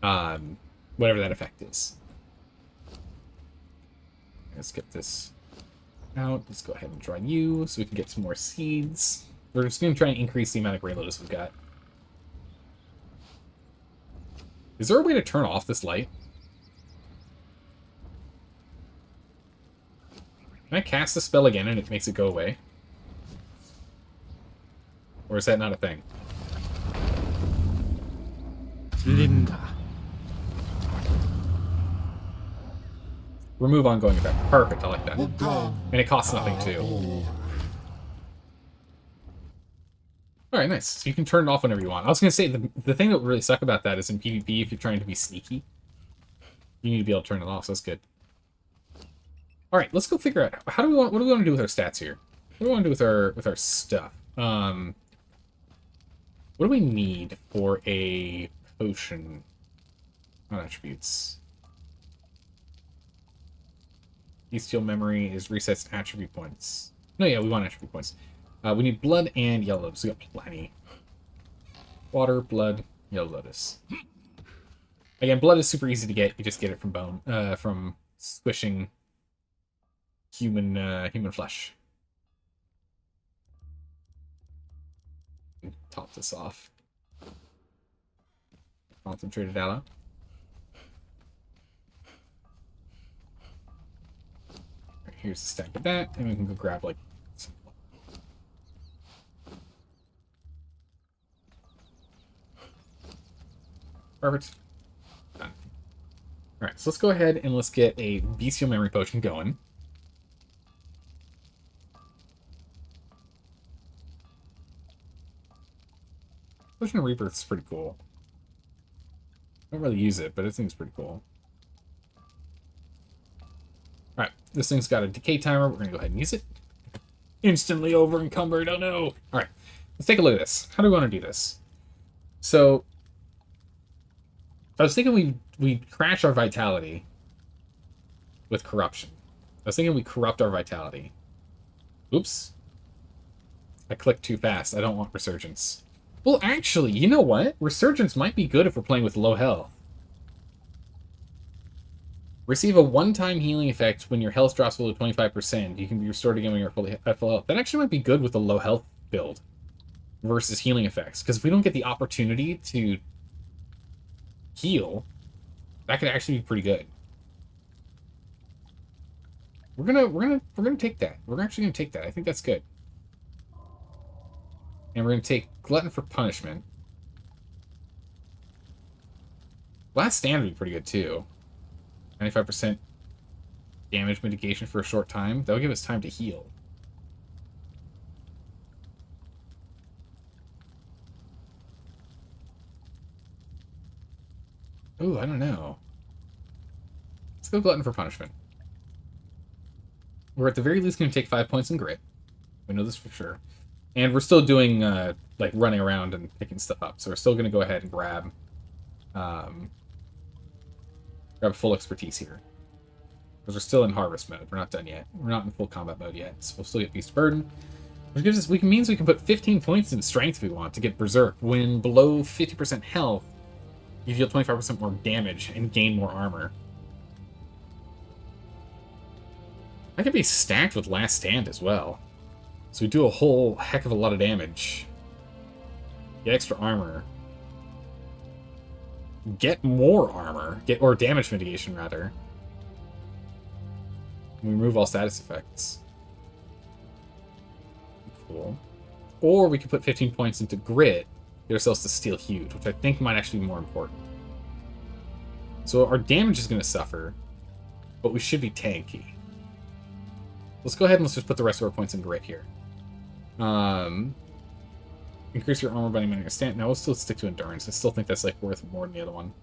whatever that effect is. Let's get this out. Let's go ahead and draw you so we can get some more seeds. We're just going to try and increase the amount of Grey Lotus we've got. Is there a way to turn off this light? Can I cast the spell again and it makes it go away? Or is that not a thing? Linda. Remove ongoing effect. Perfect, I like that. And it costs nothing too. Alright, nice. So you can turn it off whenever you want. I was going to say, the thing that would really suck about that is in PvP, if you're trying to be sneaky, you need to be able to turn it off, so that's good. Alright, let's go figure out, what do we want to do with our stats here? What do we want to do with our stuff? What do we need for a potion on attributes? Bestial memory is resets attribute points. No, yeah, we want attribute points. We need blood and yellow lotus. We got plenty. Water, blood, yellow lotus. Again, blood is super easy to get. You just get it from bone, from squishing human flesh. Top this off. Concentrated aloe. Right, here's the stack of that, and we can go grab like some blood. Perfect. Done. Alright, so let's go ahead and let's get a bestial memory potion going. Potion of Rebirth is pretty cool. I don't really use it, but it seems pretty cool. Alright, this thing's got a decay timer. We're going to go ahead and use it. Instantly over encumbered. Oh no! Alright, let's take a look at this. How do we want to do this? So, I was thinking we crash our vitality with corruption. I was thinking we corrupt our vitality. Oops. I clicked too fast. I don't want resurgence. Well, actually, you know what? Resurgence might be good if we're playing with low health. Receive a one-time healing effect when your health drops below 25%. You can be restored again when you're fully at full health. That actually might be good with a low health build versus healing effects. Because if we don't get the opportunity to heal, that could actually be pretty good. We're gonna take that. We're actually gonna take that. I think that's good. And we're gonna take Glutton for Punishment. Last Stand would be pretty good too. 95% damage mitigation for a short time. That'll give us time to heal. Ooh, I don't know. Let's go Glutton for Punishment. We're at the very least going to take 5 points in grit. We know this for sure. And we're still doing, like, running around and picking stuff up. So we're still going to go ahead and grab full expertise here. Because we're still in harvest mode. We're not done yet. We're not in full combat mode yet. So we'll still get Beast of Burden. Which gives us, means we can put 15 points in strength if we want to get Berserk. When below 50% health, you deal 25% more damage and gain more armor. That could be stacked with Last Stand as well. So we do a whole heck of a lot of damage. Get extra armor. Get more armor. Or damage mitigation, rather. We remove all status effects. Cool. Or we could put 15 points into Grit, get ourselves to Steel Huge, which I think might actually be more important. So our damage is going to suffer, but we should be tanky. Let's go ahead and let's just put the rest of our points in Grit here. Increase your armor by minimum extent. Now we'll still stick to Endurance. I still think that's like worth more than the other one.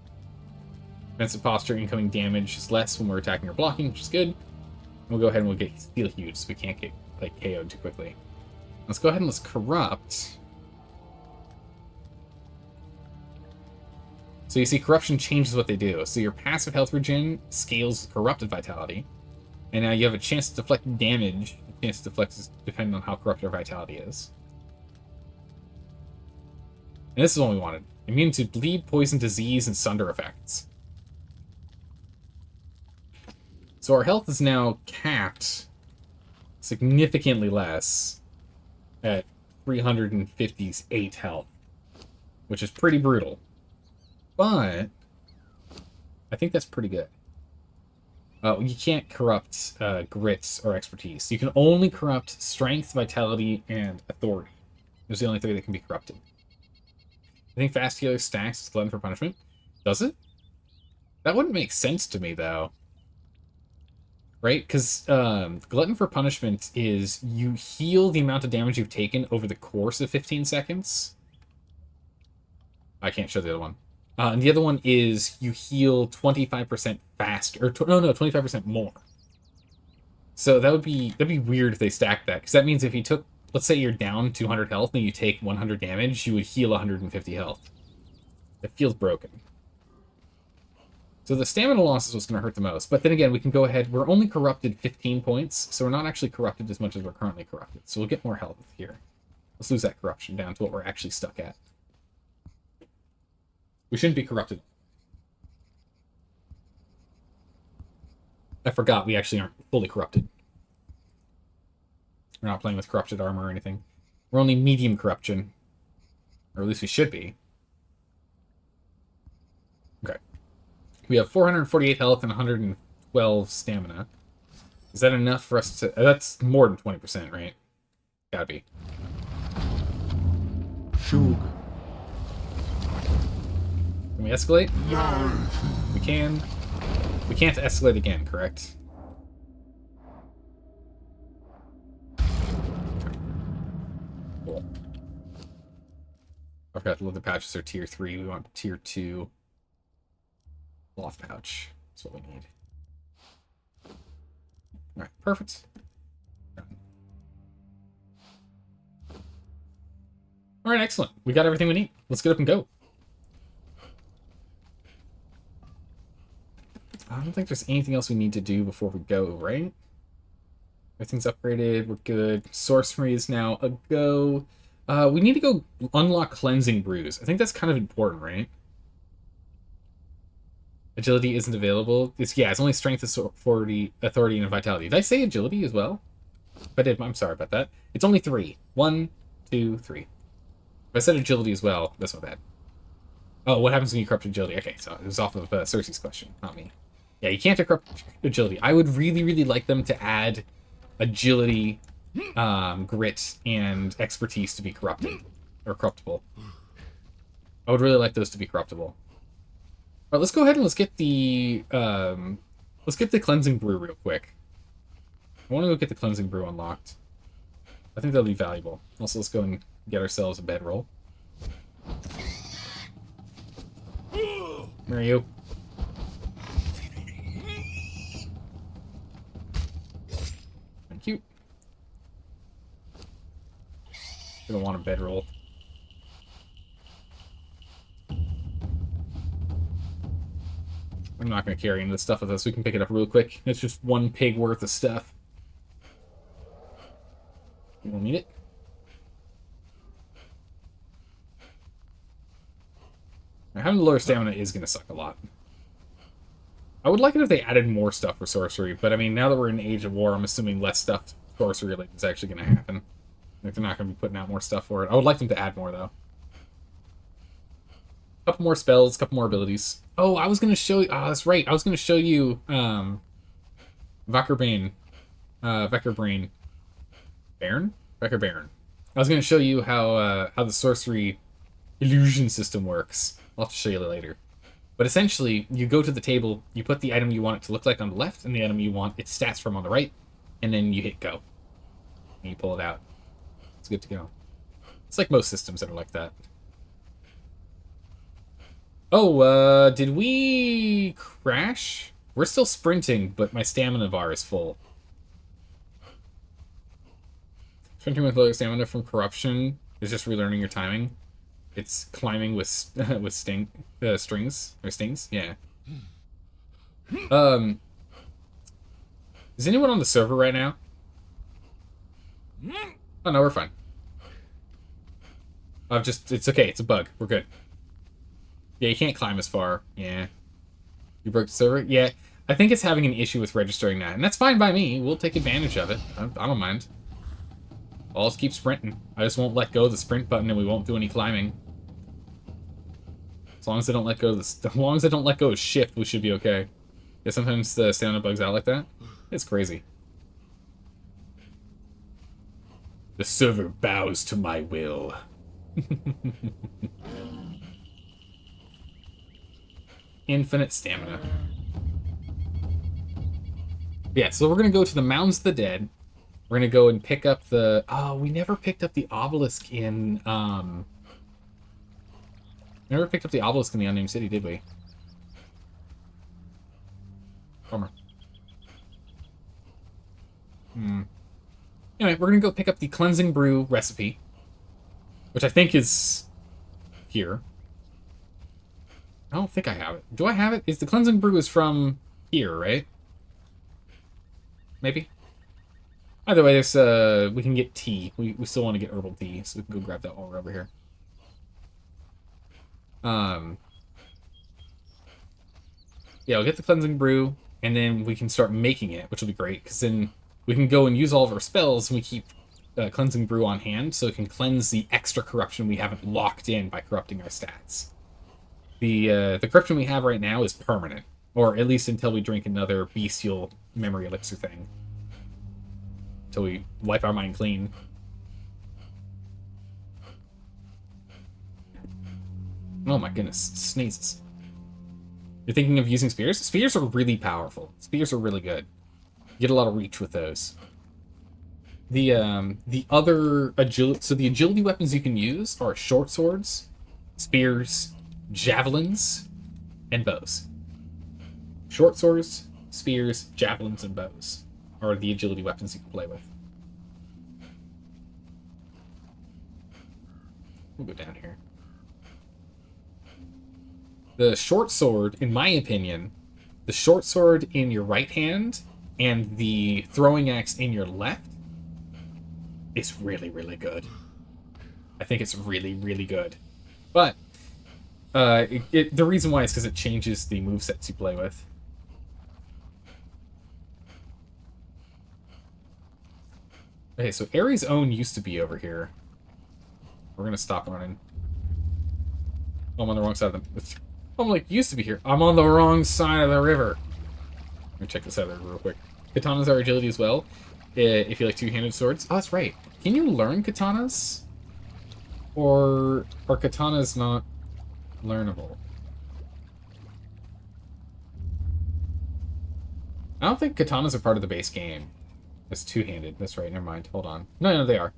Defensive posture, incoming damage is less when we're attacking or blocking, which is good. And we'll go ahead and we'll get Steel Huge so we can't get like KO'd too quickly. Let's go ahead and let's Corrupt. So you see, Corruption changes what they do. So your passive health regen scales Corrupted Vitality. And now you have a chance to deflect damage. A chance to deflect is depending on how corrupt our vitality is. And this is what we wanted. Immune to bleed, poison, disease, and sunder effects. So our health is now capped significantly less at 358 health, which is pretty brutal. But I think that's pretty good. You can't corrupt grits or expertise. You can only corrupt strength, vitality, and authority. Those are the only three that can be corrupted. I think fast healer stacks is glutton for punishment. Does it? That wouldn't make sense to me, though. Right? Because glutton for punishment is you heal the amount of damage you've taken over the course of 15 seconds. I can't show the other one. And the other one is you heal 25% faster, or no, 25% more. So that'd be weird if they stacked that, because that means if you took, let's say you're down 200 health and you take 100 damage, you would heal 150 health. It feels broken. So the stamina loss is what's going to hurt the most. But then again, we can go ahead. We're only corrupted 15 points, so we're not actually corrupted as much as we're currently corrupted. So we'll get more health here. Let's lose that corruption down to what we're actually stuck at. We shouldn't be corrupted. I forgot we actually aren't fully corrupted. We're not playing with corrupted armor or anything. We're only medium corruption. Or at least we should be. Okay. We have 448 health and 112 stamina. Is that enough for us to... that's more than 20%, right? Gotta be. Shug. Can we escalate? We can. We can't escalate again, correct? Cool. I forgot the leather pouches are tier 3. We want tier 2 cloth pouch. That's what we need. Alright, perfect. Alright, excellent. We got everything we need. Let's get up and go. I don't think there's anything else we need to do before we go, right? Everything's upgraded. We're good. Sorcery is now a go. We need to go unlock Cleansing Brews. I think that's kind of important, right? Agility isn't available. It's only strength, authority, and vitality. Did I say agility as well? If I did, I'm sorry about that. It's only 3. 1, 2, 3. If I said agility as well, that's not bad. Oh, what happens when you corrupt agility? Okay, so it was off of Cersei's question, not me. Yeah, you can't corrupt agility. I would really, really like them to add agility, grit, and expertise to be corrupted. Or corruptible. I would really like those to be corruptible. Alright, let's go ahead and let's get the cleansing brew real quick. I want to go get the cleansing brew unlocked. I think that'll be valuable. Also, let's go and get ourselves a bedroll. Where are you? Thank you. Gonna want a bedroll. I'm not going to carry any of this stuff with us. We can pick it up real quick. It's just 1 pig worth of stuff. You don't need it? Now, having the lower stamina is going to suck a lot. I would like it if they added more stuff for sorcery, but I mean, now that we're in Age of War, I'm assuming less stuff sorcery related is actually going to happen. Like, they're not going to be putting out more stuff for it. I would like them to add more, though. A couple more spells, a couple more abilities. Oh, I was going to show you... Oh, that's right. I was going to show you Veckerbane. Veckerbrain. Baron? Veckerbaron. I was going to show you how the sorcery illusion system works. I'll have to show you later. But essentially, you go to the table, you put the item you want it to look like on the left, and the item you want its stats from on the right, and then you hit go. And you pull it out. It's good to go. It's like most systems that are like that. Oh, did we crash? We're still sprinting, but my stamina bar is full. Sprinting with low stamina from corruption is just relearning your timing. It's climbing with strings or stings. Yeah. Is anyone on the server right now? Oh no, we're fine. It's okay. It's a bug. We're good. Yeah, you can't climb as far. Yeah. You broke the server? Yeah. I think it's having an issue with registering that. And that's fine by me. We'll take advantage of it. I don't mind. I'll just keep sprinting. I just won't let go of the sprint button and we won't do any climbing. As long as I don't let go of shift, we should be okay. Yeah, sometimes the sound bugs out like that. It's crazy. The server bows to my will. Infinite stamina. Yeah, so we're going to go to the Mounds of the Dead. We're going to go and pick up the... Oh, we never picked up the obelisk in... Never picked up the obelisk in the Unnamed City, did we? Bummer. Anyway, we're going to go pick up the Cleansing Brew recipe, which I think is here. I don't think I have it. Do I have it? Is the Cleansing Brew is from here, right? Maybe? Either way, there's, we can get tea. We still want to get herbal tea, so we can go grab that while we're over here. Yeah, we'll get the Cleansing Brew, and then we can start making it, which will be great, because then we can go and use all of our spells, and we keep Cleansing Brew on hand, so it can cleanse the extra corruption we haven't locked in by corrupting our stats. The corruption we have right now is permanent, or at least until we drink another bestial memory elixir thing. Until we wipe our mind clean. Oh my goodness, sneezes. You're thinking of using spears? Spears are really powerful. Spears are really good. You get a lot of reach with those. The other agility... So the agility weapons you can use are short swords, spears, javelins, and bows. Short swords, spears, javelins, and bows are the agility weapons you can play with. We'll go down here. The short sword, in my opinion, the short sword in your right hand and the throwing axe in your left is really, really good. I think it's really, really good. But the reason why is because it changes the movesets you play with. Okay, so Ares' Own used to be over here. We're going to stop running. Oh, I'm on the wrong side of the... I'm like, used to be here. I'm on the wrong side of the river. Let me check this out real quick. Katanas are agility as well, if you like two-handed swords. Oh, that's right. Can you learn katanas? Or are katanas not learnable? I don't think katanas are part of the base game. It's two-handed. That's right. Never mind. Hold on. No, they are.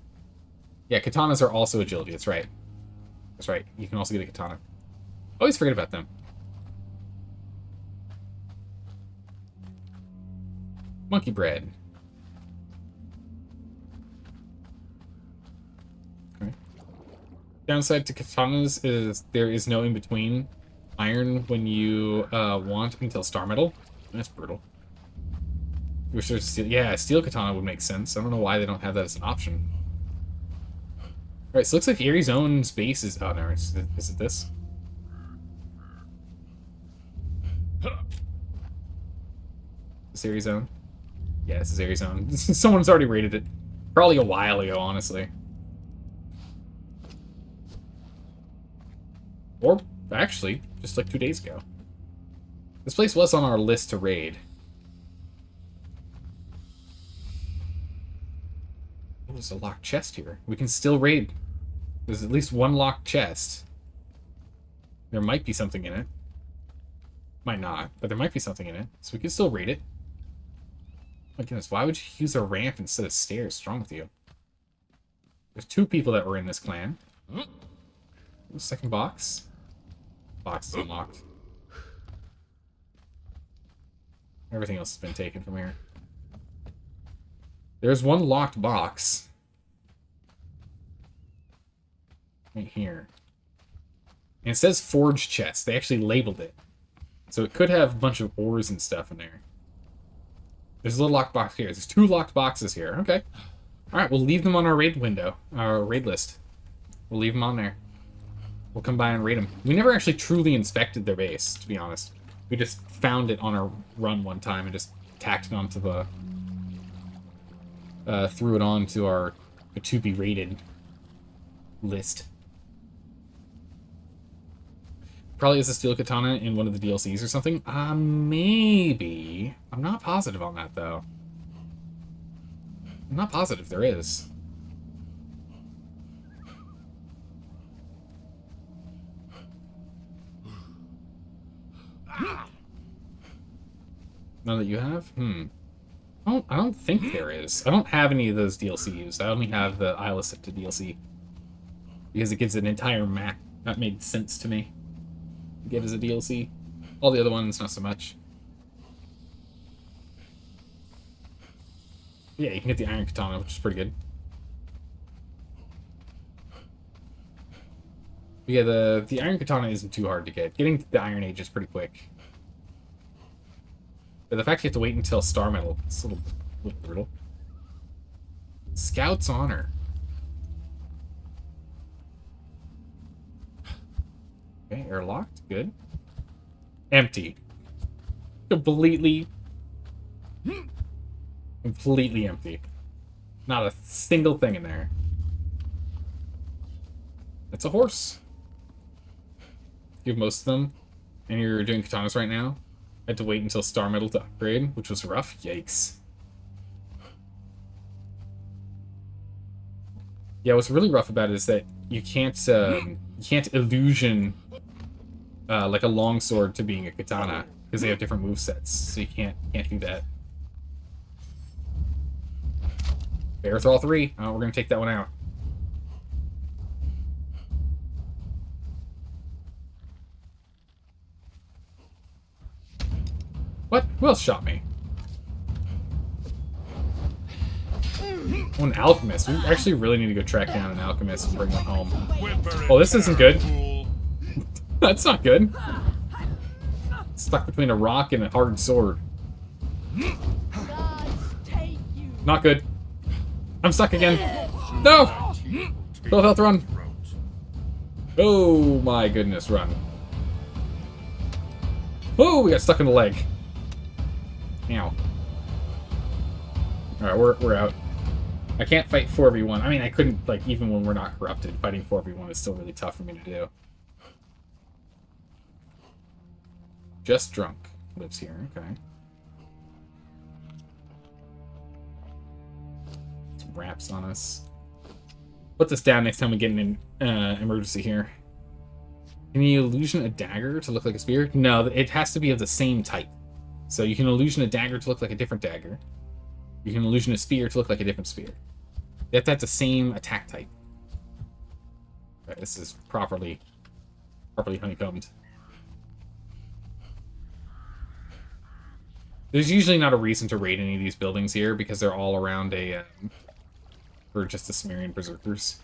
Yeah, katanas are also agility. That's right. That's right. You can also get a katana. Always forget about them. Monkey bread. Okay. Downside to katanas is there is no in-between iron when you want until star metal. That's brutal. Wish there's steel. Yeah, steel katana would make sense. I don't know why they don't have that as an option. Alright, so it looks like Ares' Own base is... Oh, no, is it this? This Ares' Own? Yeah, this is Ares' Own. Someone's already raided it. Probably a while ago, honestly. Or, actually, just like 2 days ago. This place was on our list to raid. Oh, there's a locked chest here. We can still raid. There's at least one locked chest. There might be something in it. Might not, but there might be something in it. So we can still raid it. My goodness, why would you use a ramp instead of stairs? What's wrong with you? There's 2 people that were in this clan. Second box. Box is unlocked. Everything else has been taken from here. There's one locked box. Right here. And it says forge chest. They actually labeled it. So it could have a bunch of ores and stuff in there. There's a little locked box here. There's 2 locked boxes here. Okay. Alright, we'll leave them on our raid window. Our raid list. We'll leave them on there. We'll come by and raid them. We never actually truly inspected their base, to be honest. We just found it on our run one time and just tacked it onto the... threw it on to our to-be raided list. probably is a steel katana in one of the DLCs or something. Maybe. I'm not positive on that, though. I'm not positive there is. None that you have? I don't think there is. I don't have any of those DLCs. I only have the Isle of Sipta DLC. Because it gives an entire map. That made sense to me. To get as a DLC. All the other ones, not so much. Yeah, you can get the Iron Katana, which is pretty good. But yeah, the Iron Katana isn't too hard to get. Getting the Iron Age is pretty quick. But the fact you have to wait until Star Metal, it's a little brutal. Scout's Honor. Okay, airlocked, good. Empty. Completely empty. Not a single thing in there. It's a horse. You have most of them, and you're doing katanas right now. I had to wait until Star Metal to upgrade, which was rough. Yikes. Yeah, what's really rough about it is that you can't illusion like a longsword to being a katana because they have different movesets, so you can't do that. Bear Thrall 3. Oh, we're gonna take that one out. What? Who else shot me? Oh, an alchemist. We actually really need to go track down an alchemist and bring one home. Oh, this isn't good. That's not good. Stuck between a rock and a hard sword. Not good. I'm stuck again. No! Full health, run. Oh my goodness, run. Oh, we got stuck in the leg. Ow. Alright, we're out. I can't fight 4v1. I mean, I couldn't, like, even when we're not corrupted, fighting 4v1 is still really tough for me to do. Just Drunk lives here, okay. Some wraps on us. Put this down next time we get an emergency here. Can you illusion a dagger to look like a spear? No, it has to be of the same type. So you can illusion a dagger to look like a different dagger. You can illusion a spear to look like a different spear. They have to have the same attack type. Right, this is properly honeycombed. There's usually not a reason to raid any of these buildings here because they're all around a for just the Sumerian berserkers.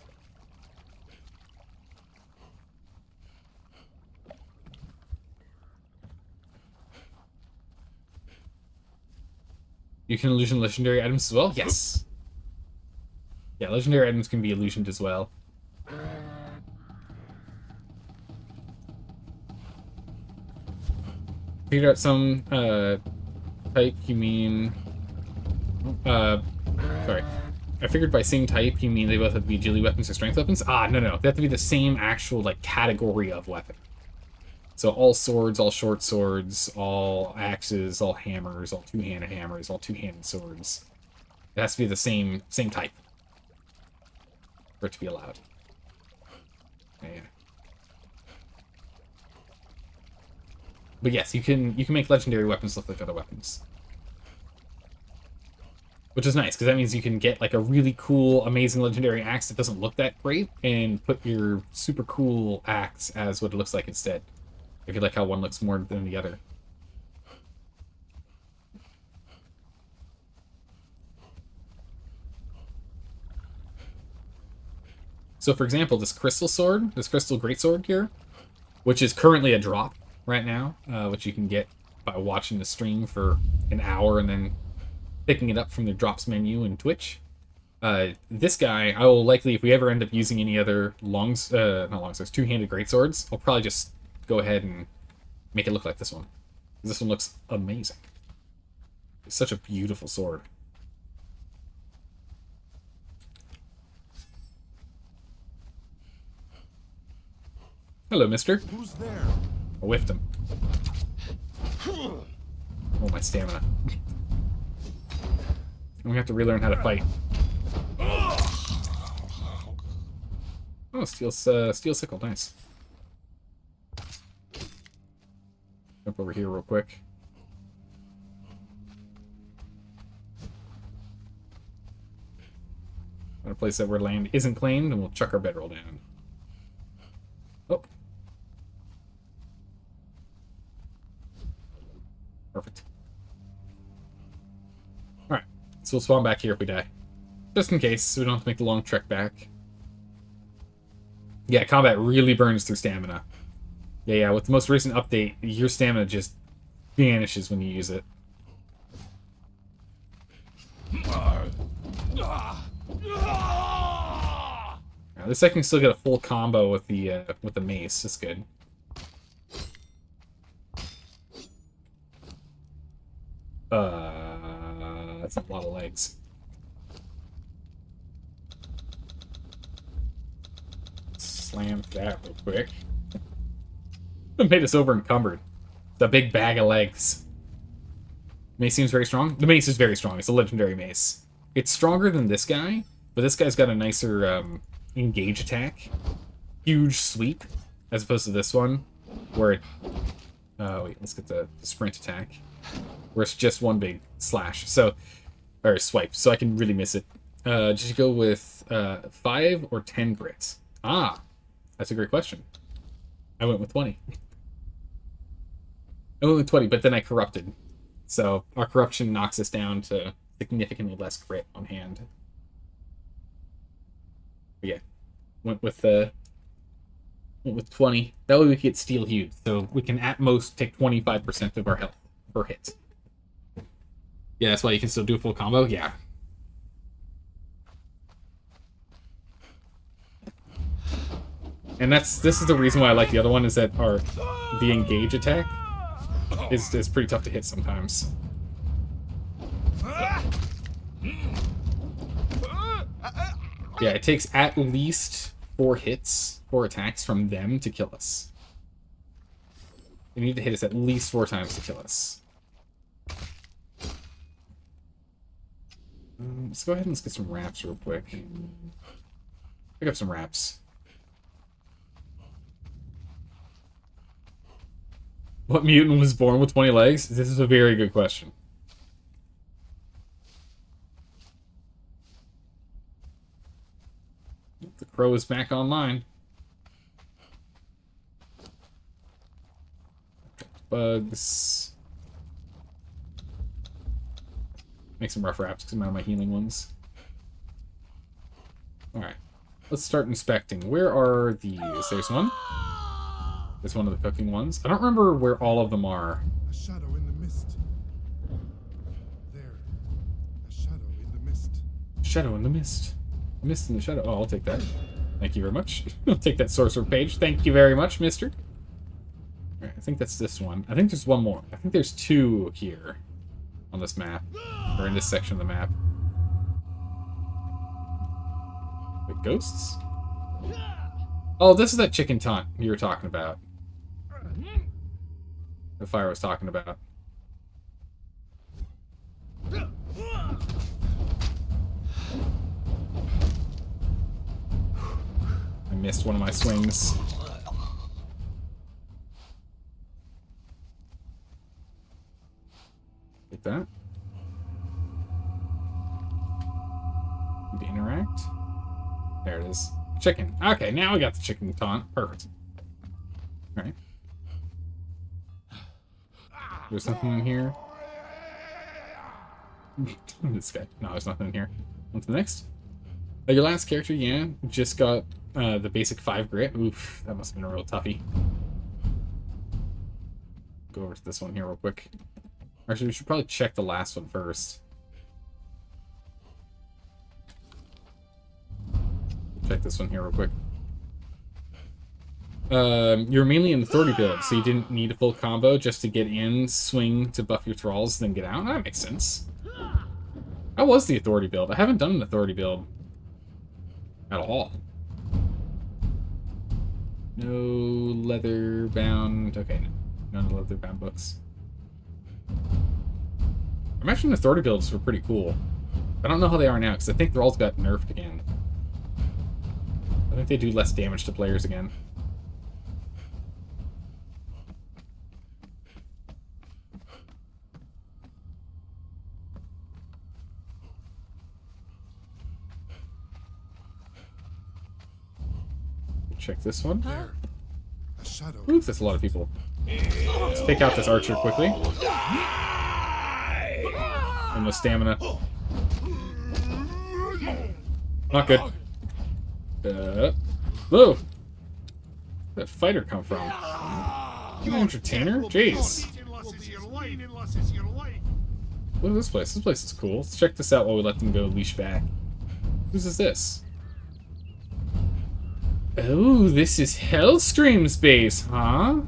You can illusion legendary items as well? Yes. Yeah, legendary items can be illusioned as well. Figured out some type you mean sorry. I figured by same type you mean they both have to be agility weapons or strength weapons? Ah, no. They have to be the same actual like category of weapon. So all swords, all short swords, all axes, all hammers, all two-handed hammers, all two-handed swords. It has to be the same type for it to be allowed. Yeah. But yes, you can make legendary weapons look like other weapons. Which is nice, because that means you can get like a really cool, amazing legendary axe that doesn't look that great, and put your super cool axe as what it looks like instead. If you like how one looks more than the other. So for example, this crystal sword, this crystal greatsword here, which is currently a drop right now, which you can get by watching the stream for an hour and then picking it up from the drops menu in Twitch. This guy, I will likely, if we ever end up using any other two-handed greatswords, I'll probably just go ahead and make it look like this one. This one looks amazing. It's such a beautiful sword. Hello, mister. Who's there? I whiffed him. Oh, my stamina. I'm gonna have to relearn how to fight. Oh, steel sickle, nice. Jump over here real quick. On a place that where land isn't claimed, and we'll chuck our bedroll down. Oh. Perfect. Alright, so we'll spawn back here if we die. Just in case, so we don't have to make the long trek back. Yeah, combat really burns through stamina. Yeah, with the most recent update, your stamina just vanishes when you use it. Now, this I can still get a full combo with the mace. That's good. That's a lot of legs. Slam that real quick. Made us over encumbered. The big bag of legs. Mace seems very strong. The mace is very strong. It's a legendary mace. It's stronger than this guy, but this guy's got a nicer engage attack. Huge sweep, as opposed to this one, where it... wait, let's get the sprint attack. Where it's just one big slash. So, or swipe, so I can really miss it. Just go with 5 or 10 grits. Ah, that's a great question. I went with 20. I went with 20, but then I corrupted. So our corruption knocks us down to significantly less grit on hand. But yeah, went with 20. That way we get steel hued, so we can at most take 25% of our health per hit. Yeah, that's why you can still do a full combo. Yeah. And this is the reason why I like the other one, is that the engage attack is pretty tough to hit sometimes. Yeah, it takes at least 4 attacks from them to kill us. They need to hit us at least 4 times to kill us. Let's go ahead and let's get some wraps real quick. Pick up some wraps. What mutant was born with 20 legs? This is a very good question. The crow is back online. Bugs. Make some rough wraps because I'm out of my healing ones. Alright. Let's start inspecting. Where are these? There's one. There's one of the cooking ones. I don't remember where all of them are. A shadow in the mist. There. A shadow in the mist. Shadow in the mist. Mist in the shadow. Oh, I'll take that. Thank you very much. I'll take that sorcerer page. Thank you very much, mister. Alright, I think that's this one. I think there's one more. I think there's 2 here on this map. Or in this section of the map. Wait, ghosts? Oh, this is that chicken taunt you were talking about. The fire was talking about. I missed one of my swings. Take that. Need to interact. There it is. Chicken. Okay, now we got the chicken taunt. Perfect. Alright. There's something in here. This guy. No, there's nothing in here. On to the next. Your last character, yeah, just got the basic 5 grit. Oof, that must have been a real toughie. Go over to this one here real quick. Actually, we should probably check the last one first. Check this one here real quick. You're mainly an authority build, so you didn't need a full combo just to get in, swing to buff your thralls, then get out. That makes sense. How was the authority build? I haven't done an authority build at all. No leather bound. Okay, no. None of leather bound books. I imagine the authority builds were pretty cool. I don't know how they are now, because I think Thralls got nerfed again. I think they do less damage to players again. Check this one. There. A shadow. Oops, that's a lot of people. Let's take out this archer quickly. And the stamina. Not good. Whoa! Where'd that fighter come from? You an entertainer? Jeez. What is this place? This place is cool. Let's check this out while we let them go leash back. Whose is this? Oh, this is Hellscream's base, huh?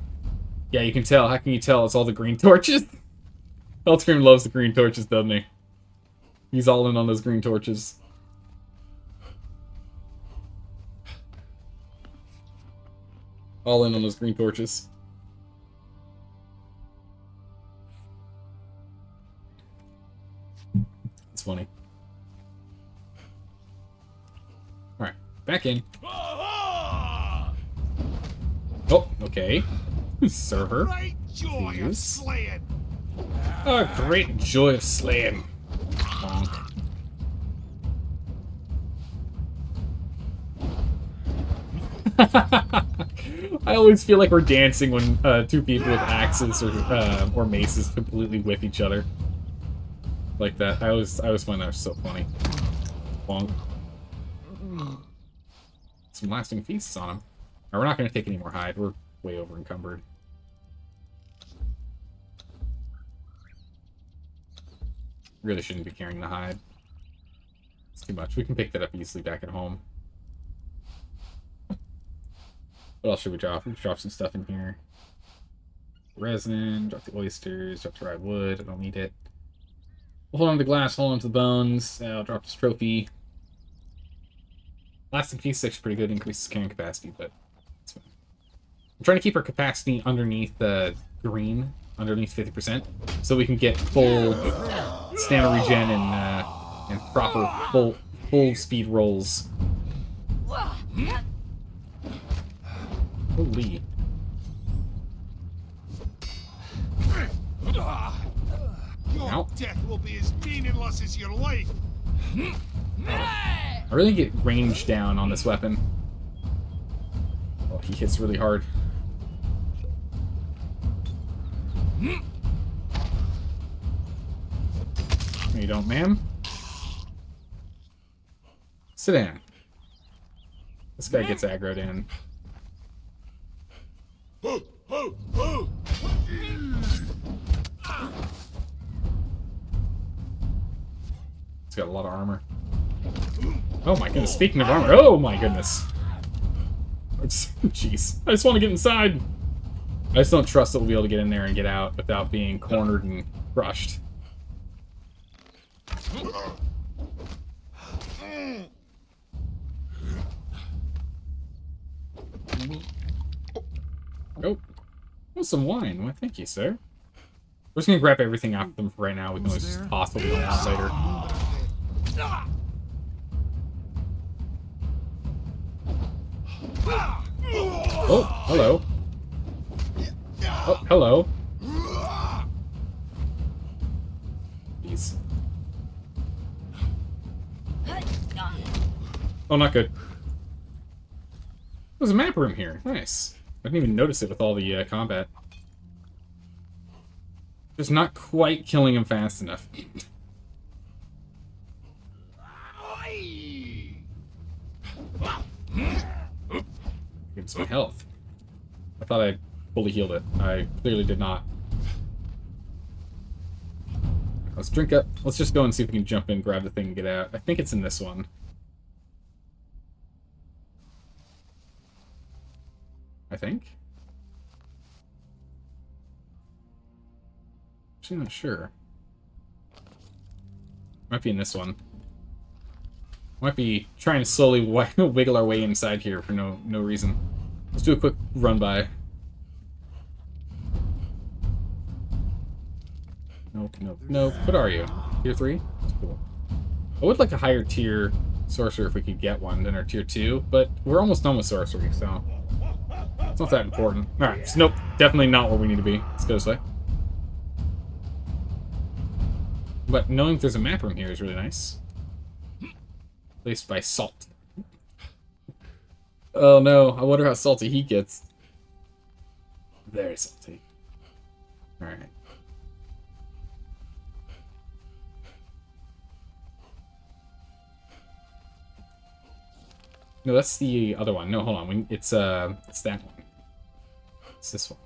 Yeah, you can tell. How can you tell? It's all the green torches. Hellscream loves the green torches, doesn't he? He's all in on those green torches. All in on those green torches. It's funny. Alright, back in. Oh, okay. Server. Please. A great joy of slaying. Bonk. I always feel like we're dancing when two people with axes or maces completely whip each other. Like that. I always find that so funny. Bonk. Some lasting feasts on him. Right, we're not going to take any more hide. We're way over encumbered. Really shouldn't be carrying the hide. It's too much. We can pick that up easily back at home. What else should we drop? We'll drop some stuff in here. Resin, drop the oysters, drop the dry wood. I don't need it. We'll hold on to the glass, hold on to the bones. I'll drop this trophy. Lasting feast is pretty good, increases carrying capacity, but it's fine. I'm trying to keep our capacity underneath the green, underneath 50%, so we can get full stamina regen and proper full speed rolls. Holy. Your death will be as meaningless as your life. I really get range down on this weapon. Oh, he hits really hard. No, you don't, ma'am. Sit down. This guy gets aggroed in. It's got a lot of armor. Oh my goodness, speaking of armor, oh my goodness. Jeez, I just want to get inside. I just don't trust that we'll be able to get in there and get out without being cornered and crushed. Oh, some wine. Well, thank you, sir. We're just gonna grab everything off them for right now. We can always just toss what we don't want later. Oh, hello. Oh, hello. Jeez. Oh, not good. There's a map room here. Nice. I didn't even notice it with all the combat. Just not quite killing him fast enough. Gives me health. I thought I fully healed it. I clearly did not. Let's drink up. Let's just go and see if we can jump in, grab the thing, and get out. I think it's in this one. I think. Actually, not sure. Might be in this one. Might be trying to slowly wiggle our way inside here for no reason. Let's do a quick run by. Nope, nope, nope. What are you? Tier 3? That's cool. I would like a higher tier sorcerer if we could get one than our tier 2, but we're almost done with sorcery, so it's not that important. Alright, so nope, definitely not where we need to be. Let's go this way. But knowing there's a map room here is really nice. Placed by salt. Oh no, I wonder how salty he gets. Very salty. Alright. No, that's the other one. No, hold on. It's that one. It's this one.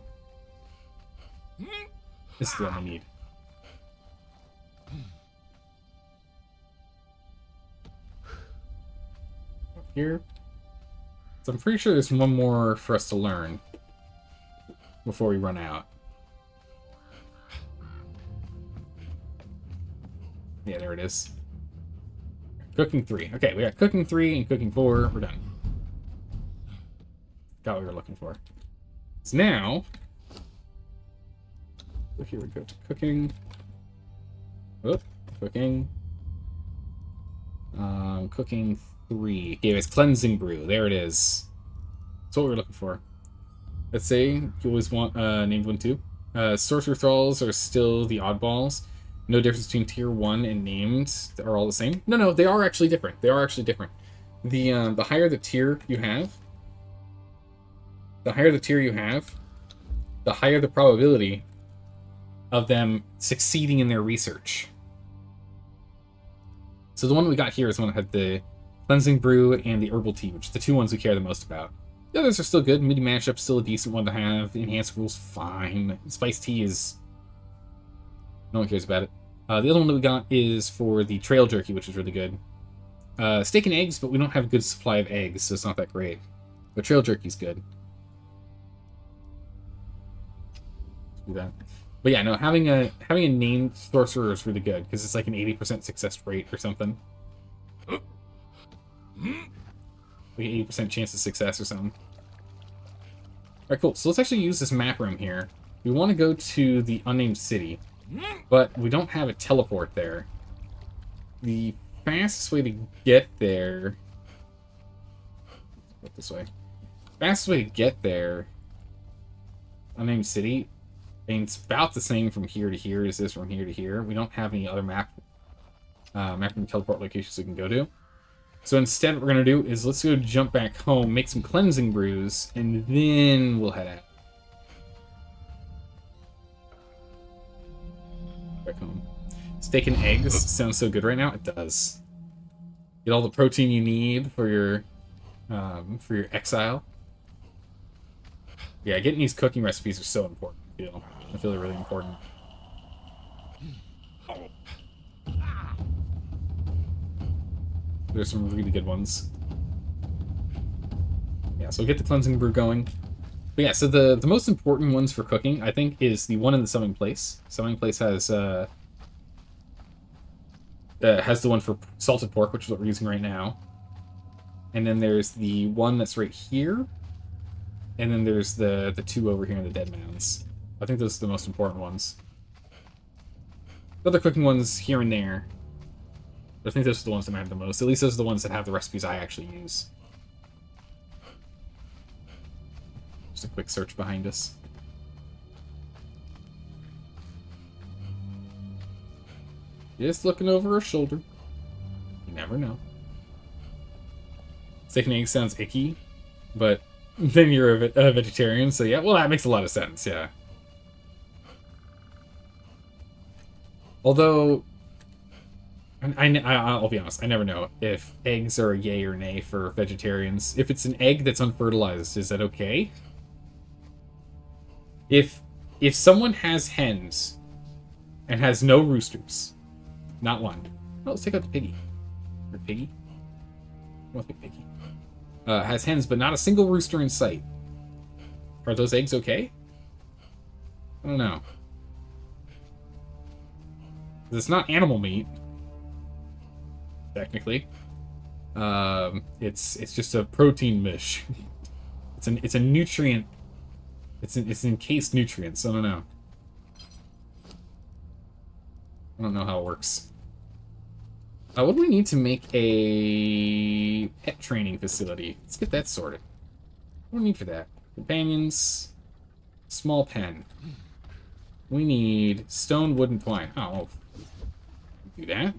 This is the one we need. Up here. So I'm pretty sure there's one more for us to learn before we run out. Yeah, there it is. Cooking 3. Okay, we got cooking 3 and cooking 4. We're done. Got what we were looking for. So now, so here we go to cooking. Oh, cooking. Cooking 3. Gave us cleansing brew. There it is. That's what we were looking for. Let's say you always want named one too. Sorcerer thralls are still the oddballs. No difference between tier 1 and named are all the same. No, they are actually different. They are actually different. The higher the tier you have, the higher the probability of them succeeding in their research. So the one we got here is the one that had the cleansing brew and the herbal tea, which are the two ones we care the most about. The others are still good. Midi mashup's still a decent one to have. Enhanced rules, fine. Spice tea is... no one cares about it. The other one that we got is for the trail jerky, which is really good. Steak and eggs, but we don't have a good supply of eggs, so it's not that great. But trail jerky's good. Let's do that. But yeah, no, having a named sorcerer is really good because it's like an 80% success rate or something. Like an 80% chance of success or something. Alright, cool. So let's actually use this map room here. We want to go to the Unnamed City, but we don't have a teleport there. The fastest way to get there... Let's go this way. Fastest way to get there... Unnamed City... and it's about the same from here to here as this from here to here. We don't have any other map room teleport locations we can go to. So instead what we're going to do is let's go jump back home, make some cleansing brews, and then we'll head out. Back home. Steak and eggs sounds so good right now. It does. Get all the protein you need for your exile. Yeah, getting these cooking recipes are so important. I feel they're really important. There's some really good ones. Yeah, so we'll get the cleansing brew going. But yeah, so the most important ones for cooking, I think, is the one in the summoning place. Summoning place has the one for salted pork, which is what we're using right now. And then there's the one that's right here. And then there's the two over here in the Dead Mounds. I think those are the most important ones. The other cooking ones here and there. But I think those are the ones that matter the most. At least those are the ones that have the recipes I actually use. Just a quick search behind us. Just looking over her shoulder. You never know. Steak and eggs sounds icky, but then you're a vegetarian, so yeah, well, that makes a lot of sense, yeah. Although, I'll be honest, I never know if eggs are a yay or nay for vegetarians. If it's an egg that's unfertilized, is that okay? If someone has hens and has no roosters, not one. Oh, let's take out the piggy. Or piggy? I want to pick piggy. Has hens, but not a single rooster in sight. Are those eggs okay? I don't know. It's not animal meat, technically. It's just a protein mish. It's a nutrient. It's encased nutrients. I don't know. I don't know how it works. What do we need to make a pet training facility? Let's get that sorted. What do we need for that? Companions. Small pen. We need stone, wood, and twine. Oh, well, do that.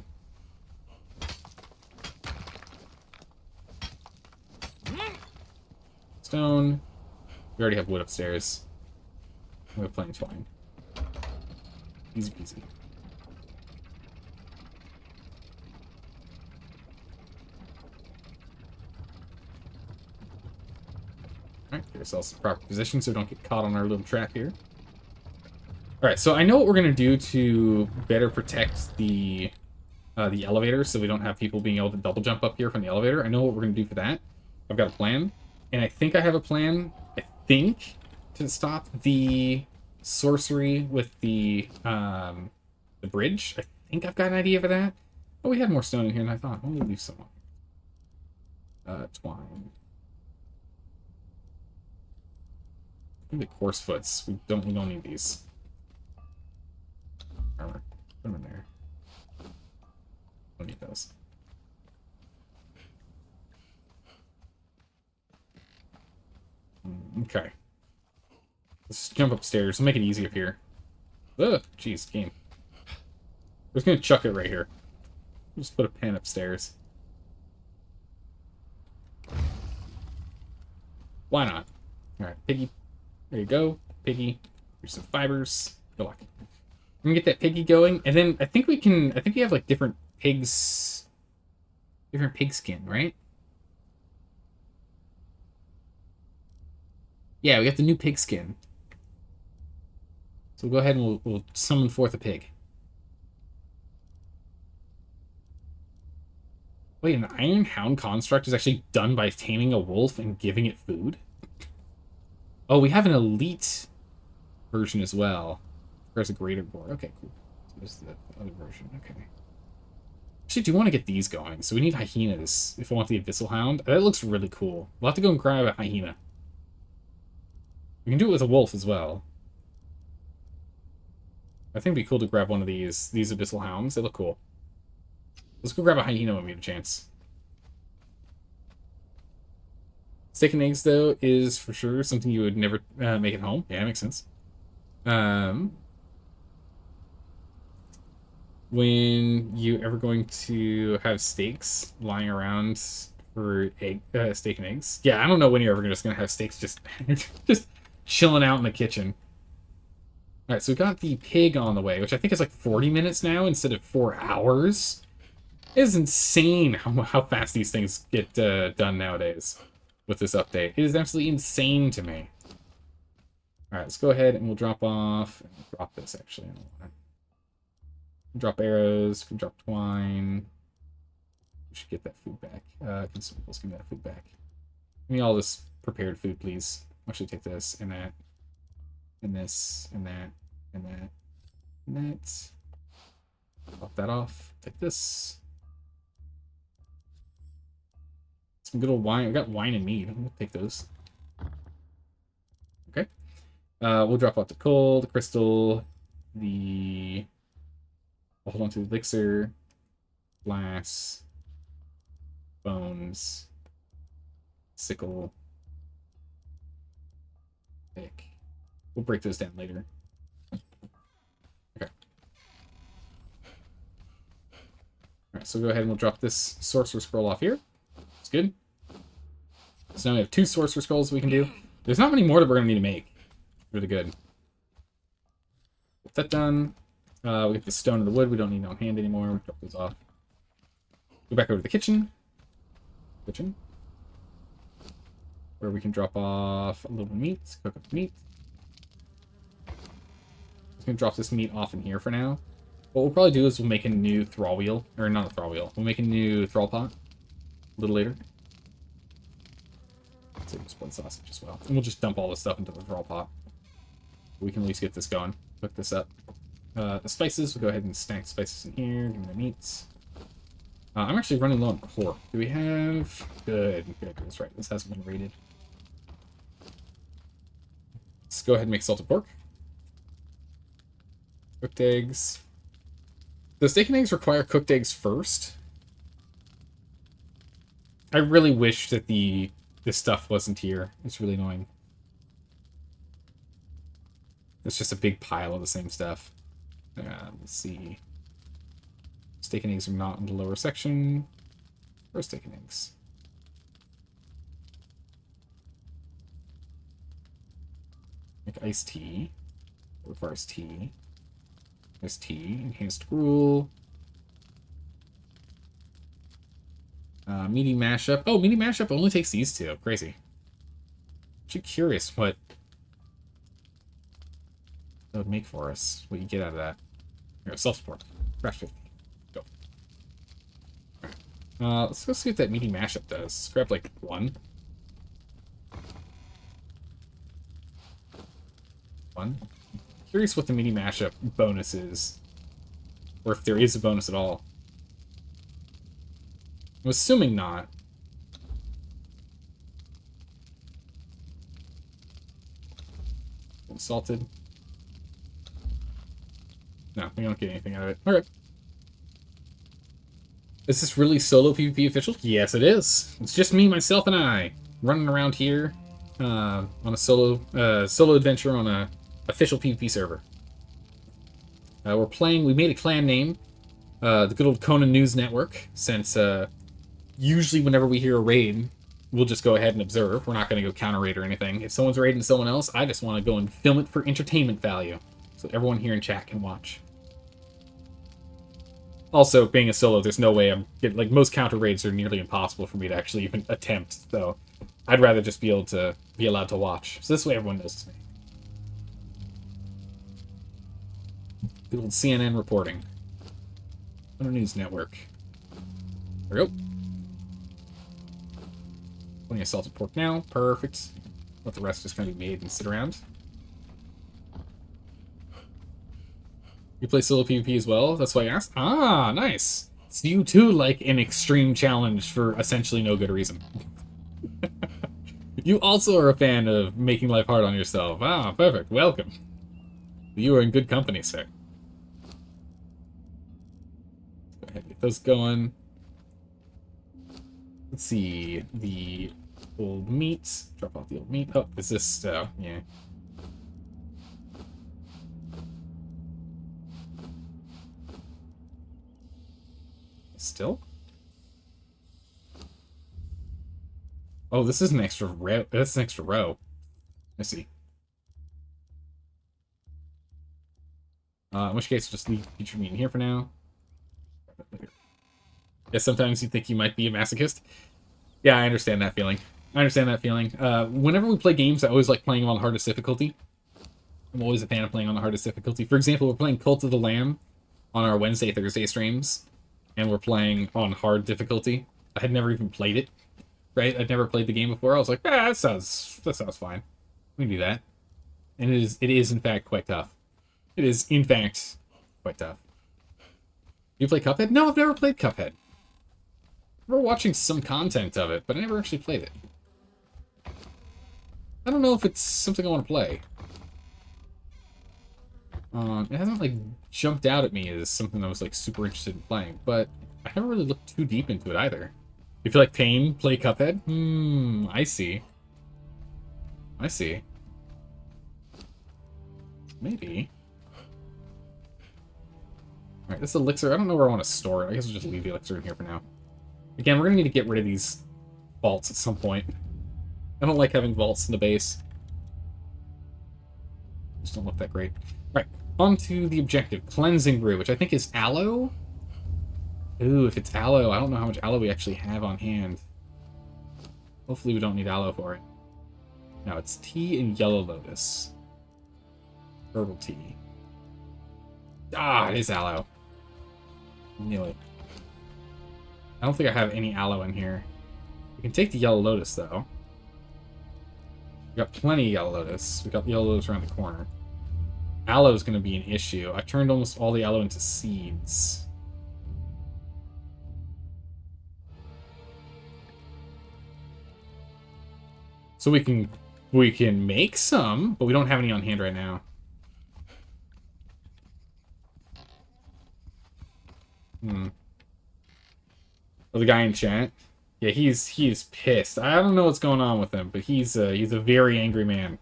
Stone. We already have wood upstairs. We have plenty of twine. Easy peasy. Alright, get ourselves in proper position so we don't get caught on our little trap here. Alright, so I know what we're going to do to better protect the elevator so we don't have people being able to double jump up here from the elevator. I know what we're going to do for that. I've got a plan. And I think I have a plan, to stop the sorcery with the bridge. I think I've got an idea for that. Oh, we had more stone in here than I thought. Let me leave some. Twine. The coarse foots. We don't need these. Armor. Put them in there. Don't need those. Okay. Let's jump upstairs. We'll make it easy up here. Ugh, jeez, game. We're just gonna chuck it right here. Just put a pen upstairs. Why not? Alright, piggy. There you go. Piggy. Here's some fibers. Good luck. I'm gonna get that piggy going, and then I think we have like different pigs. Different pig skin, right? Yeah, we got the new pig skin. So we'll go ahead and we'll summon forth a pig. Wait, an Iron Hound construct is actually done by taming a wolf and giving it food? Oh, we have an elite version as well. There's a greater boar. Okay, cool. So there's the other version. Okay. Actually, do want to get these going. So we need hyenas if I want the Abyssal Hound. That looks really cool. We'll have to go and grab a hyena. We can do it with a wolf as well. I think it'd be cool to grab one of these Abyssal Hounds. They look cool. Let's go grab a hyena when we get a chance. Steak and eggs, though, is for sure something you would never make at home. Yeah, makes sense. When you ever going to have steaks lying around for steak and eggs? Yeah, I don't know when you're ever just going to have steaks just chilling out in the kitchen. All right, so we got the pig on the way, which I think is like 40 minutes now instead of 4 hours. It is insane how fast these things get done nowadays with this update. It is absolutely insane to me. All right, let's go ahead and we'll drop off. Drop this, actually. Drop arrows. We drop twine. We should get that food back. Consumables, give me that food back. Give me all this prepared food, please. I'll actually take this and that. And this, and that, and that, and that. Pop that off. Take this. Some good old wine. We got wine and mead. We'll take those. Okay. We'll drop out the coal, the crystal, the... I'll hold on to the elixir, glass, bones, sickle, pick. We'll break those down later. Okay. Alright, so go ahead and we'll drop this sorcerer scroll off here. It's good. So now we have 2 sorcerer scrolls we can do. There's not many more that we're going to need to make. Really good. Get that done. We get the stone and the wood. We don't need it on hand anymore. We'll drop those off. Go back over to the kitchen. Where we can drop off a little meat. Cook up the meat. Just going to drop this meat off in here for now. What we'll probably do is we'll make a new thrall wheel. Or not a thrall wheel. We'll make a new thrall pot. A little later. Let's say split sausage as well. And we'll just dump all this stuff into the thrall pot. We can at least get this going. Cook this up. The spices, we'll go ahead and stack spices in here. Give me the meats. I'm actually running low on pork. Do we have... Good. That's right. This hasn't been raided. go ahead and make salted pork. Cooked eggs. Does steak and eggs require cooked eggs first? I really wish that this stuff wasn't here. It's really annoying. It's just a big pile of the same stuff. Let's see. Steak and eggs are not in the lower section. Where's steak and eggs? Make iced tea. Requires tea. Iced tea. Enhanced gruel. Meaty mashup. Oh, meaty mashup only takes these two. Crazy. Actually curious what that would make for us. What you get out of that. Here, self-support. Craft 50. Go. Let's go see what that meaty mashup does. Let's grab like one. Curious what the meaty mashup bonus is. Or if there is a bonus at all. I'm assuming not. Salted. No, we don't get anything out of it. Alright. Is this really solo PvP official? Yes, it is. It's just me, myself, and I running around here on a solo adventure on a official PvP server. We're playing. We made a clan name, the good old Conan News Network. Since usually whenever we hear a raid, we'll just go ahead and observe. We're not going to go counter raid or anything. If someone's raiding someone else, I just want to go and film it for entertainment value, so everyone here in chat can watch. Also, being a solo, there's no way I'm getting, like, most counter raids are nearly impossible for me to actually even attempt. So I'd rather just be able to be allowed to watch. So this way everyone knows it's me. Good old CNN reporting. Conan News Network. There we go. Plenty of salted pork now. Perfect. Let the rest just kind of be made and sit around. You play solo PvP as well? That's why I asked? Ah, nice. So you too like an extreme challenge for essentially no good reason. You also are a fan of making life hard on yourself. Ah, perfect. Welcome. You are in good company, sir. Go ahead and get those going. Let's see. The old meat. Drop off the old meat. Oh, is this... yeah. Still? Oh, this is an extra row. That's an extra row. I see. In which case, just leave feature meat in here for now. Yeah, sometimes you think you might be a masochist. Yeah, I understand that feeling. Whenever we play games, I always like playing them on the hardest difficulty. I'm always a fan of playing on the hardest difficulty. For example, we're playing Cult of the Lamb on our Wednesday, Thursday streams. And we're playing on hard difficulty. I had never even played it, right? I'd never played the game before. I was like, that sounds fine. We can do that. And it is in fact quite tough. It is in fact quite tough. You play Cuphead? No, I've never played Cuphead. I remember watching some content of it, but I never actually played it. I don't know if it's something I want to play. It hasn't, like, jumped out at me as something I was, like, super interested in playing, but I haven't really looked too deep into it either. If you like pain, play Cuphead? I see. I see. Maybe. Alright, this elixir, I don't know where I want to store it. I guess we'll just leave the elixir in here for now. Again, we're going to need to get rid of these vaults at some point. I don't like having vaults in the base. Just don't look that great. Alright, on to the objective. Cleansing brew, which I think is aloe? Ooh, if it's aloe, I don't know how much aloe we actually have on hand. Hopefully we don't need aloe for it. No, it's tea and yellow lotus. Herbal tea. Ah, it is aloe. Knew it. I don't think I have any aloe in here. We can take the yellow lotus, though. We got plenty of yellow lotus. We got yellow lotus around the corner. Aloe is going to be an issue. I turned almost all the aloe into seeds. So we'll We can make some, but we don't have any on hand right now. Oh, the guy in chat? Yeah, he's pissed. I don't know what's going on with him, but he's a very angry man.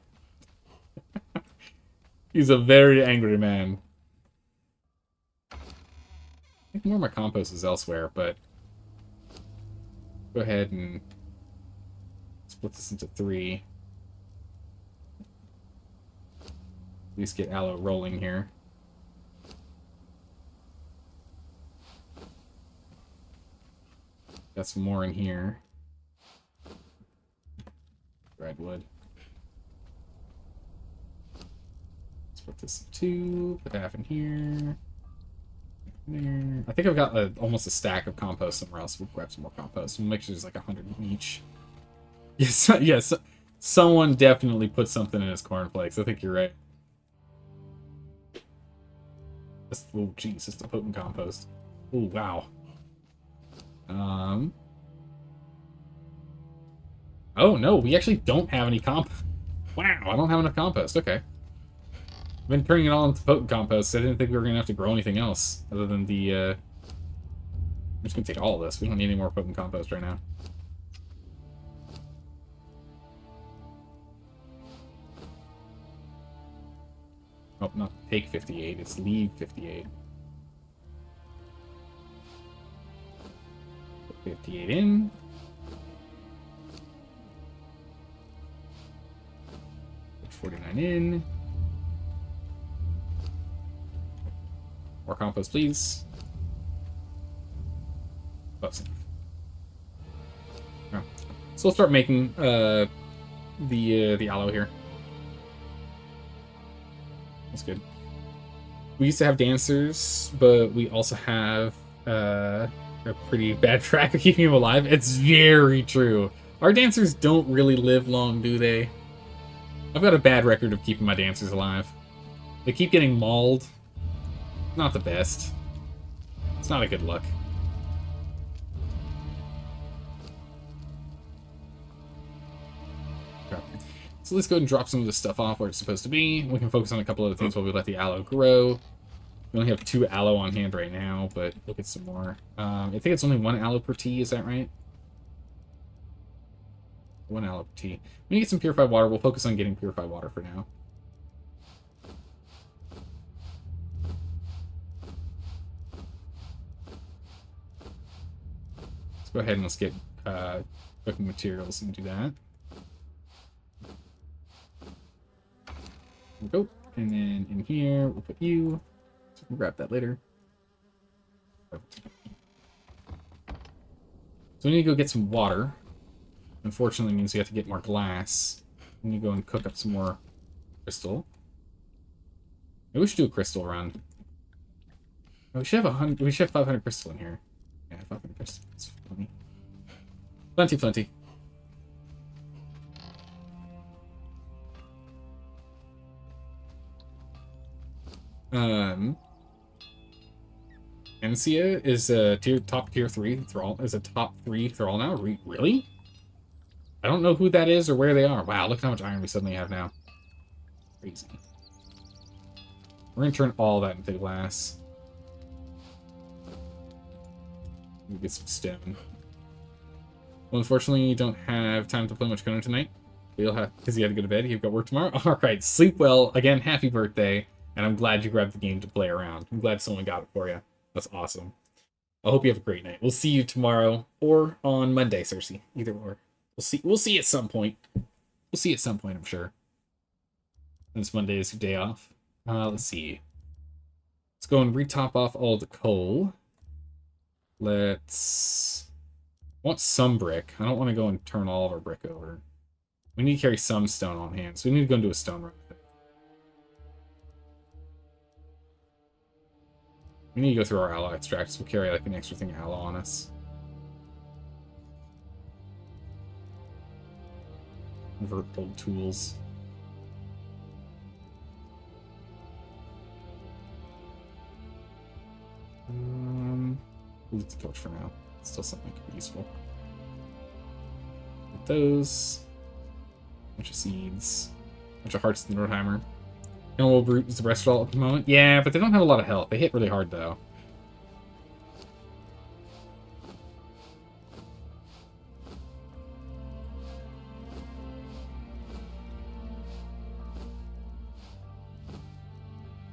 He's a very angry man. I think more of my compost is elsewhere, but go ahead and split this into 3. At least get aloe rolling here. Got some more in here. Redwood. Split this in 2. Put half in here. There. I think I've got almost a stack of compost somewhere else. We'll grab some more compost. We'll make sure there's like 100 in each. Yes, yes. Someone definitely put something in his cornflakes. I think you're right. Oh, jeez, it's the potent compost. Oh, wow. Oh, no, we actually don't have any compost. Wow, I don't have enough compost. Okay. I've been turning it all into potent compost. I didn't think we were going to have to grow anything else other than the, I'm just going to take all of this. We don't need any more potent compost right now. Oh, not take 58. It's leave 58. Put 58 in. Put 49 in. More compost, please. Close enough. Oh. So we'll start making the aloe here. That's good. We used to have dancers, but we also have a pretty bad track of keeping them alive. It's very true. Our dancers don't really live long, do they? I've got a bad record of keeping my dancers alive. They keep getting mauled. Not the best. It's not a good look. Okay. So let's go ahead and drop some of this stuff off where it's supposed to be. We can focus on a couple other things while we let the aloe grow. We only have 2 aloe on hand right now, but we'll get some more. I think it's only 1 aloe per tea, is that right? 1 aloe per tea. We need to get some purified water. We'll focus on getting purified water for now. Go ahead and let's get cooking materials and do that. There we go. And then in here, we'll put you. So we can grab that later. So we need to go get some water. Unfortunately, it means we have to get more glass. We need to go and cook up some more crystal. Maybe we should do a crystal run. Oh, we should have 100. We should have 500 crystal in here. Yeah, 500 crystal. That's funny. Plenty, plenty. Ancia is a top tier 3 thrall. Is a top 3 thrall now. Really? I don't know who that is or where they are. Wow, look how much iron we suddenly have now. Crazy. We're gonna turn all that into glass. We'll get some stone. Well, unfortunately, you don't have time to play much Conan tonight. You'll have, because you had to go to bed. You've got work tomorrow. All right, sleep well. Again, happy birthday. And I'm glad you grabbed the game to play around. I'm glad someone got it for you. That's awesome. I hope you have a great night. We'll see you tomorrow or on Monday, Cersei. Either or. We'll see at some point. We'll see at some point, I'm sure. Since Monday is your day off. Let's see. Let's go and retop off all the coal. Let's... I want some brick. I don't want to go and turn all of our brick over. We need to carry some stone on hand, so we need to go and do a stone run. We need to go through our aloe extracts. We'll carry like an extra thing of aloe on us. Convert old tools. We'll leave the torch for now. It's still something that could be useful. With those. Bunch of seeds. Bunch of hearts in the Nordheimer. Animal Brute is the rest all at the moment. Yeah, but they don't have a lot of health. They hit really hard, though.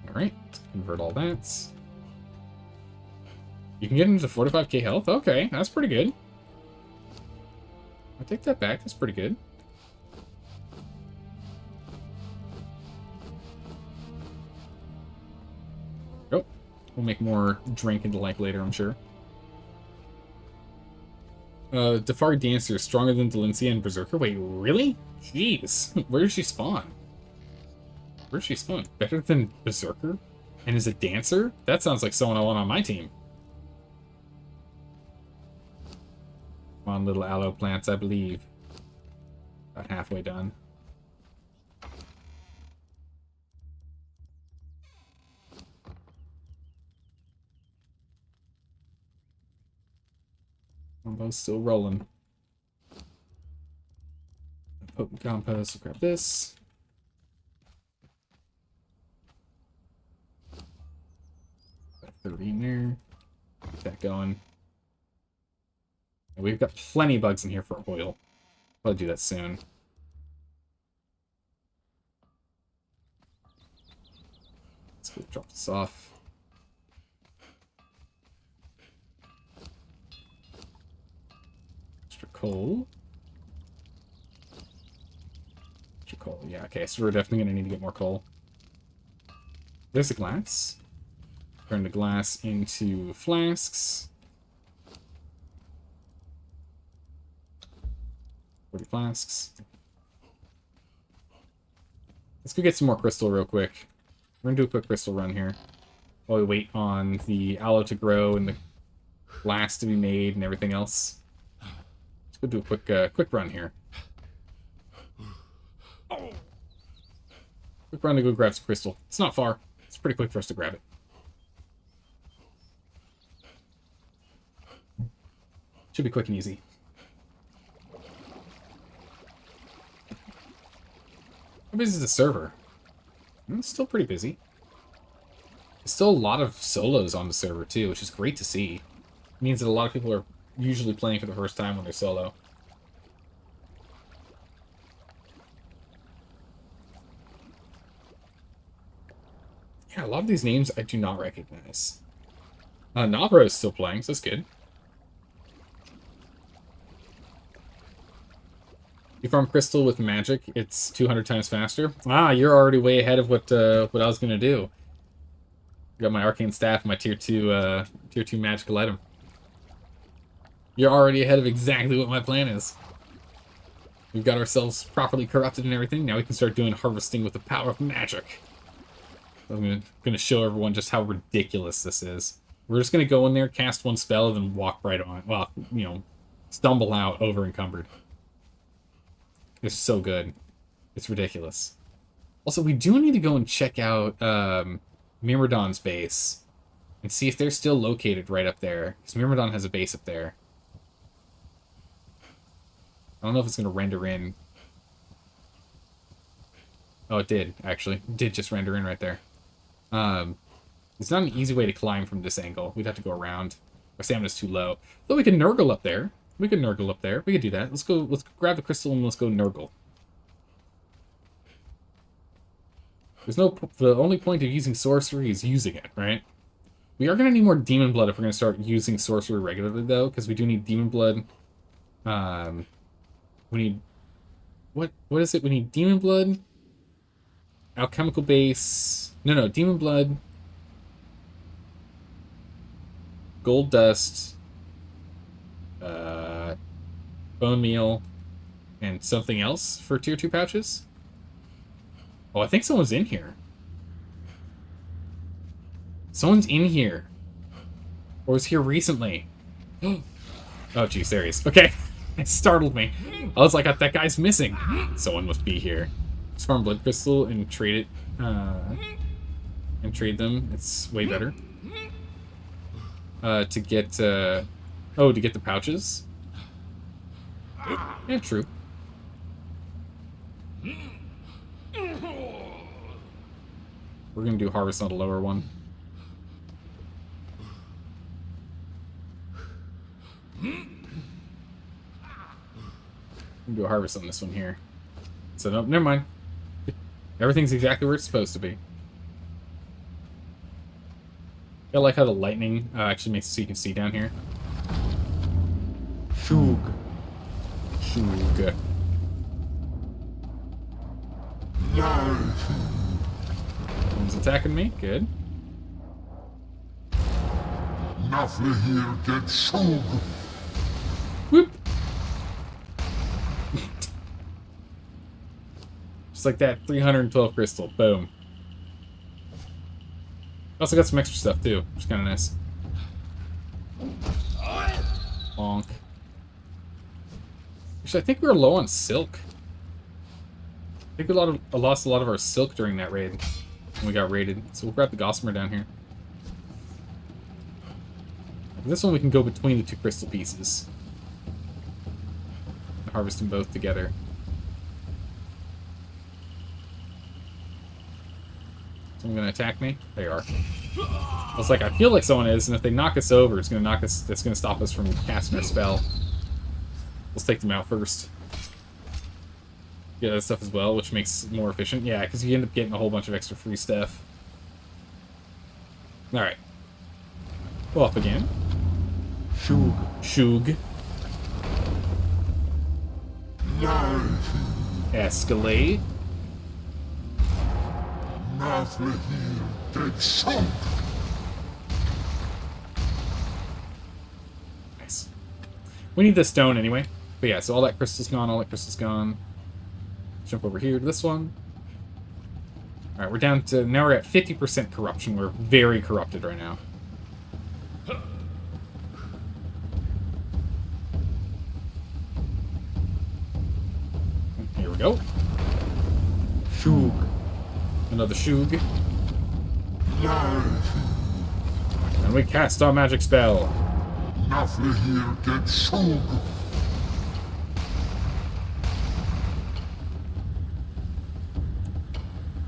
Alright, convert all that. You can get into 45k health? Okay, that's pretty good. I'll take that back, that's pretty good. Oh, we'll make more drink and like later, I'm sure. Defari Dancer is stronger than Delencia and Berserker? Wait, really? Jeez, where does she spawn? Where's she spawn? Better than Berserker? And is a dancer? That sounds like someone I want on my team. Come on, little aloe plants, I believe. About halfway done. Combo's still rolling. Potent compost, we'll grab this. Got 30 in there. Get that going. And we've got plenty of bugs in here for oil. I'll do that soon. Let's go drop this off. Extra coal. Extra coal, yeah, okay, so we're definitely gonna need to get more coal. There's the glass. Turn the glass into flasks. 40 flasks. Let's go get some more crystal real quick. We're gonna do a quick crystal run here while we wait on the aloe to grow and the glass to be made and everything else. Let's go do a quick run here. Quick run to go grab some crystal. It's not far. It's pretty quick for us to grab it. Should be quick and easy. How busy is the server? It's still pretty busy. There's still a lot of solos on the server too, which is great to see. It means that a lot of people are usually playing for the first time when they're solo. Yeah, a lot of these names I do not recognize. Nabra is still playing, so that's good. You farm crystal with magic, it's 200 times faster. Ah, you're already way ahead of what I was gonna do. Got my arcane staff and my tier 2 magical item. You're already ahead of exactly what my plan is. We've got ourselves properly corrupted and everything. Now we can start doing harvesting with the power of magic. I'm gonna show everyone just how ridiculous this is. We're just gonna go in there, cast one spell, and then walk right on. Well, you know, stumble out over encumbered. It's so good. It's ridiculous. Also, we do need to go and check out Myrmidon's base and see if they're still located right up there. Because Myrmidon has a base up there. I don't know if it's going to render in. Oh, it did, actually. It did just render in right there. It's not an easy way to climb from this angle. We'd have to go around. Our stamina's too low. Though we can Nurgle up there. We could Nurgle up there. We could do that. Let's grab the crystal and let's go Nurgle. The only point of using sorcery is using it, right? We are going to need more demon blood if we're going to start using sorcery regularly, though, because we do need demon blood. We need... What is it? We need demon blood, alchemical base... No, demon blood, gold dust, bone meal, and something else for tier 2 pouches? Oh, I think someone's in here. Someone's in here. Or was here recently. Oh, geez, there he is. Okay. It startled me. I was like, that guy's missing. Someone must be here. Just farm blood crystal and trade it. And trade them. It's way better. To get the pouches. Yeah, true. We're gonna do harvest on the lower one. Do a harvest on this one here. So no, never mind. Everything's exactly where it's supposed to be. I like how the lightning actually makes it so you can see down here. Shug. Shug. One's attacking me. Good. Whoop. Just like that, 312 crystal. Boom. Also got some extra stuff too, which is kind of nice. Bonk. Actually, I think we were low on silk. I think we lost a lot of our silk during that raid when we got raided. So we'll grab the Gossamer down here. This one we can go between the two crystal pieces. And harvest them both together. Someone gonna attack me? They are. I was like, I feel like someone is, and if they knock us over, it's gonna knock us. It's gonna stop us from casting our spell. Let's take them out first. Get that stuff as well, which makes it more efficient. Yeah, because you end up getting a whole bunch of extra free stuff. All right. Go off again. Shug. Escalate. Nice. We need the stone anyway. But yeah, so all that crystal's gone, Jump over here to this one. Alright, we're down to... Now we're at 50% corruption. We're very corrupted right now. Here we go. Shug. Another Shug. And we cast our magic spell.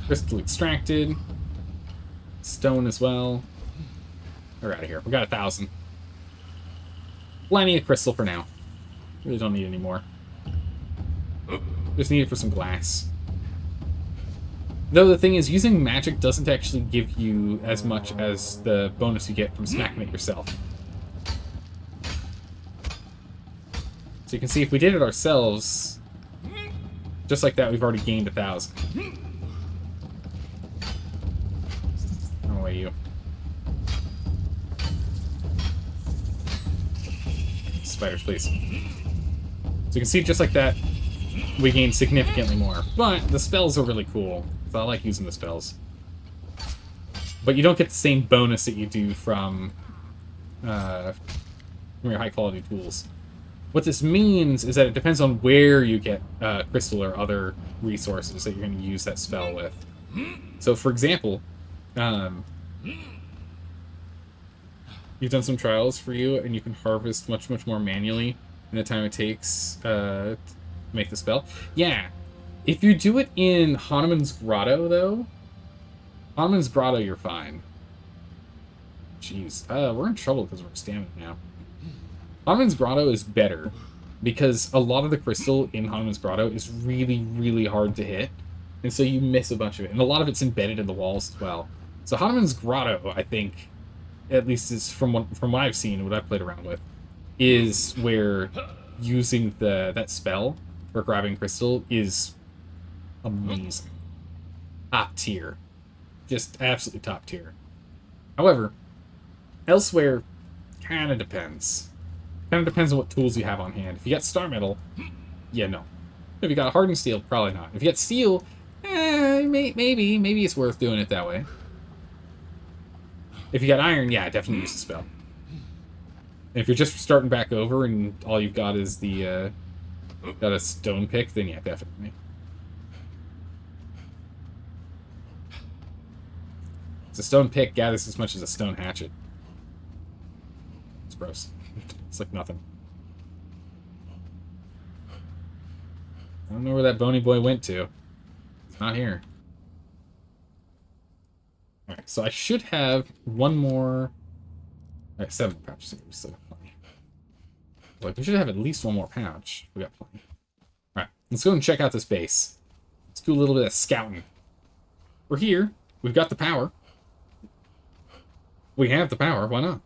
Crystal extracted. Stone as well. We're out of here. We got 1,000. Plenty of crystal for now. Really don't need any more. Just need it for some glass. Though the thing is, using magic doesn't actually give you as much as the bonus you get from smacking it yourself. So you can see if we did it ourselves, just like that, we've already gained 1,000. No way, you. Spiders, please. So you can see, just like that, we gain significantly more. But the spells are really cool. So I like using the spells. But you don't get the same bonus that you do from your high-quality tools. What this means is that it depends on where you get crystal or other resources that you're going to use that spell with. So, for example, you've done some trials for you, and you can harvest much, much more manually in the time it takes to make the spell. Yeah. If you do it in Hanuman's Grotto, though, Hanuman's Grotto, you're fine. Jeez. We're in trouble because we're stamina now. Hanuman's Grotto is better because a lot of the crystal in Hanuman's Grotto is really, really hard to hit, and so you miss a bunch of it. And a lot of it's embedded in the walls as well. So Hanuman's Grotto, I think, at least is from what I've seen, what I've played around with, is where using that spell for grabbing crystal is amazing. Top tier. Just absolutely top tier. However, elsewhere, kind of depends. Kind of depends on what tools you have on hand. If you got Star Metal, yeah, no. If you got Hardened Steel, probably not. If you got Steel, maybe it's worth doing it that way. If you got Iron, yeah, definitely use the spell. And if you're just starting back over and all you've got is the got a stone pick, then yeah, definitely. It's a stone pick gathers as much as a stone hatchet. It's gross. It's like nothing. I don't know where that bony boy went to. It's not here. Alright, so I should have one more... Alright, 7 pouches. So plenty. Like, we should have at least one more pouch. We got plenty. Alright, let's go and check out this base. Let's do a little bit of scouting. We're here. We've got the power. We have the power. Why not?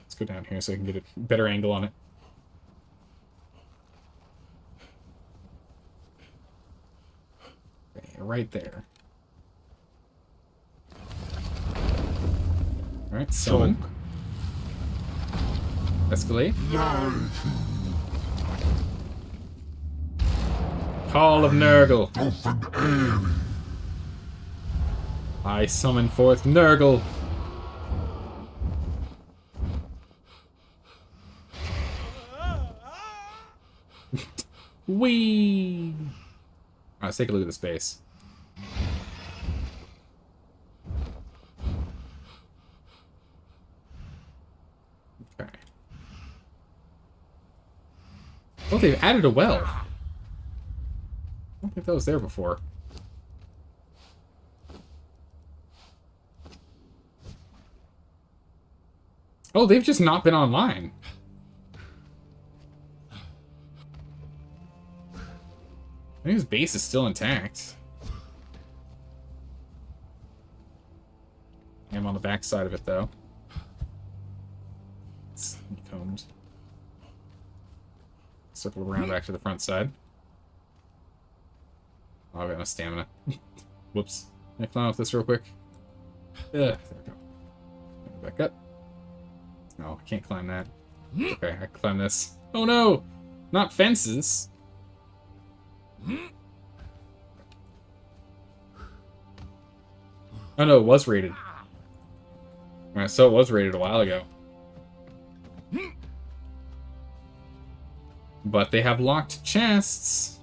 Let's go down here so I can get a better angle on it. Okay, right there. Alright, summon. Escalate. Call of Nurgle. I summon forth Nurgle. Whee! Alright, let's take a look at the space. Okay. Oh, they've added a well. I don't think that was there before. Oh, they've just not been online. I think his base is still intact. I'm on the back side of it, though. It's combed. Circle around back to the front side. Oh, I've got no stamina. Whoops. Can I climb off this real quick? There we go. Back up. No, I can't climb that. Okay, I can climb this. Oh no! Not fences! Oh no, it was rated. Alright, so it was rated a while ago. But they have locked chests.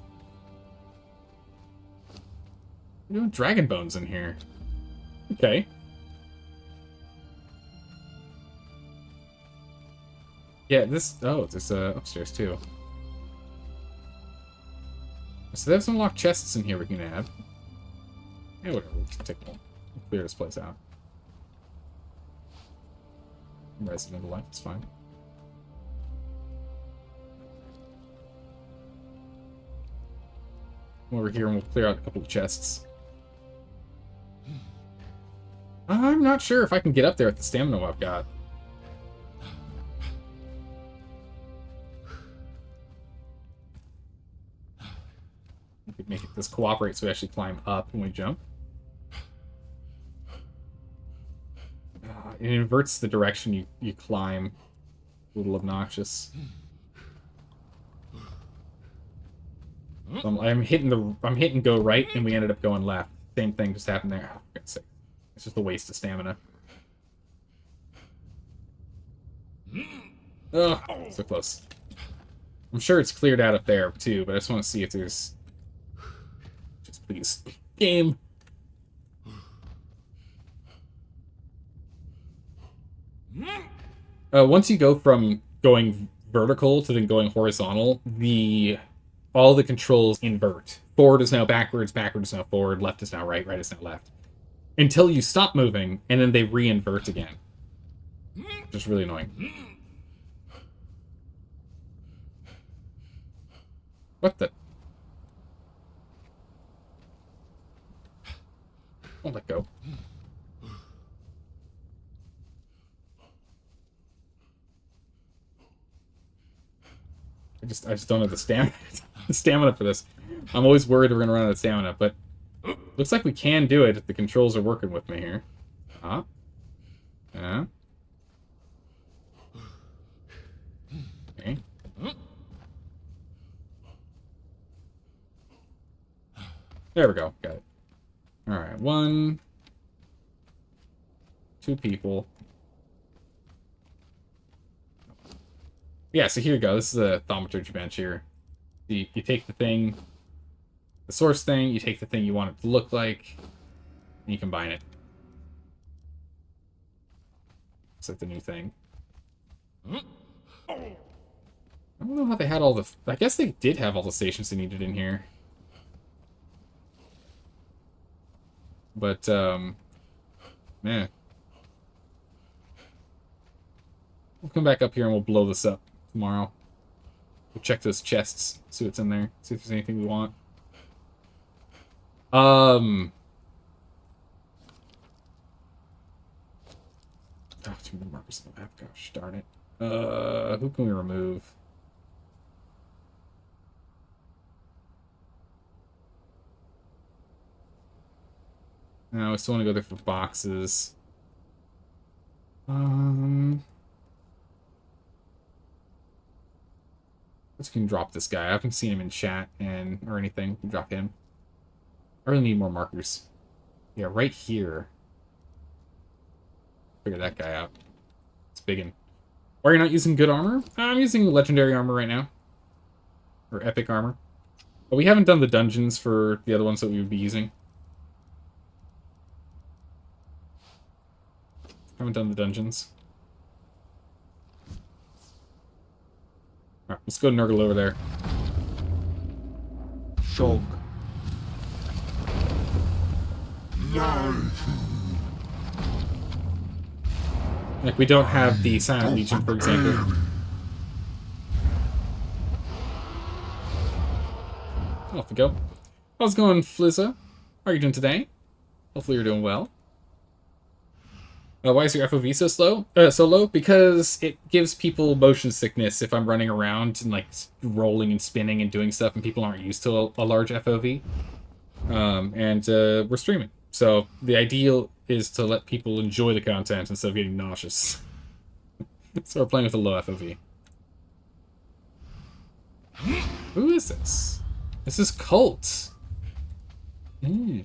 We're doing dragon bones in here. Okay. Yeah, this... Oh, there's upstairs too. So they have some locked chests in here we can have. Yeah, whatever. We'll just take one. We'll clear this place out. Resident of life, it's fine. Come over here and we'll clear out a couple of chests. I'm not sure if I can get up there with the stamina I've got. We could make this cooperate so we actually climb up when we jump. It inverts the direction you climb. A little obnoxious. So I'm hitting go right, and we ended up going left. Same thing just happened there. Oh, for God's sake. It's just a waste of stamina. Oh, so close. I'm sure it's cleared out up there too, but I just want to see if there's. Just please, game. Once you go from going vertical to then going horizontal, all the controls invert. Forward is now backwards, backward is now forward, left is now right, right is now left. Until you stop moving, and then they re-invert again. Just really annoying. What the? Oh, let go. I just don't have the stamina for this. I'm always worried we're gonna run out of stamina, but looks like we can do it if the controls are working with me here. Yeah. Okay. There we go. Got it. Alright, 1, 2 people. Yeah, so here you go. This is a thaumaturgy bench here. You take the thing, the source thing, you take the thing you want it to look like, and you combine it. It's like the new thing. I don't know how they had all the... I guess they did have all the stations they needed in here. But, man. We'll come back up here and we'll blow this up tomorrow. We'll check those chests, see what's in there, see if there's anything we want. Oh, 2 more markers on the map. Gosh darn it. Who can we remove? No, I still want to go there for boxes. Let's can drop this guy. I haven't seen him in chat or anything. We can drop him. I really need more markers. Yeah, right here. Figure that guy out. It's biggin'. Why are you not using good armor? I'm using legendary armor right now. Or epic armor. But we haven't done the dungeons for the other ones that we would be using. Haven't done the dungeons. Alright, let's go Nurgle over there. Shock. Like, we don't have the Silent Legion, for example. Off we go. How's it going, Flizza? How are you doing today? Hopefully you're doing well. Why is your FOV so low? Because it gives people motion sickness if I'm running around and, like, rolling and spinning and doing stuff and people aren't used to a large FOV. We're streaming. So the ideal is to let people enjoy the content instead of getting nauseous. So we're playing with a low FOV. Who is this? This is Cult. Ew.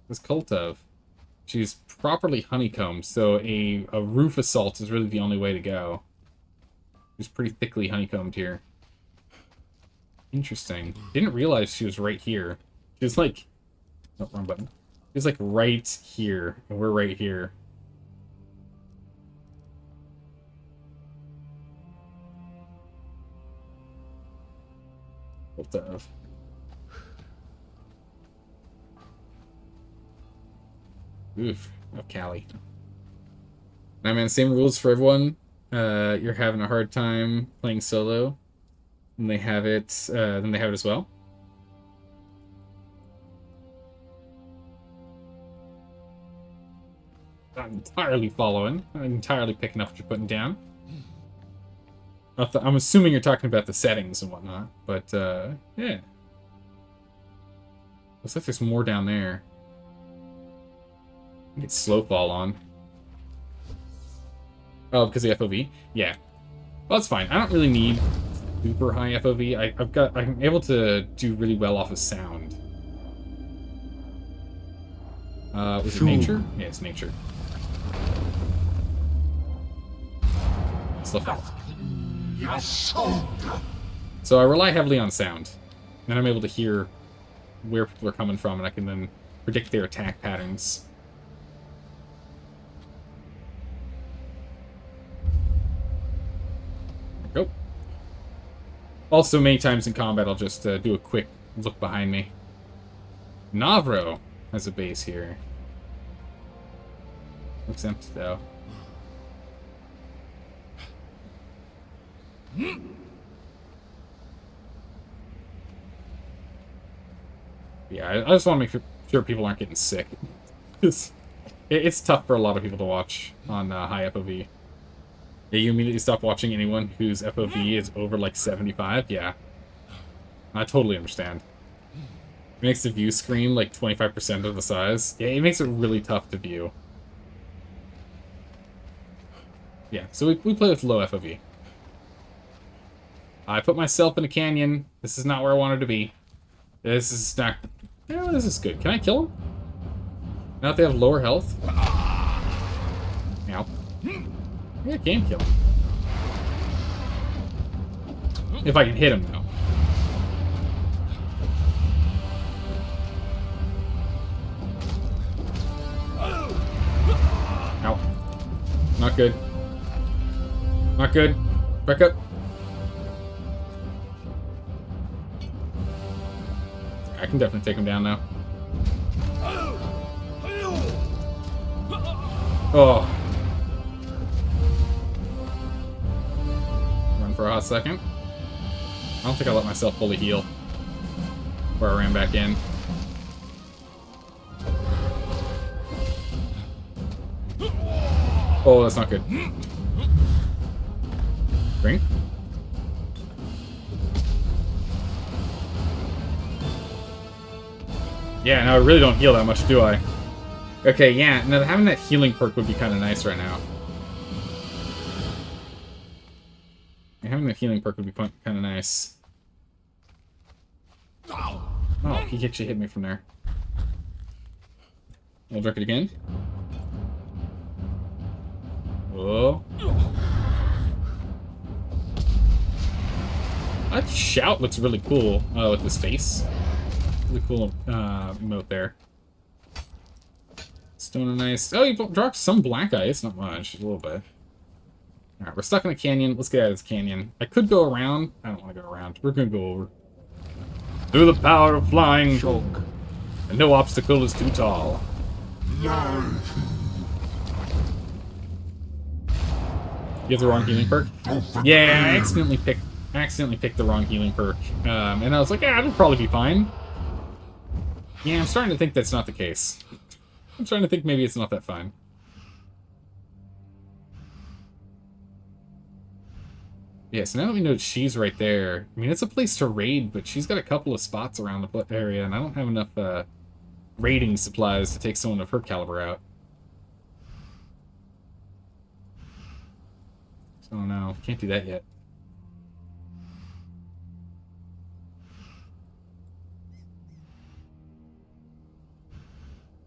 This Cult of. She's properly honeycombed, so a roof assault is really the only way to go. She's pretty thickly honeycombed here. Interesting. Didn't realize she was right here. She was like... Oh, wrong button. She was like right here, and we're right here. Cult of. Oof. Oh, Callie. Nah, man, same rules for everyone. You're having a hard time playing solo. And they have it, then they have it as well. Not entirely following. Not entirely picking up what you're putting down. I'm assuming you're talking about the settings and whatnot, but, yeah. Looks like there's more down there. Get slow fall on. Oh, because of the FOV? Yeah. Well, that's fine. I don't really need super high FOV. I'm able to do really well off of sound. Was it nature? Yeah, it's nature. Slow fall. So I rely heavily on sound. And I'm able to hear where people are coming from, and I can then predict their attack patterns. Go. Also, many times in combat, I'll just do a quick look behind me. Navro has a base here. Looks empty, though. Yeah, I just want to make sure people aren't getting sick. It's tough for a lot of people to watch on high FOV. Yeah, you immediately stop watching anyone whose FOV is over, like, 75? Yeah. I totally understand. It makes the view screen, like, 25% of the size. Yeah, it makes it really tough to view. Yeah, so we play with low FOV. I put myself in a canyon. This is not where I wanted to be. This is not... Yeah, this is good. Can I kill him? Now that they have lower health? Ow. Yeah, I can kill him. If I can hit him, though. Ow. Not good. Not good. Back up. I can definitely take him down now. Oh. Run for a hot second. I don't think I let myself fully heal. Where I ran back in. Oh, that's not good. Ring? Yeah, no, I really don't heal that much, do I? Okay, yeah, no, having that healing perk would be kind of nice right now. Yeah, having that healing perk would be kind of nice. Oh, he actually hit me from there. I'll drink it again. Whoa. That shout looks really cool with his face. Really cool emote there. Stone and ice. Oh, he dropped some black ice. Not much. A little bit. Alright, we're stuck in a canyon. Let's get out of this canyon. I could go around. I don't want to go around. We're going to go over. Through the power of flying. Shock. And no obstacle is too tall. No. You have the wrong healing perk? Yeah, I accidentally picked the wrong healing perk. And I was like, yeah, it'll probably be fine. Yeah, I'm starting to think that's not the case. I'm starting to think maybe it's not that fine. Yeah, so now that we know she's right there, I mean, it's a place to raid, but she's got a couple of spots around the area, and I don't have enough raiding supplies to take someone of her caliber out. So no, can't do that yet.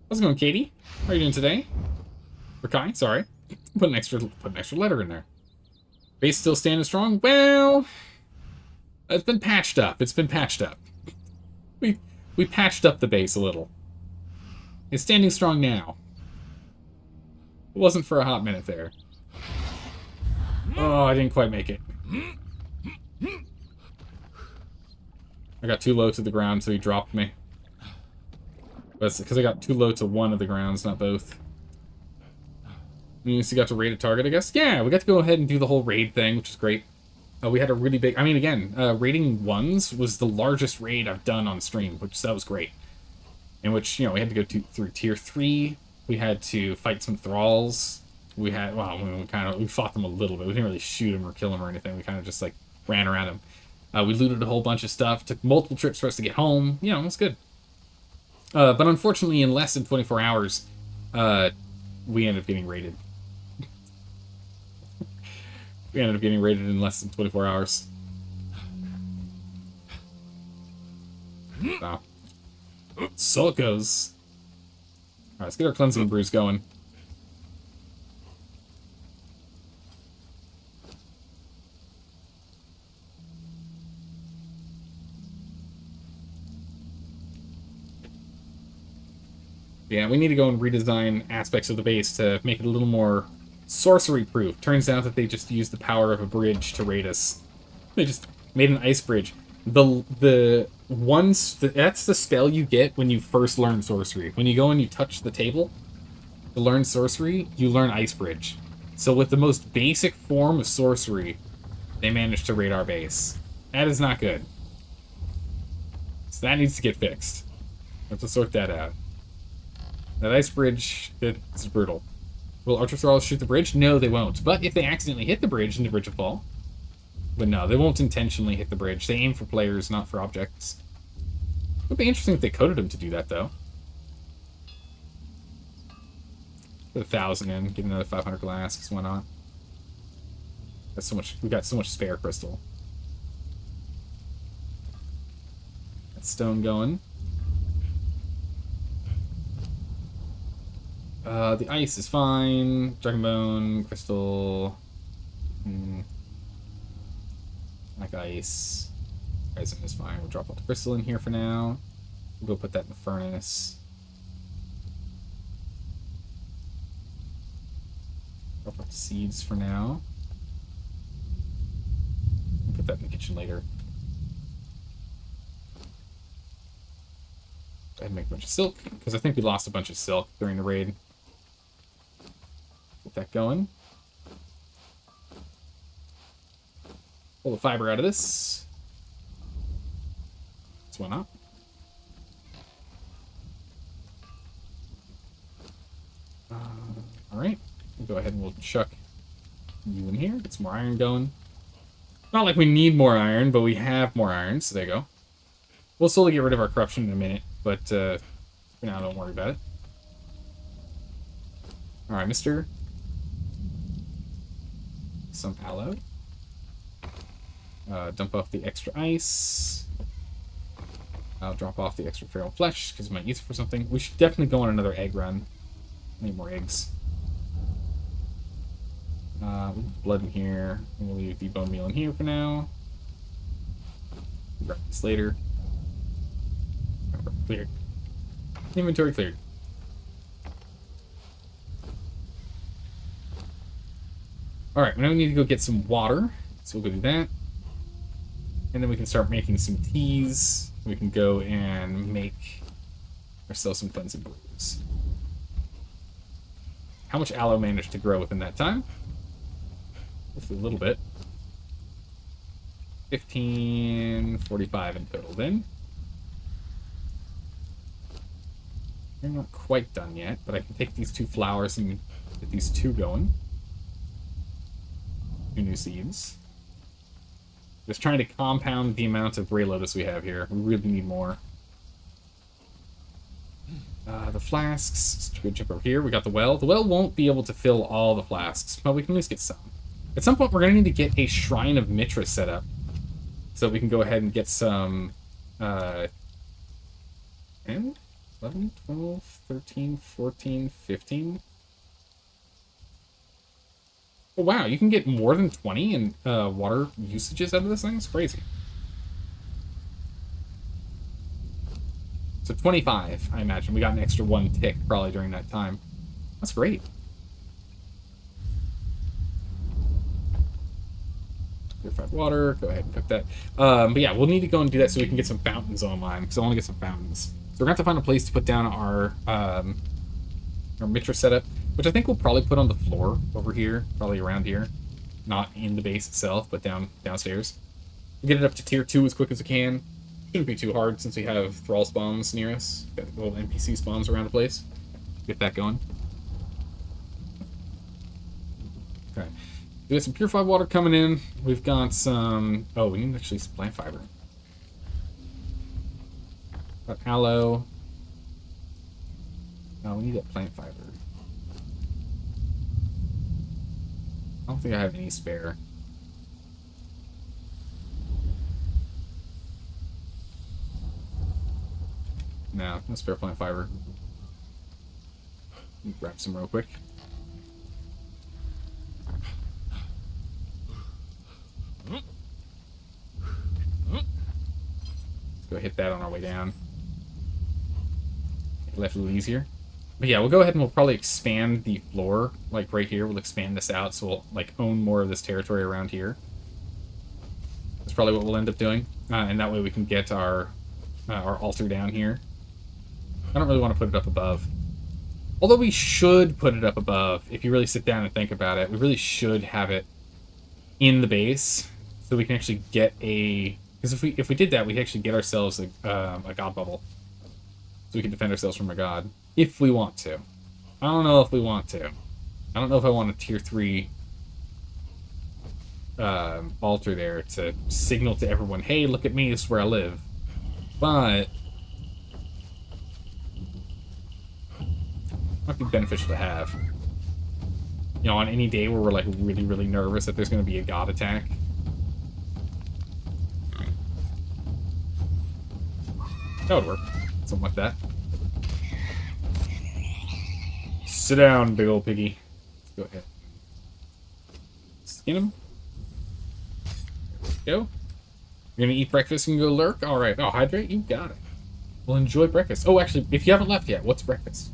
How's it going, Katie? How are you doing today? Rakai, sorry. Put an extra letter in there. Base still standing strong? Well, it's been patched up. It's been patched up. We patched up the base a little. It's standing strong now. It wasn't for a hot minute there. Oh, I didn't quite make it. I got too low to the ground, so he dropped me. That's because I got too low to one of the grounds, not both. You got to raid a target, I guess? Yeah, we got to go ahead and do the whole raid thing, which is great. We had a really big... I mean, again, raiding ones was the largest raid I've done on stream, which that was great. In which, you know, we had to go through tier 3. We had to fight some thralls. We had... Well, we fought them a little bit. We didn't really shoot them or kill them or anything. We kind of just, like, ran around them. We looted a whole bunch of stuff. Took multiple trips for us to get home. You know, it was good. But unfortunately, in less than 24 hours, we ended up getting raided. We ended up getting raided in less than 24 hours. Wow. So it goes. Alright, let's get our cleansing brews going. Yeah, we need to go and redesign aspects of the base to make it a little more sorcery proof. Turns out that they just used the power of a bridge to raid us. They just made an ice bridge. That's the spell you get when you first learn sorcery. When you go and you touch the table to learn sorcery, you learn ice bridge. So with the most basic form of sorcery, they managed to raid our base. That is not good. So that needs to get fixed. We have to sort that out. That ice bridge, it's brutal. Will Archer Thralls shoot the bridge? No, they won't. But if they accidentally hit the bridge, then the bridge will fall. But no, they won't intentionally hit the bridge. They aim for players, not for objects. It would be interesting if they coded them to do that, though. Put 1,000 in, get another 500 glass, because why not? That's so much. We got so much spare crystal. That stone going. The ice is fine. Dragonbone, crystal. Like ice. Resin is fine. We'll drop all the crystal in here for now. We'll go put that in the furnace. Drop off the seeds for now. We'll put that in the kitchen later. ahead and make a bunch of silk, because I think we lost a bunch of silk during the raid. Get that going. Pull the fiber out of this. Why not? Alright. We'll go ahead and we'll chuck you in here. Get some more iron going. Not like we need more iron, but we have more iron, so there you go. We'll slowly get rid of our corruption in a minute, but for now, don't worry about it. Alright, mister. Some aloe. Dump off the extra ice. I'll drop off the extra feral flesh, because we might use it for something. We should definitely go on another egg run. Need more eggs. Blood in here. We'll leave the bone meal in here for now. Grab this later. Cleared. Inventory cleared. Alright, now we need to go get some water. So we'll go do that. And then we can start making some teas. We can go and make ourselves some cleansing brews. How much aloe managed to grow within that time? Hopefully a little bit. 1545 in total then. We're not quite done yet, but I can take these 2 flowers and get these 2 going. 2 new seeds. Just trying to compound the amount of Grey Lotus we have here. We really need more. The flasks. Let's go jump over here. We got the well. The well won't be able to fill all the flasks, but we can at least get some. At some point, we're going to need to get a Shrine of Mitra set up so we can go ahead and get some 10, 11, 12, 13, 14, 15. Oh, wow, you can get more than 20 in water usages out of this thing? It's crazy. So 25, I imagine. We got an extra 1 tick probably during that time. That's great. Purified water. Go ahead and cook that. But yeah, we'll need to go and do that so we can get some fountains online, because I want to get some fountains. So we're going to have to find a place to put down our Mitra setup, which I think we'll probably put on the floor over here, probably around here. Not in the base itself, but downstairs. We'll get it up to tier 2 as quick as we can. Shouldn't be too hard since we have Thrall spawns near us. Got little NPC spawns around the place. Get that going. Okay. We got some purified water coming in. We've got some... Oh, we need actually some plant fiber. Got aloe. No, we need that plant fiber. I don't think I have any spare. No spare plant fiber. Grab some real quick. Let's go hit that on our way down. Make life a little easier. But yeah, we'll go ahead and we'll probably expand the floor, like right here. We'll expand this out, so we'll like own more of this territory around here. That's probably what we'll end up doing, and that way we can get our altar down here. I don't really want to put it up above. Although we should put it up above, if you really sit down and think about it. We really should have it in the base, so we can actually get a... Because if we did that, we actually get ourselves a god bubble. So we can defend ourselves from a god. If we want to. I don't know if we want to. I don't know if I want a tier 3 altar there to signal to everyone, hey, look at me, this is where I live. But... might be beneficial to have. You know, on any day where we're like really, really nervous that there's going to be a god attack. That would work. Something like that. Sit down, big old piggy. Let's go ahead. Skin him. There we go. You're gonna eat breakfast and go lurk? Alright. Oh, hydrate? You got it. Well, enjoy breakfast. Oh, actually, if you haven't left yet, what's breakfast?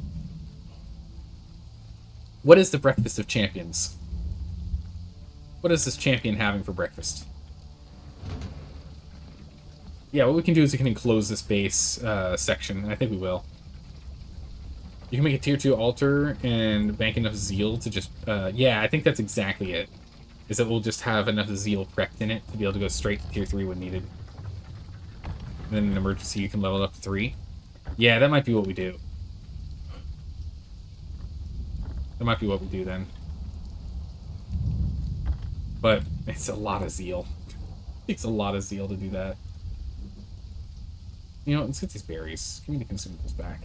What is the breakfast of champions? What is this champion having for breakfast? yeah, what we can do is we can enclose this base section, and I think we will. You can make a tier 2 altar and bank enough zeal to just... yeah, I think that's exactly it. Is that we'll just have enough zeal prepped in it to be able to go straight to tier 3 when needed. And then in an emergency, you can level up to 3. Yeah, that might be what we do. That might be what we do then. But it's a lot of zeal. It takes a lot of zeal to do that. You know, let's get these berries. Give me the consumables back.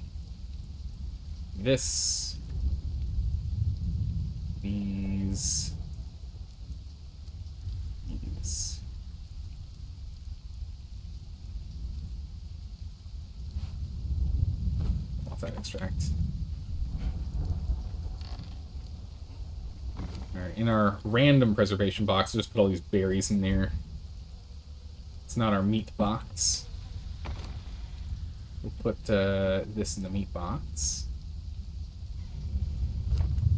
This. These. These. Off that extract. Alright, in our random preservation box, just put all these berries in there. It's not our meat box. We'll put this in the meat box.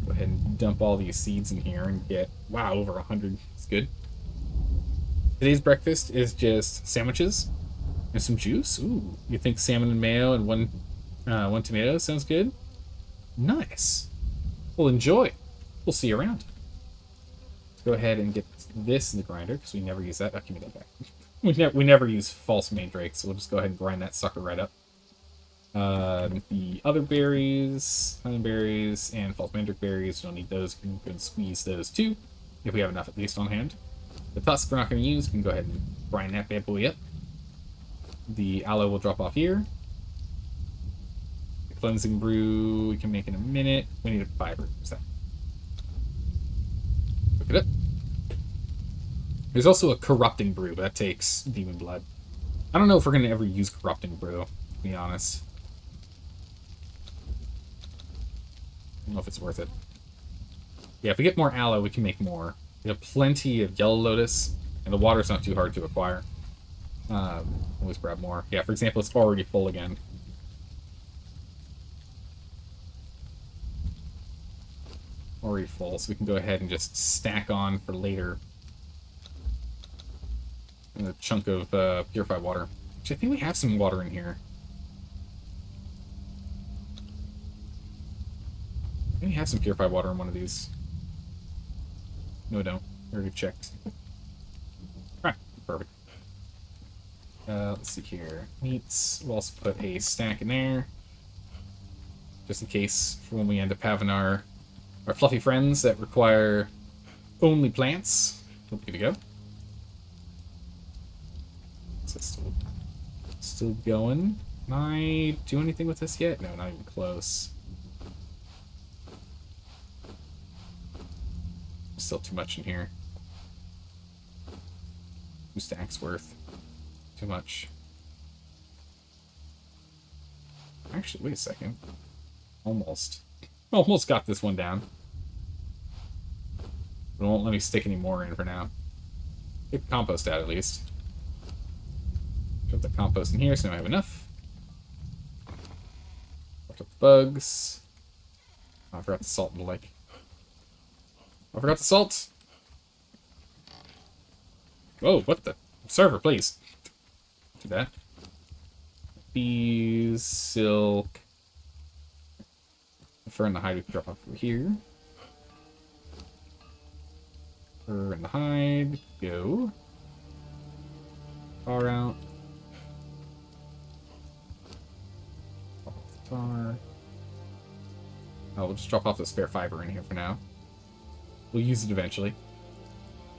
Go ahead and dump all these seeds in here and get, wow, over 100. It's good. Today's breakfast is just sandwiches and some juice. Ooh, you think salmon and mayo and one tomato sounds good? Nice. Well, enjoy. We'll see you around. Let's go ahead and get this in the grinder because we never use that. Oh, give me that back. We never use false mandrake, so we'll just go ahead and grind that sucker right up. The other berries, honey berries, and false mandrake berries, don't need those. We can squeeze those too, if we have enough at least on hand. The tusk we're not going to use, we can go ahead and grind that bad boy up. The aloe will drop off here. The cleansing brew we can make in a minute. We need a fiber. So. Look it up. There's also a corrupting brew, but that takes demon blood. I don't know if we're going to ever use corrupting brew, to be honest. I don't know if it's worth it. Yeah, if we get more aloe, we can make more. We have plenty of yellow lotus, and the water's not too hard to acquire. Always grab more. Yeah, for example, it's already full again. Already full, so we can go ahead and just stack on for later. And a chunk of purified water. Which I think we have some water in here. I think we have some purified water in one of these. No, we don't. We already checked. Alright, perfect. Let's see here. Meats. We'll also put a stack in there. Just in case for when we end up having our fluffy friends that require only plants. We'll be good to go. Is it still going? Can I do anything with this yet? No, not even close. Still too much in here. 2 stacks worth. Too much. Actually, wait a second. Almost. Almost got this one down. But it won't let me stick any more in for now. Get the compost out at least. Put the compost in here so now I have enough. Watch out the bugs. Oh, I forgot the salt in the lake. I forgot the salt. Whoa, what the? Server, please. Do that. Bees, silk. The fur and the hide we can drop off over here. Fur and the hide. Go. Tar out. Drop off the tar. Oh, we'll just drop off the spare fiber in here for now. We'll use it eventually.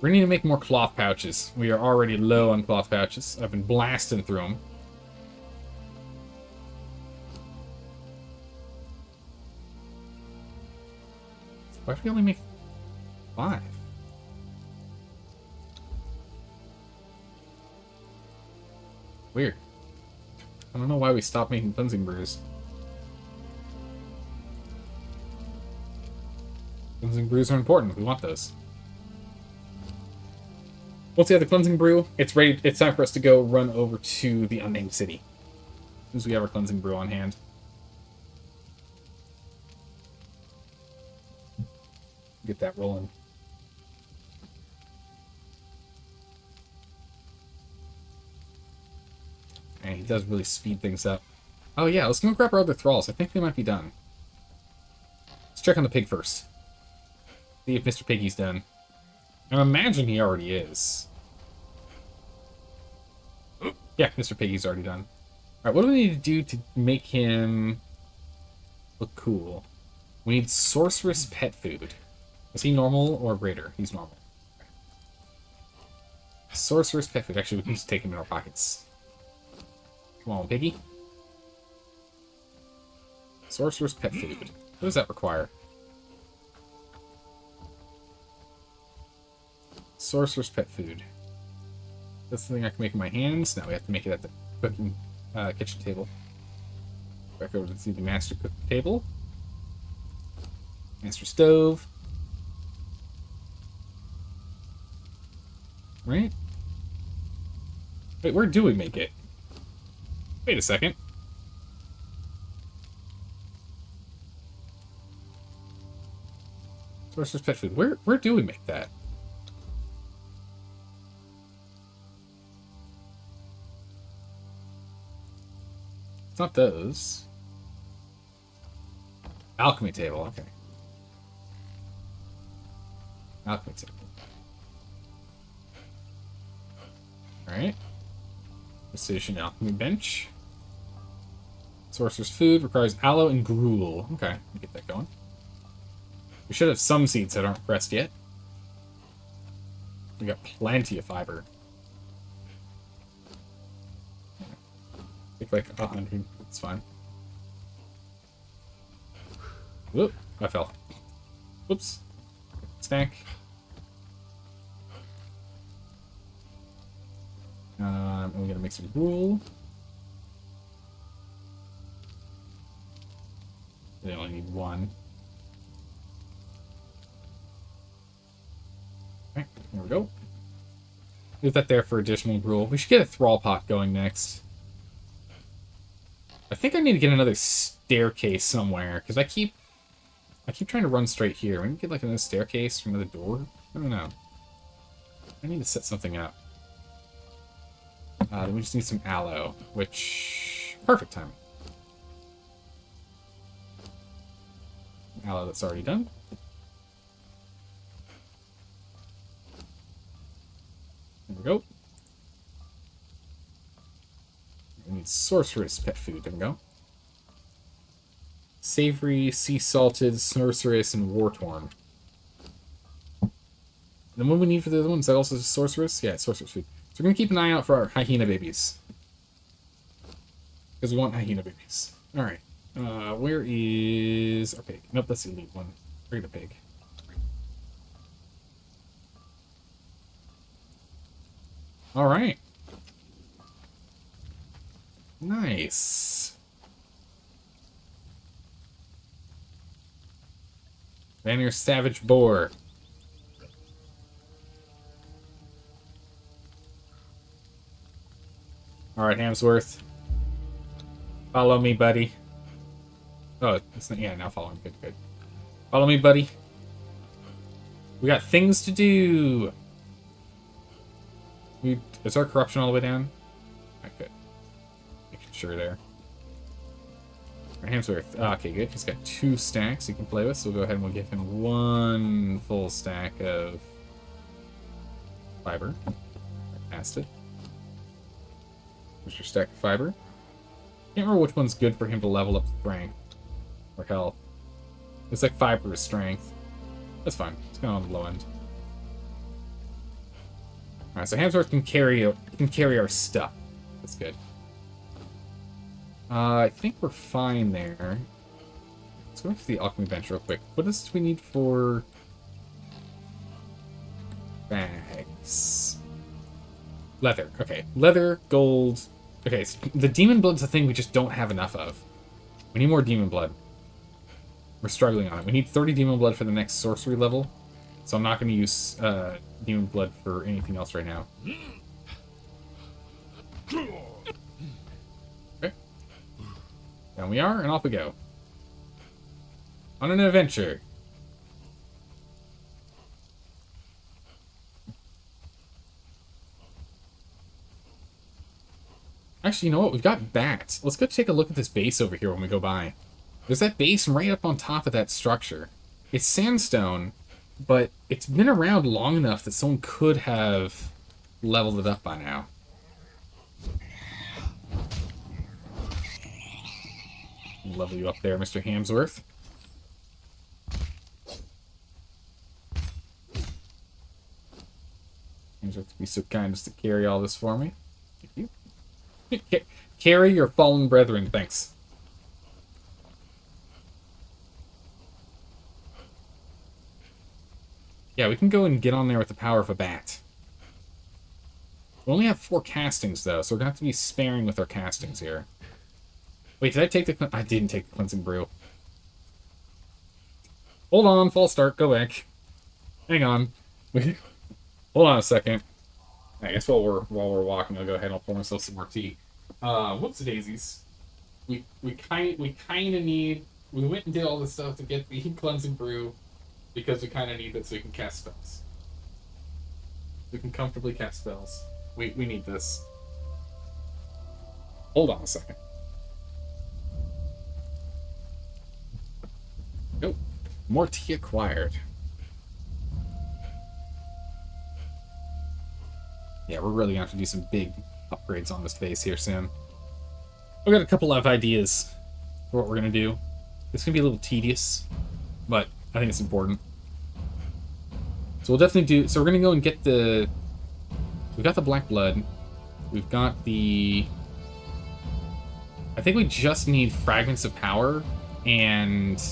We're gonna need to make more cloth pouches. We are already low on cloth pouches. I've been blasting through them. Why did we only make 5? Weird. I don't know why we stopped making cleansing brews. Cleansing brews are important. We want those. Once we have the cleansing brew, it's ready. It's time for us to go run over to the Unnamed City. As soon as we have our cleansing brew on hand. Get that rolling. And he does really speed things up. Oh yeah, let's go grab our other thralls. I think they might be done. Let's check on the pig first. See if Mr. Piggy's done. I imagine he already is. Yeah, Mr. Piggy's already done. Alright, what do we need to do to make him look cool? We need sorceress pet food. Is he normal or greater? He's normal. Okay. Sorceress pet food. Actually, we can just take him in our pockets. Come on, Piggy. Sorcerer's pet food. What does that require? Sorcerer's pet food. That's something I can make in my hands. Now we have to make it at the cooking kitchen table. Back over to the master cooking table. Master stove. Right? Wait, where do we make it? Wait a second. Sorcerer's pet food. Where do we make that? It's not those. Alchemy table, okay. Alchemy table. Alright. Precision alchemy bench. Sorcerer's food requires aloe and gruel. Okay, get that going. We should have some seeds that aren't pressed yet. We got plenty of fiber. Take like 100. It's fine. Whoop! I fell. Whoops. Snack. And we gotta make some gruel. They only need one. Okay, there we go. Leave that there for additional gruel. We should get a thrall pot going next. I think I need to get another staircase somewhere, because I keep trying to run straight here. We need to get like another staircase or another door. I don't know. I need to set something up. Then we just need some aloe, which... perfect timing. Aloe that's already done. There we go. We need sorceress pet food. There we go. Savory, sea salted, sorceress, and war-torn. Then what do we need for the other one? Is that also sorceress? Yeah, it's sorceress food. So we're gonna keep an eye out for our hyena babies. Because we want hyena babies. Alright. Where is... okay, nope, that's the elite one. Bring the pig. Alright. Nice. Vanir Savage Boar. Alright, Hamsworth. Follow me, buddy. Oh, it's not, yeah, now follow me. Good, good. Follow me, buddy. We got things to do. Is our corruption all the way down? Okay. Making sure there. Alright, Hamsworth. Okay, good. He's got 2 stacks he can play with, so we'll go ahead and we'll give him 1 full stack of fiber. Past it. There's your stack of fiber. Can't remember which one's good for him to level up strength or health. It's like fiber is strength. That's fine. It's kind of on the low end. Alright, so Hamsworth can carry our stuff. That's good. I think we're fine there. Let's go back to the alchemy bench real quick. What else do we need for bags? Leather. Okay. Leather, gold. Okay, so the demon blood's a thing we just don't have enough of. We need more demon blood. We're struggling on it. We need 30 demon blood for the next sorcery level. So I'm not going to use demon blood for anything else right now. Okay. Down we are, and off we go. On an adventure. Actually, you know what? We've got bats. Let's go take a look at this base over here when we go by. There's that base right up on top of that structure. It's sandstone, but it's been around long enough that someone could have leveled it up by now. Level you up there, Mr. Hamsworth. Hamsworth to be so kind as to carry all this for me. Thank you. Carry your fallen brethren, thanks. Yeah, we can go and get on there with the power of a bat. We only have 4 castings, though, so we're going to have to be sparing with our castings here. Wait, did I take the... I didn't take the cleansing brew. Hold on, false start, go back. Hang on. Hold on a second. I guess while we're walking, I'll go ahead and I'll pour myself some more tea. Whoops daisies. We kind of need... We went and did all this stuff to get the cleansing brew because we kind of need it so we can cast spells. We can comfortably cast spells. We need this. Hold on a second. Nope. More tea acquired. Yeah, we're really going to have to do some big upgrades on this base here soon. We've got a couple of ideas for what we're going to do. It's going to be a little tedious, but I think it's important. So we'll definitely do... So we're going to go and get the... We've got the black blood. We've got the... I think we just need fragments of power and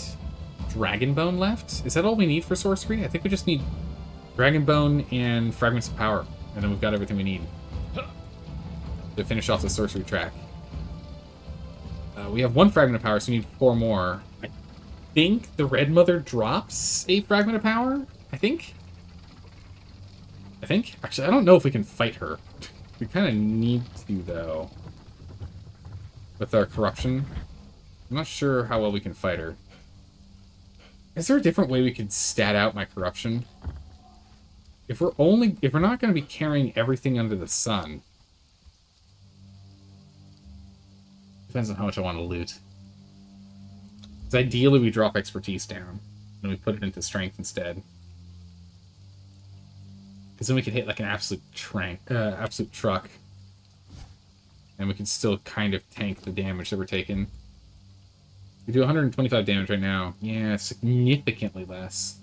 dragon bone left. Is that all we need for sorcery? I think we just need dragon bone and fragments of power. And then we've got everything we need to finish off the sorcery track. We have 1 fragment of power, so we need 4 more. I think the Red Mother drops a fragment of power? I think? Actually, I don't know if we can fight her. We kind of need to, though. With our corruption. I'm not sure how well we can fight her. Is there a different way we could stat out my corruption? If we're not going to be carrying everything under the sun. Depends on how much I want to loot. Because ideally we drop expertise down. And we put it into strength instead. Because then we could hit like an absolute truck. And we can still kind of tank the damage that we're taking. We do 125 damage right now. Yeah, significantly less.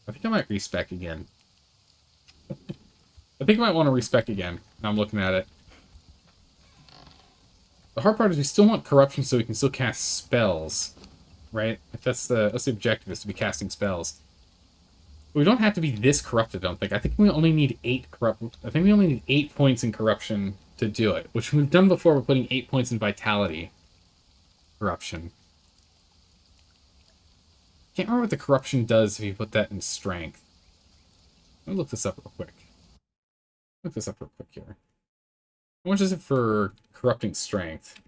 I think I might respec again. I think I might want to respec again. Now I'm looking at it. The hard part is we still want corruption so we can still cast spells. Right? If that's the objective, is to be casting spells. But we don't have to be this corrupted, I don't think. I think we only need 8 points in corruption to do it. Which we've done before, we're putting 8 points in vitality. Corruption. Can't remember what the corruption does if you put that in strength. Let me look this up real quick. Here. How much is it for corrupting strength?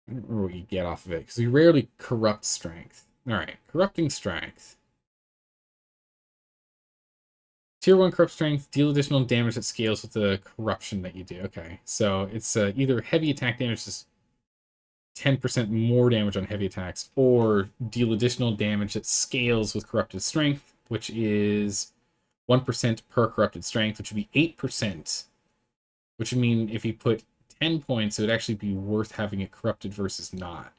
I don't remember what you get off of it, because we rarely corrupt strength. Alright, corrupting strength. Tier 1 corrupt strength, deal additional damage that scales with the corruption that you do. Okay, so it's either heavy attack damage is 10% more damage on heavy attacks, or deal additional damage that scales with corrupted strength, which is 1% per corrupted strength, which would be 8%. Which would mean if you put 10 points, it would actually be worth having it corrupted versus not.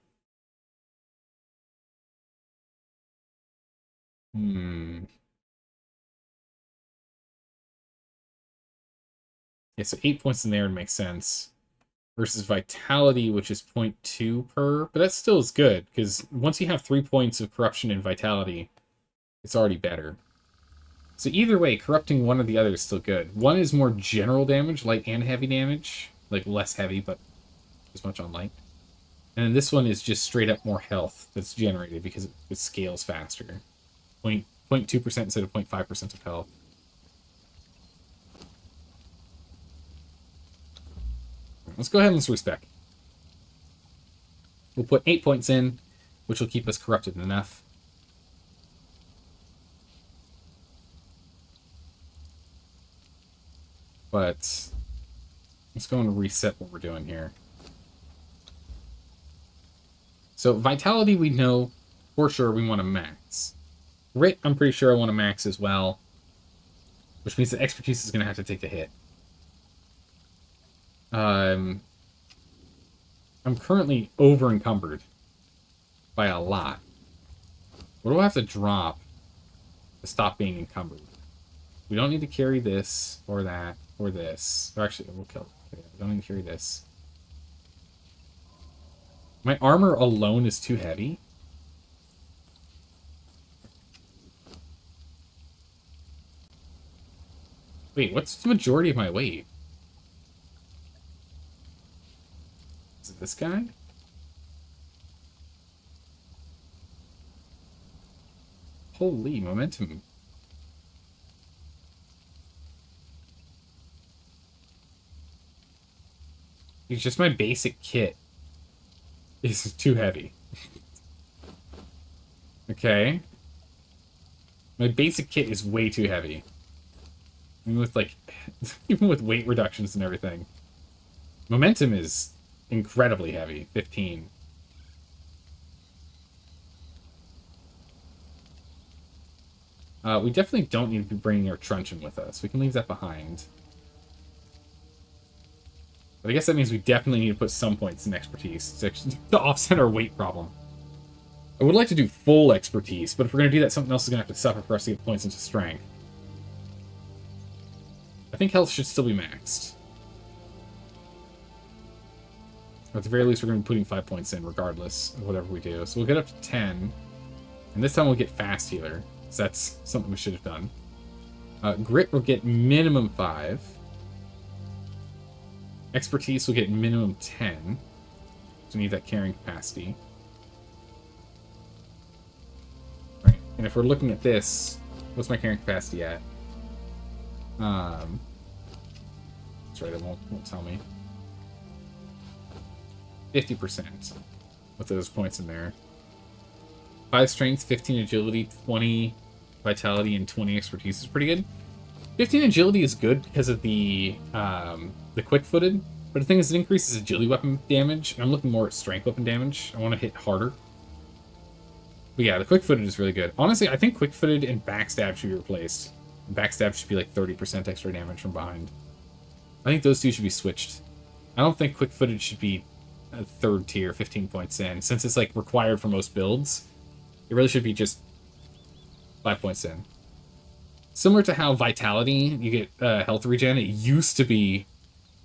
Yeah, so 8 points in there would make sense. Versus Vitality, which is 0.2 per. But that still is good, because once you have 3 points of corruption and Vitality, it's already better. So either way, corrupting one or the other is still good. One is more general damage, light and heavy damage. Like, less heavy, but as much on light. And then this one is just straight up more health that's generated because it scales faster. 0.2% instead of 0.5% of health. Let's go ahead and let's respec. We'll put 8 points in, which will keep us corrupted enough. But let's go and reset what we're doing here. So Vitality we know for sure we want to max. Grit I'm pretty sure I want to max as well. Which means that Expertise is going to have to take the hit. I'm currently over-encumbered by a lot. What do I have to drop to stop being encumbered? We don't need to carry this, or that, or this. Or actually, we'll kill it. Okay, we don't need to carry this. My armor alone is too heavy. Wait, what's the majority of my weight? Is it this guy? Holy momentum. It's just my basic kit is too heavy. Okay. My basic kit is way too heavy. Even with, like, even with weight reductions and everything. Momentum is incredibly heavy. 15. We definitely don't need to be bringing our truncheon with us. We can leave that behind. But I guess that means we definitely need to put some points in expertise to offset our weight problem. I would like to do full expertise, but if we're going to do that, something else is going to have to suffer for us to get points into strength. I think health should still be maxed. Or at the very least, we're going to be putting 5 points in regardless of whatever we do. So we'll get up to 10. And this time we'll get fast healer. So that's something we should have done. Grit will get minimum 5. Expertise will get minimum 10. So we need that carrying capacity. Right. And if we're looking at this, what's my carrying capacity at? That's right, it won't tell me. 50% with those points in there. 5 strength, 15 agility, 20 vitality, and 20 expertise is pretty good. 15 agility is good because of the quick-footed, but the thing is it increases agility weapon damage, and I'm looking more at strength weapon damage. I want to hit harder. But yeah, the quick-footed is really good. Honestly, I think quick-footed and backstab should be replaced. Backstab should be like 30% extra damage from behind. I think those two should be switched. I don't think quick-footed should be a 3rd tier, 15 points in. Since it's like required for most builds, it really should be just 5 points in. Similar to how Vitality, you get health regen, it used to be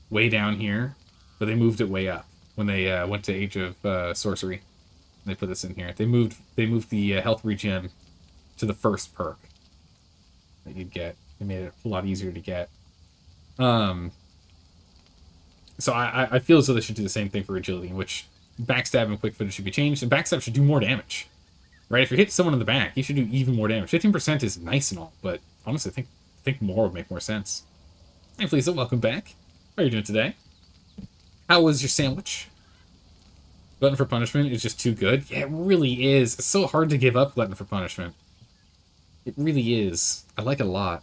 way down here, but they moved it way up when they went to Age of Sorcery. They put this in here. They moved the health regen to the first perk that you'd get. They made it a lot easier to get. So I feel as though they should do the same thing for agility, in which backstab and quick footed should be changed, and backstab should do more damage. Right? If you hit someone in the back, you should do even more damage. 15% is nice and all, but honestly, I think more would make more sense. Hey, Fleeza, welcome back. How are you doing today? How was your sandwich? Glutton for Punishment is just too good. Yeah, it really is. It's so hard to give up Glutton for Punishment. It really is. I like it a lot.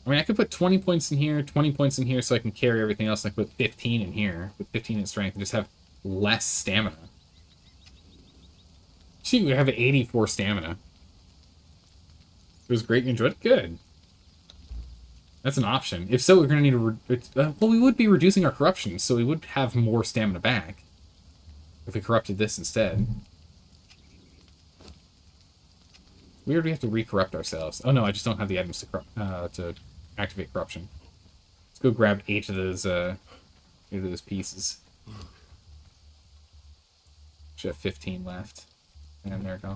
I mean, I could put 20 points in here, 20 points in here, so I can carry everything else. I put 15 in here, with 15 in strength, and just have less stamina. Gee, we have 84 stamina. It was great. You enjoyed it? Good. That's an option. If so, we're going to need to... well, we would be reducing our corruption, so we would have more stamina back if we corrupted this instead. Weird we have to re-corrupt ourselves. Oh no, I just don't have the items to activate corruption. Let's go grab 8 of those pieces. Should have 15 left. And there we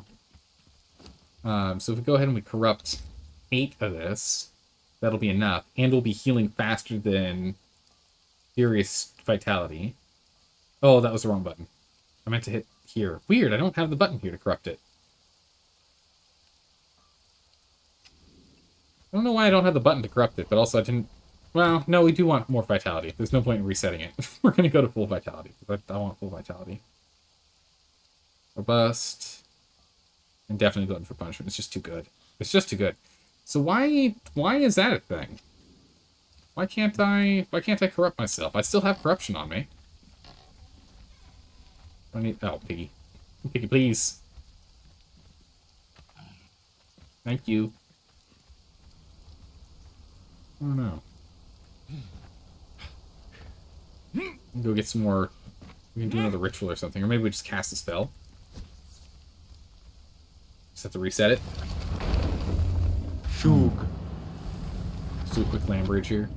go. So if we go ahead and we corrupt 8 of this, that'll be enough. And we'll be healing faster than Furious Vitality. Oh, that was the wrong button. I meant to hit here. Weird, I don't have the button here to corrupt it. I don't know why I don't have the button to corrupt it, but also I didn't... Well, no, we do want more Vitality. There's no point in resetting it. We're going to go to full Vitality. But I want full Vitality. Robust. And definitely Glutton for Punishment. It's just too good. It's just too good. So why is that a thing? Why can't I corrupt myself? I still have corruption on me. I need... Oh, Piggy. Piggy, please. Thank you. Oh, no. Go get some more... We can do another ritual or something. Or maybe we just cast a spell. Just have to reset it. Shug. Let's do a quick land bridge here.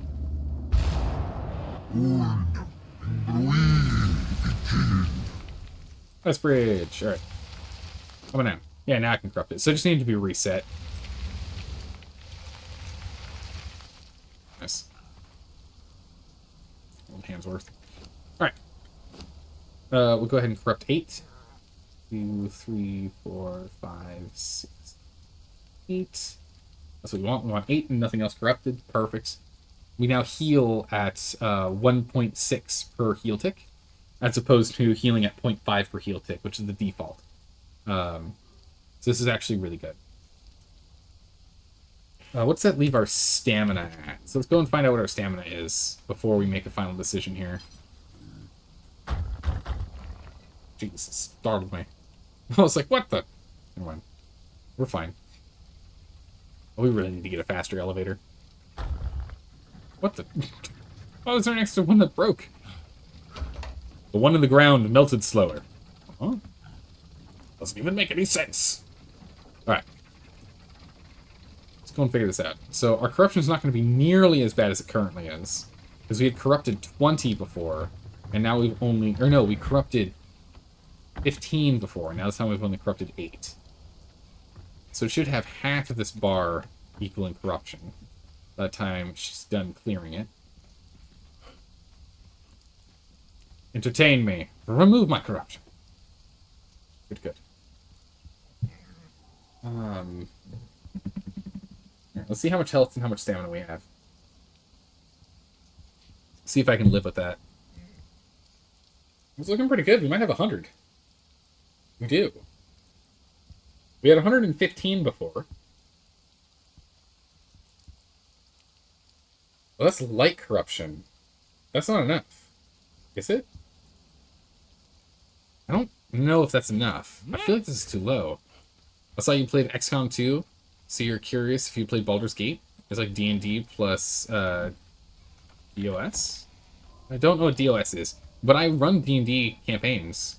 Nice bridge. Alright. How about now? Yeah, now I can corrupt it. So it just needed to be reset. Nice. Old hand's worth. Alright. We'll go ahead and corrupt 8. 2, 3, 4, 5, 6, 8. That's what we want. We want 8 and nothing else corrupted. Perfect. We now heal at 1.6 per heal tick, as opposed to healing at 0.5 per heal tick, which is the default. So this is actually really good. What's that leave our stamina at? So let's go and find out what our stamina is before we make a final decision here. Jesus, it startled me. I was like, what the? Never mind. We're fine. Oh, we really need to get a faster elevator. What the? Why was there an extra one that broke? The one in the ground melted slower. Huh? Doesn't even make any sense. Alright. Let's go and figure this out. So our corruption is not going to be nearly as bad as it currently is. Because we had corrupted 20 before. And now we've only... Or no, we corrupted 15 before. And now this time we've only corrupted 8. So it should have half of this bar equaling corruption. By the time she's done clearing it. Entertain me. Remove my corruption. Good, good. Let's see how much health and how much stamina we have. See if I can live with that. It's looking pretty good. We might have 100. We do. We had 115 before. Well, that's light corruption. That's not enough. Is it? I don't know if that's enough. I feel like this is too low. I saw you played XCOM 2, so you're curious if you played Baldur's Gate. It's like D&D plus DOS. I don't know what DOS is, but I run D&D campaigns.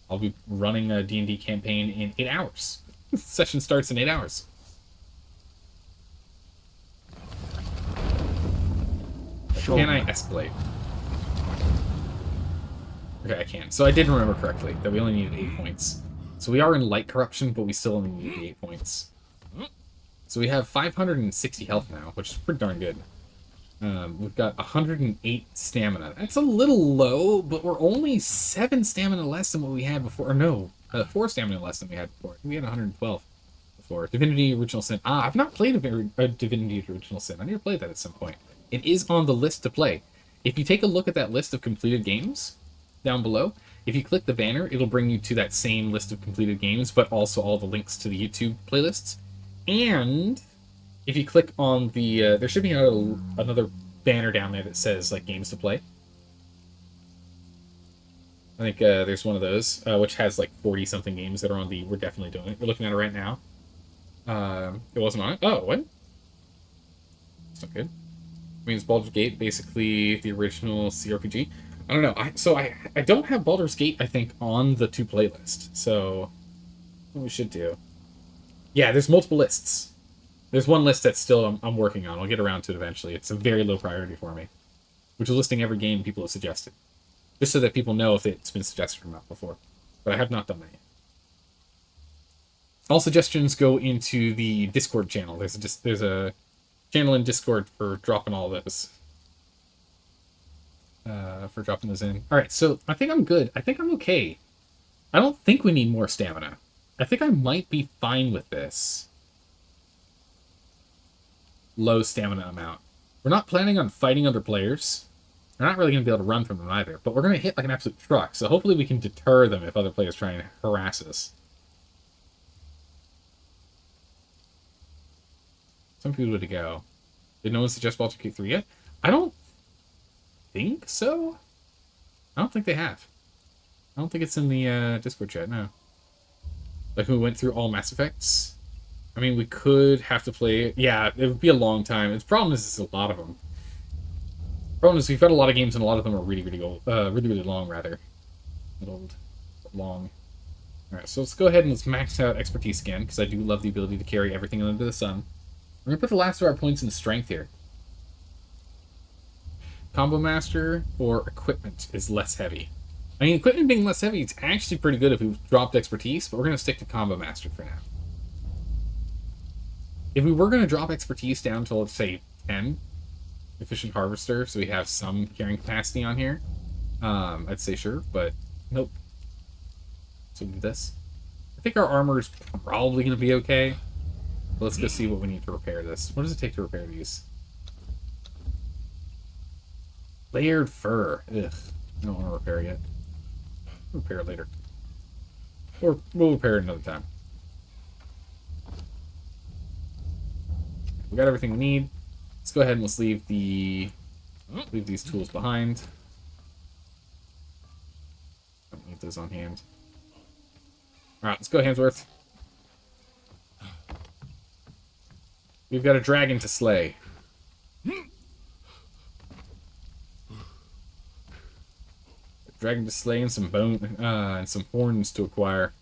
I'll be running a D&D campaign in 8 hours. Session starts in 8 hours. Can I escalate? Okay, I can. So I did remember correctly that we only needed 8 points. So we are in light corruption, but we still only need the 8 points. So we have 560 health now, which is pretty darn good. We've got 108 stamina. That's a little low, but we're only 7 stamina less than what we had before. Or no, 4 stamina less than we had before. We had 112 before. Divinity Original Sin. Ah, I've not played a Divinity Original Sin. I need to play that at some point. It is on the list to play. If you take a look at that list of completed games down below, if you click the banner, it'll bring you to that same list of completed games, but also all the links to the YouTube playlists. And if you click on the... there should be another banner down there that says, like, games to play. I think there's one of those, which has, like, 40-something games that are on the We're Definitely Doing It. We're looking at it right now. It wasn't on it. Oh, what? That's not good. I mean, it's Baldur's Gate, basically the original CRPG. I don't know. I don't have Baldur's Gate, I think, on the to play list. So what we should do. Yeah, there's multiple lists. There's one list that's still I'm working on. I'll get around to it eventually. It's a very low priority for me. Which is listing every game people have suggested. Just so that people know if it's been suggested or not before. But I have not done that yet. All suggestions go into the Discord channel. There's a channel in Discord for dropping all those. For dropping those in. All right, so I think I'm good. I think I'm okay. I don't think we need more stamina. I think I might be fine with this low stamina amount. We're not planning on fighting other players. We're not really going to be able to run from them either, but we're going to hit like an absolute truck, so hopefully we can deter them if other players try and harass us. Some people to go. Did no one suggest Baldur's Gate 3 yet? I don't think so. I don't think they have. I don't think it's in the Discord chat, no. Like, we went through all Mass Effects. I mean, we could have to play... Yeah, it would be a long time. The problem is there's a lot of them. The problem is we've got a lot of games, and a lot of them are really, really old. Really long, rather. Not old, but long. Alright, so let's go ahead and let's max out Expertise again, because I do love the ability to carry everything under the sun. We're going to put the last of our points in Strength here. Combo Master or Equipment is less heavy. I mean, Equipment being less heavy, it's actually pretty good if we dropped Expertise, but we're going to stick to Combo Master for now. If we were going to drop Expertise down to, let's say, 10, Efficient Harvester, so we have some carrying capacity on here, I'd say sure, but nope. So do this. I think our armor is probably going to be okay. But let's go see what we need to repair this. What does it take to repair these? Layered fur. Ugh. I don't want to repair yet. We'll repair it later. Or we'll repair it another time. We got everything we need. Let's go ahead and let's leave these tools behind. Don't need those on hand. Alright, let's go, Hansworth. We've got a dragon to slay. Dragon to slay and some bone and some horns to acquire.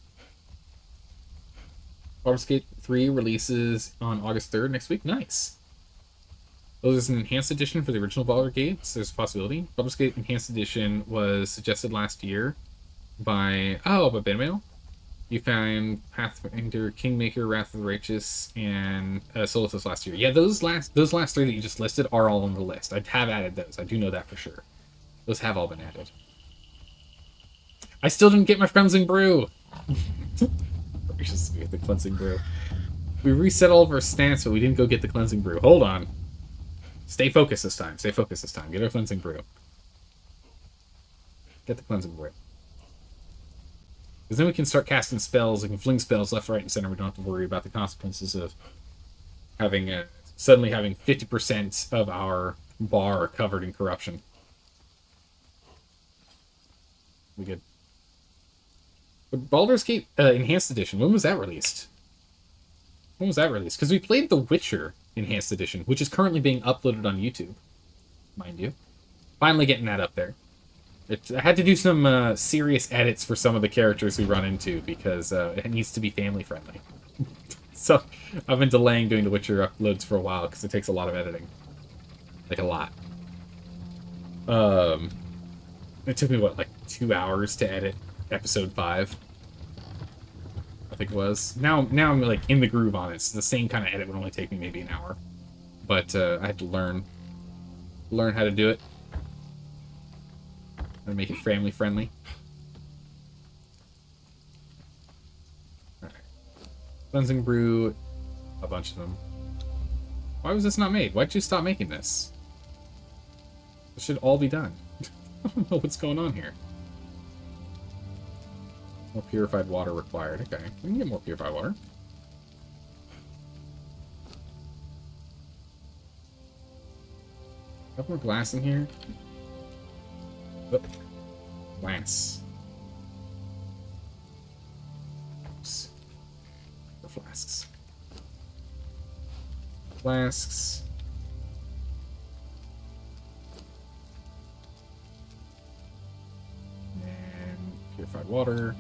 Baldur's Gate 3 releases on August 3rd next week. Nice. Oh, there's an enhanced edition for the original Baldur's Gate, so there's a possibility. Baldur's Gate Enhanced Edition was suggested last year by Bandmail. You found Pathfinder, Kingmaker, Wrath of the Righteous, and Solstice last year. Yeah, those last three that you just listed are all on the list. I have added those. I do know that for sure. Those have all been added. I still didn't get my cleansing brew. Gracious, we get the cleansing brew. We reset all of our stats, but we didn't go get the cleansing brew. Hold on. Stay focused this time. Stay focused this time. Get our cleansing brew. Get the cleansing brew. Because then we can start casting spells. We can fling spells left, right, and center. We don't have to worry about the consequences of having suddenly having 50% of our bar covered in corruption. We good. But Baldur's Gate Enhanced Edition, when was that released? When was that released? Because we played The Witcher Enhanced Edition, which is currently being uploaded on YouTube, mind you. Finally getting that up there. I had to do some serious edits for some of the characters we run into because it needs to be family friendly. So I've been delaying doing The Witcher uploads for a while because it takes a lot of editing. Like a lot. It took me, what, like 2 hours to edit episode 5? I think it was. Now I'm like in the groove on it. It's the same kind of edit would only take me maybe an hour. But I had to learn how to do it. How to make it family friendly. Alright. Cleansing brew, a bunch of them. Why was this not made? Why'd you stop making this? This should all be done. I don't know what's going on here. More purified water required. Okay, we can get more purified water. Have more glass in here. Oh, glass. Oops. The flasks. Flasks. And purified water.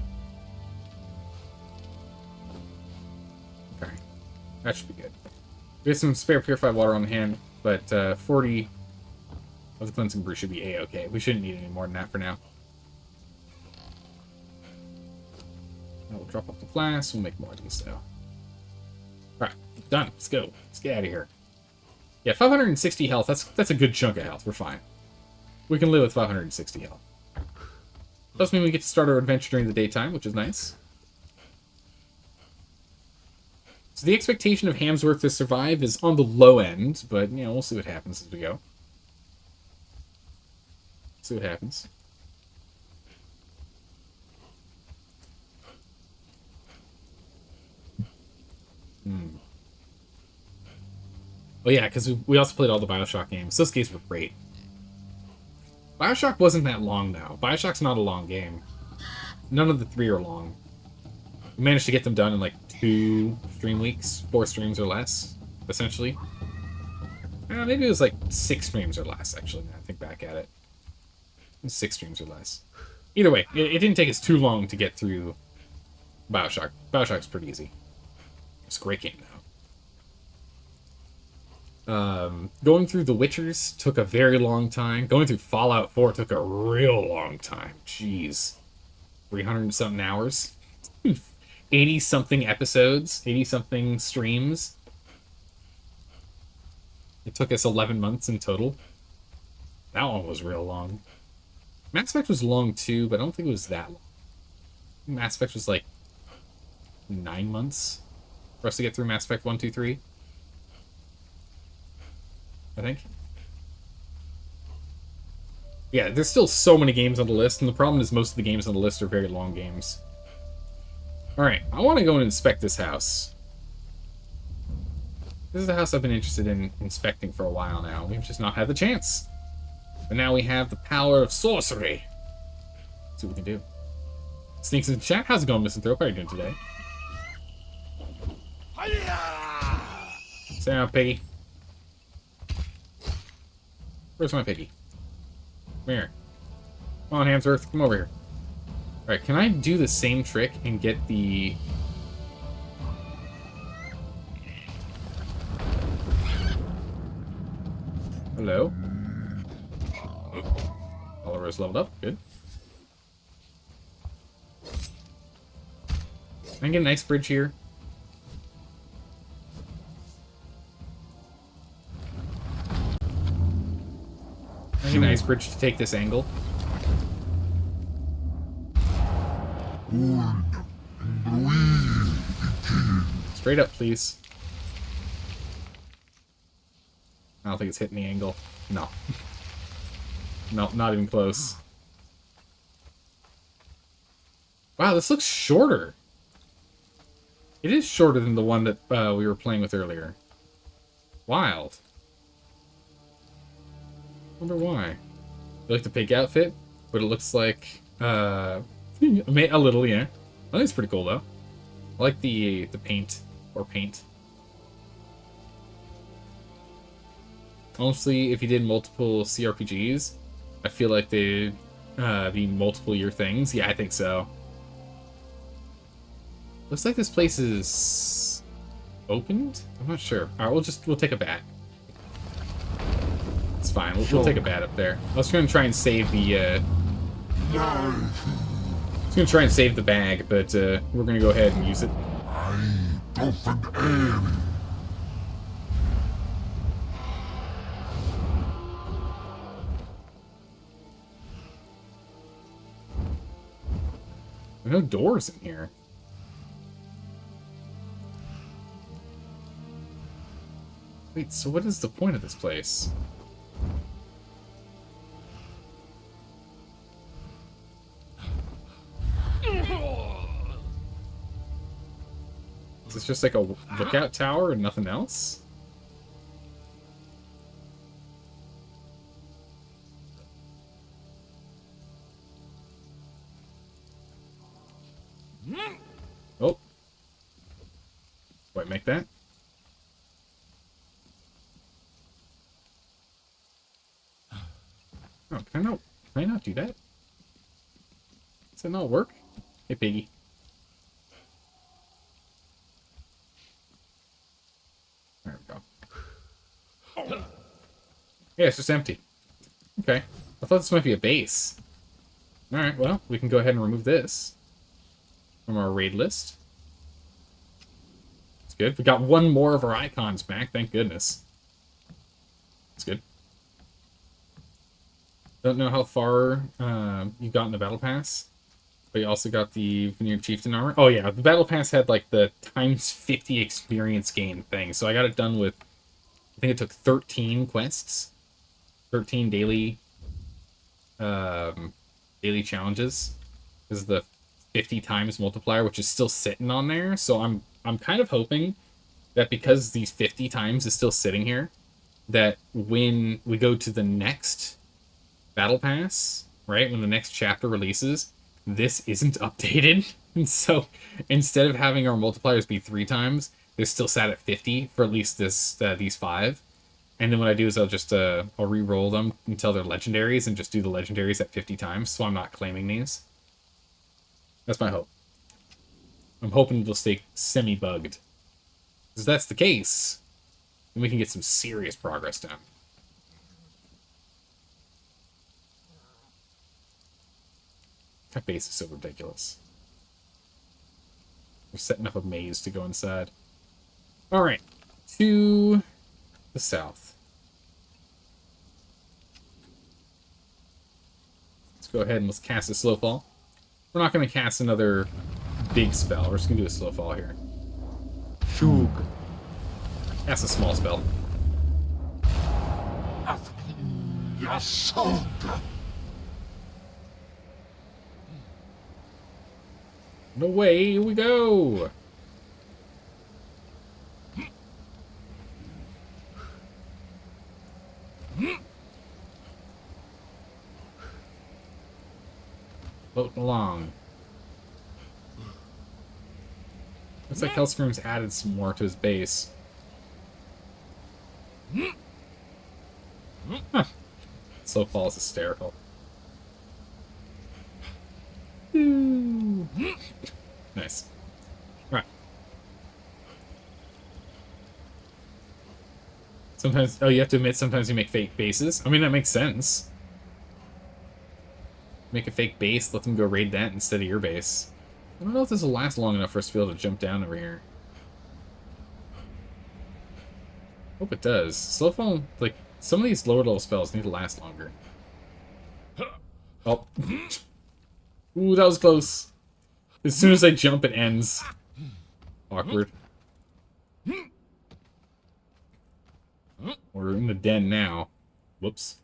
Okay. That should be good. We have some spare purified water on hand, but 40 of the cleansing brew should be a-okay. We shouldn't need any more than that for now. We'll drop off the flask. We'll make more of these, though. Done. Let's go. Let's get out of here. Yeah, 560 health. That's a good chunk of health. We're fine. We can live with 560 health. Does mean we get to start our adventure during the daytime, which is nice. So the expectation of Hamsworth to survive is on the low end, but, you know, we'll see what happens as we go. See what happens. Oh yeah, because we also played all the Bioshock games. Those games were great. Bioshock wasn't that long, though. Bioshock's not a long game. None of the 3 are long. We managed to get them done in like 2 stream weeks, 4 streams or less, essentially. Maybe it was like 6 streams or less, actually, now I think back at it. 6 streams or less. Either way, it didn't take us too long to get through Bioshock. Bioshock's pretty easy. It's a great game, though. Going through The Witchers took a very long time. Going through Fallout 4 took a real long time. Jeez. 300-something hours. 80-something episodes. 80-something streams. It took us 11 months in total. That one was real long. Mass Effect was long too, but I don't think it was that long. Mass Effect was like 9 months for us to get through Mass Effect 1, 2, 3. I think. Yeah, there's still so many games on the list, and the problem is most of the games on the list are very long games. Alright, I want to go and inspect this house. This is a house I've been interested in inspecting for a while now. We've just not had the chance. But now we have the power of sorcery. Let's see what we can do. Sneaks in the chat. How's it going, Mr. Thrope? How are you doing today? Say out, Piggy. Where's my piggy? Come here. Come on, Hamsworth. Come over here. Alright, can I do the same trick and get the... Hello? Oliver's leveled up. Good. Can I get a nice bridge here? A nice bridge to take this angle. Straight up, please. I don't think it's hitting the angle. No. No, not even close. Wow, this looks shorter. It is shorter than the one that we were playing with earlier. Wild. Wonder why. You like the pig outfit, but it looks like a little, yeah. I think it's pretty cool though. I like the paint or paint. Honestly, if you did multiple CRPGs, I feel like they'd be multiple year things. Yeah, I think so. Looks like this place is opened. I'm not sure. All right, we'll take a bat. It's fine. We'll take a bat up there. I was going to try and save the. I was going to try and save the bag, but we're going to go ahead and use it. There are no doors in here. Wait, so what is the point of this place? Is this just like a lookout tower and nothing else? Oh. Wait, make that? Oh, can I not do that? Does that not work? Hey, piggy. There we go. Yeah, it's just empty. Okay. I thought this might be a base. Alright, well, we can go ahead and remove this from our raid list. It's good. We got one more of our icons back, thank goodness. It's good. Don't know how far you got in the Battle Pass, but you also got the Veneered Chieftain armor. Oh yeah, the Battle Pass had like the times 50 experience gain thing, so I got it done with, I think it took 13 quests, 13 daily daily challenges. This is the 50 times multiplier, which is still sitting on there. So I'm kind of hoping that because these 50 times is still sitting here, that when we go to the next Battle Pass, right, when the next chapter releases, this isn't updated. And so instead of having our multipliers be 3 times, they're still sat at 50 for at least this these 5. And then what I do is I'll just I'll re-roll them until they're legendaries and just do the legendaries at 50 times, so I'm not claiming these. That's my hope. I'm hoping it'll stay semi-bugged. Because if that's the case, then we can get some serious progress done. That base is so ridiculous. We're setting up a maze to go inside. Alright, to the south. Let's go ahead and let's cast a slow fall. We're not going to cast another big spell. We're just going to do a slow fall here. Shug. Cast a small spell. Assault! And away we go! Floating along. Looks like Hellscream's added some more to his base. Huh. Slow fall is hysterical. Nice. Right. Sometimes, oh, you have to admit sometimes you make fake bases. I mean, that makes sense. Make a fake base, let them go raid that instead of your base. I don't know if this will last long enough for us to be able to jump down over here. Hope it does. Slowfall, like, some of these lower level spells need to last longer. Oh. Ooh, that was close. As soon as I jump, it ends. Awkward. We're in the den now. Whoops.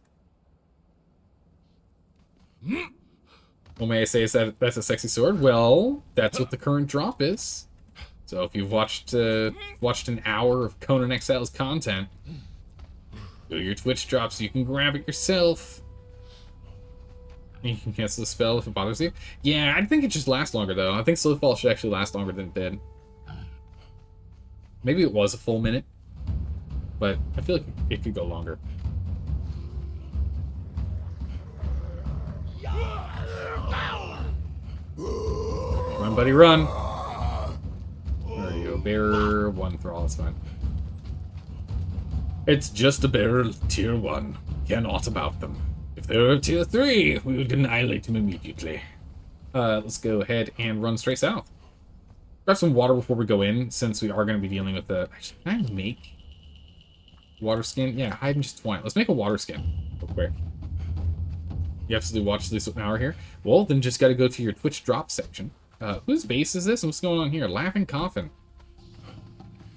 Well, may I say, is that's a sexy sword? Well, that's what the current drop is. So if you've watched an hour of Conan Exiles content, go to your Twitch drop so you can grab it yourself. You can cancel the spell if it bothers you. Yeah, I think it just lasts longer, though. I think Slowfall should actually last longer than it did. Maybe it was a full minute, but I feel like it could go longer. Run, buddy, run! There you go. Bearer 1 Thrall, that's fine. It's just a bearer tier 1. Care naught about them. If they were tier 3, we would annihilate them immediately. Let's go ahead and run straight south. Grab some water before we go in, since we are going to be dealing with the... Actually, can I make water skin? Yeah, hide and just twine. Let's make a water skin real quick. You absolutely watch at least an hour here. Well, then just got to go to your Twitch drop section. Whose base is this? What's going on here? Laughing Coffin.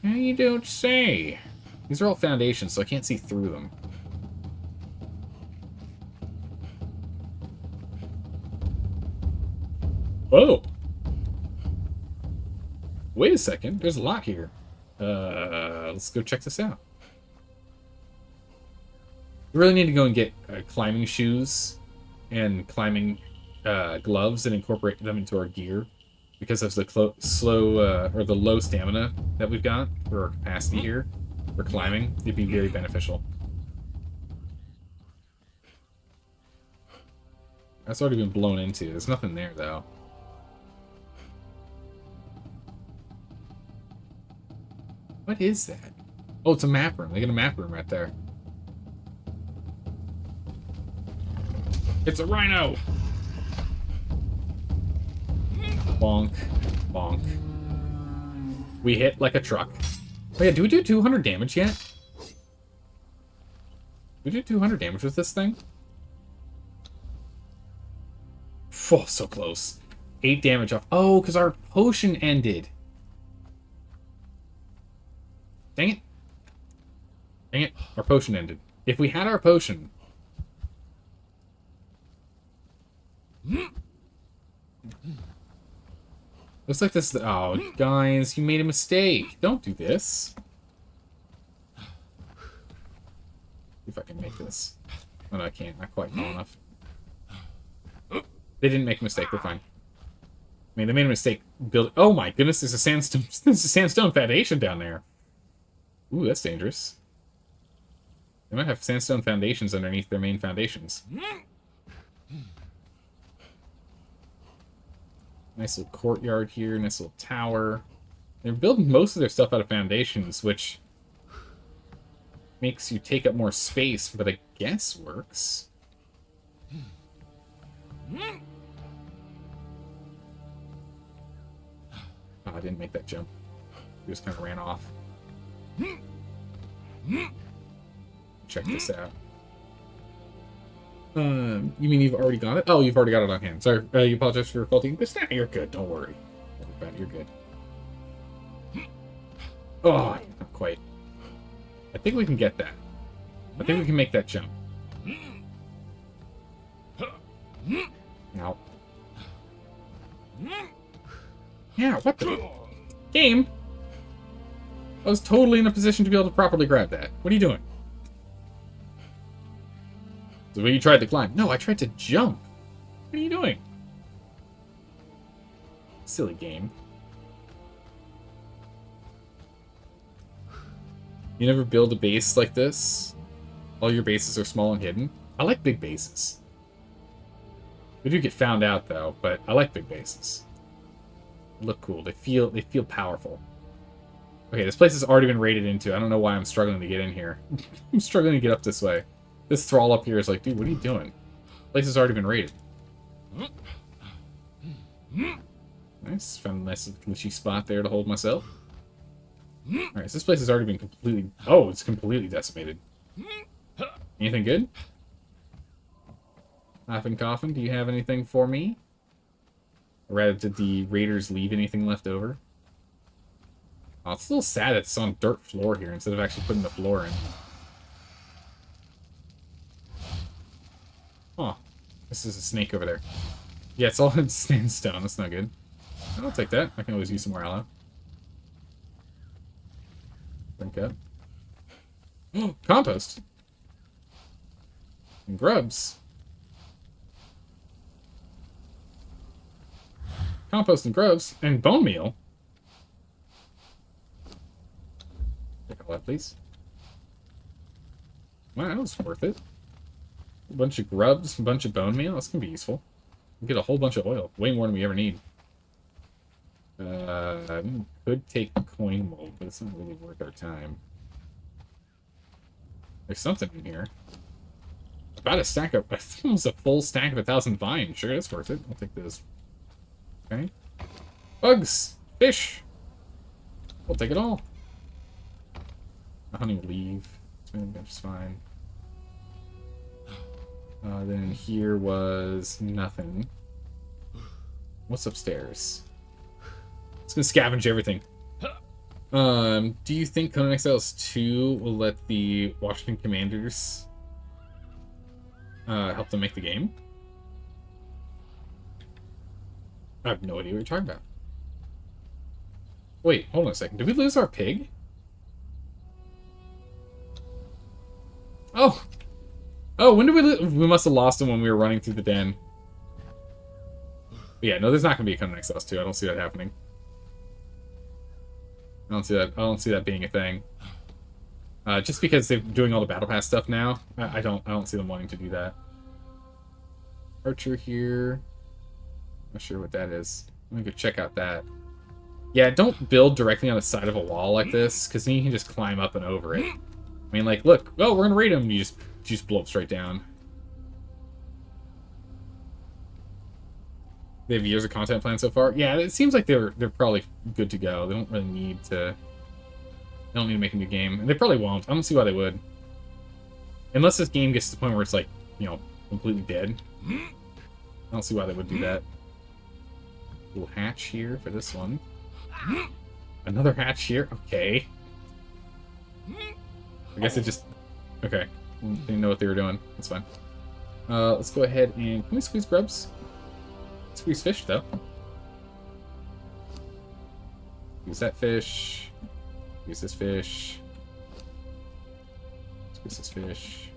You don't say. These are all foundations, so I can't see through them. Whoa! Wait a second. There's a lot here. Let's go check this out. We really need to go and get climbing shoes and climbing gloves and incorporate them into our gear because of the the low stamina that we've got for our capacity here for climbing. It'd be very beneficial. That's already been blown into. There's nothing there though. What is that? Oh, it's a map room. They got a map room right there. It's a rhino! Bonk. Bonk. We hit like a truck. Oh yeah, do we do 200 damage yet? We did 200 damage with this thing? Oh, so close. 8 damage off. Oh, because our potion ended. Dang it. Dang it. Our potion ended. If we had our potion... Looks like this... Oh, guys, you made a mistake. Don't do this. See if I can make this. Oh, no, I can't. Not quite tall enough. They didn't make a mistake. They're fine. I mean, they made a mistake building... Oh my goodness, there's a sandstone... There's a sandstone foundation down there. Ooh, that's dangerous. They might have sandstone foundations underneath their main foundations. Nice little courtyard here, nice little tower. They're building most of their stuff out of foundations, which makes you take up more space, but I guess works. Oh, I didn't make that jump. He just kind of ran off. Check this out. You mean you've already got it? Oh, you've already got it on hand. Sorry, you apologize for your faulty. But you're good. Don't worry. You're good. Oh, not quite. I think we can get that. I think we can make that jump. Now. Yeah, what the... Game? I was totally in a position to be able to properly grab that. What are you doing? So when you tried to climb. No, I tried to jump. What are you doing? Silly game. You never build a base like this? All your bases are small and hidden? I like big bases. We do get found out though, but I like big bases. They look cool. They feel powerful. Okay, this place has already been raided into. I don't know why I'm struggling to get in here. I'm struggling to get up this way. This thrall up here is like, dude, what are you doing? The place has already been raided. Nice. Found a nice glitchy spot there to hold myself. Alright, so this place has already been completely... Oh, it's completely decimated. Anything good? Laughing Coffin, do you have anything for me? Or rather, did the raiders leave anything left over? Oh, it's a little sad that it's on dirt floor here instead of actually putting the floor in. Oh, this is a snake over there. Yeah, it's all in sandstone. That's not good. I'll take that. I can always use some more aloe. Drink up. Oh, compost. And grubs. Compost and grubs. And bone meal. Take all that, please. Wow, that was worth it. A bunch of grubs, a bunch of bone meal. That's gonna be useful. We get a whole bunch of oil. Way more than we ever need. Could take coin mold, but it's not really worth our time. There's something in here. About a stack of... almost a full stack of 1,000 vines. Sure, that's worth it. I'll take those. Okay. Bugs! Fish! We'll take it all. Honey will leave. That's fine. Then here was nothing. What's upstairs? It's gonna scavenge everything. Do you think Conan Exiles 2 will let the Washington Commanders help them make the game? I have no idea what you're talking about. Wait, hold on a second. Did we lose our pig? Oh! Oh, when did we lose? We must have lost him when we were running through the den. But yeah, no, there's not going to be a Conan Exiles 2. I don't see that happening. I don't see that being a thing. Just because they're doing all the Battle Pass stuff now, I don't see them wanting to do that. Archer here. Not sure what that is. Let me go check out that. Yeah, don't build directly on the side of a wall like this, because then you can just climb up and over it. I mean, like, look, oh, we're gonna raid them. You just blow up straight down. They have years of content planned so far. Yeah, it seems like they're probably good to go. They don't really need to. They don't need to make a new game, and they probably won't. I don't see why they would, unless this game gets to the point where it's like, you know, completely dead. I don't see why they would do that. Little hatch here for this one. Another hatch here. Okay. I guess it just. Okay. Didn't know what they were doing. That's fine. Let's go ahead and... Can we squeeze grubs? Squeeze fish, though. Use that fish. Use this fish. Squeeze this fish.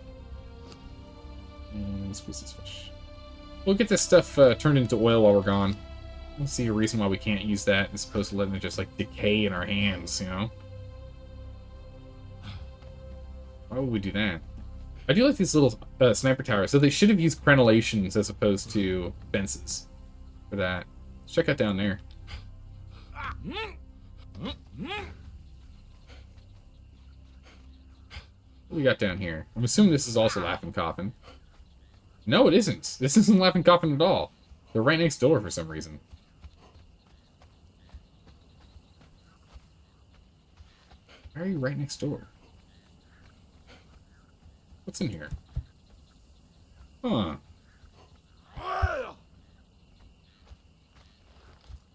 And squeeze this fish. We'll get this stuff turned into oil while we're gone. I don't see a reason why we can't use that as opposed to letting it just, like, decay in our hands, you know? Why would we do that? I do like these little sniper towers, so they should have used crenellations as opposed to fences for that. Let's check out down there. What do we got down here? I'm assuming this is also Laughing Coffin. No, it isn't. This isn't Laughing Coffin at all. They're right next door for some reason. Why are you right next door? What's in here? Huh.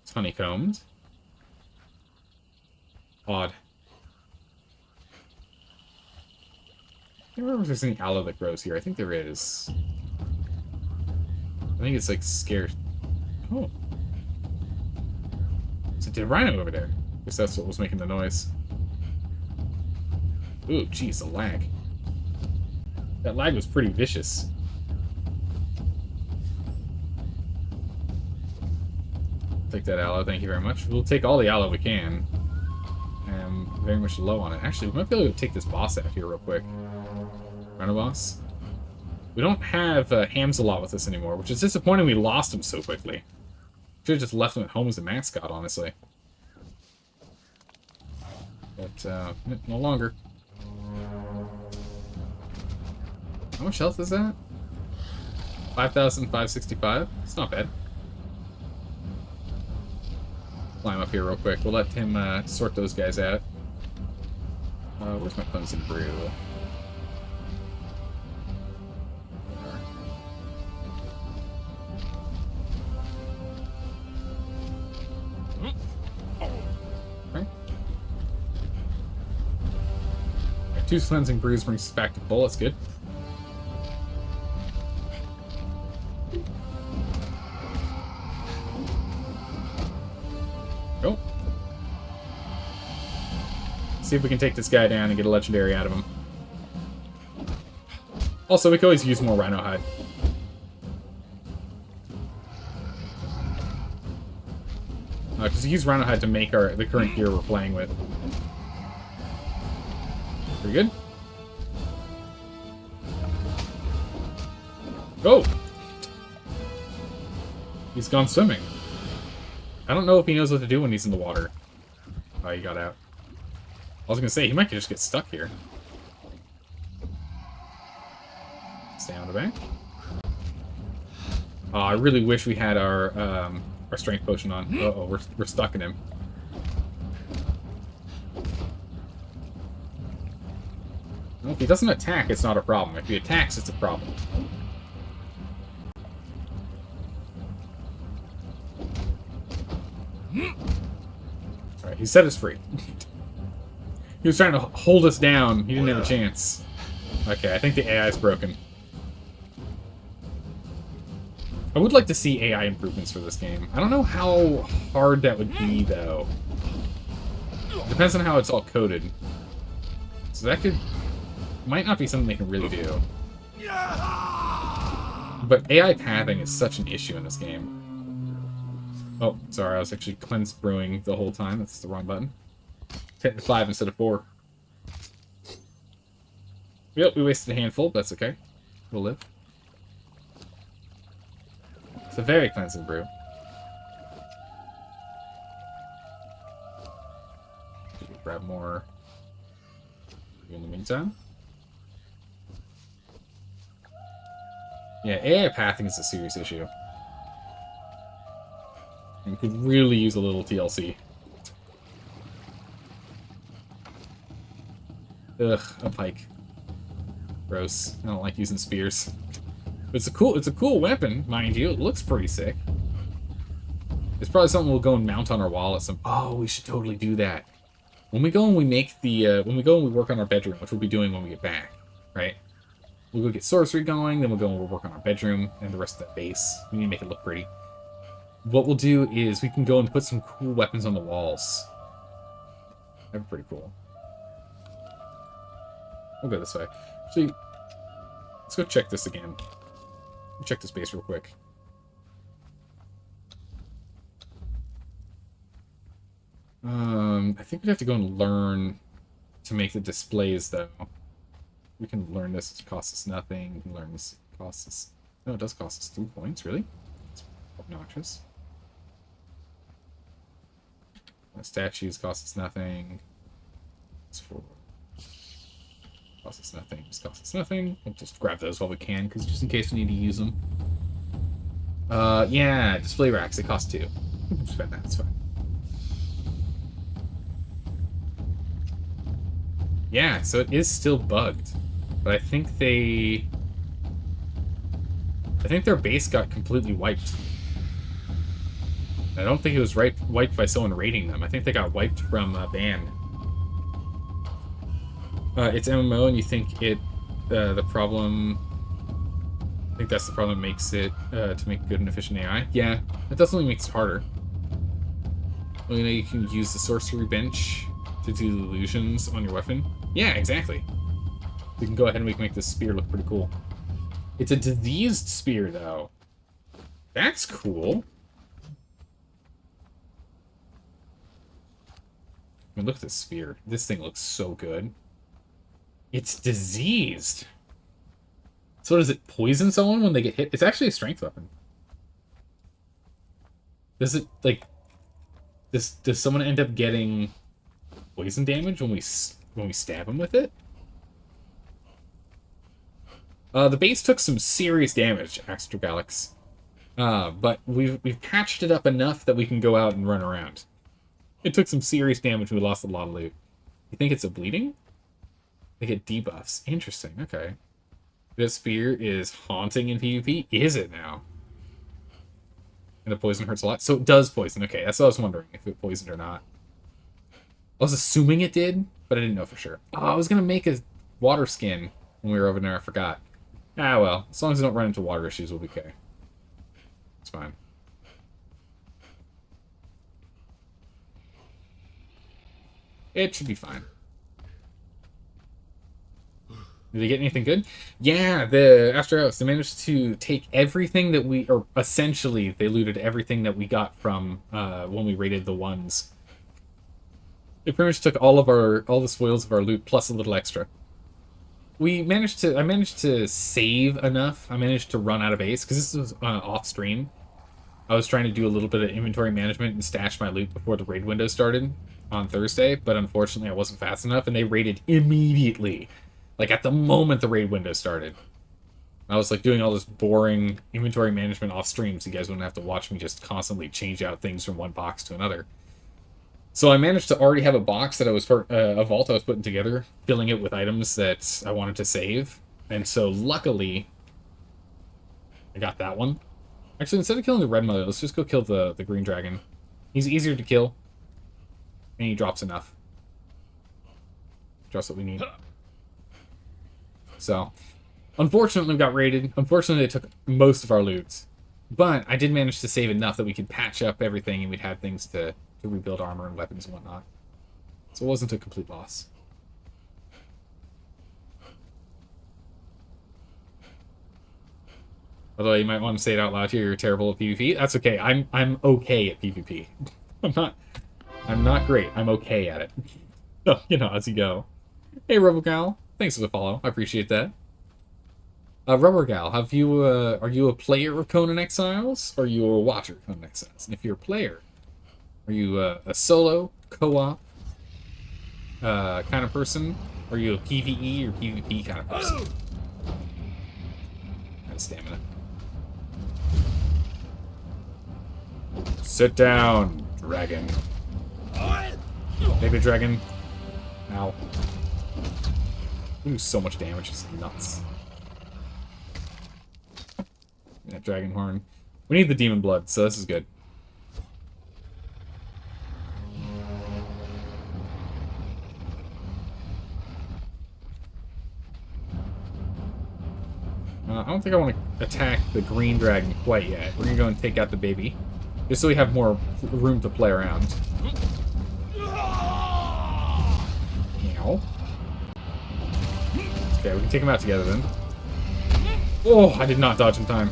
It's honeycombed. Odd. I can't remember if there's any aloe that grows here. I think there is. I think it's like scarce. Oh. It's a dead rhino over there. I guess that's what was making the noise. Ooh, jeez, the lag. That lag was pretty vicious. Take that aloe, thank you very much. We'll take all the aloe we can. I'm very much low on it. Actually, we might be able to take this boss out here real quick. Rhino boss. We don't have Hams a lot with us anymore, which is disappointing we lost him so quickly. Should have just left him at home as a mascot, honestly. But, no longer. How much health is that? 5,565? It's not bad. Climb up here real quick. We'll let him sort those guys out. Where's my cleansing brew? Okay. Two cleansing brews brings us back to full. That's good. Go. See if we can take this guy down and get a legendary out of him. Also, we could always use more rhino hide. Because we use rhino hide to make the current gear we're playing with. Pretty good. Go! He's gone swimming. I don't know if he knows what to do when he's in the water. Oh, he got out. I was gonna say, he might just get stuck here. Stay on the bank. Oh, I really wish we had our strength potion on. Uh-oh, we're stuck in him. Well, if he doesn't attack, it's not a problem. If he attacks, it's a problem. Alright, he set us free. He was trying to hold us down. He didn't have a chance. Okay, I think the AI is broken. I would like to see AI improvements for this game. I don't know how hard that would be, though. Depends on how it's all coded. So that might not be something they can really do. But AI pathing is such an issue in this game. Oh, sorry, I was actually cleanse brewing the whole time. That's the wrong button. 10 to 5 instead of 4. Yep, we wasted a handful, but that's okay. We'll live. It's a very cleansing brew. Grab more in the meantime. Yeah, AI pathing is a serious issue. And could really use a little TLC. Ugh, a pike. Gross. I don't like using spears. But it's a cool weapon, mind you. It looks pretty sick. It's probably something we'll go and mount on our wall at some. Oh, we should totally do that. When we go and we make the when we go and we work on our bedroom, which we'll be doing when we get back, right? We'll go get sorcery going, then we'll go and we'll work on our bedroom and the rest of that base. We need to make it look pretty. What we'll do is we can go and put some cool weapons on the walls. That'd be pretty cool. We'll go this way. Actually, let's go check this again. Check this base real quick. I think we'd have to go and learn to make the displays, though. We can learn this. It costs us nothing. We can learn this. It costs us... No, it does cost us 3 points, really? It's obnoxious. The statues cost us nothing. It's for... Costs us nothing. Just costs us nothing. We'll just grab those while we can, because just in case we need to use them. Yeah, display racks. They cost 2. We can spend that. It's fine. Yeah, so it is still bugged. But I think their base got completely wiped. I don't think it was wiped by someone raiding them. I think they got wiped from ban. It's MMO, and you think it the problem. I think that's the problem that makes it to make good and efficient AI. Yeah, it definitely makes it harder. Well, you know, you can use the sorcery bench to do the illusions on your weapon. Yeah, exactly. We can go ahead and we can make this spear look pretty cool. It's a diseased spear, though. That's cool. I mean, look at this spear. This thing looks so good. It's diseased. So does it poison someone when they get hit? It's actually a strength weapon. Does it, like... Does someone end up getting poison damage when we stab them with it? The base took some serious damage, Astrogalax. But we've patched it up enough that we can go out and run around. It took some serious damage. We lost a lot of loot. You think it's a bleeding? They get debuffs. Interesting. Okay. This spear is haunting in PvP. Is it now? And the poison hurts a lot. So it does poison. Okay, that's what I was wondering, if it poisoned or not. I was assuming it did, but I didn't know for sure. Oh, I was going to make a water skin when we were over there. I forgot. Ah, well. As long as we don't run into water issues, we'll be okay. It's fine. It should be fine. Did they get anything good? Yeah, the Astros, they managed to take everything that we... Or essentially, they looted everything that we got from when we raided the ones. They pretty much took all the spoils of our loot, plus a little extra. I managed to save enough. I managed to run out of base, because this was off stream. I was trying to do a little bit of inventory management and stash my loot before the raid window started on Thursday, but unfortunately I wasn't fast enough, and they raided immediately. Like, at the moment the raid window started. I was, like, doing all this boring inventory management off stream, so you guys wouldn't have to watch me just constantly change out things from one box to another. So I managed to already have a box that I was a vault I was putting together, filling it with items that I wanted to save. And so, luckily, I got that one. Actually, instead of killing the red mother, let's just go kill the green dragon. He's easier to kill, and he drops enough. Drops what we need. So, unfortunately, we got raided. Unfortunately, they took most of our loot. But I did manage to save enough that we could patch up everything, and we'd have things to rebuild armor and weapons and whatnot. So it wasn't a complete loss. Although you might want to say it out loud here, you're terrible at PvP. That's okay. I'm okay at PvP. I'm not great. I'm okay at it. So, you know, as you go. Hey, RoboGal. Thanks for the follow. I appreciate that. RubberGal, are you a player of Conan Exiles, or are you a watcher of Conan Exiles? And if you're a player, are you a solo, co-op kind of person? Or are you a PvE or PvP kind of person? Out of stamina. Sit down, dragon. Baby dragon. Ow. We do so much damage, it's nuts. Yeah, dragon horn. We need the demon blood, so this is good. I don't think I want to attack the green dragon quite yet. We're going to go and take out the baby. Just so we have more room to play around. Meow. Okay, we can take them out together then. Oh, I did not dodge in time.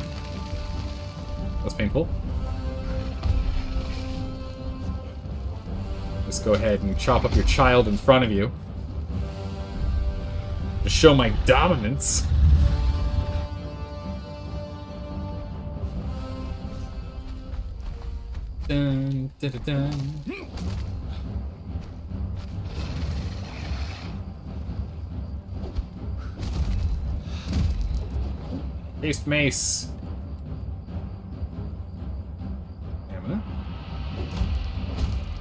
That's painful. Just go ahead and chop up your child in front of you. To show my dominance. Dun, dun, dun, dun. Haste mace. Stamina.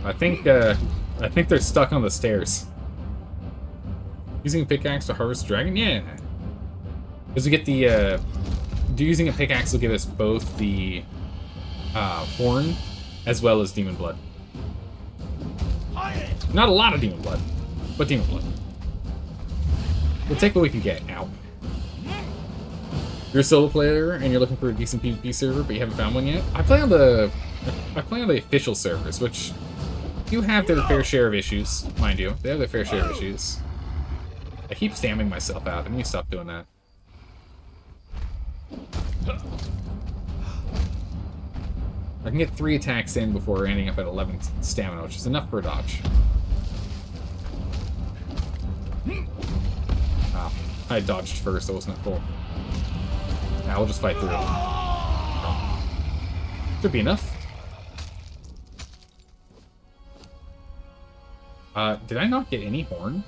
I think they're stuck on the stairs. Using a pickaxe to harvest dragon? Yeah. Because we get the using a pickaxe will give us both the horn as well as demon blood. Not a lot of demon blood, but demon blood. We'll take what we can get. Ow. You're a solo player and you're looking for a decent PvP server, but you haven't found one yet. I play on the official servers, which do have their fair share of issues, mind you. They have their fair share of issues. I keep stamming myself out. I need to stop doing that. I can get 3 attacks in before ending up at 11 stamina, which is enough for a dodge. Oh, I dodged first, I wasn't at full. Now we'll just fight through it. Should be enough. Did I not get any horn?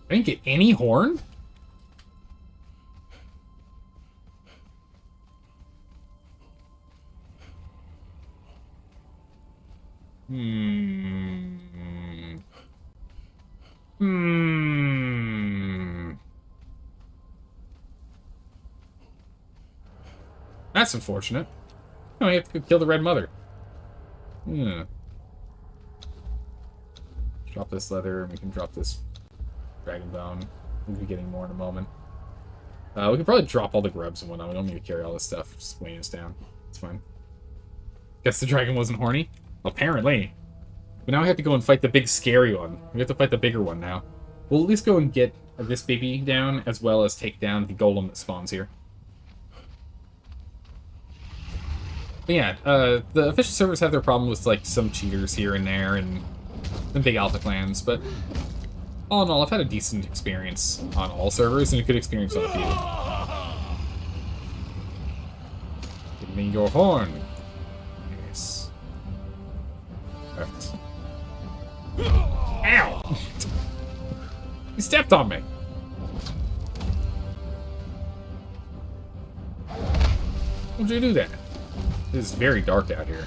I didn't get any horn? That's unfortunate. Oh, you have to kill the Red Mother. Drop this leather, and we can drop this dragon bone. We'll be getting more in a moment. We can probably drop all the grubs and whatnot. We don't need to carry all this stuff. Just weighing us down. It's fine. Guess the dragon wasn't horny? Apparently. But now we have to go and fight the big scary one. We have to fight the bigger one now. We'll at least go and get this baby down, as well as take down the golem that spawns here. But yeah, the official servers have their problem with like some cheaters here and there, and the big alpha clans, but all in all, I've had a decent experience on all servers, and a good experience on a few. Give me your horn. Yes. Perfect. Ow! He stepped on me! Why'd you do that? It is very dark out here.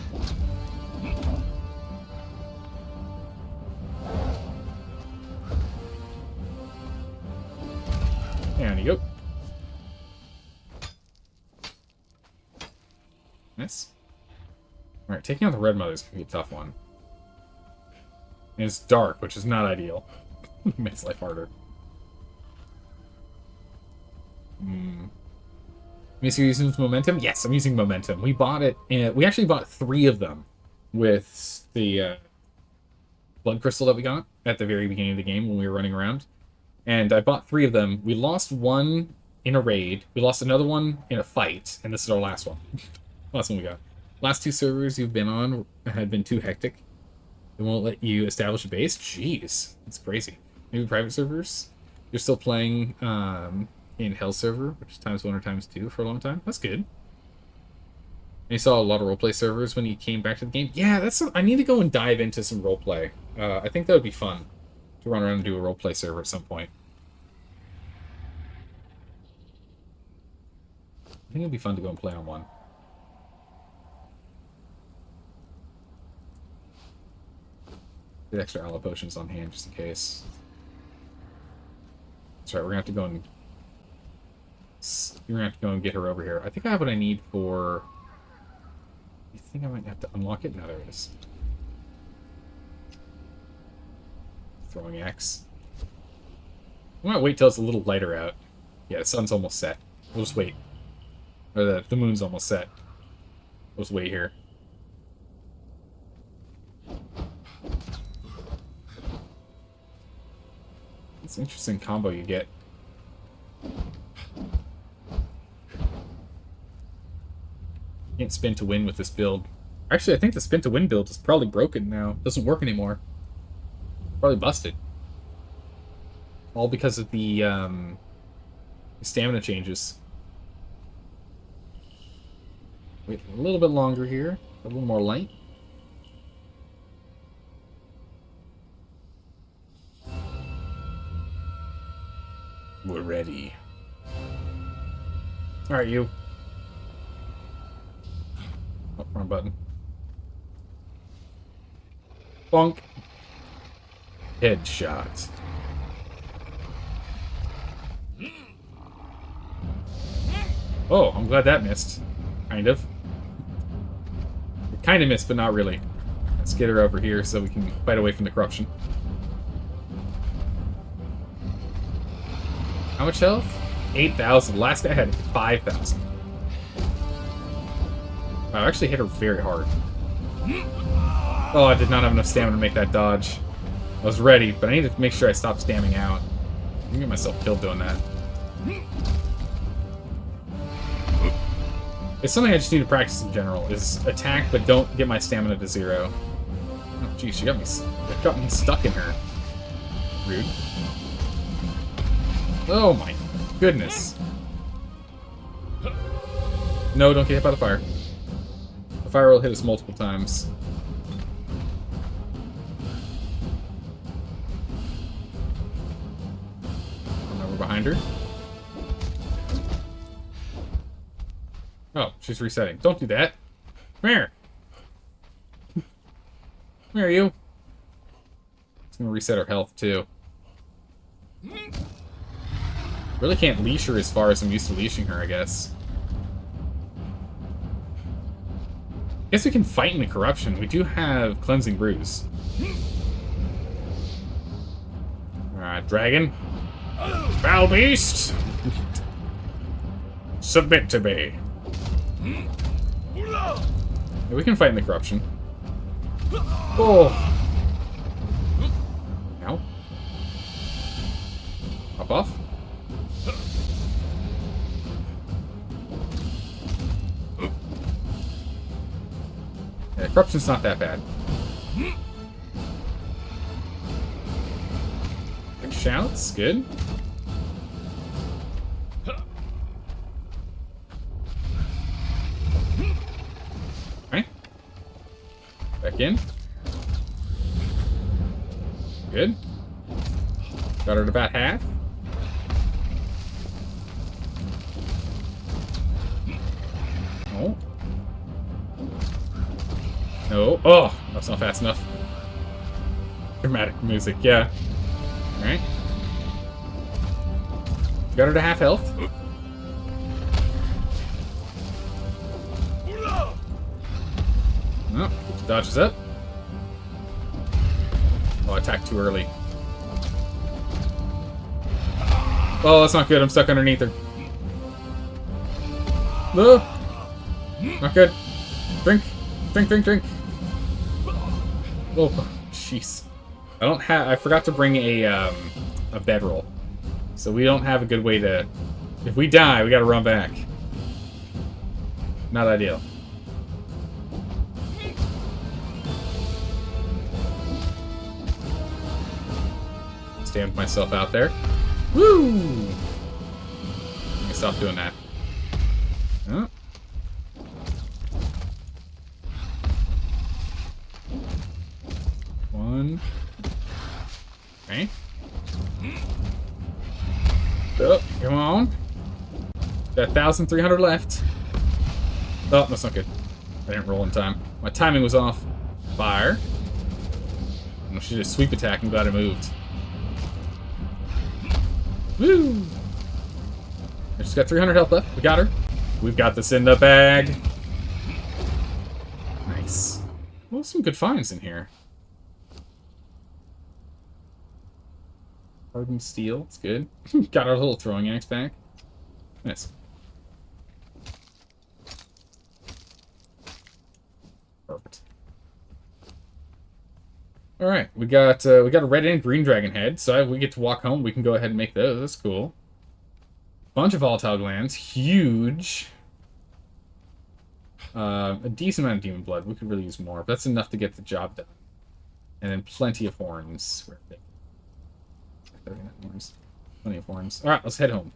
There you go. Nice. Alright, taking out the Red Mother is going to be a tough one. And it's dark, which is not ideal. Makes life harder. Miss you using momentum? Yes, I'm using momentum. We bought it, and we actually bought 3 of them with the blood crystal that we got at the very beginning of the game when we were running around. And I bought 3 of them. We lost one in a raid. We lost another one in a fight, and this is our last one. Last one we got. Last 2 servers you've been on had been too hectic. They won't let you establish a base? Jeez, that's crazy. Maybe private servers? You're still playing in Hell server, which is ×1 or ×2 for a long time? That's good. And you saw a lot of roleplay servers when you came back to the game? Yeah, I need to go and dive into some roleplay. I think that would be fun to run around and do a roleplay server at some point. I think it'd be fun to go and play on one. Get extra aloe potions on hand just in case. That's right, we're gonna have to go and... We're gonna have to go and get her over here. I think I have what I need for... I think I might have to unlock it? No, there it is. Throwing axe. I might wait till it's a little lighter out. Yeah, the sun's almost set. We'll just wait. Or the moon's almost set. We'll just wait here. It's an interesting combo you get. Can't spin to win with this build. Actually, I think the spin to win build is probably broken now. Doesn't work anymore. Probably busted. All because of the stamina changes. Wait a little bit longer here. A little more light. We're ready. Alright, you. Oh, wrong button. Bonk. Headshot. Oh, I'm glad that missed. Kind of. It kind of missed, but not really. Let's get her over here so we can fight away from the corruption. How much health? 8,000. Last guy had 5,000. Wow, I actually hit her very hard. Oh, I did not have enough stamina to make that dodge. I was ready, but I need to make sure I stop spamming out. I can get myself killed doing that. It's something I just need to practice in general, is attack, but don't get my stamina to 0. Oh, geez, she got me stuck in her. Rude. Oh my goodness. No, don't get hit by the fire. The fire will hit us multiple times. Oh, now we're behind her. Oh, she's resetting. Don't do that. Come here. Come here, you. It's gonna reset her health, too. Really can't leash her as far as I'm used to leashing her, I guess. Guess we can fight in the corruption. We do have Cleansing Brews. Alright, dragon. Foul beast! Submit to me. Yeah, we can fight in the corruption. Oh! Ow. Hop off. Yeah, corruption's not that bad. Quick shouts, good. Okay. Back in. Good. Got her to about half. Oh. No. Oh, that's not fast enough. Dramatic music, yeah. Alright. Got her to half health. Oh, dodges up. Oh, I attacked too early. Oh, that's not good. I'm stuck underneath her. No. Not good. Drink. Drink, drink, drink. Oh, jeez. I forgot to bring a bedroll. So we don't have a good way to... If we die, we gotta run back. Not ideal. Stand myself out there. Woo! Let me stop doing that. Oh. One. Okay. Oh, come on. Got 1,300 left. Oh, that's not good. I didn't roll in time. My timing was off. Fire. I should just sweep attack. I'm glad I moved. Woo! I just got 300 health left. We got her. We've got this in the bag. Nice. Well, some good finds in here. Hardened steel. It's good. Got our little throwing axe back. Nice. Perfect. All right, we got a red and green dragon head, so we get to walk home. We can go ahead and make those. That's cool. Bunch of volatile glands, huge. A decent amount of demon blood. We could really use more, but that's enough to get the job done. And then plenty of horns. 39 horns. Plenty of horns. All right, let's head home.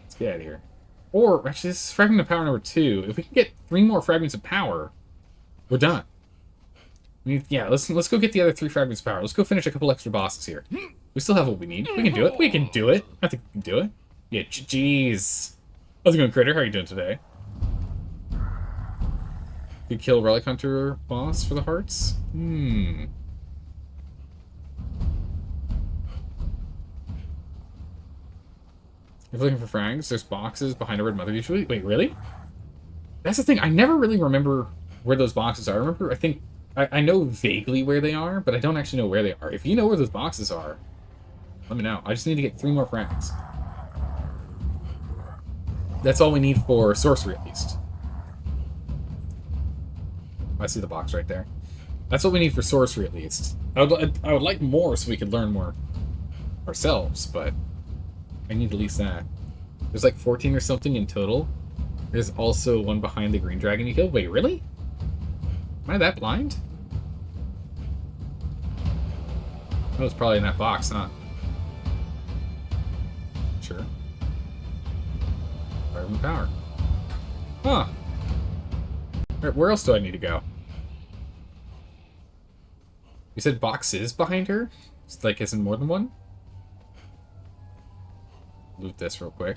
Let's get out of here. Or actually, this is fragment of power number 2. If we can get 3 more fragments of power, we're done. Yeah, let's go get the other 3 fragments of power. Let's go finish a couple extra bosses here. We still have what we need. We can do it. We can do it. I think we can do it. Yeah, jeez. How's it going, Critter? How are you doing today? You kill Relic Hunter boss for the hearts? If you're looking for frags, there's boxes behind a red mother usually. Wait, really? That's the thing. I never really remember where those boxes are. I know vaguely where they are, but I don't actually know where they are. If you know where those boxes are, let me know. I just need to get 3 more frags. That's all we need for sorcery, at least. I see the box right there. That's what we need for sorcery, at least. I would like more so we could learn more ourselves, but I need at least that. There's like 14 or something in total. There's also one behind the green dragon you killed. Wait, really? Am I that blind? That was probably in that box, huh? Sure. Fire and power. Huh. Alright, where else do I need to go? You said boxes behind her? It's like, isn't more than one? Loot this real quick.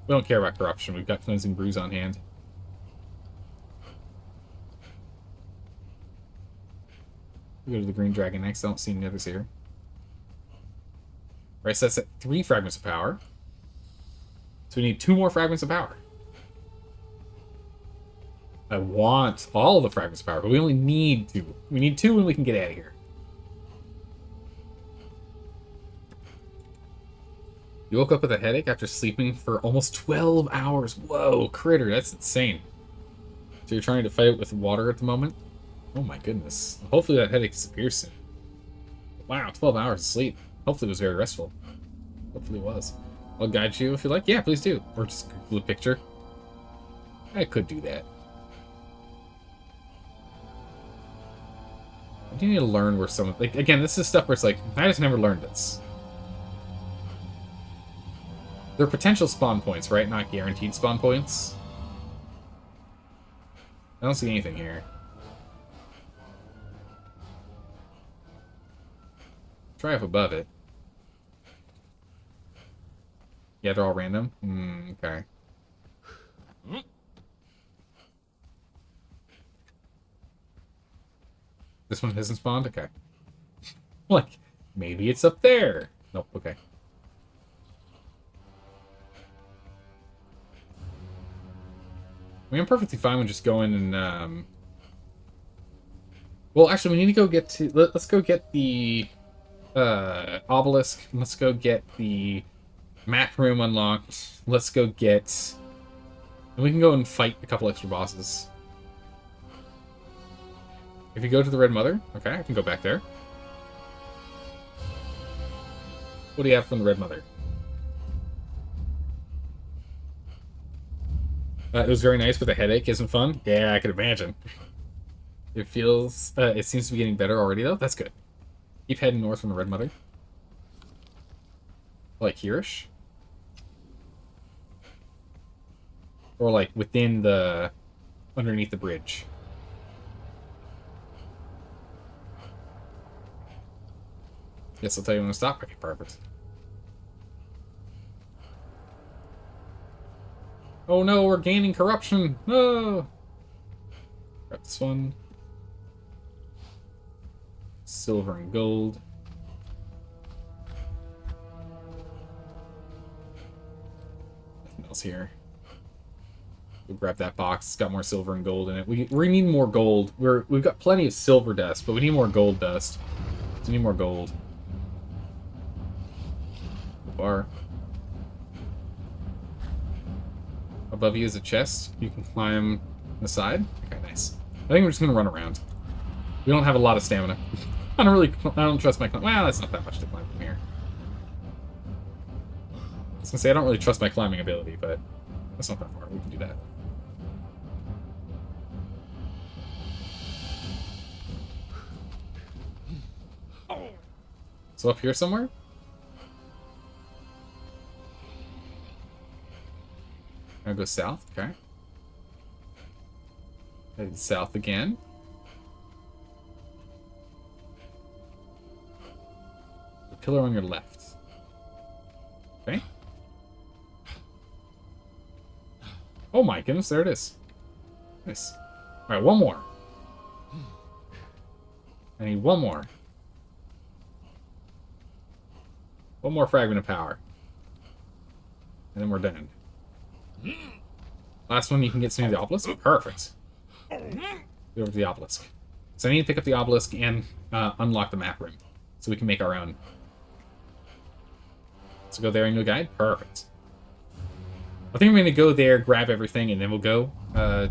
We don't care about corruption. We've got cleansing brews on hand. We go to the green dragon next. I don't see any others here. Right, so that's at 3 fragments of power. So we need 2 more fragments of power. I want all the fragments of power, but we only need 2. We need 2 and we can get out of here. You woke up with a headache after sleeping for almost 12 hours. Whoa, Critter, that's insane. So you're trying to fight it with water at the moment? Oh my goodness. Hopefully that headache disappears soon. Wow, 12 hours of sleep. Hopefully it was very restful. Hopefully it was. I'll guide you if you like. Yeah, please do. Or just Google a picture. I could do that. I do need to learn where someone... Like, again, this is stuff where it's like, I just never learned this. They're potential spawn points, right? Not guaranteed spawn points. I don't see anything here. Try up above it. Yeah, they're all random? Okay. This one hasn't spawned? Okay. Like, maybe it's up there. Nope, okay. I mean, I'm perfectly fine with just going and, Well, actually, we need to go get to... Let's go get the, obelisk. Let's go get the map room unlocked. Let's go get... And we can go and fight a couple extra bosses. If you go to the Red Mother, okay, I can go back there. What do you have from the Red Mother? It was very nice, but the headache isn't fun. Yeah, I could imagine. It feels... it seems to be getting better already, though. That's good. Keep heading north from the Red Mother. Like here-ish? Or like within the... underneath the bridge. Yes, I'll tell you when to stop. Okay, perfect. Oh no, we're gaining corruption! No! Grab this one. Silver and gold. Nothing else here. We'll grab that box. It's got more silver and gold in it. We need more gold. We've got plenty of silver dust, but we need more gold dust. So we need more gold. Bar. Above you is a chest. You can climb the side. Okay, nice. I think we're just gonna run around. We don't have a lot of stamina. I don't trust my climb. Well, that's not that much to climb from here. I was gonna say I don't really trust my climbing ability, but that's not that far. We can do that. So up here somewhere? Gonna go south, okay. Head south again. The pillar on your left. Okay. Oh my goodness, there it is. Nice. Alright, one more. I need one more. One more fragment of power. And then we're done. Last one, you can get to the obelisk. Perfect. Go over to the obelisk. So I need to pick up the obelisk and unlock the map room. So we can make our own. So go there and go guide. Perfect. I think I'm going to go there, grab everything, and then we'll go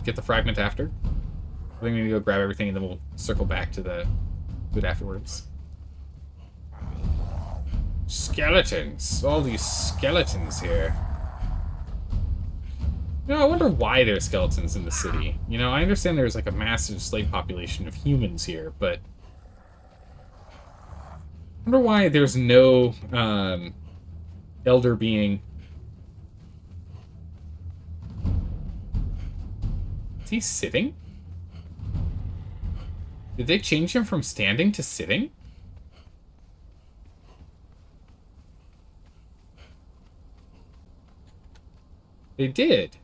get the fragment after. I think I'm going to go grab everything, and then we'll circle back to the good afterwards. Skeletons. All these skeletons here. You know, I wonder why there's skeletons in the city. You know, I understand there's like a massive slave population of humans here, but I wonder why there's no elder being. Is he sitting? Did they change him from standing to sitting? They did.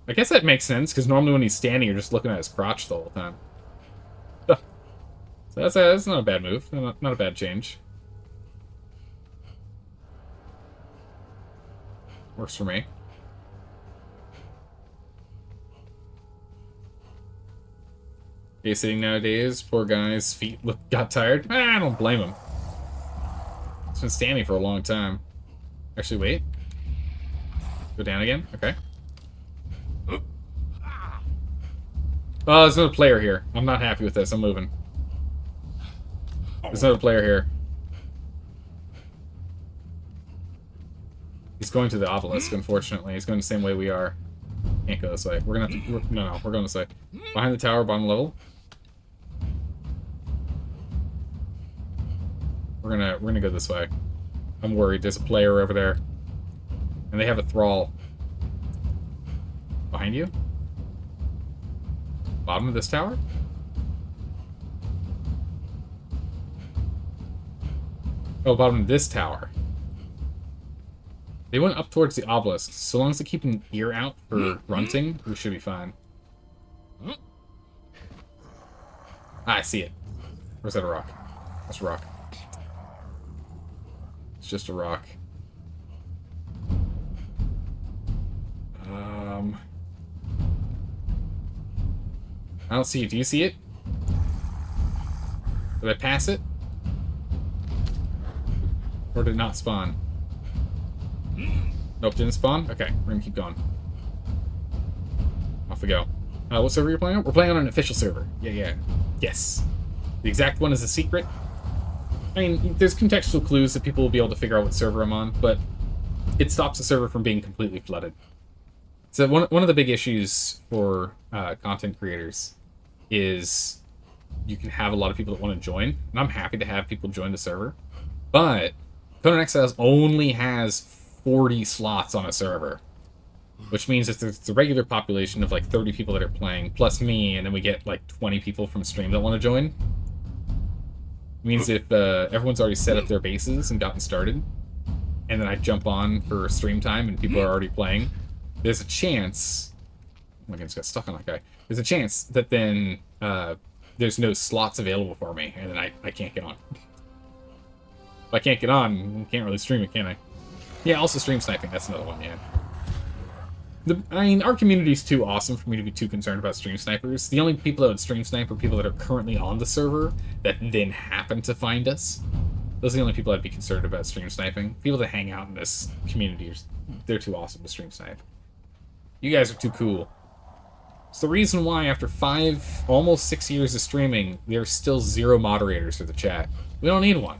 I guess that makes sense, because normally when he's standing, you're just looking at his crotch the whole time. So that's not a bad move. Not a bad change. Works for me. Okay, sitting nowadays, poor guy's feet got tired. I don't blame him. He's been standing for a long time. Actually, wait. Go down again? Okay. Oh, there's another player here. I'm not happy with this. I'm moving. There's another player here. He's going to the obelisk, unfortunately. He's going the same way we are. Can't go this way. We're gonna have to... No, we're going this way. Behind the tower, bottom level. We're gonna go this way. I'm worried. There's a player over there. And they have a thrall. Behind you? Bottom of this tower? Oh, bottom of this tower. They went up towards the obelisk. So long as they keep an ear out for grunting, we should be fine. Ah, I see it. Or is that a rock? That's a rock. It's just a rock. I don't see it. Do you see it? Did I pass it? Or did it not spawn? Nope, didn't spawn? Okay, we're gonna keep going. Off we go. What server are you playing on? We're playing on an official server. Yeah. Yes. The exact one is a secret. I mean, there's contextual clues that people will be able to figure out what server I'm on, but it stops the server from being completely flooded. So one of the big issues for content creators is you can have a lot of people that want to join, and I'm happy to have people join the server, but Conan Exiles only has 40 slots on a server, which means if there's a regular population of like 30 people that are playing, plus me, and then we get like 20 people from stream that want to join, it means if everyone's already set up their bases and gotten started, and then I jump on for stream time and people are already playing, there's a chance... Oh my goodness, got stuck on that guy. there's a chance that then there's no slots available for me, and then I can't get on. If I can't get on, I can't really stream it, can I? Yeah, also stream sniping, that's another one, yeah. I mean, our community's too awesome for me to be too concerned about stream snipers. The only people that would stream snipe are people that are currently on the server that then happen to find us. Those are the only people I'd be concerned about stream sniping. People that hang out in this community, they're too awesome to stream snipe. You guys are too cool. It's the reason why after 5, almost 6 years of streaming, there are still 0 moderators for the chat. We don't need one.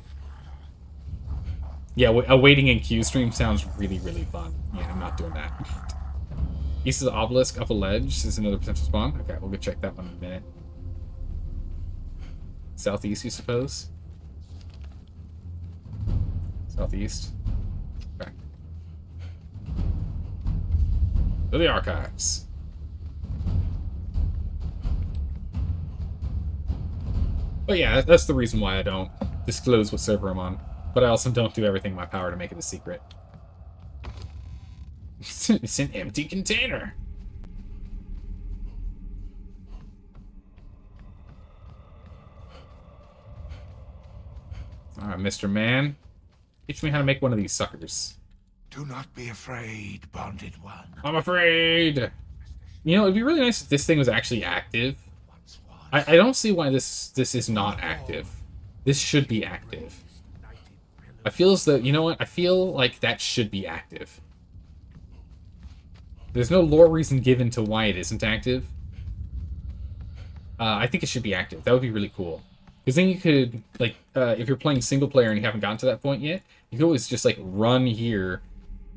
Yeah, a waiting in queue stream sounds really, really fun. Yeah, I'm not doing that. East of the obelisk, up a ledge. This is another potential spawn. Okay, we'll go check that one in a minute. Southeast, you suppose? Southeast. Okay. To the archives. But yeah, that's the reason why I don't disclose what server I'm on. But I also don't do everything in my power to make it a secret. It's an empty container. Alright, Mr. Man. Teach me how to make one of these suckers. Do not be afraid, bonded one. I'm afraid! You know, it'd be really nice if this thing was actually active. I don't see why this is not active. This should be active. I feel as though, you know what? I feel like that should be active. There's no lore reason given to why it isn't active. I think it should be active. That would be really cool. Because then you could, like, if you're playing single player and you haven't gotten to that point yet, you could always just, like, run here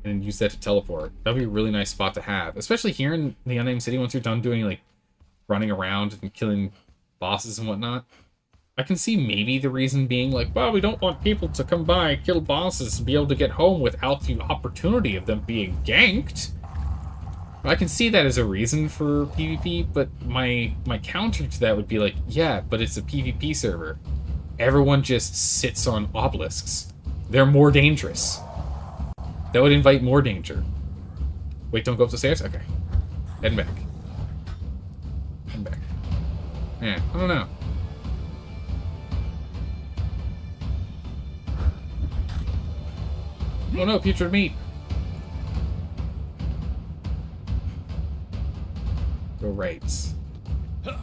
and use that to teleport. That would be a really nice spot to have. Especially here in the Unnamed City, once you're done doing, like, running around and killing bosses and whatnot. I can see maybe the reason being, like, well, we don't want people to come by, kill bosses, and be able to get home without the opportunity of them being ganked. I can see that as a reason for PvP, but my counter to that would be like, yeah, but it's a PvP server. Everyone just sits on obelisks. They're more dangerous. That would invite more danger. Wait, don't go up the stairs? Okay. Heading back. Heading back. Yeah, I don't know. Oh no, putrid meat. Go right. I'll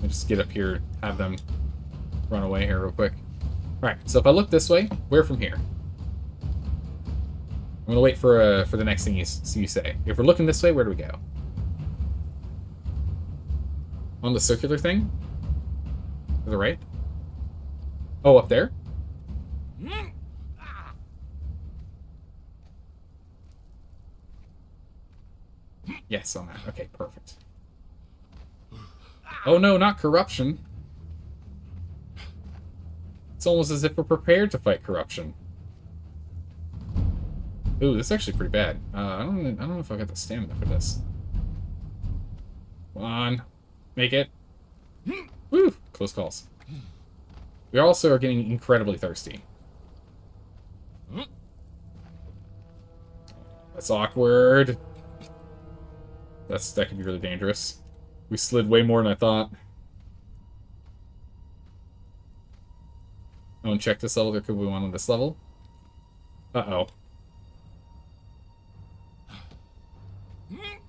just get up here, have them run away here real quick. Alright, so if I look this way, where from here? I'm gonna wait for the next thing you say. If we're looking this way, where do we go? On the circular thing? To the right? Oh, up there? Yes, on that. Okay, perfect. Oh no, not corruption. It's almost as if we're prepared to fight corruption. Ooh, this is actually pretty bad. I don't know if I got the stamina for this. Come on. Make it. Woo! Close calls. We also are getting incredibly thirsty. That's awkward. That could be really dangerous. We slid way more than I thought. I want to check this level. There could be one on this level. Uh-oh.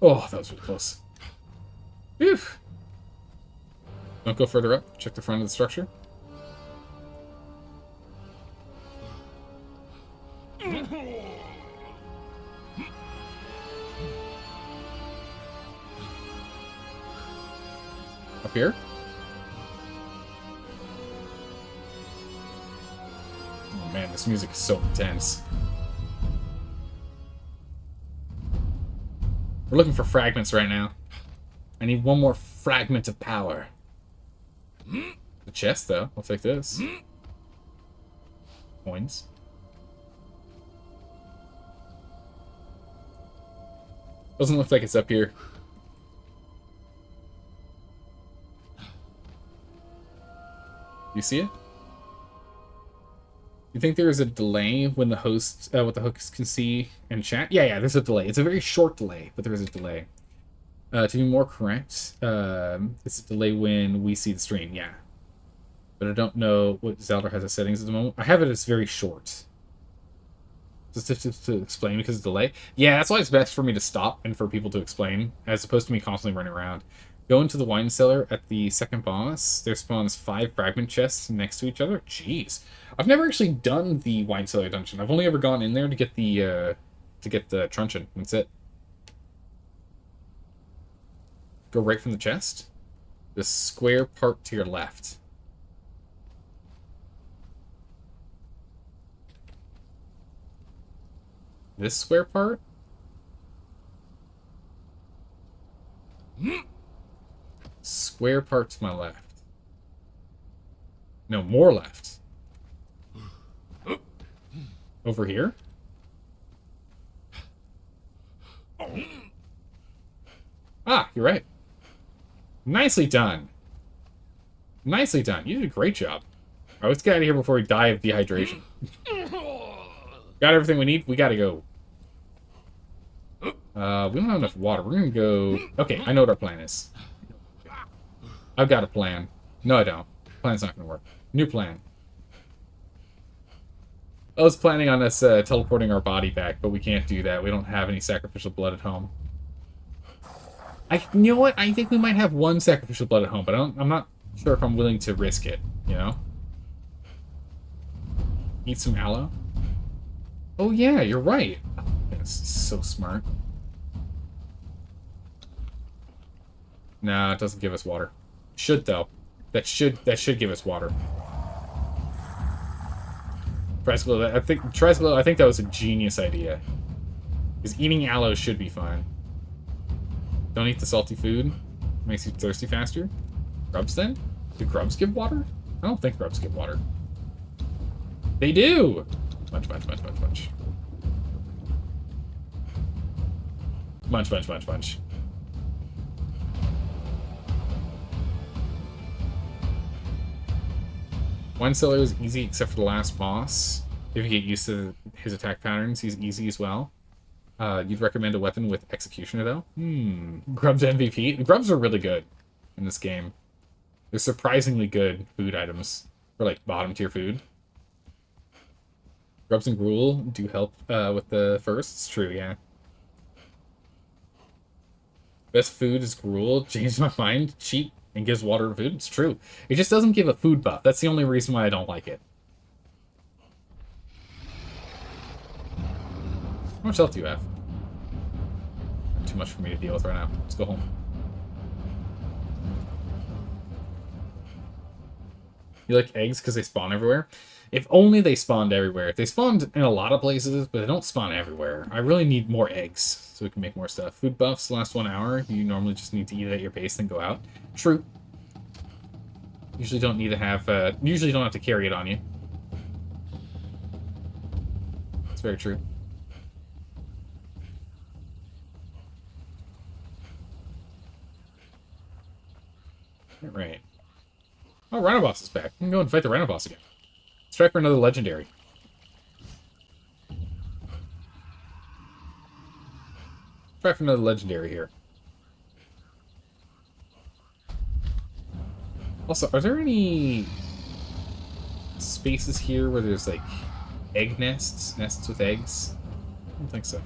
Oh, that was really close. Phew. Don't go further up. Check the front of the structure. Up here? Oh man, this music is so intense. We're looking for fragments right now. I need one more fragment of power. The chest, though. I'll take this. Coins. Doesn't look like it's up here. You see it? You think there is a delay when the what the hosts can see and chat? Yeah, there's a delay. It's a very short delay, but there is a delay. To be more correct, it's a delay when we see the stream, yeah. But I don't know what Zelda has as settings at the moment. I have it as very short. Just to explain because of delay. Yeah, that's why it's best for me to stop and for people to explain, as opposed to me constantly running around. Go into the wine cellar at the second boss. There spawns 5 fragment chests next to each other. Jeez. I've never actually done the wine cellar dungeon. I've only ever gone in there to get the truncheon. That's it. Go right from the chest. The square part to your left. This square part? Square part to my left. No, more left. Over here? Ah, you're right. Nicely done. Nicely done. You did a great job. Alright, let's get out of here before we die of dehydration. Got everything we need? We gotta go. We don't have enough water. We're gonna go... Okay, I know what our plan is. I've got a plan. No, I don't. Plan's not gonna work. New plan. I was planning on us teleporting our body back, but we can't do that. We don't have any sacrificial blood at home. You know what? I think we might have 1 sacrificial blood at home, but I'm not sure if I'm willing to risk it, you know? Eat some aloe? Oh yeah, you're right. That's so smart. Nah, it doesn't give us water. Should though. That should give us water. Tricycle, I think that was a genius idea. Because eating aloe should be fine. Don't eat the salty food. Makes you thirsty faster. Grubs then? Do grubs give water? I don't think grubs give water. They do! Munch, munch, munch, munch, munch. Munch, munch, munch, munch. Wine cellar is easy except for the last boss. If you get used to his attack patterns, he's easy as well. You'd recommend a weapon with Executioner, though? Grubs MVP? Grubs are really good in this game. They're surprisingly good food items. For, like, bottom-tier food. Grubs and gruel do help with the first. It's true, yeah. Best food is gruel. Changed my mind. Cheap and gives water to food. It's true. It just doesn't give a food buff. That's the only reason why I don't like it. How much health do you have? Not too much for me to deal with right now. Let's go home. You like eggs because they spawn everywhere? If only they spawned everywhere. They spawned in a lot of places, but they don't spawn everywhere. I really need more eggs so we can make more stuff. Food buffs last 1 hour. You normally just need to eat at your base and go out. True. Usually don't need to have, usually don't have to carry it on you. It's very true. Alright. Oh, Rhino Boss is back. We can go and fight the Rhino Boss again. Let's try for another legendary. Try for another legendary here. Also, are there any spaces here where there's like egg nests with eggs? I don't think so.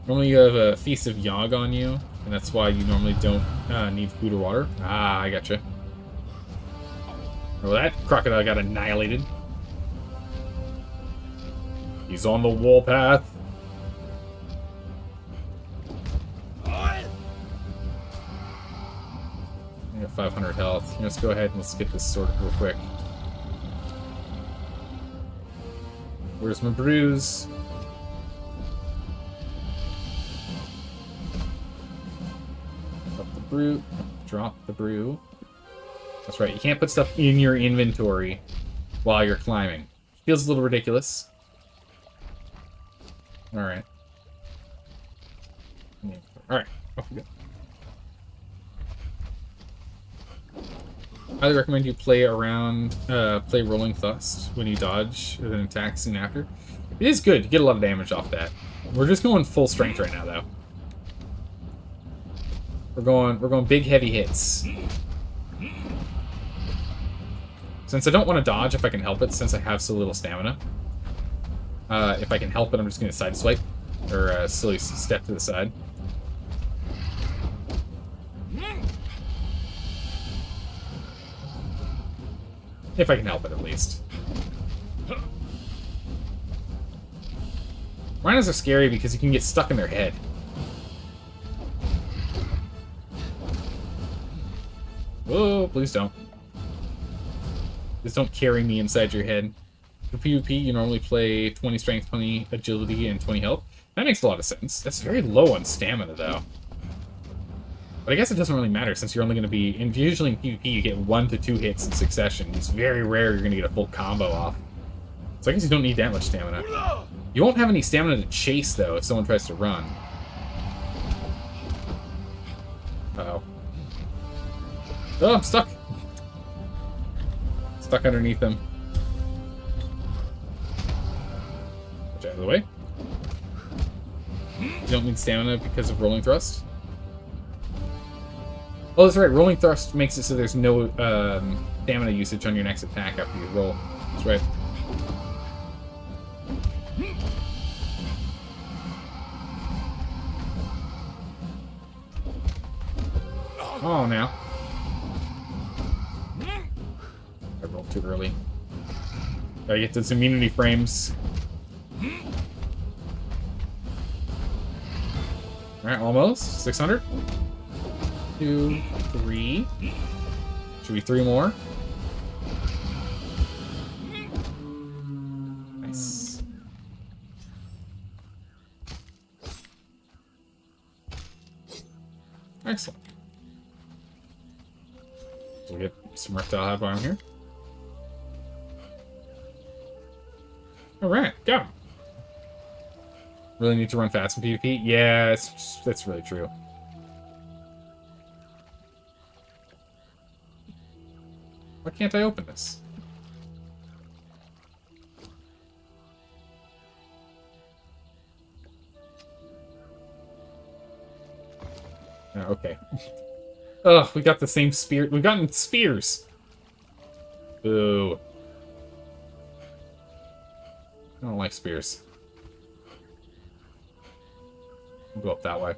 Normally you have a Feast of Yogg on you, and that's why you normally don't need food or water. Ah, I gotcha. Well, that crocodile got annihilated. He's on the warpath. I got 500 health. Let's go ahead and let's get this sorted real quick. Where's my bruise? Drop the brew. Drop the brew. That's right, you can't put stuff in your inventory while you're climbing. Feels a little ridiculous. Alright. Alright, off we go. I highly recommend you play around, play Rolling Thrust when you dodge an attack soon after. It is good, you get a lot of damage off that. We're just going full strength right now, though. We're going big heavy hits. Since I don't want to dodge if I can help it, since I have so little stamina. If I can help it, I'm just going to sideswipe. Or silly step to the side. If I can help it, at least. Rhinos are scary because you can get stuck in their head. Oh, please don't. Just don't carry me inside your head. For PvP, you normally play 20 strength, 20 agility, and 20 health. That makes a lot of sense. That's very low on stamina, though. But I guess it doesn't really matter, since you're only going to be... And usually in PvP, you get 1 to 2 hits in succession. It's very rare you're going to get a full combo off. So I guess you don't need that much stamina. You won't have any stamina to chase, though, if someone tries to run. Uh-oh. Oh, I'm stuck! Stuck underneath them. Watch out of the way. You don't need stamina because of rolling thrust. Oh, that's right. Rolling thrust makes it so there's no stamina usage on your next attack after you roll. That's right. Oh, now. I rolled too early. Gotta get those immunity frames. Alright, almost. 600. 2, 3. Should be 3 more. Nice. Excellent. So we get some reptile hive arm here. Alright, go. Really need to run fast in PvP? Yeah, that's really true. Why can't I open this? Oh, okay. Ugh, we got the same spear. We've gotten spears. Boo. I don't like spears. We'll go up that way.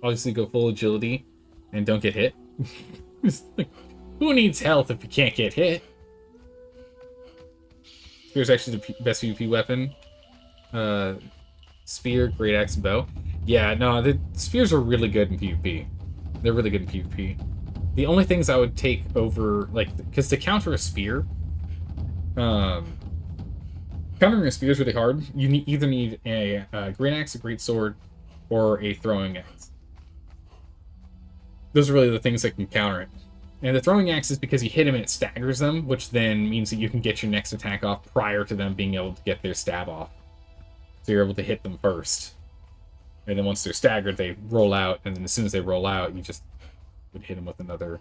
Obviously go full agility and don't get hit. Who needs health if you can't get hit? Spear's actually the best PvP weapon. Spear, great axe, and bow. Yeah, no, the spears are really good in PvP. They're really good in PvP. The only things I would take over, like, because to counter a spear, countering a spear is really hard. You either need a great axe, a great sword, or a throwing axe. Those are really the things that can counter it. And the throwing axe is because you hit them and it staggers them, which then means that you can get your next attack off prior to them being able to get their stab off. So you're able to hit them first. And then once they're staggered, they roll out, and then as soon as they roll out, you just would hit them with another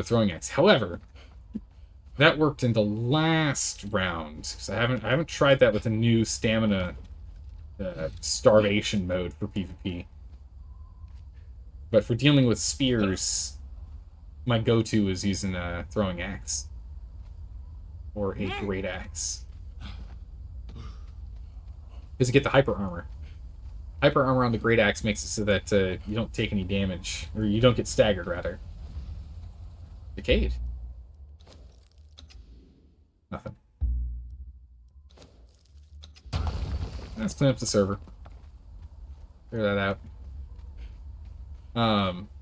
throwing axe. However, that worked in the last round. So I haven't tried that with a new stamina starvation mode for PvP. But for dealing with spears, my go-to is using a throwing axe. Or a great axe. Because you get the hyper armor. Hyper armor on the great axe makes it so that you don't take any damage. Or you don't get staggered, rather. Decayed. Nothing. Let's clean up the server. Clear that out.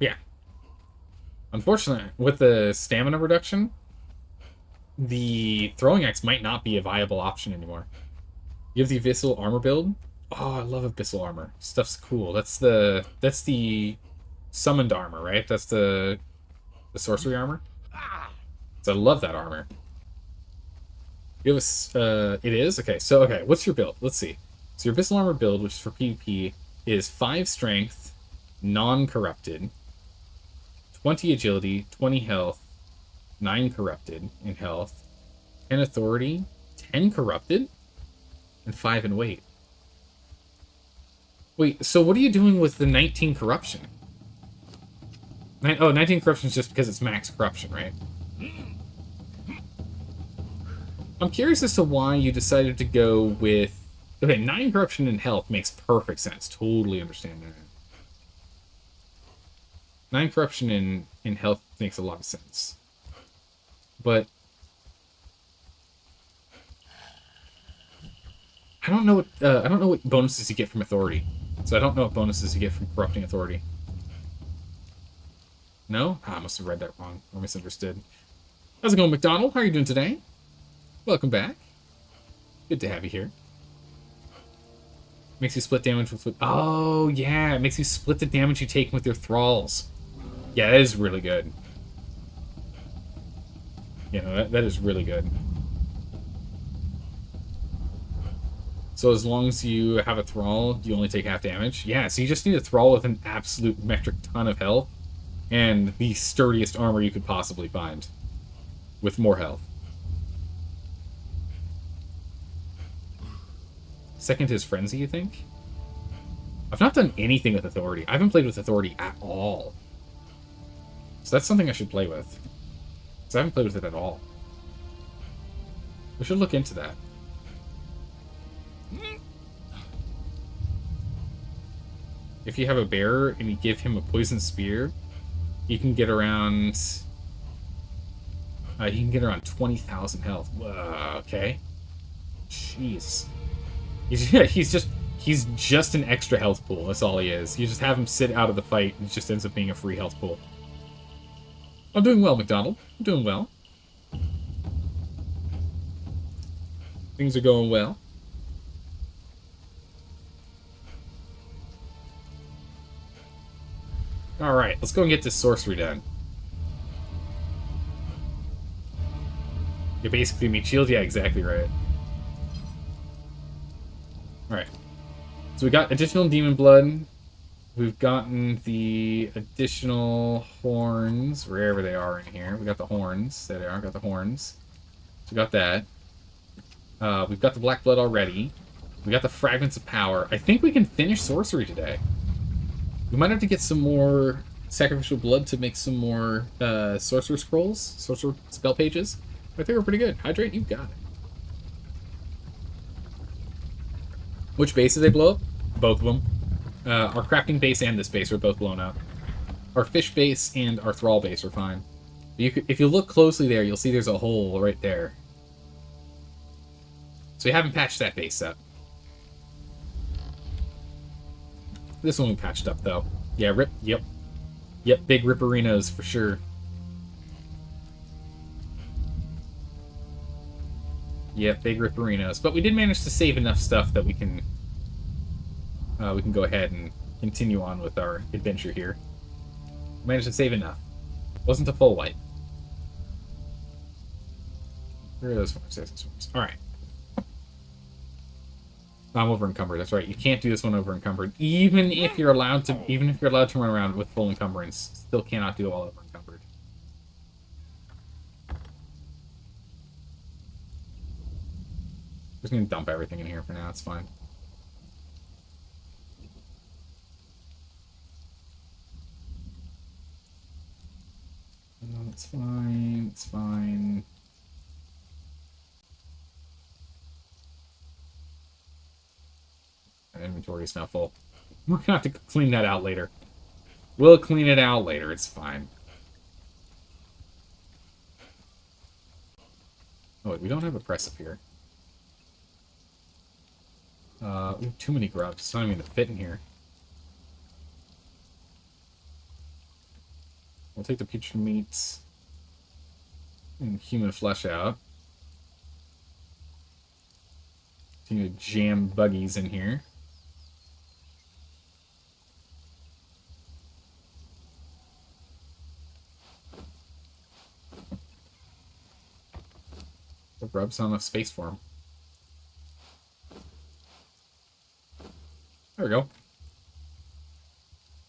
Yeah. Unfortunately, with the stamina reduction, the throwing axe might not be a viable option anymore. You have the abyssal armor build. Oh, I love abyssal armor. Stuff's cool. That's the summoned armor, right? That's the sorcery armor. So I love that armor. You have it is? Okay, so, what's your build? Let's see. So your abyssal armor build, which is for PvP, is 5 strength, non-corrupted, 20 agility, 20 health, 9 corrupted in health, 10 authority, 10 corrupted, and 5 in weight. Wait, so what are you doing with the 19 corruption? 19 corruption is just because it's max corruption, right? I'm curious as to why you decided to go with... Okay, 9 corruption and health makes perfect sense. Totally understand that. 9 corruption in health makes a lot of sense. But... I don't know what bonuses you get from authority. So I don't know what bonuses you get from corrupting authority. No? Ah, I must have read that wrong or misunderstood. How's it going, McDonald? How are you doing today? Welcome back. Good to have you here. Makes you split damage with... Oh, yeah. It makes you split the damage you take with your thralls. Yeah, that is really good. You know, that is really good. So as long as you have a thrall, you only take half damage. Yeah, so you just need a thrall with an absolute metric ton of health and the sturdiest armor you could possibly find with more health. Second is Frenzy, you think? I've not done anything with Authority. I haven't played with Authority at all. So that's something I should play with. Because I haven't played with it at all. We should look into that. If you have a bearer and you give him a poison spear, you can get around... you can get around 20,000 health. Whoa, okay. Jeez. He's just an extra health pool. That's all he is. You just have him sit out of the fight, and it just ends up being a free health pool. I'm doing well, McDonald. I'm doing well. Things are going well. Alright, let's go and get this sorcery done. You're basically meat shield? Yeah, exactly right. Alright. So we got additional demon blood. We've gotten the additional horns, wherever they are in here. We got the horns. There they are. Got the horns. So we got that. We've got the black blood already. We got the fragments of power. I think we can finish sorcery today. We might have to get some more sacrificial blood to make some more sorcerer scrolls, sorcerer spell pages. I think we're pretty good. Hydrate, you got it. Which base did they blow up? Both of them. Our crafting base and this base are both blown up. Our fish base and our thrall base are fine. If you look closely there, you'll see there's a hole right there. So we haven't patched that base up. This one we patched up, though. Yeah, rip. Yep. Yep, big ripperinos for sure. Yep, big ripperinos. But we did manage to save enough stuff that we can go ahead and continue on with our adventure here. We managed to save enough. Wasn't a full wipe. Where are those forms? Alright. I'm over encumbered. That's right. You can't do this one over encumbered. Even if you're allowed to run around with full encumbrance, still cannot do it while over encumbered. Just gonna dump everything in here for now. It's fine. No, it's fine. It's fine. Our inventory is now full. We're gonna have to clean that out later. We'll clean it out later. It's fine. Oh, wait, we don't have a press up here. We have too many grubs. It's not even gonna fit in here. We'll take the putrid meats and human flesh out. Continue to jam buggies in here. The grub's not enough space for him. There we go.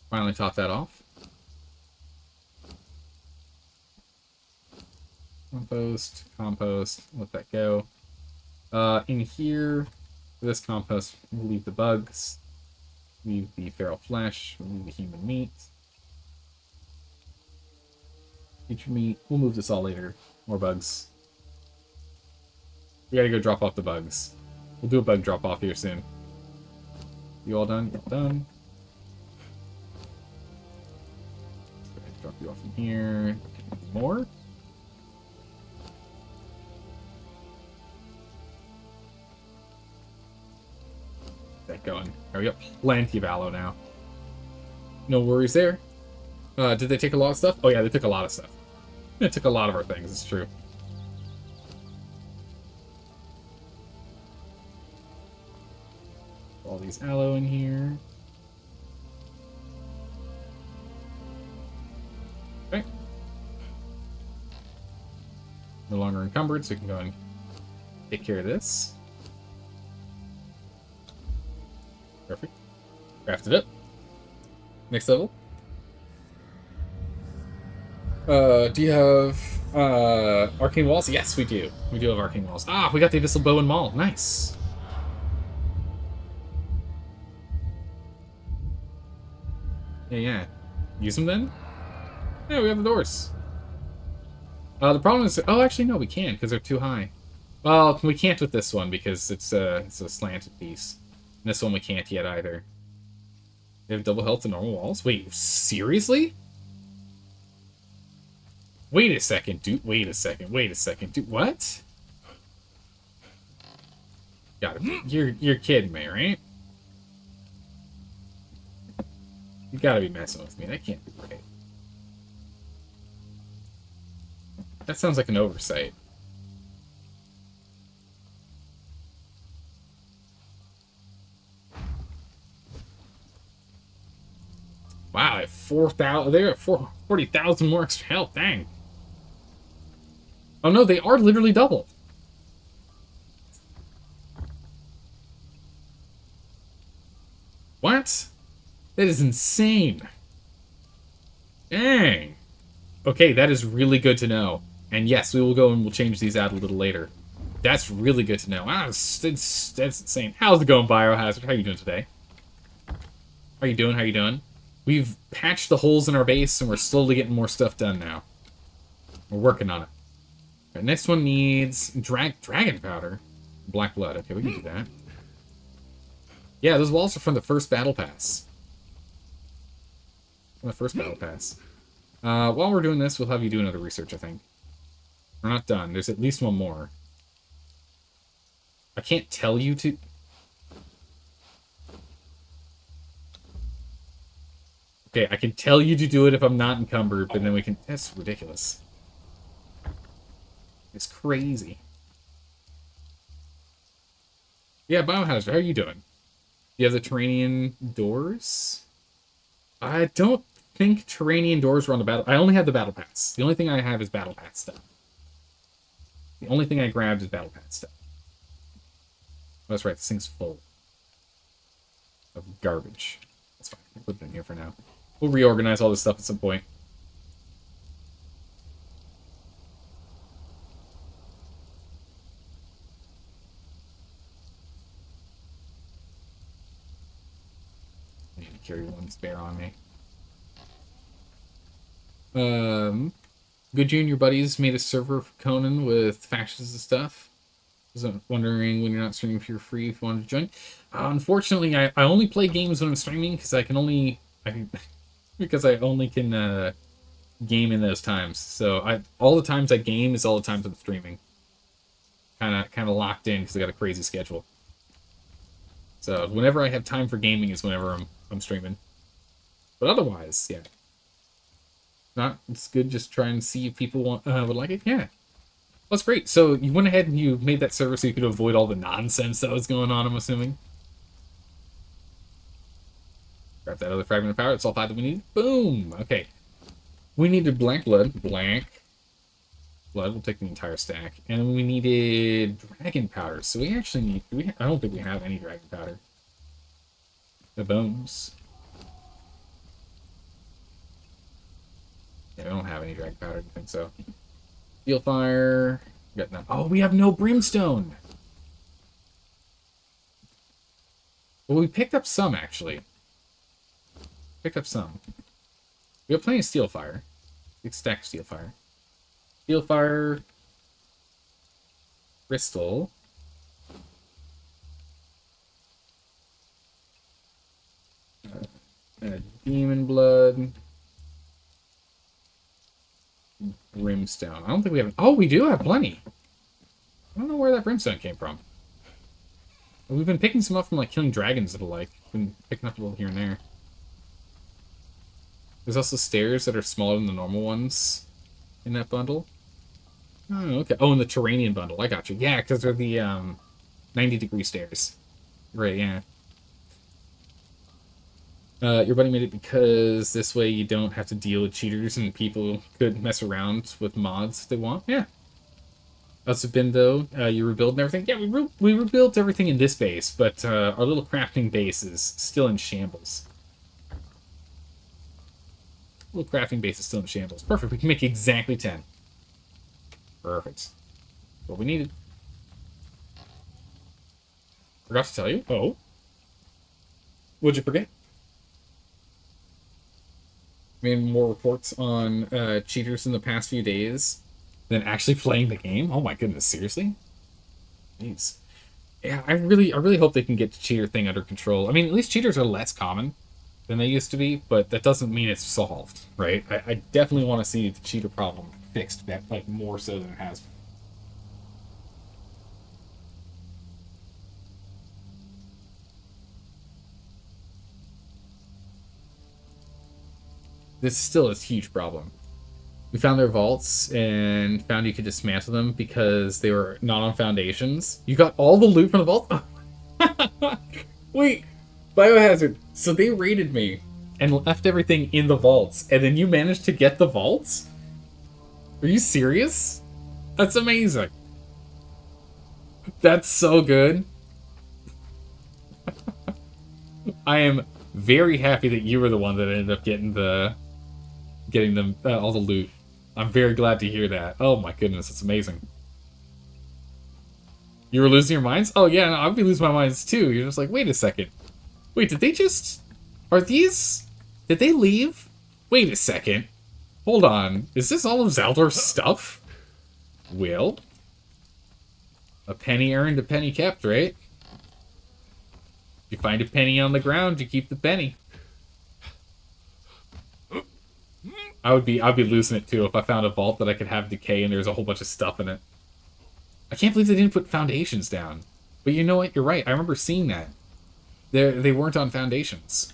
Finally top that off. Compost, let that go. In here, for this compost, we'll leave the bugs. Leave the feral flesh. Remove the human meat. Future meat. We'll move this all later. More bugs. We gotta go drop off the bugs. We'll do a bug drop off here soon. You all done? All done. Drop you off in here. More? Get going. Oh, we got plenty of aloe now. No worries there. Did they take a lot of stuff? Oh yeah, they took a lot of stuff. They took a lot of our things, it's true. All these aloe in here. Okay. No longer encumbered, so we can go and take care of this. Perfect. Crafted it. Next level. Do you have arcane walls? Yes, we do. We do have arcane walls. Ah, we got the abyssal bow and maul. Nice. Yeah. Use them then? Yeah, we have the doors. The problem is... Oh, actually, no, we can't, because they're too high. Well, we can't with this one, because it's a slanted piece. And this one we can't yet, either. They have double health to normal walls? Wait, seriously? Wait a second, dude. Wait a second. Wait a second, dude. What? Got it. You're kidding me, right? You gotta be messing with me. That can't be right. That sounds like an oversight. Wow, at 4,000, they're at 40,000 more extra health. Dang. Oh no, they are literally double. What? That is insane. Dang. Okay, that is really good to know. And yes, we will go and we'll change these out a little later. That's really good to know. Wow, that's insane. How's it going, Biohazard? How you doing today? How you doing? How you doing? We've patched the holes in our base, and we're slowly getting more stuff done now. We're working on it. Right, next one needs dragon powder. Black blood. Okay, we can do that. Yeah, those walls are from the first battle pass. From the first battle pass. While we're doing this, we'll have you do another research, I think. We're not done. There's at least one more. I can't tell you to... Okay, I can tell you to do it if I'm not encumbered, but then we can... That's ridiculous. It's crazy. Yeah, Biohazard, how are you doing? You have the Terranian doors? I don't think Terranian doors were on the battle... I only have the battle pass. The only thing I have is battle pass stuff. The only thing I grabbed is battle pass stuff. Oh, that's right, this thing's full of garbage. That's fine. I'll put it in here for now. We'll reorganize all this stuff at some point. I need to carry one spare on me. Good you and your buddies made a server for Conan with factions and stuff. I was wondering when you're not streaming if you're free, if you wanted to join. Unfortunately, I only play games when I'm streaming because I only can game in those times. So all the times I game is all the times I'm streaming. Kind of locked in because I got a crazy schedule. So whenever I have time for gaming is whenever I'm streaming. But otherwise, yeah. It's good just try and see if people would like it. Yeah. That's great. So you went ahead and you made that server so you could avoid all the nonsense that was going on, I'm assuming. Grab that other fragment of power. That's all 5 that we need. Boom! Okay. We needed blank blood. Blank blood. We'll take the entire stack. And we needed dragon powder. So we actually need... I don't think we have any dragon powder. The bones. Yeah, we don't have any dragon powder. I don't think so. Steel fire. We got none. Oh, we have no brimstone. Well, we picked up some, actually. Picked up some. We have plenty of steel fire. Big stack of steel fire. Steel fire. Crystal. Demon blood. Brimstone. I don't think we have... Oh, we do have plenty. I don't know where that brimstone came from. We've been picking some up from, like, killing dragons that are like. Been picking up a little here and there. There's also stairs that are smaller than the normal ones in that bundle. Oh, okay. Oh, in the Terranian bundle. I got you. Yeah, because they're the 90-degree stairs. Right, yeah. Your buddy made it because this way you don't have to deal with cheaters and people could mess around with mods if they want. Yeah. Us have been, though. You rebuild and everything. Yeah, we rebuilt everything in this base, but our little crafting base is still in shambles. Little crafting base is still in shambles. Perfect. We can make exactly 10. Perfect. What we needed. Forgot to tell you. Oh. What'd you forget? Made more reports on cheaters in the past few days than actually playing the game. Oh my goodness, seriously? Jeez. Yeah, I really hope they can get the cheater thing under control. I mean, at least cheaters are less common than they used to be, but that doesn't mean it's solved, right? I definitely want to see the cheater problem fixed, that like more so than it has been. This still is a huge problem. We found their vaults and found you could dismantle them because they were not on foundations. You got all the loot from the vault? Wait, Biohazard. So they raided me and left everything in the vaults, and then you managed to get the vaults? Are you serious? That's amazing. That's so good. I am very happy that you were the one that ended up getting them all the loot. I'm very glad to hear that. Oh my goodness, it's amazing. You were losing your minds? Oh yeah, no, I'd be losing my minds too. You're just like, wait a second. Wait, did they just... Are these... Did they leave? Wait a second. Hold on. Is this all of Zaldor's stuff? Well... A penny earned, a penny kept, right? You find a penny on the ground, you keep the penny. I'd be losing it too if I found a vault that I could have decay and there's a whole bunch of stuff in it. I can't believe they didn't put foundations down. But you know what? You're right. I remember seeing that. They weren't on foundations.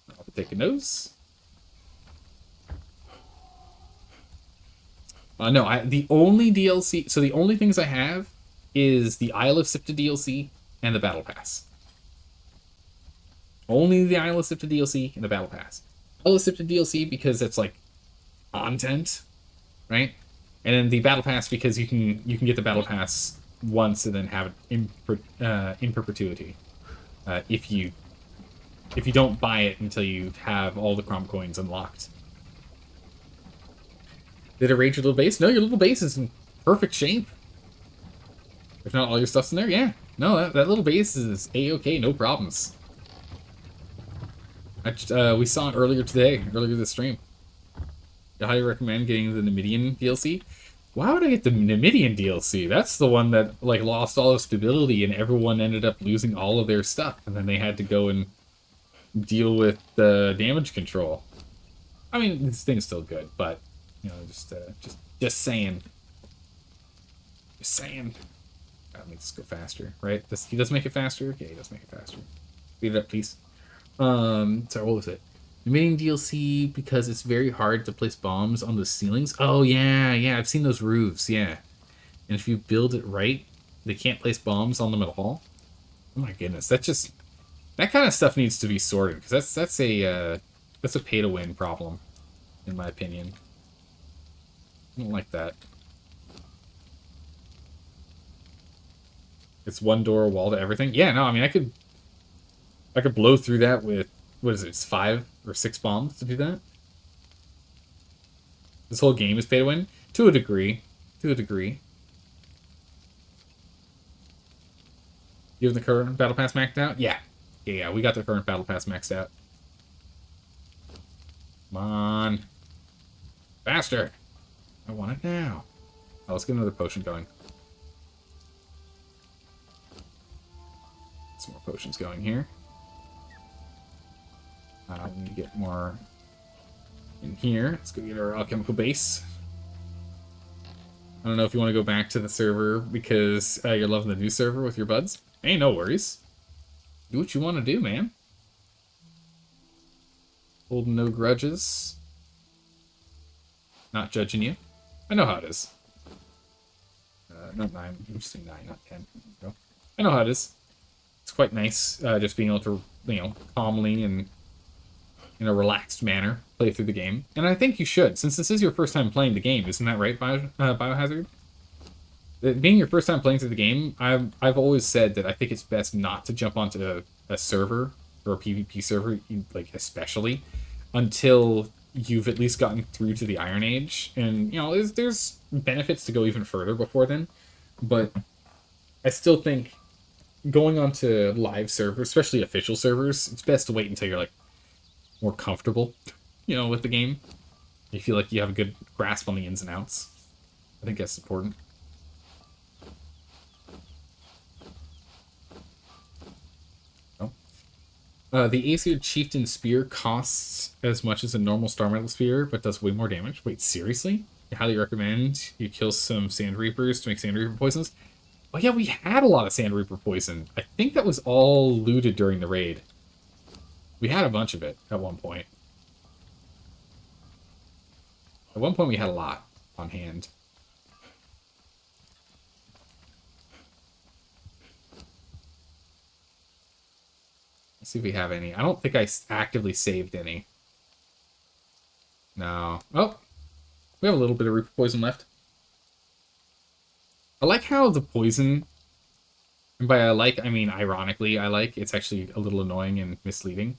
I'll take a nose. No, the only DLC... So the only things I have is the Isle of Sifted DLC and the Battle Pass. Only the Isle of Sifted DLC and the Battle Pass. Isle of Sifted DLC because it's like content, right? And then the Battle Pass because you can get the Battle Pass once and then have it in perpetuity. If you don't buy it until you have all the Crom coins unlocked. Did it raid your little base? No, your little base is in perfect shape. If not all your stuff's in there, yeah. No, that little base is A-okay, no problems. We saw it earlier this stream. I highly recommend getting the Numidian DLC. Why would I get the Numidian DLC? That's the one that like lost all of stability and everyone ended up losing all of their stuff, and then they had to go and deal with the damage control. I mean, this thing's still good, but you know, just saying. Just saying. That makes this go faster, right? He does make it faster? Yeah, he does make it faster. Speed it up, please. Sorry, what was it? Numidian DLC because it's very hard to place bombs on the ceilings. Oh, yeah, I've seen those roofs, yeah. And if you build it right, they can't place bombs on them at all. Oh my goodness, that kind of stuff needs to be sorted, because that's a pay-to-win problem, in my opinion. I don't like that. It's one door, wall to everything. Yeah, no, I mean, I could blow through that with, what is it, it's 5 or 6 bombs to do that? This whole game is pay to win? To a degree. To a degree. You have the current battle pass maxed out? Yeah. Yeah, we got the current battle pass maxed out. Come on. Faster! I want it now. Oh, let's get another potion going. Some more potions going here. We need to get more in here. Let's go get our alchemical base. I don't know if you want to go back to the server because you're loving the new server with your buds. Hey, no worries. Do what you want to do, man. Hold no grudges. Not judging you. I know how it is. Not 9. I'm just saying 9, not 10. Go. I know how it is. It's quite nice just being able to, you know, calmly and in a relaxed manner play through the game. And I think you should, since this is your first time playing the game. Isn't that right, Biohazard? Being your first time playing through the game, I've always said that I think it's best not to jump onto a server, or a PvP server, like especially, until you've at least gotten through to the Iron Age. And, you know, there's benefits to go even further before then. But I still think going onto live servers, especially official servers, it's best to wait until you're, like, more comfortable, you know, with the game. You feel like you have a good grasp on the ins and outs. I think that's important. The Aesir Chieftain Spear costs as much as a normal Star Metal Spear, but does way more damage. Wait, seriously? I highly recommend you kill some Sand Reapers to make Sand Reaper poisons. Oh yeah, we had a lot of Sand Reaper poison. I think that was all looted during the raid. We had a bunch of it at one point. At one point we had a lot on hand. Let's see if we have any. I don't think I actively saved any. No. Oh! We have a little bit of Reaper Poison left. I like how the poison, and by I like, I mean ironically I like, it's actually a little annoying and misleading. It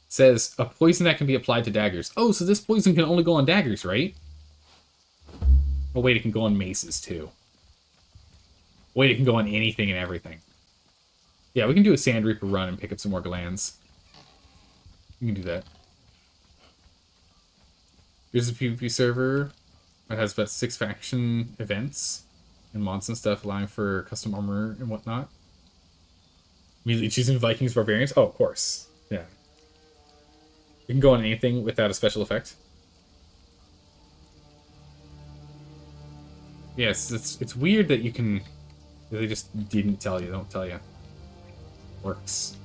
says, a poison that can be applied to daggers. Oh, so this poison can only go on daggers, right? Oh wait, it can go on maces too. Wait, it can go on anything and everything. Yeah, we can do a Sand Reaper run and pick up some more glands. We can do that. Here's a PvP server. It has about 6 faction events and mods and stuff, allowing for custom armor and whatnot. Immediately choosing Vikings, Barbarians. Oh, of course. Yeah. You can go on anything without a special effect. Yes, it's weird that you can... They just didn't tell you, don't tell you. Works.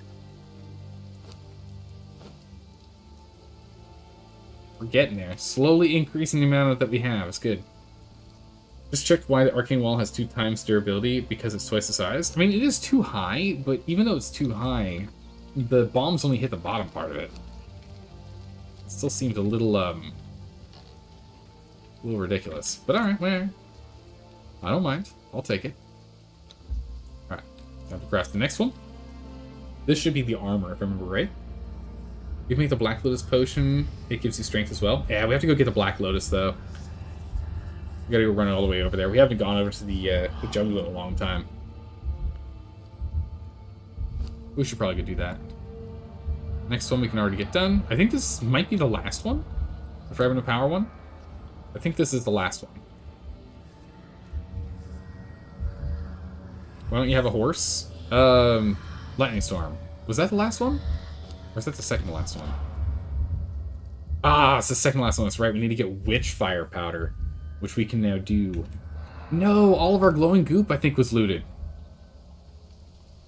We're getting there. Slowly increasing the amount that we have. It's good. Just checked why the arcane wall has 2 times durability, because it's twice the size. I mean, it is too high, but even though it's too high, the bombs only hit the bottom part of it. It still seems a little ridiculous. But alright, whatever. I don't mind. I'll take it. Alright. Time to craft the next one. This should be the armor, if I remember right. You can make the Black Lotus potion. It gives you strength as well. Yeah, we have to go get the Black Lotus, though. We gotta go run it all the way over there. We haven't gone over to the jungle in a long time. We should probably go do that. Next one we can already get done. I think this might be the last one. The Forever No Power one. I think this is the last one. Why don't you have a horse? Lightning Storm. Was that the last one? Or is that the second to last one? Ah, it's the second to last one. That's right. We need to get Witch Fire Powder, which we can now do. No, all of our glowing goop, I think, was looted.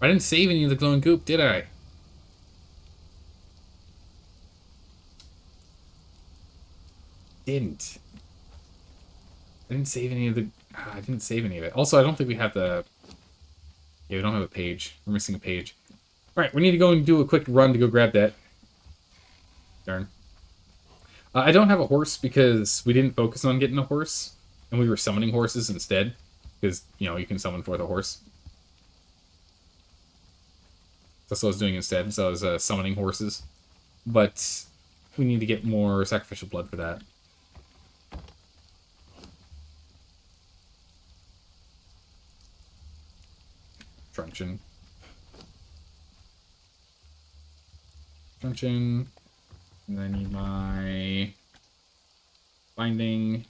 I didn't save any of the glowing goop, did I? Didn't. I didn't save any of the... I didn't save any of it. Also, I don't think we have the... Yeah, we don't have a page. We're missing a page. Alright, we need to go and do a quick run to go grab that. Darn. I don't have a horse because we didn't focus on getting a horse. And we were summoning horses instead. Because, you know, you can summon for the horse. That's what I was doing instead. So I was summoning horses. But we need to get more sacrificial blood for that. Truncheon. Truncheon. And then I need my binding.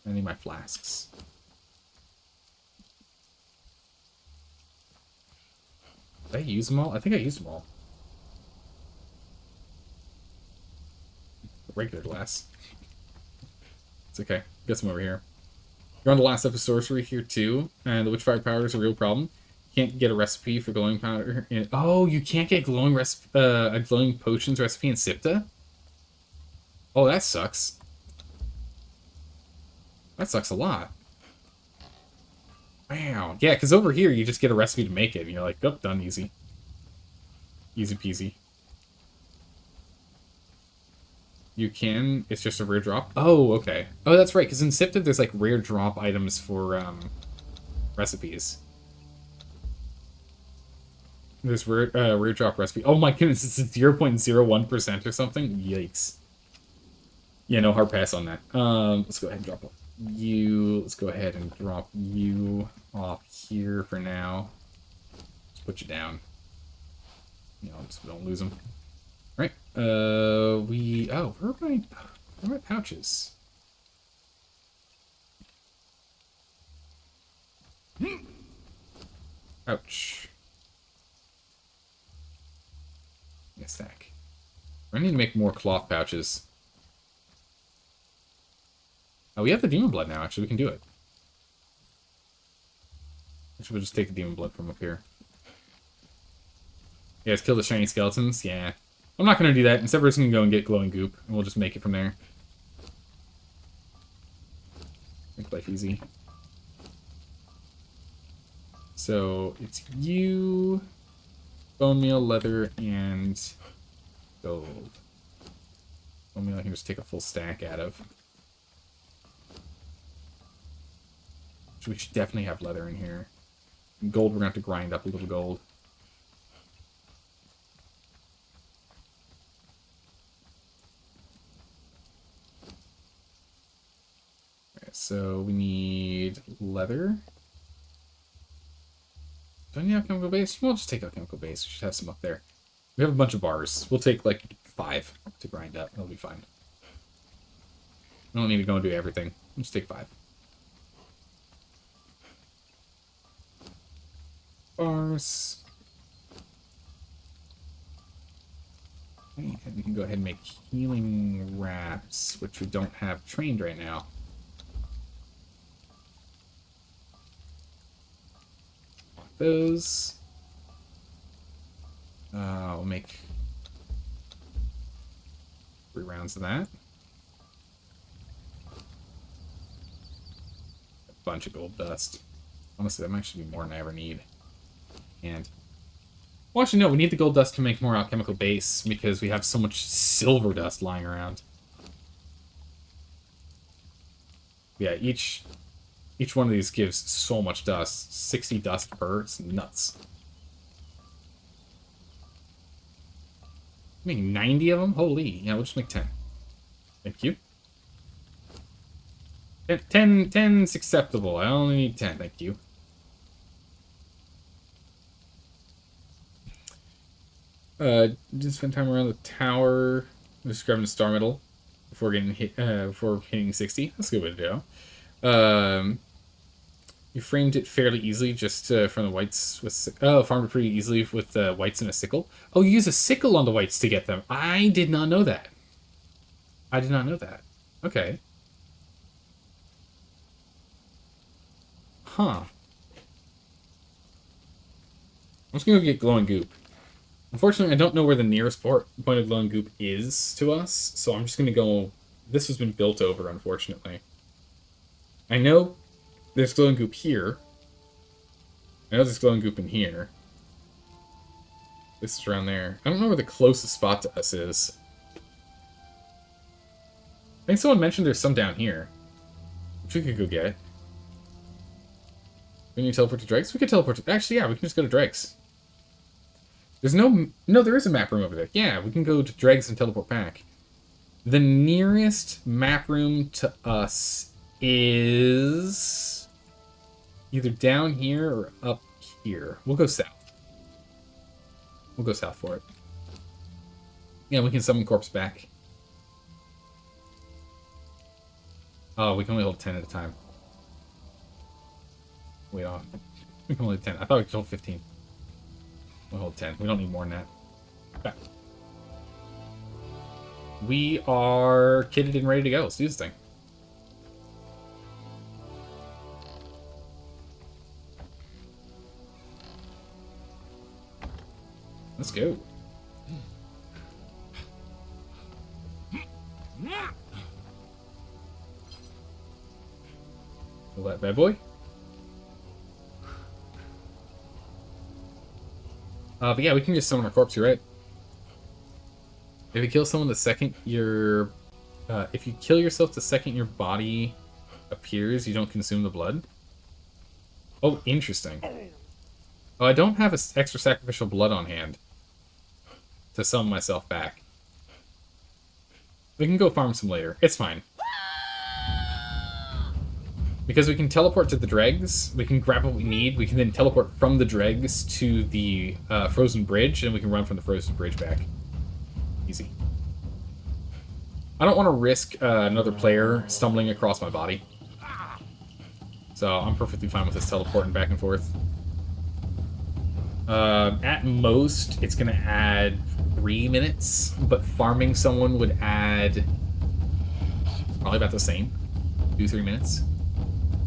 I need my flasks. Did I use them all? I think I used them all. Regular glass. It's okay. Get some over here. You're on the last step of sorcery here too, and the witchfire powder is a real problem. You can't get a recipe for glowing powder. Oh, you can't get a glowing potions recipe in Sipta? Oh, that sucks. That sucks a lot. Wow. Yeah, because over here you just get a recipe to make it, and you're like, oh, done, easy. Easy peasy. You can. It's just a rare drop. Oh, okay. Oh, that's right, because in Sipta there's like rare drop items for recipes. There's rare drop recipe. Oh my goodness, it's 0.01% or something? Yikes. Yeah, no, hard pass on that. Let's go ahead and drop off you. Let's go ahead and drop you off here for now. Let's put you down. You know, so we don't lose them. Right. Oh, where are my pouches? Ouch. A stack. I need to make more cloth pouches. Oh, we have the demon blood now. Actually, we can do it. Actually, we'll just take the demon blood from up here. You guys kill the shiny skeletons? Yeah. I'm not going to do that. Instead, we're just going to go and get glowing goop, and we'll just make it from there. Make life easy. So, it's you, bone meal, leather, and gold. Bone meal I can just take a full stack out of. So we should definitely have leather in here. And gold, we're going to have to grind up a little gold. So we need leather. Don't you have chemical base? We'll just take out chemical base. We should have some up there. We have a bunch of bars. We'll take like 5 to grind up. That'll be fine. We don't need to go and do everything. We'll just take 5. Bars. Okay, and we can go ahead and make healing wraps, which we don't have trained right now. Those. We'll make 3 rounds of that. A bunch of gold dust. Honestly, that might actually be more than I ever need. And well, actually, no, we need the gold dust to make more alchemical base because we have so much silver dust lying around. Yeah, each one of these gives so much dust. 60 dust per. It's nuts. Make 90 of them? Holy. Yeah, we'll just make 10. Thank you. 10's acceptable. I only need 10. Thank you. Just spend time around the tower. Just grabbing a star medal before getting hit. Before hitting 60. That's a good way to go. You framed it fairly easily, just from the whites with. Farmed it pretty easily with the whites and a sickle. Oh, you use a sickle on the whites to get them. I did not know that. I did not know that. Okay. Huh. I'm just gonna go get glowing goop. Unfortunately, I don't know where the nearest point of glowing goop is to us, so I'm just going to go... This has been built over, unfortunately. I know there's glowing goop here. I know there's glowing goop in here. This is around there. I don't know where the closest spot to us is. I think someone mentioned there's some down here, which we could go get. Can you teleport to Drake's? We could teleport to... Actually, yeah, we can just go to Drake's. There's no, there is a map room over there. Yeah, we can go to Dregs and teleport back. The nearest map room to us is... Either down here or up here. We'll go south. We'll go south for it. Yeah, we can summon corpse back. Oh, we can only hold 10 at a time. Wait off. We can only hold 10. I thought we could hold 15. We'll hold 10. We don't need more than that. Okay. We are kitted and ready to go. Let's do this thing. Let's go. Pull that bad boy. But yeah, we can just summon a corpse, you're right. If you kill someone the second your... if you kill yourself the second your body appears, you don't consume the blood. Oh, interesting. Oh, I don't have an extra sacrificial blood on hand to summon myself back. We can go farm some later. It's fine. Because we can teleport to the dregs, we can grab what we need, we can then teleport from the dregs to the frozen bridge, and we can run from the frozen bridge back. Easy. I don't want to risk another player stumbling across my body. So I'm perfectly fine with this teleporting back and forth. At most, it's going to add 3 minutes, but farming someone would add probably about the same. 2-3 minutes.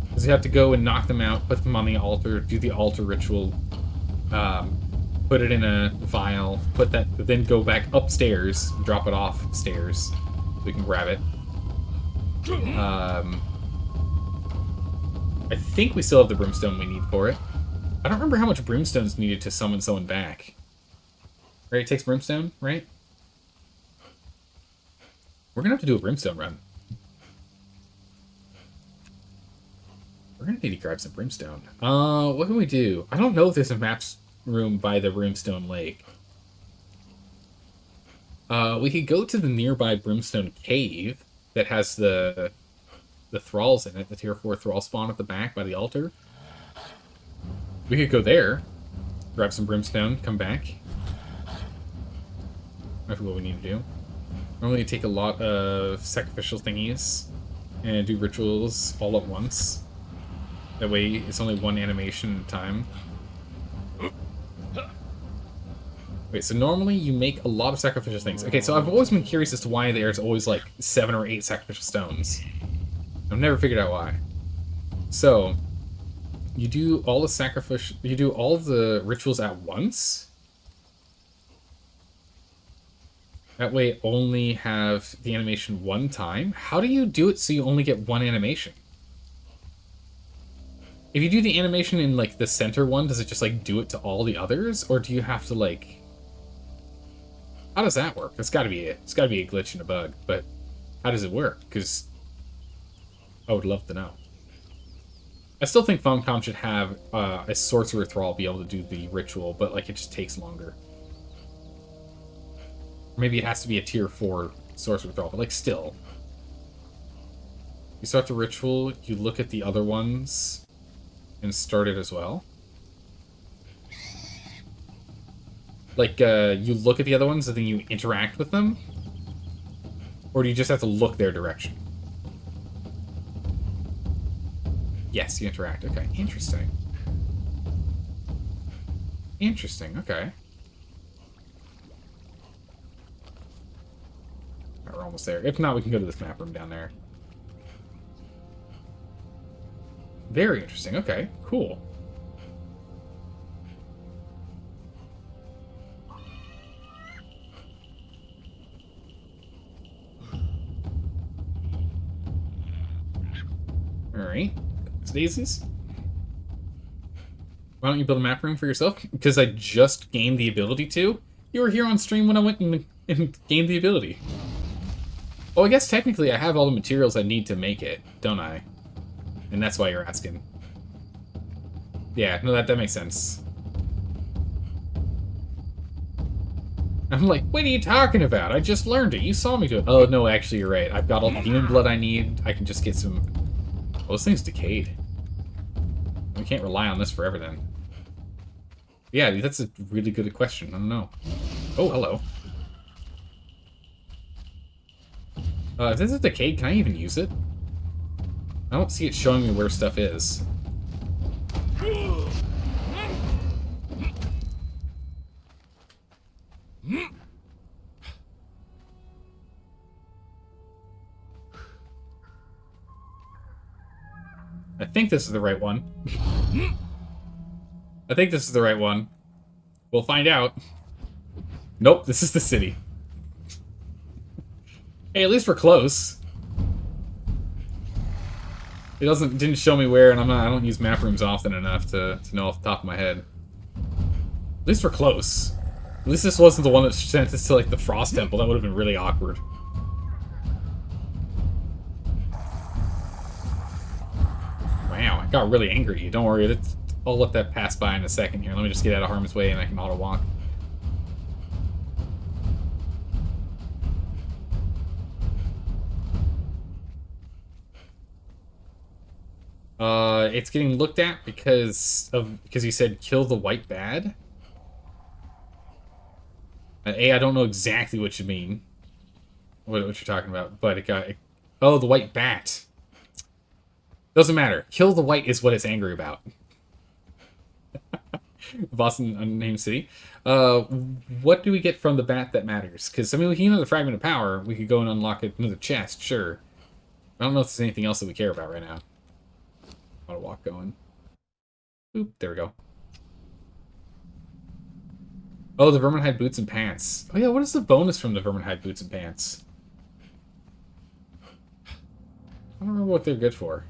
Because you have to go and knock them out, put them on the altar, do the altar ritual, put it in a vial, put that, then go back upstairs, drop it off stairs, so we can grab it. I think we still have the brimstone we need for it. I don't remember how much brimstone is needed to summon someone back. Right, it takes brimstone, right? We're gonna have to do a brimstone run. We're gonna need to grab some brimstone. What can we do? I don't know if there's a maps room by the brimstone lake. We could go to the nearby brimstone cave that has the thralls in it, the tier 4 thrall spawn at the back by the altar. We could go there, grab some brimstone, come back. That's what we need to do. Normally take a lot of sacrificial thingies and do rituals all at once. That way, it's only one animation at a time. Wait, so normally you make a lot of sacrificial things. Okay, so I've always been curious as to why there's always like 7 or 8 sacrificial stones. I've never figured out why. So, you do all the rituals at once. That way, only have the animation one time. How do you do it so you only get one animation? If you do the animation in, like, the center one, does it just, like, do it to all the others? Or do you have to, like... How does that work? It's gotta be a glitch and a bug, but how does it work? Because I would love to know. I still think Funcom should have a sorcerer thrall be able to do the ritual, but, like, it just takes longer. Maybe it has to be a tier 4 sorcerer thrall, but, like, still. You start the ritual, you look at the other ones... and start it as well. Like, you look at the other ones and then you interact with them? Or do you just have to look their direction? Yes, you interact. Okay, interesting. Interesting, okay. Alright, we're almost there. If not, we can go to this map room down there. Very interesting. Okay, cool. Alright. Daisies. Why don't you build a map room for yourself? Because I just gained the ability to. You were here on stream when I went and gained the ability. Oh, I guess technically I have all the materials I need to make it, don't I? And that's why you're asking. Yeah, no, that makes sense. I'm like, what are you talking about? I just learned it. You saw me do it. Oh, no, actually, you're right. I've got all the demon blood I need. I can just get some... Oh, this thing's decayed. We can't rely on this forever then. Yeah, that's a really good question. I don't know. Oh, hello. If this is decayed, can I even use it? I don't see it showing me where stuff is. I think this is the right one. I think this is the right one. We'll find out. Nope, this is the city. Hey, at least we're close. It didn't show me where, and I don't use map rooms often enough to know off the top of my head. At least we're close. At least this wasn't the one that sent us to like the Frost Temple. That would have been really awkward. Wow, I got really angry at you. Don't worry, I'll let that pass by in a second here. Let me just get out of harm's way and I can auto walk. It's getting looked at because you said kill the white bad. I don't know exactly what you mean, what you're talking about, but oh, the white bat. Doesn't matter. Kill the white is what it's angry about. Boston Unnamed City. What do we get from the bat that matters? Because, I mean, we can use the Fragment of Power. We could go and unlock another chest, sure. I don't know if there's anything else that we care about right now. Auto walk going. Oop, there we go. Oh, the Verminhide boots and pants. Oh yeah, what is the bonus from the Verminhide boots and pants? I don't remember what they're good for.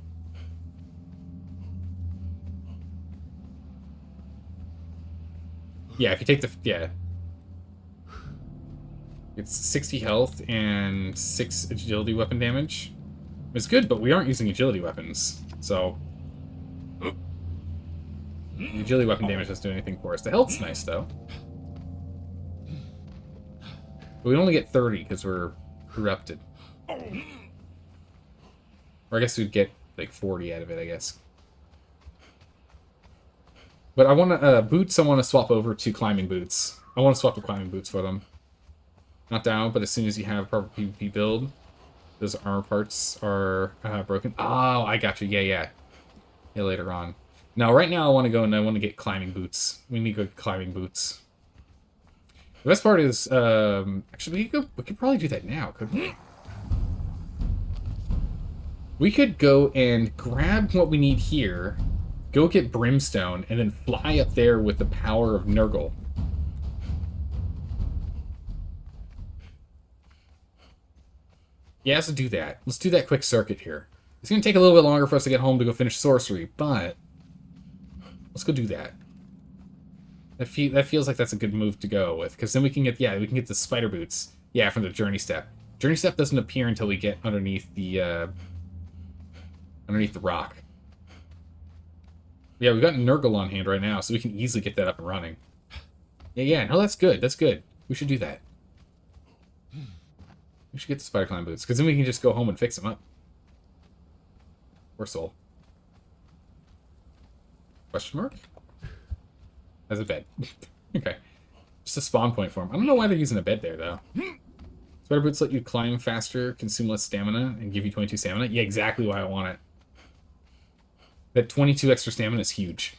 Yeah, if you take yeah. It's 60 health and 6 agility weapon damage. It's good, but we aren't using agility weapons, so... The agility weapon damage doesn't do anything for us. The health's nice, though. But we only get 30 because we're corrupted. Or I guess we'd get like 40 out of it, I guess. But I want to, boots I want to swap over to climbing boots. I want to swap to climbing boots for them. Not down, but as soon as you have a proper PvP build, those armor parts are broken. Oh, I got you. Yeah. Yeah, later on. Now, right now I want to go and I want to get climbing boots. We need to go get climbing boots. The best part is, actually, we could probably do that now, couldn't we? We could go and grab what we need here, go get Brimstone, and then fly up there with the power of Nurgle. Yeah, let's do that. Let's do that quick circuit here. It's going to take a little bit longer for us to get home to go finish sorcery, but let's go do that. That feels like that's a good move to go with, because then we can get the spider boots. Yeah, from the journey step. Journey step doesn't appear until we get underneath the rock. Yeah, we've got Nurgle on hand right now, so we can easily get that up and running. Yeah, no, that's good. That's good. We should do that. We should get the spider climb boots, because then we can just go home and fix them up. Or soul. Question mark? As a bed. Okay. Just a spawn point for him. I don't know why they're using a bed there, though. Spider boots let you climb faster, consume less stamina, and give you 22 stamina. Yeah, exactly why I want it. That 22 extra stamina is huge.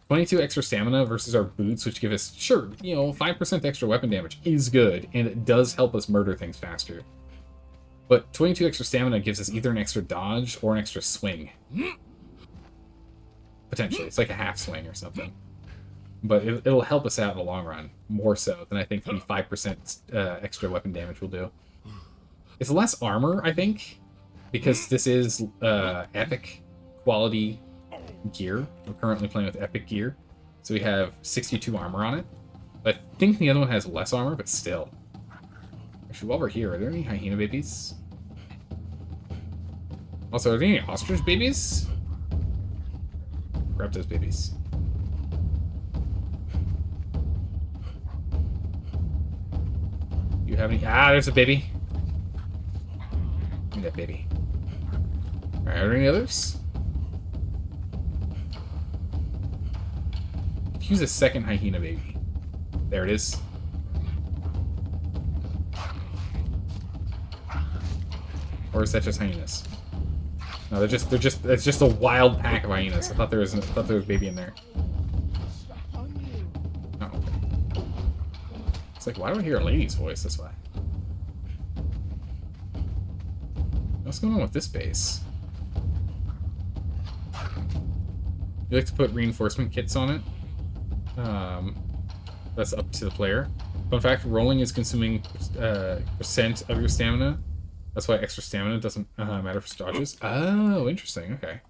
22 extra stamina versus our boots, which give us, sure, 5% extra weapon damage is good, and it does help us murder things faster. But 22 extra stamina gives us either an extra dodge or an extra swing. Potentially. It's like a half swing or something. But it'll help us out in the long run, more so than I think the 5% extra weapon damage will do. It's less armor, I think, because this is epic quality gear. We're currently playing with epic gear, so we have 62 armor on it. I think the other one has less armor, but still. Actually, while we're here, are there any hyena babies? Also, are there any ostrich babies? Grab those babies. You have any? Ah, there's a baby. Give me that baby. Alright, are there any others? use a second hyena baby. There it is. Or is that just hyenas? No, it's just a wild pack of hyenas. I thought there was a baby in there. Oh, okay. It's like, why do I hear a lady's voice? That's why. What's going on with this base? You like to put reinforcement kits on it? That's up to the player. Fun fact, rolling is consuming percent of your stamina. That's why extra stamina doesn't matter for dodges. Oh, interesting. Okay.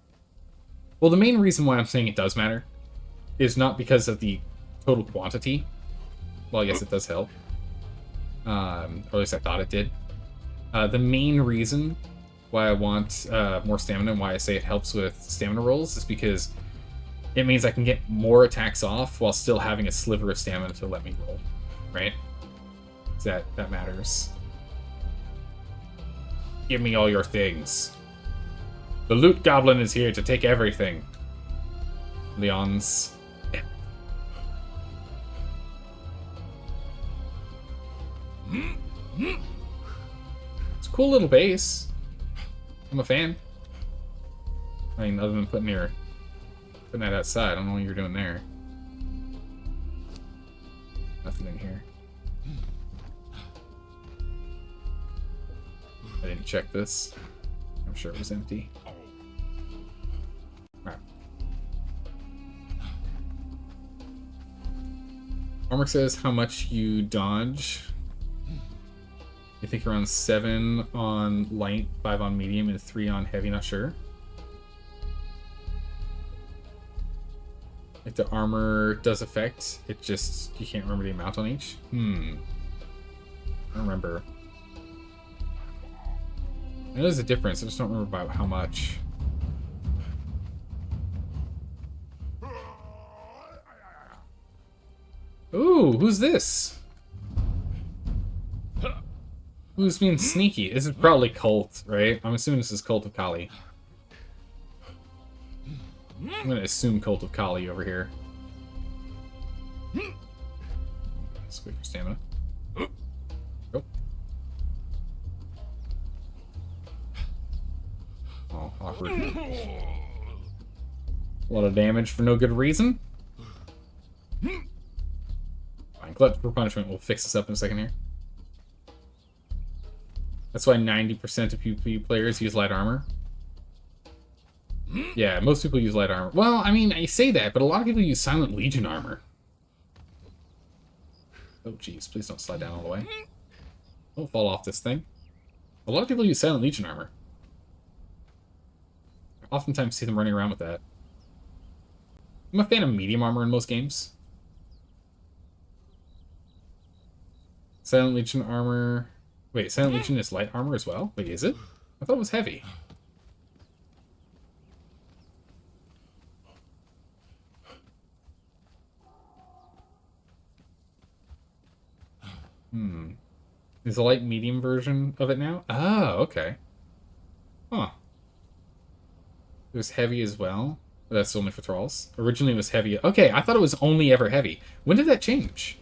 Well, the main reason why I'm saying it does matter is not because of the total quantity. Well, yes, it does help. Or at least I thought it did. The main reason why I want more stamina and why I say it helps with stamina rolls is because it means I can get more attacks off while still having a sliver of stamina to let me roll, right? That matters. Give me all your things. The loot goblin is here to take everything. Leon's. Yeah. It's a cool little base. I'm a fan. I mean, other than putting that outside, I don't know what you're doing there. Nothing in here. I didn't check this. I'm sure it was empty. Alright. Armor says how much you dodge. I think around 7 on light, 5 on medium, and 3 on heavy, not sure. If the armor does affect, it just, you can't remember the amount on each? I don't remember. I know there's a difference, I just don't remember about how much. Ooh, who's this? Who's being sneaky? This is probably Cult, right? I'm assuming this is Cult of Kali. I'm gonna assume Cult of Kali over here. Let's wait for stamina. Go. Oh, awkward. A lot of damage for no good reason. Fine, Glut for Punishment will fix this up in a second here. That's why 90% of PvP players use light armor. Yeah, most people use light armor. Well, I mean, I say that, but a lot of people use Silent Legion armor. Oh, jeez, please don't slide down all the way. Don't fall off this thing. A lot of people use Silent Legion armor. I oftentimes see them running around with that. I'm a fan of medium armor in most games. Silent Legion armor... Wait, Silent Legion is light armor as well? Wait, is it? I thought it was heavy. Is the light medium version of it now? Oh, okay. Huh. It was heavy as well. That's only for thralls. Originally it was heavy. Okay, I thought it was only ever heavy. When did that change?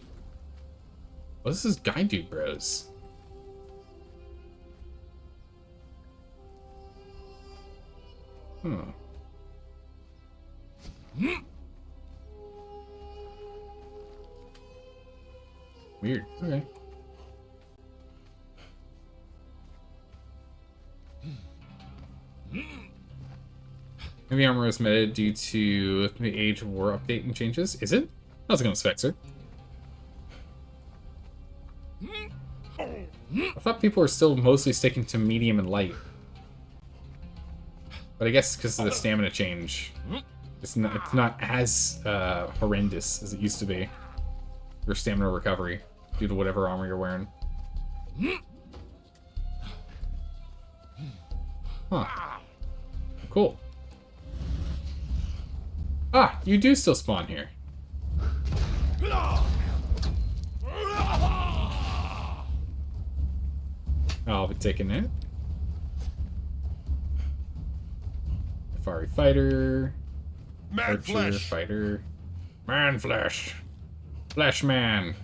Well, this is Guide Dude Bros. Weird. Okay. Heavy armor is meta due to the Age of War update and changes. Is it? How's it going, Spexer? I thought people were still mostly sticking to medium and light. But I guess because of the stamina change, it's not as horrendous as it used to be. Your stamina recovery due to whatever armor you're wearing. Huh. Cool. Ah, you do still spawn here. I'll be taking it. Safari fighter. Mad Archer flesh. fighter. Man flesh. Flesh man.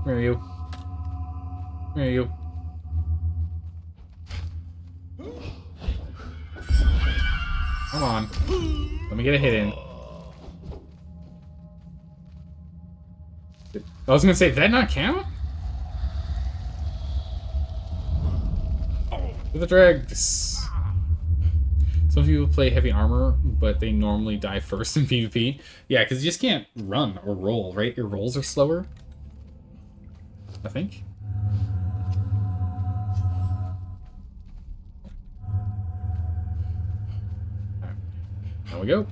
Where are you? Where are you? Come on. Let me get a hit in. I was gonna say, did that not count? To the dregs. Some people play heavy armor, but they normally die first in PvP. Yeah, because you just can't run or roll, right? Your rolls are slower. I think. Right. There we go.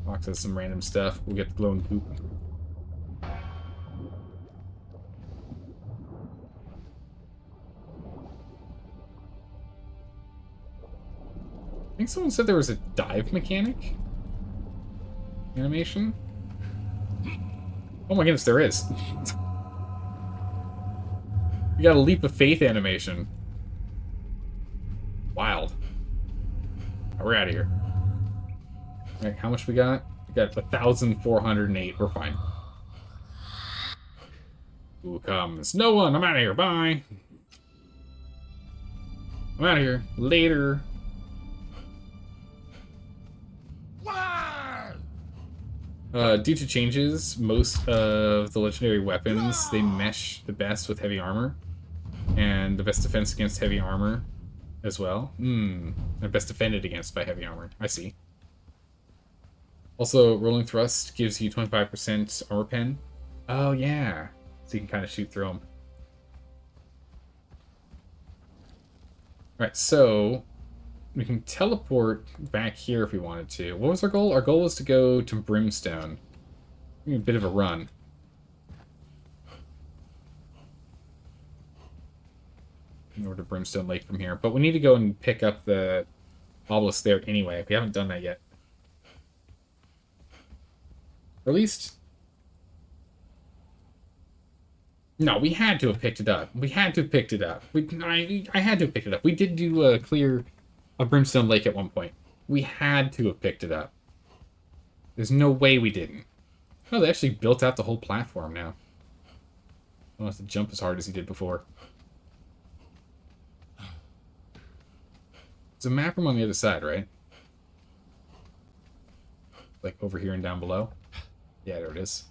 Box has some random stuff. We'll get the glowing goop. I think someone said there was a dive mechanic animation. Oh my goodness, there is. We got a leap of faith animation. Wild. Right, we're out of here. Alright, how much we got? We got 1,408. We're fine. Who comes? No one. I'm out of here. Bye. I'm out of here. Later. Due to changes, most of the legendary weapons, they mesh the best with heavy armor. And the best defense against heavy armor as well. They're best defended against by heavy armor. I see. Also, rolling thrust gives you 25% armor pen. Oh, yeah. So you can kind of shoot through them. Alright, so we can teleport back here if we wanted to. What was our goal? Our goal was to go to Brimstone. A bit of a run. Over to Brimstone Lake from here. But we need to go and pick up the obelisk there anyway. We haven't done that yet. Or at least... No, we had to have picked it up. We had to have picked it up. I had to have picked it up. We did do clear a Brimstone Lake at one point. We had to have picked it up. There's no way we didn't. Oh, they actually built out the whole platform now. I don't have to jump as hard as he did before. There's a map room on the other side, right? Like over here and down below? Yeah, there it is.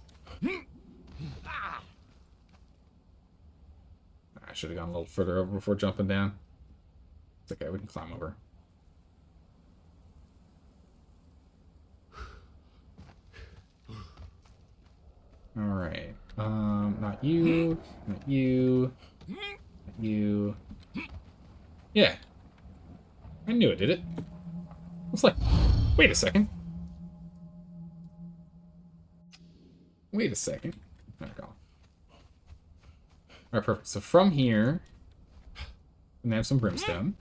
I should have gone a little further over before jumping down. It's okay, we can climb over. Alright. Not you. Not you. Not you. Yeah. I knew it did it. It's like, wait a second. Wait a second. There we go. Alright, perfect. So from here, we have some brimstone.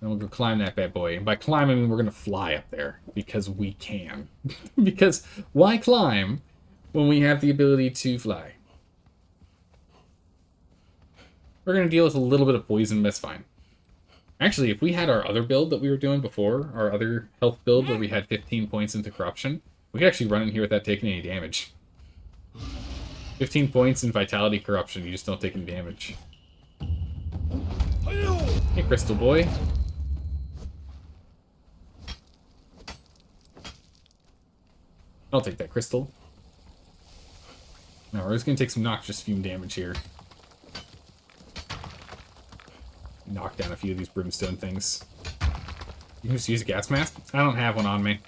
And we'll go climb that bad boy. And by climbing, I mean we're going to fly up there. Because we can. Because why climb when we have the ability to fly? We're going to deal with a little bit of poison, that's fine. Actually, if we had our other build that we were doing before, our other health build where we had 15 points into corruption, we could actually run in here without taking any damage. 15 points in vitality corruption, you just don't take any damage. Hey, Crystal Boy. I'll take that crystal. Now, we're just going to take some noxious fume damage here. Knock down a few of these brimstone things. You can just use a gas mask? I don't have one on me.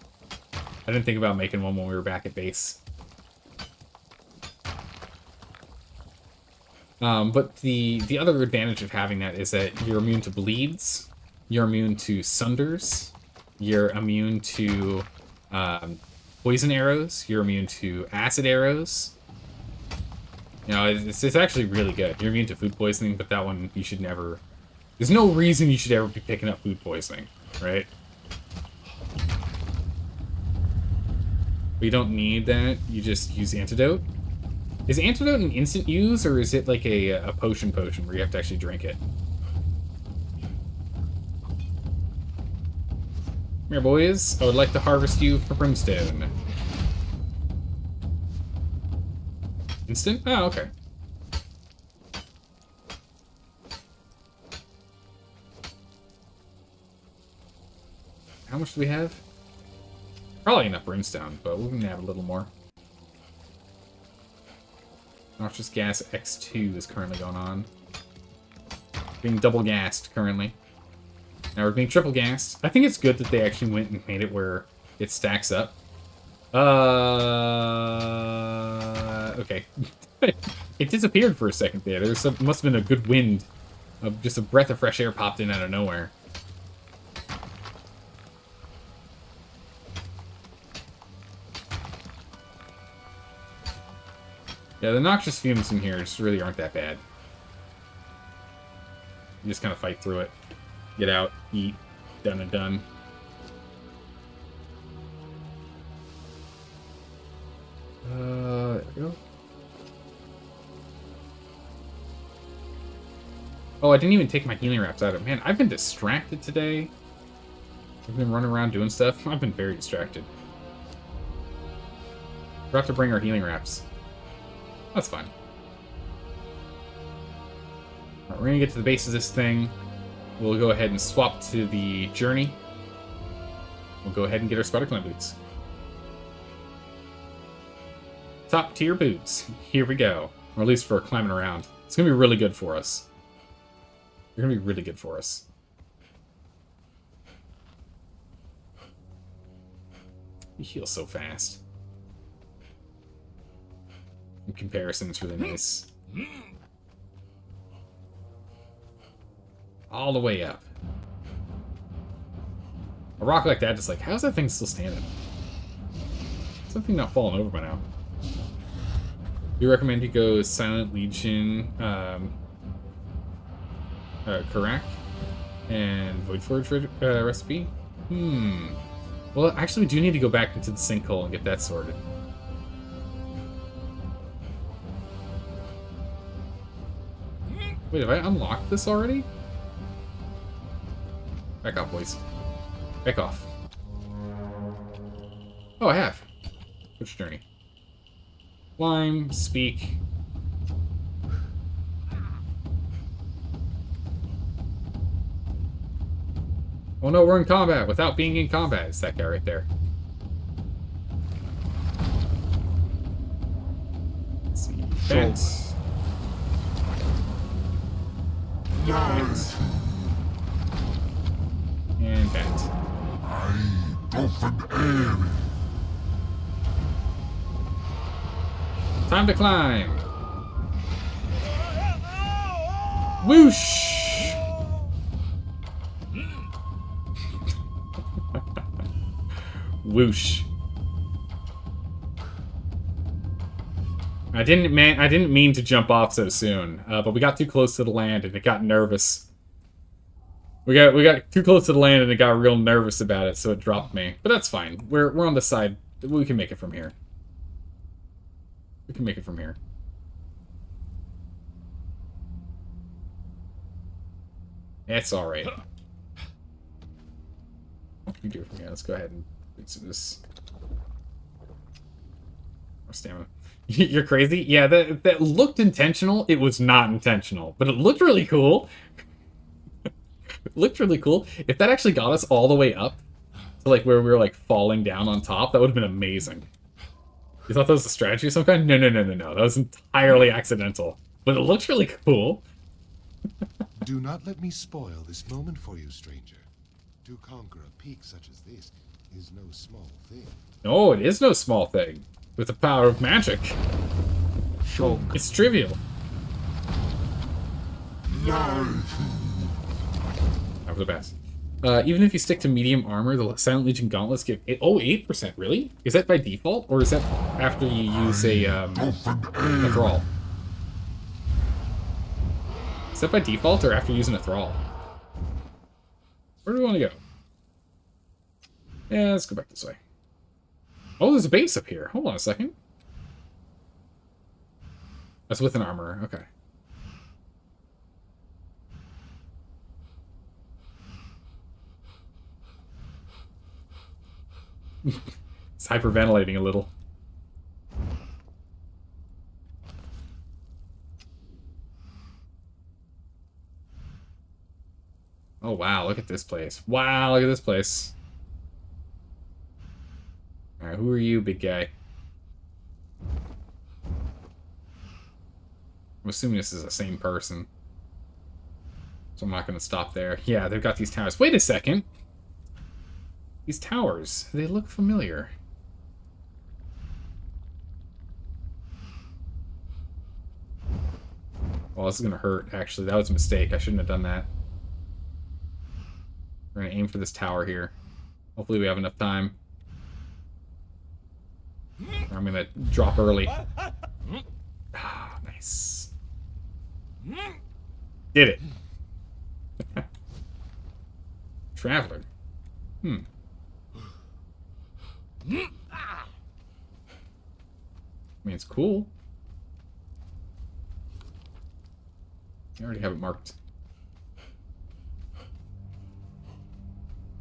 I didn't think about making one when we were back at base. But the other advantage of having that is that you're immune to bleeds, you're immune to sunders, you're immune to poison arrows, you're immune to acid arrows. You know, it's actually really good. You're immune to food poisoning, but that one you should never... There's no reason you should ever be picking up food poisoning, right? But you don't need that. You just use antidote. Is antidote an instant use, or is it like a potion where you have to actually drink it? Come here, boys. I would like to harvest you for brimstone. Instant? Oh, okay. How much do we have? Probably enough brimstone, but we can add a little more. Noxious gas X2 is currently going on. Being double gassed currently. Now we're being triple gassed. I think it's good that they actually went and made it where it stacks up. Okay. It disappeared for a second there. There must have been a good wind. Just a breath of fresh air popped in out of nowhere. Yeah, the noxious fumes in here just really aren't that bad. You just kind of fight through it. Get out, eat, done and done. There we go. Oh, I didn't even take my healing wraps out of it. Man, I've been distracted today. I've been running around doing stuff. I've been very distracted. Forgot to bring our healing wraps. That's fine. Alright, we're gonna get to the base of this thing. We'll go ahead and swap to the journey. We'll go ahead and get our spider climb boots. Top tier boots. Here we go. Or at least for climbing around. It's gonna be really good for us. They're gonna be really good for us. You heal so fast. In comparison, it's really nice. All the way up. A rock like that, just like, how's that thing still standing? Something not falling over by now. You recommend you go Silent Legion, Karak, and Voidforge recipe? Well, actually, we do need to go back into the sinkhole and get that sorted. Wait, have I unlocked this already? Back off, boys. Back off. Oh, I have. Which journey? Climb, speak. Oh no, we're in combat without being in combat. It's that guy right there. Let's see. Vent. Vent. And vent. Time to climb. Whoosh! Whoosh. I didn't mean to jump off so soon, but we got too close to the land and it got nervous. We got too close to the land and it got real nervous about it, so it dropped me. But that's fine. We're on the side. We can make it from here. We can make it from here. It's alright. What can we do from here? Let's go ahead and do this. More stamina. You're crazy? Yeah, that looked intentional. It was not intentional, but it looked really cool. It looked really cool. If that actually got us all the way up to like where we were like falling down on top, that would have been amazing. You thought that was a strategy of some kind? No. That was entirely accidental. But it looks really cool. Do not let me spoil this moment for you, stranger. To conquer a peak such as this is no small thing. No, it is no small thing. With the power of magic. Shock. It's trivial. After the best. Even if you stick to medium armor, the Silent Legion gauntlets give 8%, really? Is that by default, or is that after you use a thrall? Is that by default, or after using a thrall? Where do we want to go? Yeah, let's go back this way. Oh, there's a base up here. Hold on a second. That's with an armor. Okay. It's hyperventilating a little. Oh, wow. Look at this place. Wow, look at this place. All right, who are you, big guy? I'm assuming this is the same person. So I'm not going to stop there. Yeah, they've got these towers. Wait a second. These towers, they look familiar. Well, this is going to hurt, actually. That was a mistake. I shouldn't have done that. We're going to aim for this tower here. Hopefully we have enough time. I'm going to drop early. Ah, nice. Did it. Traveler. I mean, it's cool. I already have it marked.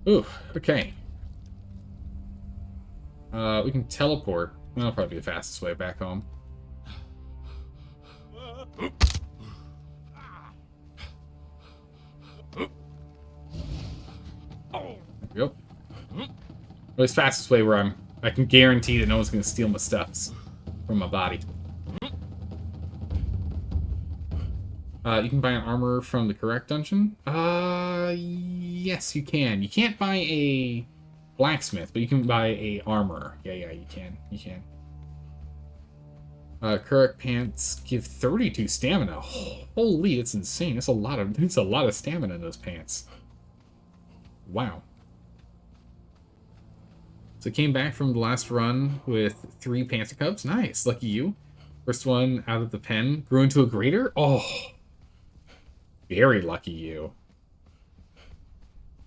Ooh, okay. We can teleport. That'll probably be the fastest way back home. There we go. Well, it's fastest way where I can guarantee that no one's gonna steal my stuffs from my body. You can buy an armor from the correct dungeon. Yes, you can. You can't buy a blacksmith, but you can buy a armor. Yeah, you can. You can. Correct pants give 32 stamina. Holy, it's insane. It's a lot of stamina in those pants. Wow. So came back from the last run with 3 panther cubs. Nice, lucky you. First one out of the pen grew into a greater. Oh, very lucky you.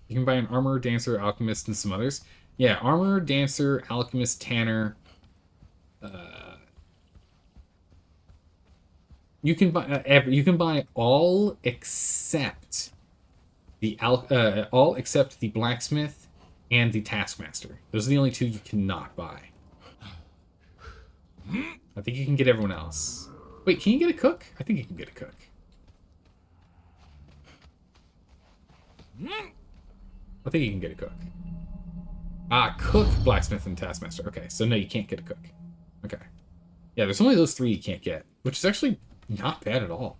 You can buy an armor, dancer, alchemist, and some others. Yeah, armor, dancer, alchemist, tanner. You can buy all except the blacksmith and the taskmaster. Those are the only 2 you cannot buy. I think you can get everyone else. Wait, can you get a cook? I think you can get a cook. I think you can get a cook. Cook, blacksmith, and taskmaster. Okay, so no, you can't get a cook. Okay. Yeah, there's only those 3 you can't get, which is actually not bad at all.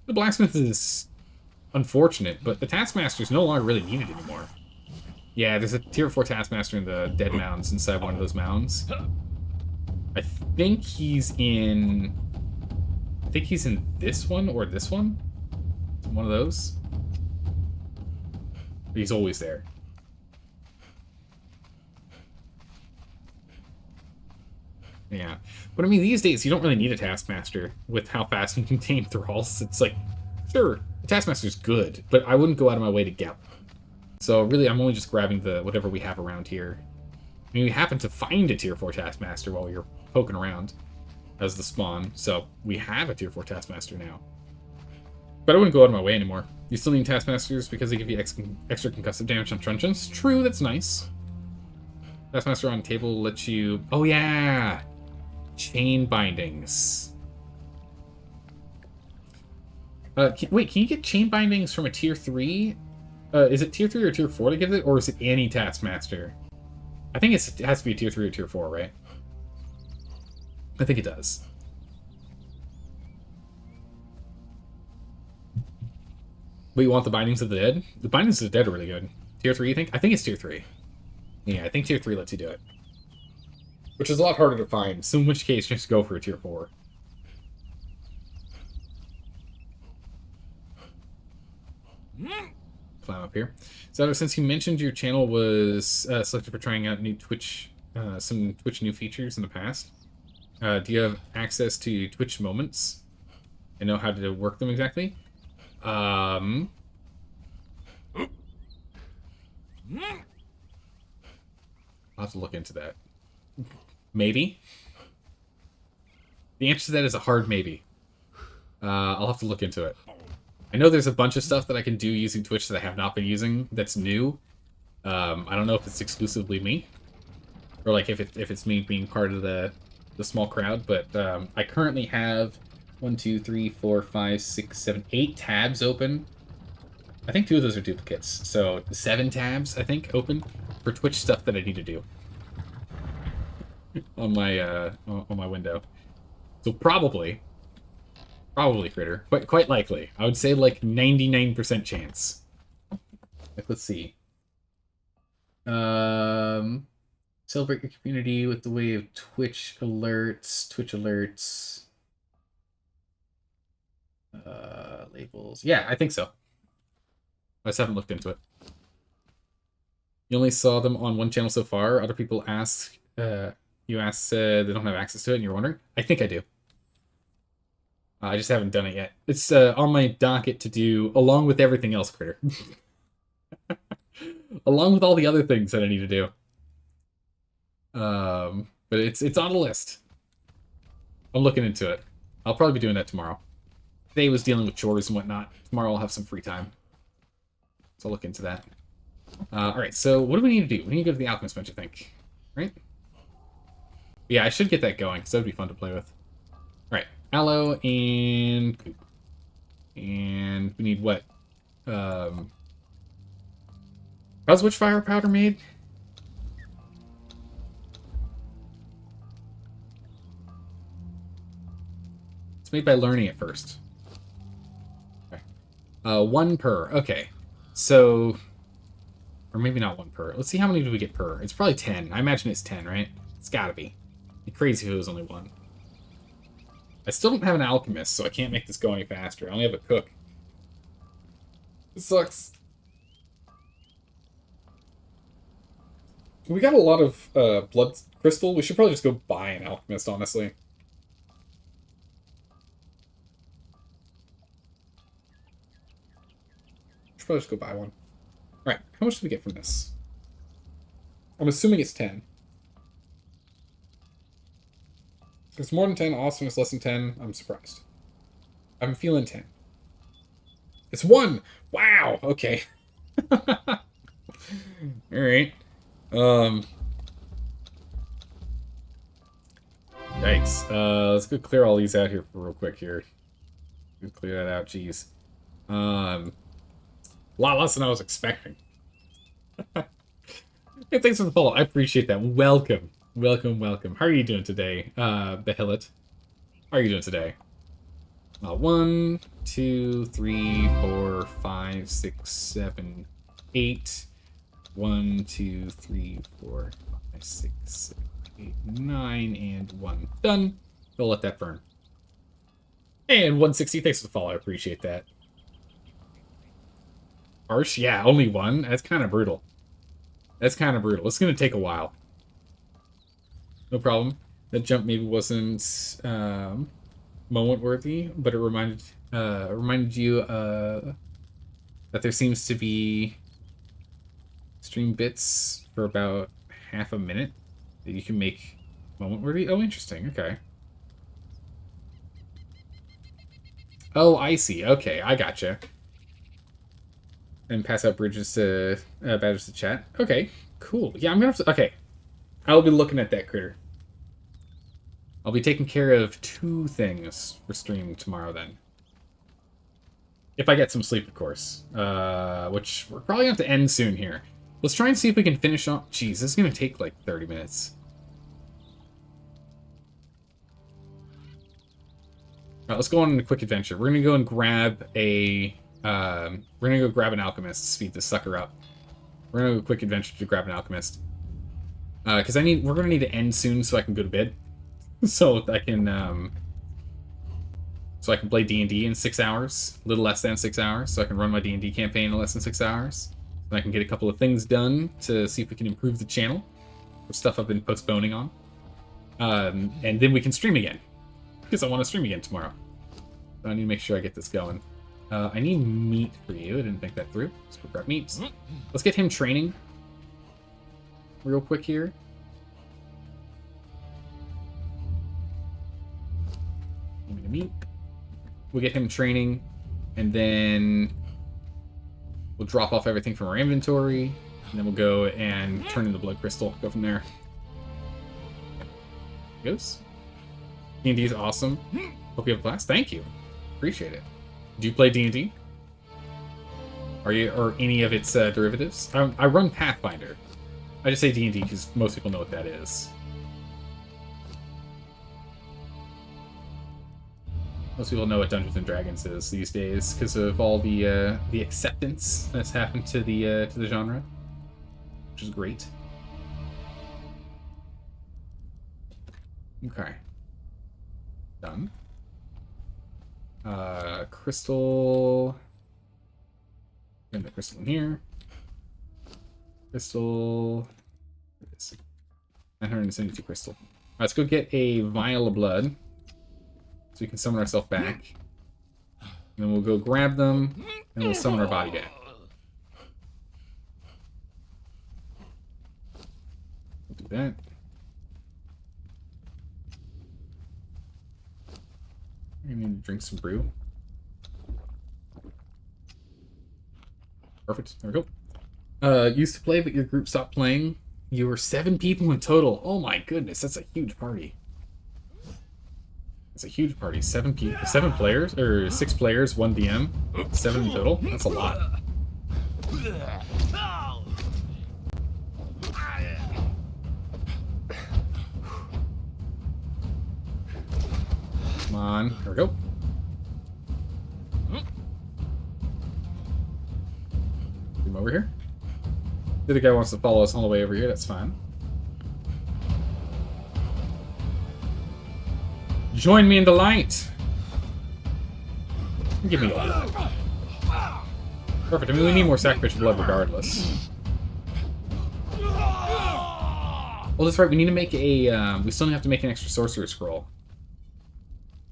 The blacksmith is unfortunate, but the taskmaster is no longer really needed anymore. Yeah, there's a tier 4 taskmaster in the dead mounds inside one of those mounds. I think he's in this one or this one. One of those. He's always there. Yeah. But I mean, these days, you don't really need a taskmaster with how fast you can tame thralls. It's like, sure, the taskmaster's good, but I wouldn't go out of my way to get one. So really, I'm only just grabbing the whatever we have around here. I mean, we happened to find a tier 4 taskmaster while we were poking around as the spawn, so we have a tier 4 taskmaster now. But I wouldn't go out of my way anymore. You still need taskmasters because they give you extra concussive damage on truncheons. True, that's nice. Taskmaster on table lets you... Oh yeah! Chain bindings. Wait, can you get chain bindings from a tier 3? Is it tier 3 or tier 4 to give it, or is it any taskmaster? I think it has to be a tier 3 or tier 4, right? I think it does. But you want the Bindings of the Dead? The Bindings of the Dead are really good. Tier 3, you think? I think it's tier 3. Yeah, I think tier 3 lets you do it. Which is a lot harder to find, so in which case, just go for a tier 4. Climb up here. So since you mentioned your channel was selected for trying out new some Twitch new features in the past, do you have access to Twitch moments and know how to work them exactly? I'll have to look into that. Maybe. The answer to that is a hard maybe. I'll have to look into it. I know there's a bunch of stuff that I can do using Twitch that I have not been using that's new. I don't know if it's exclusively me, or like if it's me being part of the small crowd, but I currently have 1, 2, 3, 4, 5, 6, 7, 8 tabs open. I think 2 of those are duplicates, so 7 tabs I think open for Twitch stuff that I need to do on my window. So probably critter, quite likely. I would say like 99% chance. Like, let's see. Celebrate your community with the way of Twitch alerts, labels. Yeah, I think so. I just haven't looked into it. You only saw them on one channel so far. Other people ask, you asked, they don't have access to it, and you're wondering? I think I do. I just haven't done it yet. It's on my docket to do, along with everything else, critter. Along with all the other things that I need to do. But it's on the list. I'm looking into it. I'll probably be doing that tomorrow. Today was dealing with chores and whatnot. Tomorrow I'll have some free time. So I'll look into that. Alright, so what do we need to do? We need to go to the Alchemist bench, I think. Right? Yeah, I should get that going, because that would be fun to play with. Alright, aloe and poop. And we need what? How's witchfire powder made? It's made by learning it first. Okay. 1 per. Okay. So, or maybe not 1 per. Let's see how many do we get per. It's probably 10. I imagine it's 10, right? It's gotta be. It'd be crazy if it was only 1. I still don't have an alchemist, so I can't make this go any faster. I only have a cook. It sucks. We got a lot of blood crystal. We should probably just go buy an alchemist, honestly. Should probably just go buy one. Alright, how much do we get from this? I'm assuming it's 10. If it's more than 10, awesome. If it's less than 10, I'm surprised. I'm feeling 10. It's 1! Wow! Okay. Alright. Yikes. Let's go clear all these out here real quick here. Clear that out, jeez. A lot less than I was expecting. Hey, thanks for the follow. I appreciate that. Welcome. Welcome. How are you doing today, Behilit? How are you doing today? 1, 2, 3, 4, 5, 6, 7, 8. 1, 2, 3, 4, 5, 6, 7, 8, 9, and 1. Done. We'll let that burn. And 160. Thanks for the follow. I appreciate that. Harsh? Yeah, only 1? That's kind of brutal. It's going to take a while. No problem. That jump maybe wasn't moment-worthy, but it reminded you that there seems to be stream bits for about half a minute that you can make moment-worthy. Oh, interesting. Okay. Oh, I see. Okay, I gotcha. And pass out badges to chat. Okay, cool. Yeah, I'm gonna have to... Okay. I'll be looking at that critter. I'll be taking care of 2 things for stream tomorrow then. If I get some sleep, of course. Which we're probably going to have to end soon here. Let's try and see if we can finish off... Jeez, this is going to take like 30 minutes. Alright, let's go on a quick adventure. We're going to go and grab a... we're going to go grab an alchemist to speed this sucker up. We're going to go a quick adventure to grab an alchemist. Because we're going to need to end soon so I can go to bed. So I can play D&D in 6 hours. A little less than 6 hours. So I can run my D&D campaign in less than 6 hours. And I can get a couple of things done to see if we can improve the channel. For stuff I've been postponing on. And then we can stream again. Because I want to stream again tomorrow. So I need to make sure I get this going. I need meat for you. I didn't think that through. Let's go grab meat. Let's get him training. Real quick here. Give me the meat. We'll get him training, and then we'll drop off everything from our inventory, and then we'll go and turn in the blood crystal. Go from there. Goes. D&D is awesome. Hope you have a blast. Thank you. Appreciate it. Do you play D&D? Are you, or any of its derivatives? I run Pathfinder. I just say D&D because most people know what that is. Most people know what Dungeons and Dragons is these days because of all the acceptance that's happened to the genre, which is great. Okay. Done. Crystal. And the crystal in here. Crystal. There it is. 972 crystal. Alright, let's go get a vial of blood. So we can summon ourselves back. And then we'll go grab them, and we'll summon our body back. We'll do that. I need to drink some brew. Perfect. There we go. Used to play, but your group stopped playing. You were 7 people in total. Oh my goodness, that's a huge party. It's a huge party. 7 players, or 6 players, 1 DM, 7 in total. That's a lot. Come on, here we go. Come over here. The other guy wants to follow us all the way over here. That's fine. Join me in the light. Give me a light. Perfect. I mean, we need more sacrificial blood regardless. Well, that's right. We need to make a. We still have to make an extra sorcerer scroll.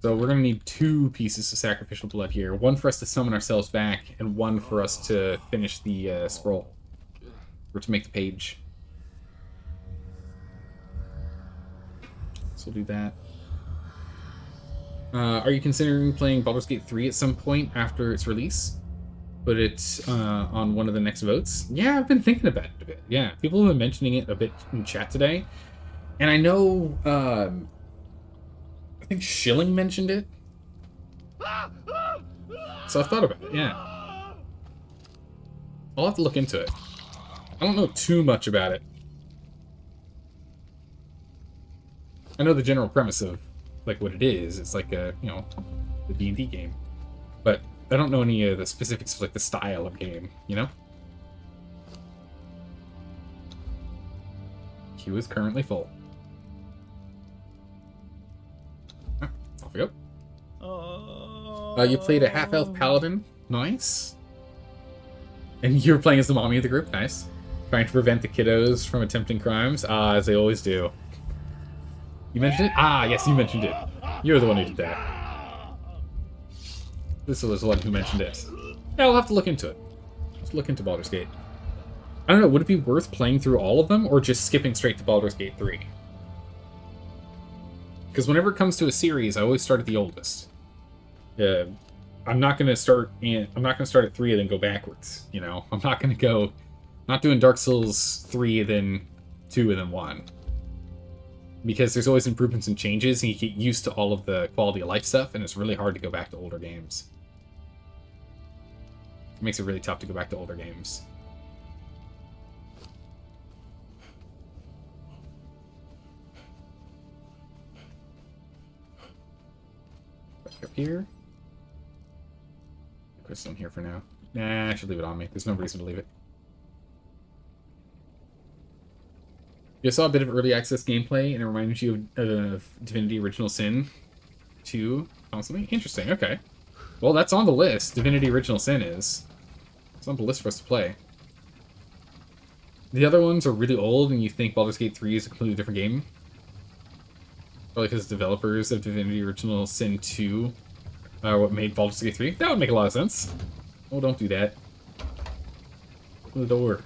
So we're gonna need 2 pieces of sacrificial blood here. 1 for us to summon ourselves back, and 1 for us to finish the scroll, or to make the page. So we'll do that. Are you considering playing Baldur's Gate 3 at some point after its release? Put it on one of the next votes? Yeah, I've been thinking about it a bit. Yeah, people have been mentioning it a bit in chat today. And I know, I think Schilling mentioned it. So I've thought about it, yeah. I'll have to look into it. I don't know too much about it. I know the general premise of like what it is. It's like a, you know, the D&D game. But I don't know any of the specifics of like the style of game, you know? Queue is currently full. Ah, off we go. You played a half-elf paladin. Nice. And you're playing as the mommy of the group. Nice. Trying to prevent the kiddos from attempting crimes. As they always do. You mentioned it? Yes, you mentioned it. You're the one who did that. This was the one who mentioned it. Yeah, we'll have to look into it. Let's look into Baldur's Gate. I don't know, would it be worth playing through all of them, or just skipping straight to Baldur's Gate 3? Because whenever it comes to a series, I always start at the oldest. I'm not gonna start at 3 and then go backwards, you know? I'm not gonna go... Not doing Dark Souls 3, then 2, and then 1. Because there's always improvements and changes, and you get used to all of the quality of life stuff, and it's really hard to go back to older games. It makes it really tough to go back to older games. Back up here. Crystal in here for now. Nah, I should leave it on me. There's no reason to leave it. You saw a bit of early access gameplay, and it reminded you of Divinity Original Sin 2, constantly? Interesting, okay. Well, that's on the list. Divinity Original Sin is. It's on the list for us to play. The other ones are really old, and you think Baldur's Gate 3 is a completely different game. Probably because developers of Divinity Original Sin 2 are what made Baldur's Gate 3. That would make a lot of sense. Oh, don't do that. Open the door.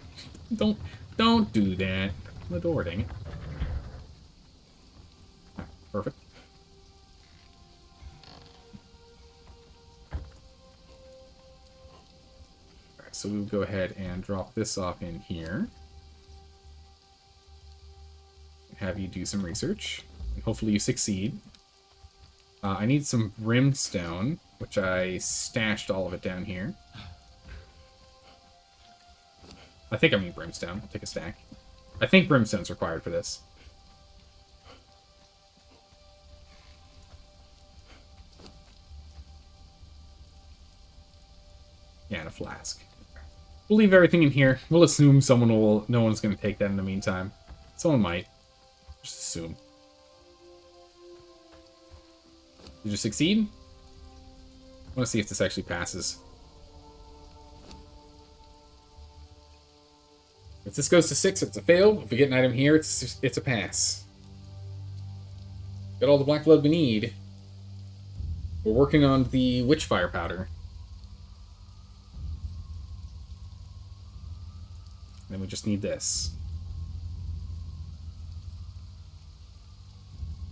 Don't do that. The door, dang it. Perfect. Alright, so we'll go ahead and drop this off in here. Have you do some research. And hopefully you succeed. I need some brimstone, which I stashed all of it down here. I think I mean brimstone. I'll take a stack. I think brimstone's required for this. Yeah, and a flask. We'll leave everything in here. We'll assume no one's going to take that in the meantime. Someone might. Just assume. Did you succeed? I want to see if this actually passes. If this goes to 6, it's a fail. If we get an item here, it's a pass. Got all the black blood we need. We're working on the witchfire powder. Then we just need this.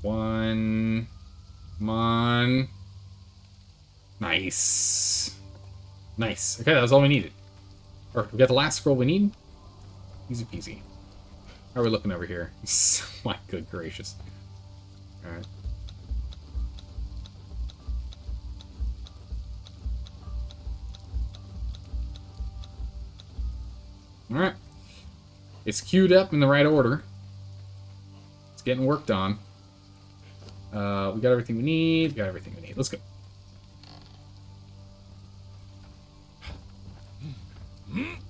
1. Come on. Nice. Nice. Okay, that was all we needed. Or we got the last scroll we need. Easy peasy. How are we looking over here? My good gracious. Alright. Alright. It's queued up in the right order. It's getting worked on. We got everything we need. We got everything we need. Let's go.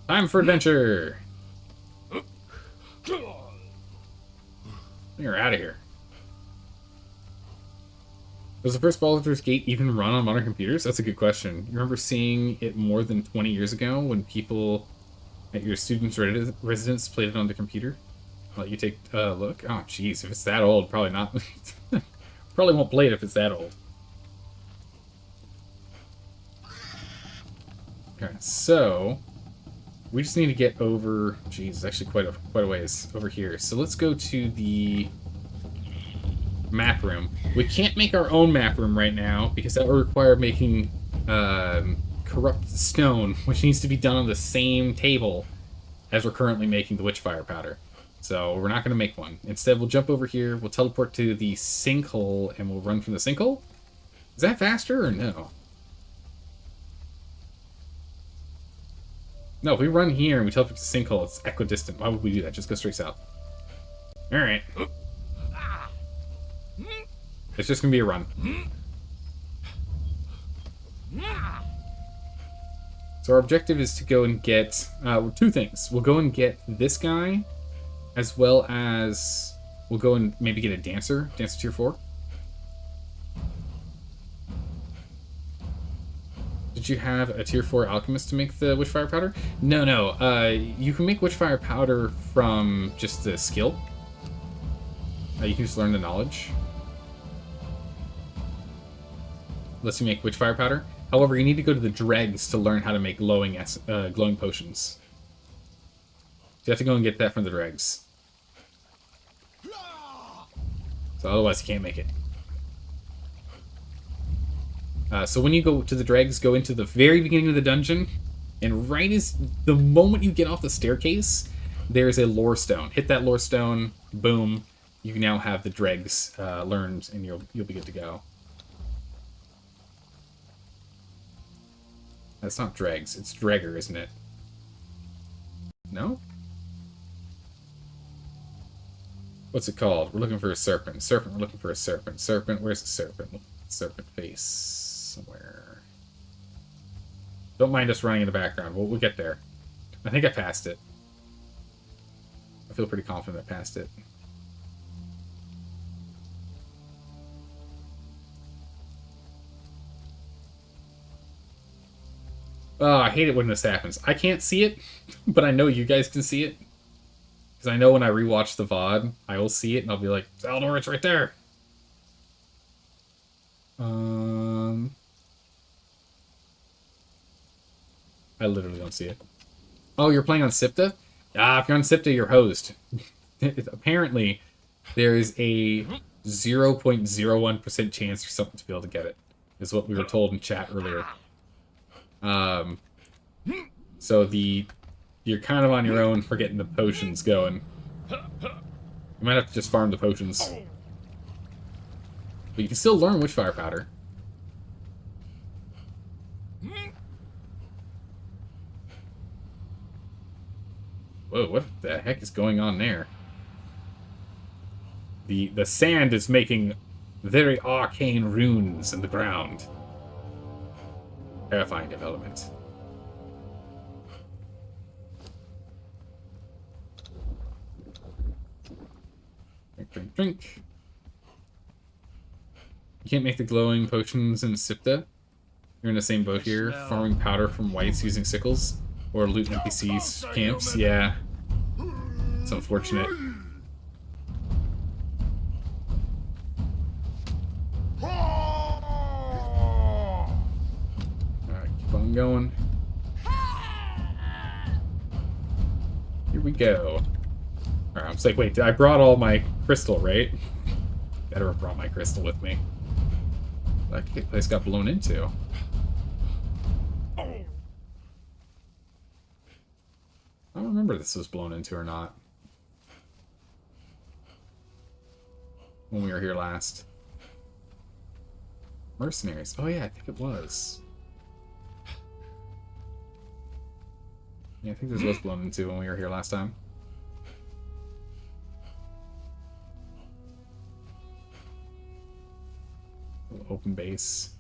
Time for adventure. You're out of here. Does the first Baldur's Gate even run on modern computers? That's a good question. You remember seeing it more than 20 years ago when people at your student's residence played it on the computer? I'll let you take a look. Oh, jeez. If it's that old, probably not. Probably won't play it if it's that old. Okay, so we just need to get over. Jeez, it's actually quite a ways over here. So let's go to the map room. We can't make our own map room right now because that would require making corrupt stone, which needs to be done on the same table as we're currently making the witchfire powder. So we're not going to make one. Instead, we'll jump over here, we'll teleport to the sinkhole, and we'll run from the sinkhole? Is that faster or no? No, if we run here and we teleport to the sinkhole, it's equidistant. Why would we do that? Just go straight south. Alright. It's just going to be a run. So our objective is to go and get 2 things. We'll go and get this guy, as well as we'll go and maybe get a dancer tier 4. Did you have a tier 4 alchemist to make the witchfire powder? No. You can make witchfire powder from just the skill. You can just learn the knowledge. Lets you make witchfire powder. However, you need to go to the dregs to learn how to make glowing potions. So you have to go and get that from the dregs. So otherwise you can't make it. So when you go to the dregs, go into the very beginning of the dungeon, and right as the moment you get off the staircase, there's a lore stone. Hit that lore stone, boom, you now have the dregs learned, and you'll be good to go. That's not dregs, it's dregger, isn't it? No? What's it called? We're looking for a serpent. Serpent, we're looking for a serpent. Serpent, where's the serpent? Serpent face somewhere. Don't mind us running in the background. We'll get there. I think I passed it. I feel pretty confident I passed it. Oh, I hate it when this happens. I can't see it, but I know you guys can see it. Because I know when I rewatch the VOD, I will see it and I'll be like, Zaldor, it's right there. I literally don't see it. Oh, you're playing on Sipta? If you're on Sipta, you're hosed. Apparently, there is a 0.01% chance for something to be able to get it. Is what we were told in chat earlier. So you're kind of on your own for getting the potions going. You might have to just farm the potions. But you can still learn Witchfire Powder. Whoa, what the heck is going on there? The sand is making very arcane runes in the ground. Terrifying development. Drink, drink, drink. You can't make the glowing potions in Sipta. You're in the same boat here, farming powder from whites using sickles, or looting NPCs camps. Yeah, it's unfortunate. Alright, keep on going. Here we go. Alright, I was like, wait, I brought all my crystal, right? Better have brought my crystal with me. That place got blown into. I don't remember if this was blown into or not. When we were here last. Mercenaries. Oh yeah, I think it was. Yeah, I think this was blown into when we were here last time. Open base.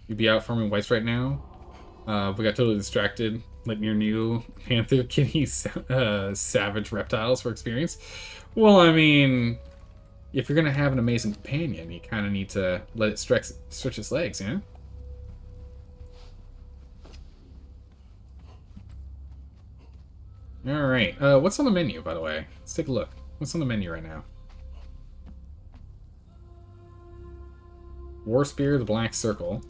You'd be out farming whites right now. We got totally distracted. Like near new Panther Kitty Savage Reptiles for experience. Well, I mean, if you're gonna have an amazing companion, you kind of need to let it stretch its legs, you know? Alright, what's on the menu, by the way? Let's take a look. What's on the menu right now? War Spear, the Black Circle.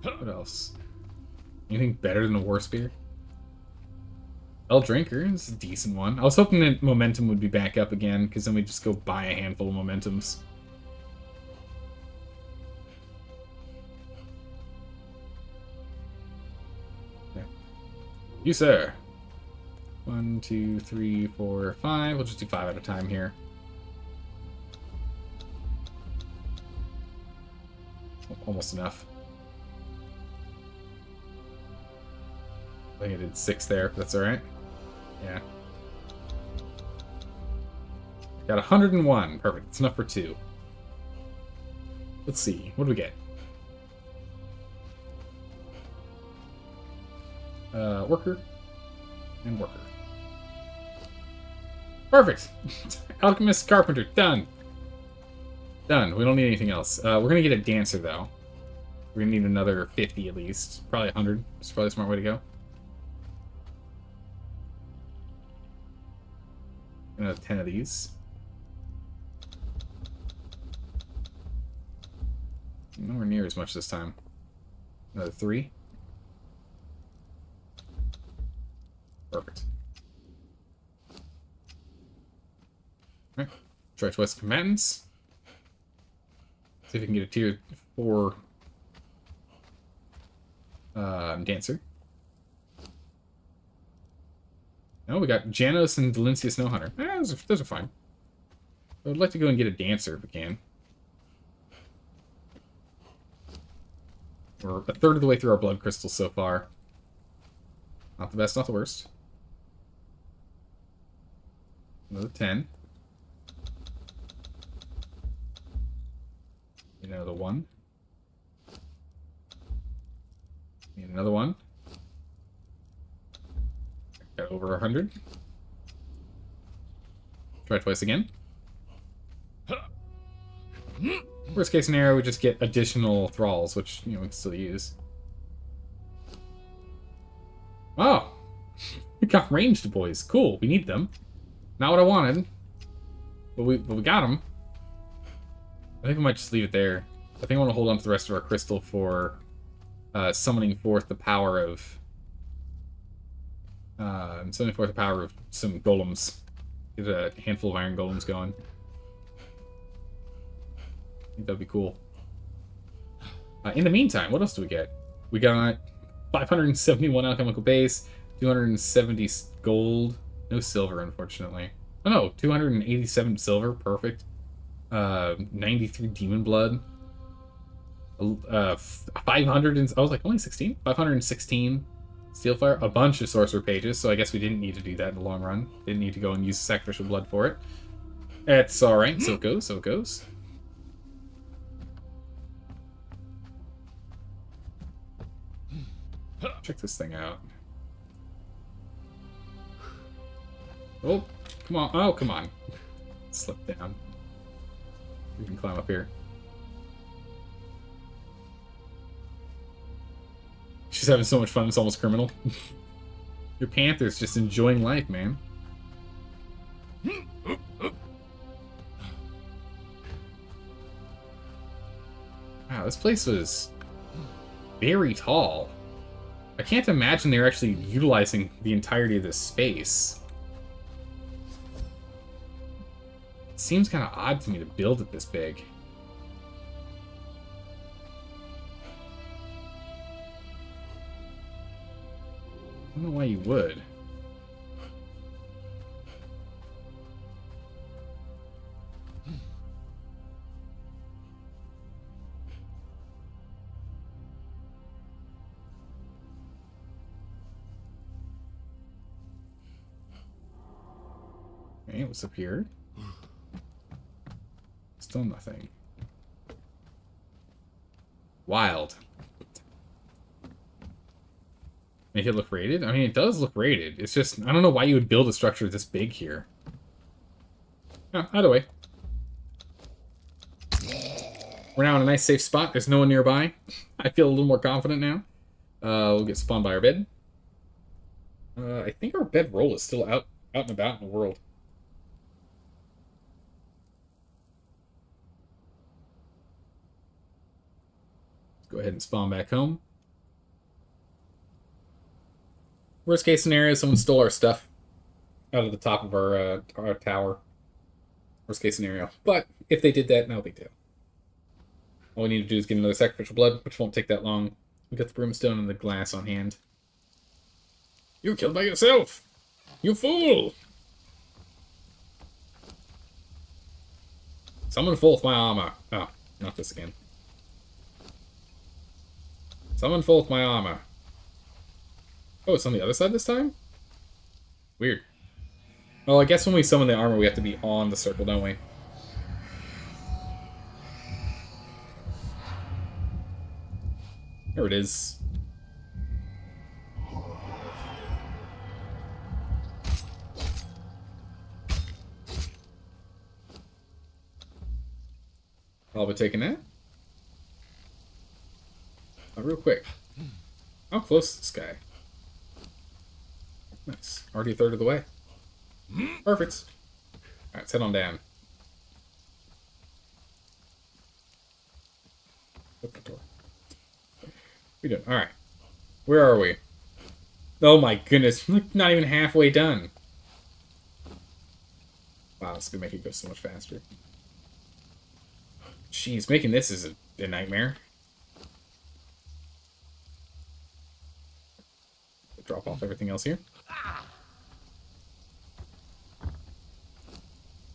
What else? Anything better than the War Spear? El Drinker is a decent one. I was hoping that momentum would be back up again, because then we'd just go buy a handful of momentums. Okay. You, sir. 1, 2, 3, 4, 5. We'll just do 5 at a time here. Almost enough. I think I did 6 there, but that's alright. Yeah. Got 101. Perfect. It's enough for 2. Let's see. What do we get? Worker. And worker. Perfect! Alchemist, Carpenter, done! Done. We don't need anything else. We're gonna get a Dancer, though. We're gonna need another 50 at least. Probably 100. It's probably a smart way to go. Another 10 of these. Nowhere near as much this time. Another 3. Perfect. Alright. Try West Combatants. See if we can get a tier 4 Dancer. No, we got Janos and Valencia Snowhunter. Those are fine. I would like to go and get a Dancer if we can. We're a third of the way through our blood crystals so far. Not the best, not the worst. Another 10. Need another 1. Need another 1. Got over 100. Try twice again. Worst case scenario, we just get additional thralls, which, you know, we can still use. Oh! We got ranged boys. Cool, we need them. Not what I wanted. But we got them. I think we might just leave it there. I think I want to hold on to the rest of our crystal for summoning forth the power of... summoning forth the power of some golems. Get a handful of iron golems going. think that'd be cool. In the meantime, what else do we get? We got 571 alchemical base, 270 gold, no silver, unfortunately. Oh no, 287 silver, perfect. 93 demon blood. 500 and I was like only 16. 516 steel fire. A bunch of sorcerer pages, so I guess we didn't need to do that in the long run. Didn't need to go and use sacrificial blood for it. It's all right. So it goes. So it goes. Check this thing out. Oh, come on. Oh, come on. Slip down. We can climb up here. She's having so much fun, it's almost criminal. Your panther's just enjoying life, man. Wow, this place was very tall. I can't imagine they're actually utilizing the entirety of this space. It seems kind of odd to me to build it this big. I don't know why you would. Okay, what's up here? Still nothing. Wild. Make it look rated? I mean, it does look rated. It's just, I don't know why you would build a structure this big here. Oh, either way. We're now in a nice safe spot. There's no one nearby. I feel a little more confident now. We'll get spawned by our bed. I think our bedroll is still out and about in the world. Let's go ahead and spawn back home. Worst case scenario, someone stole our stuff out of the top of our tower. Worst case scenario. But if they did that, no big deal. All we need to do is get another sacrificial blood, which won't take that long. We got the brimstone and the glass on hand. You were killed by yourself! You fool! Summon forth my armor. Oh, not this again. Summon forth my armor. Oh, it's on the other side this time? Weird. Oh, I guess when we summon the armor, we have to be on the circle, don't we? There it is. I'll be taking that. Real quick. How close is this guy? Nice. Already a third of the way. Perfect. Alright, let's head on down. Open the door. We doing? Alright. Where are we? Oh my goodness. Not even halfway done. Wow, this is going to make it go so much faster. Jeez, making this is a nightmare. Drop off everything else here.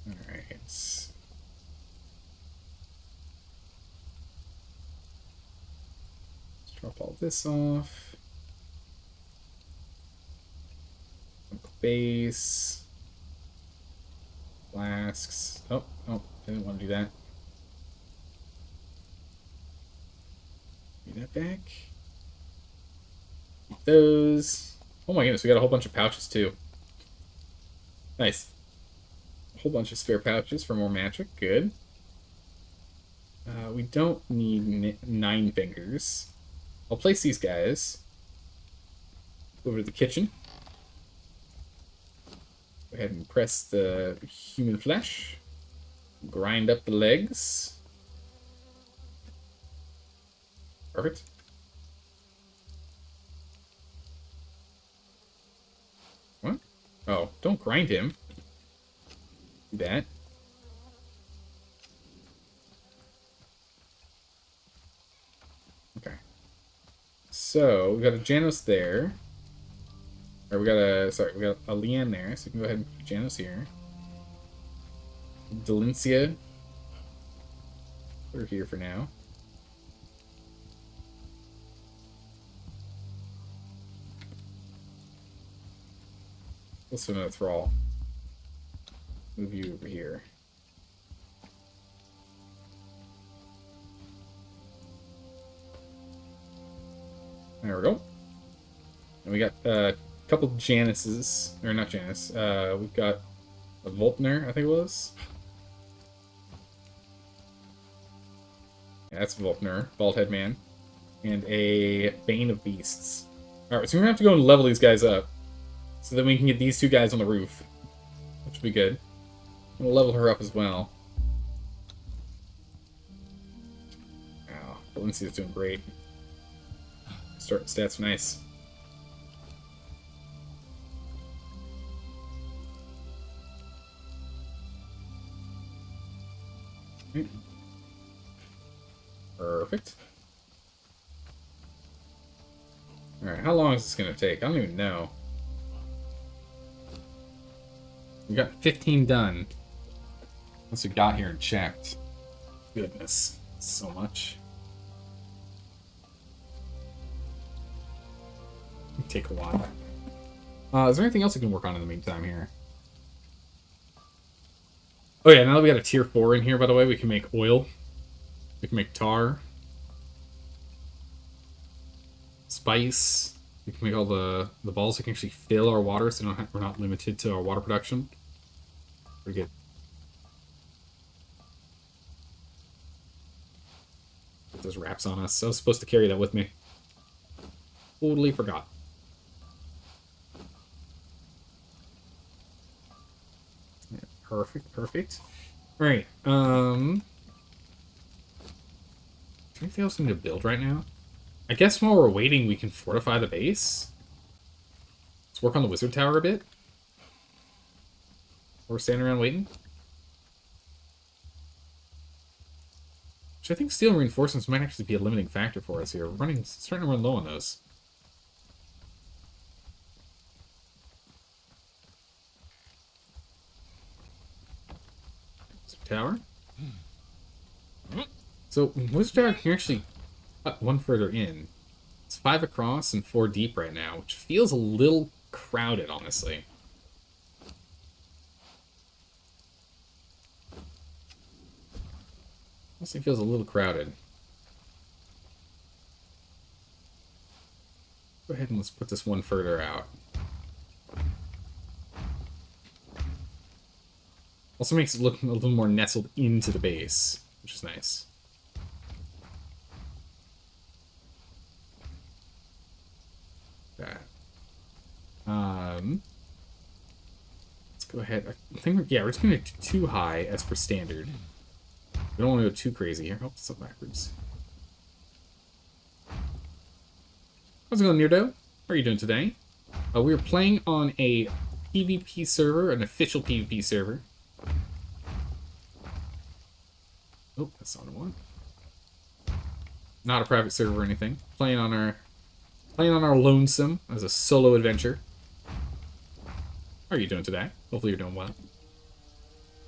Alright, let's drop all this off. Base. Flasks. Oh, didn't want to do that. Give that back. Keep those. Oh my goodness, we got a whole bunch of pouches too. Nice. A whole bunch of spare pouches for more magic. Good. We don't need 9 fingers. I'll place these guys over to the kitchen. Go ahead and press the human flesh. Grind up the legs. Perfect. What? Oh, don't grind him. Do that. So we got a Janos there. Or we got a Leanne there, so we can go ahead and put Janos here. Delincia. Put her here for now. Also another Thrall. Move you over here. There we go. And we got a couple Janices, or not Janice. We've got a Volpner, I think it was. Yeah, that's Volpner, Baldhead Man, and a Bane of Beasts. All right, so we're gonna have to go and level these guys up, so that we can get these two guys on the roof, which would be good. I'm gonna level her up as well. Wow, Valencia's doing great. Starting stats nice. Perfect. Alright, how long is this going to take? I don't even know. We got 15 done. Once we got here and checked. Goodness, so much. It'll take a while. Is there anything else we can work on in the meantime here? Oh yeah, now that we got a tier 4 in here, by the way, we can make oil. We can make tar. Spice. We can make all the balls that can actually fill our water, so we're not limited to our water production. Pretty good. Put those wraps on us. I was supposed to carry that with me. Totally forgot. Yeah, perfect, perfect. Alright, anything else we need to build right now? I guess while we're waiting, we can fortify the base. Let's work on the wizard tower a bit. Or we're standing around waiting. Which I think steel reinforcements might actually be a limiting factor for us here. We're starting to run low on those. Wizard tower. So, Wizard Tower can actually cut one further in. It's 5 across and 4 deep right now, which feels a little crowded, honestly. Honestly, feels a little crowded. Go ahead and let's put this one further out. Also makes it look a little more nestled into the base, which is nice. That. Let's go ahead. I think we're just gonna go too high as per standard. We don't want to go too crazy here. Oh, it's up backwards. How's it going, Neardo? How are you doing today? We were playing on a PvP server, an official PvP server. Oh, that's not one. Not a private server or anything. Playing on our lonesome as a solo adventure. How are you doing today? Hopefully you're doing well.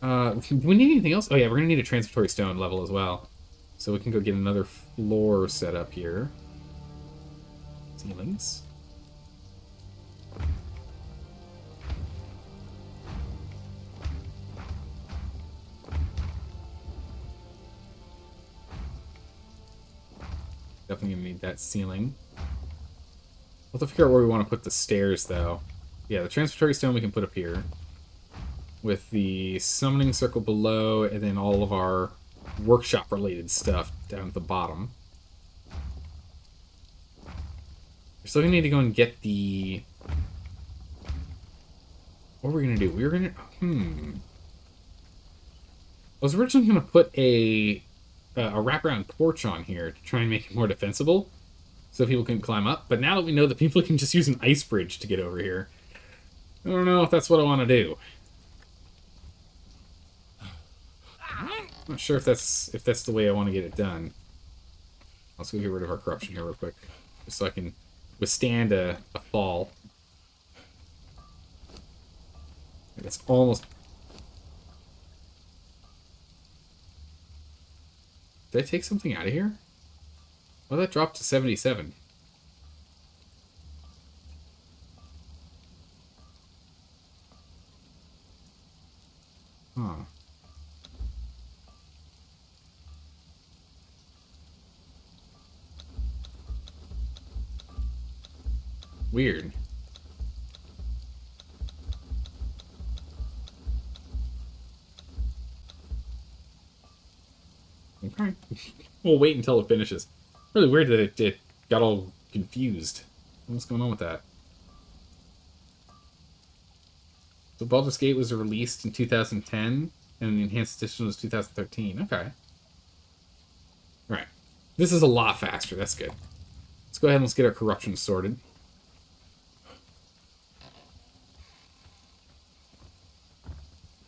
Do we need anything else? Oh yeah, we're gonna need a transitory stone level as well. So we can go get another floor set up here. Ceilings. Definitely gonna need that ceiling. We'll have to figure out where we want to put the stairs, though. Yeah, the transitory stone we can put up here. With the summoning circle below, and then all of our workshop-related stuff down at the bottom. We're still gonna need to go and get the... What are we gonna do? We were gonna... I was originally gonna put a wraparound porch on here to try and make it more defensible. So people can climb up. But now that we know that people can just use an ice bridge to get over here, I don't know if that's what I want to do. I'm not sure if that's the way I want to get it done. Let's go get rid of our corruption here real quick. just so I can withstand a fall. It's almost... Did I take something out of here? Well, that dropped to 77. Huh. Weird. Okay. We'll wait until it finishes. Really weird that it got all confused. What's going on with that? So Baldur's Gate was released in 2010, and the Enhanced Edition was 2013. Okay. Right. This is a lot faster. That's good. Let's go ahead and let's get our corruption sorted.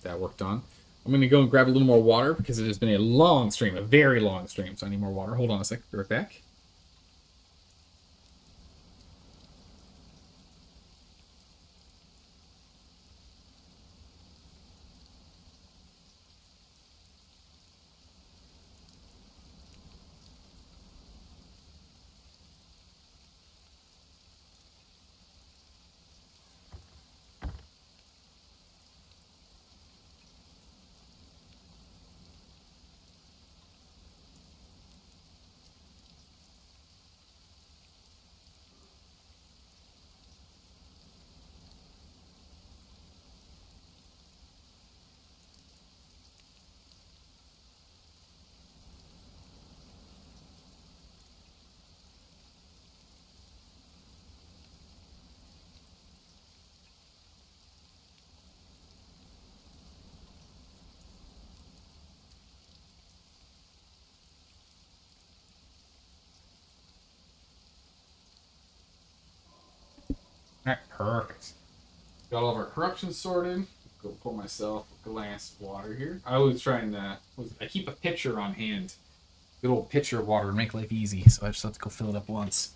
That worked on. I'm going to go and grab a little more water because it has been a long stream, a very long stream, so I need more water. Hold on a second. Be right back. Alright, perfect. Got all of our corruption sorted. Go pour myself a glass of water here. I always try and, I keep a pitcher on hand. Good old pitcher of water to make life easy, so I just have to go fill it up once.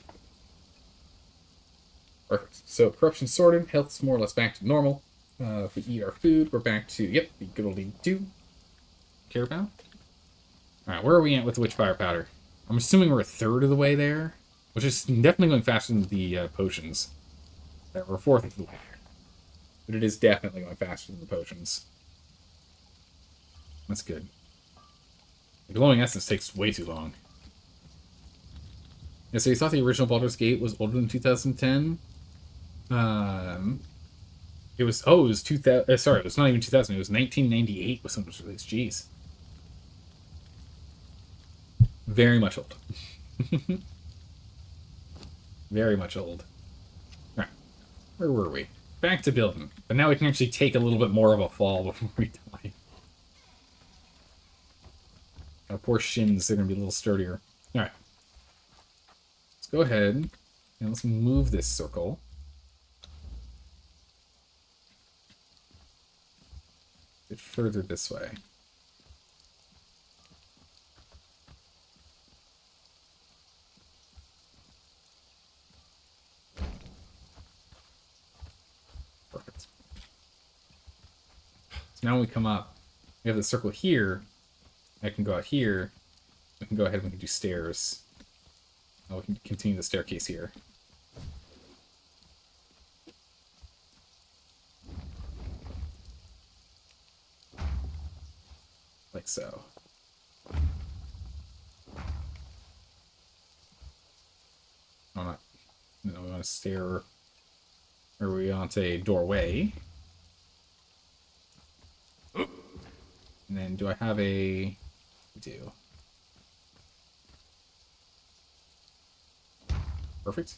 Perfect. So, corruption sorted. Health's more or less back to normal. If we eat our food, we're back to, yep, the good old 82. Care about? Alright, where are we at with the Witchfire Powder? I'm assuming we're a third of the way there, which is definitely going faster than the potions. We're a fourth of the way there. But it is definitely going faster than the potions. That's good. The glowing essence takes way too long. Yeah, so you thought the original Baldur's Gate was older than 2010? It was 2000. Sorry, it was not even 2000. It was 1998 was when it was released. Jeez. Very much old. Very much old. Alright. Where were we? Back to building. But now we can actually take a little bit more of a fall before we die. Our poor shins, they're going to be a little sturdier. Alright. Let's go ahead and let's move this circle. A bit further this way. Perfect. So now when we come up, we have the circle here. I can go out here. We can go ahead and we can do stairs. We can continue the staircase here. Like so. No, we want to stair. Or we want a doorway. And then do I have a... I do. Perfect.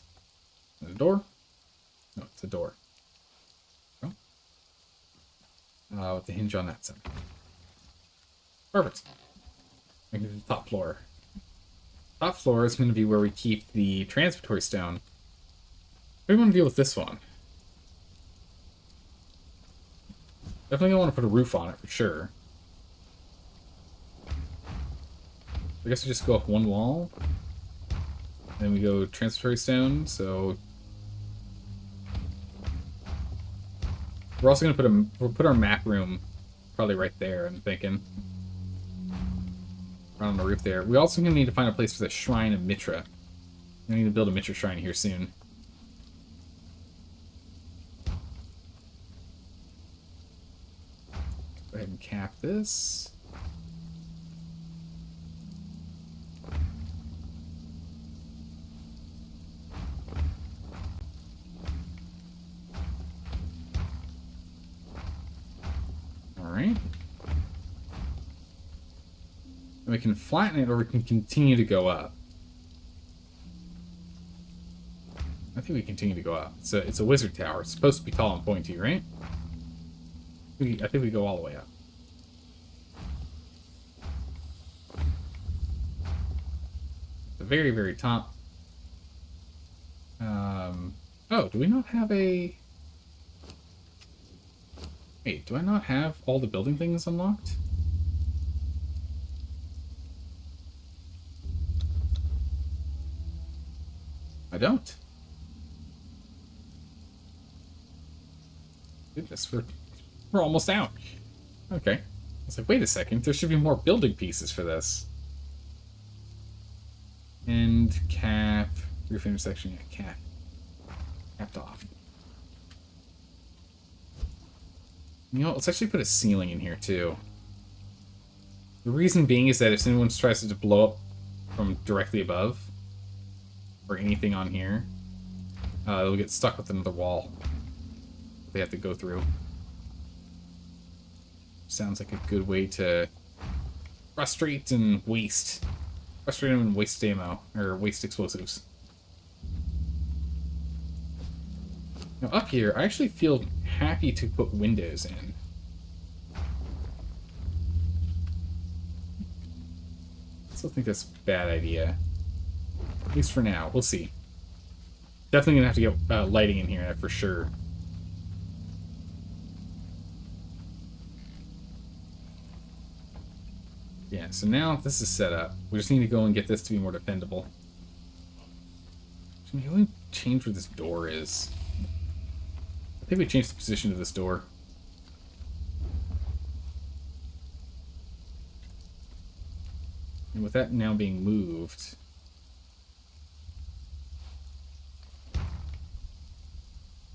Is it a door? No, it's a door. Oh. With the hinge on that side. Perfect. I can do the top floor. Top floor is going to be where we keep the transitory stone. We want to deal with this one. Definitely don't want to put a roof on it for sure. I guess we just go up one wall. Then we go transitory stone, so we're also gonna we'll put our map room probably right there, I'm thinking. Right on the roof there. We also gonna need to find a place for the Shrine of Mitra. We need to build a Mitra shrine here soon. Go ahead and cap this. Alright. We can flatten it or we can continue to go up. I think we continue to go up. It's a wizard tower. It's supposed to be tall and pointy, right? I think we go all the way up. The very, very top. Oh, do we not have a... Wait, do I not have all the building things unlocked? I don't. Goodness, we're almost out. Okay. I was like, wait a second, there should be more building pieces for this. End, cap, roof intersection, yeah, cap. Capped off. You know, let's actually put a ceiling in here too. The reason being is that if anyone tries to blow up from directly above, or anything on here, they'll get stuck with another wall they have to go through. Sounds like a good way to frustrate and waste. Frustrate them and waste ammo, or waste explosives. Now up here, I actually feel happy to put windows in. I still think that's a bad idea. At least for now. We'll see. Definitely gonna have to get lighting in here for sure. Yeah, so now this is set up. We just need to go and get this to be more defendable. Should we change where this door is? I think we changed the position of this door. And with that now being moved...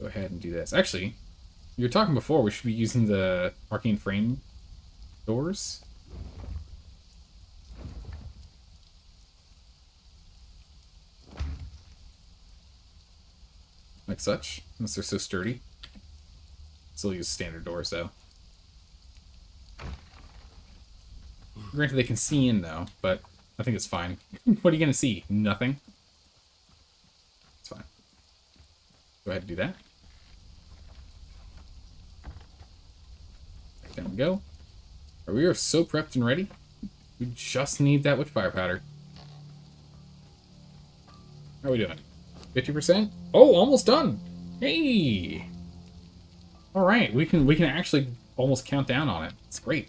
Go ahead and do this. Actually, you were talking before, we should be using the arcane frame doors. Like such, unless they're so sturdy. Still use standard doors, though. Granted, they can see in, though, but I think it's fine. What are you going to see? Nothing? It's fine. Go ahead and do that. There we go. We are so prepped and ready. We just need that witchfire powder. How are we doing? 50%? Oh, almost done! Hey! Alright, we can actually almost count down on it. It's great.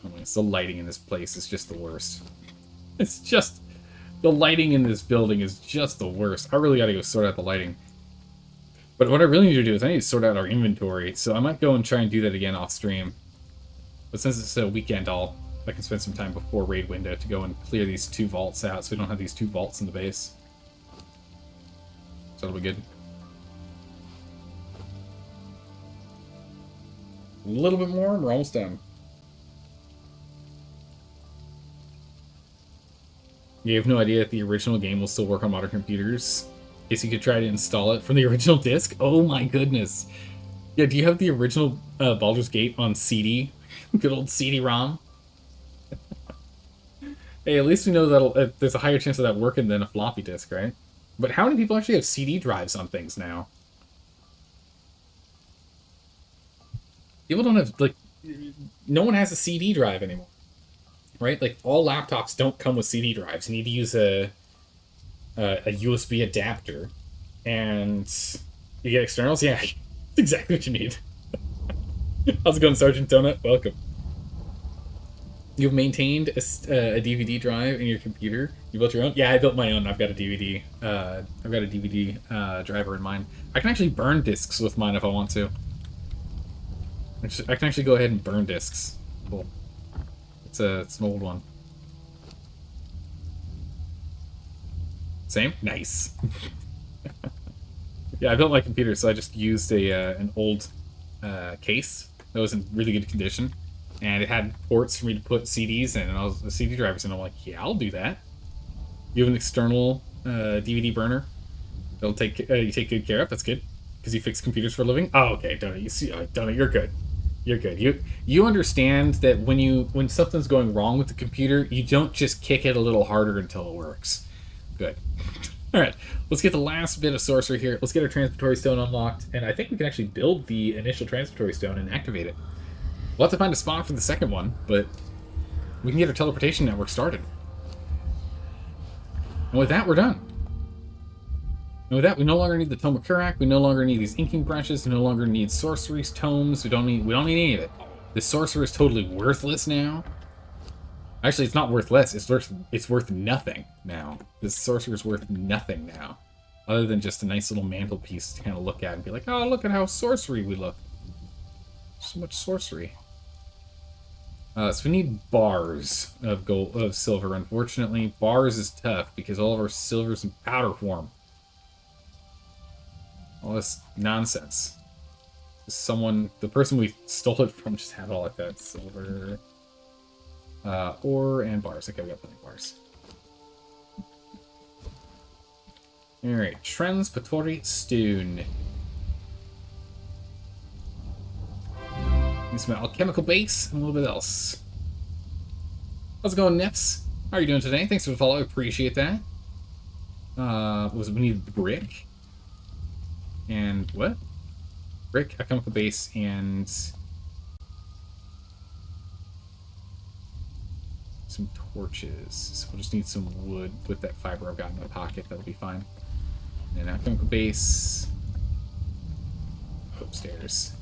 I mean, it's the lighting in this place is just the worst. It's just... The lighting in this building is just the worst. I really gotta go sort out the lighting. But what I really need to do is I need to sort out our inventory, so I might go and try and do that again off stream. But since it's a weekend, I can spend some time before raid window to go and clear these 2 vaults out so we don't have these 2 vaults in the base. So that'll be good. A little bit more and we're almost done. You have no idea that the original game will still work on modern computers? In case you could try to install it from the original disc? Oh my goodness. Yeah, do you have the original Baldur's Gate on CD? Good old CD-ROM? Hey, at least we know that there's a higher chance of that working than a floppy disk, right? But how many people actually have CD drives on things now? People don't have, like... No one has a CD drive anymore. Right? Like, all laptops don't come with CD drives. You need to use a USB adapter. And you get externals? Yeah, that's exactly what you need. How's it going, Sergeant Donut? Welcome. You've maintained a DVD drive in your computer. You built your own? Yeah, I built my own. I've got a DVD. I've got a DVD driver in mine. I can actually burn discs with mine if I want to. I can actually go ahead and burn discs. Cool. It's an old one. Same? Nice. Yeah, I built my computer, so I just used an old case that was in really good condition. And it had ports for me to put CDs in, and I was the CD drivers, and I'm like, yeah, I'll do that. You have an external DVD burner that'll you take good care of. That's good because you fix computers for a living. Oh, okay, Donut. You see, Donut, you're good. You're good. You understand that when something's going wrong with the computer, you don't just kick it a little harder until it works. Good. All right, let's get the last bit of sorcery here. Let's get our transitory stone unlocked, and I think we can actually build the initial transitory stone and activate it. We'll have to find a spawn for the second one, but we can get our teleportation network started. And with that, we're done. And with that, we no longer need the Tome of Kurak. We no longer need these inking brushes. We no longer need sorceries, tomes. We don't need any of it. The sorcerer is totally worthless now. Actually, it's not worth less. It's worth nothing now. This sorcerer is worth nothing now, other than just a nice little mantelpiece to kind of look at and be like, oh, look at how sorcery we look. So much sorcery. So we need bars of silver. Unfortunately, bars is tough because all of our silver's in powder form. All this nonsense. The person we stole it from just had all like that. Silver, ore, and bars. Okay, we got plenty of bars. Alright, Transitory Stone. Need some alchemical base and a little bit else. How's it going, Nifs? How are you doing today? Thanks for the follow. I appreciate that. We need brick. And what? Brick, alchemical base, and some torches. So we'll just need some wood with that fiber I've got in my pocket. That'll be fine. And alchemical base. Upstairs.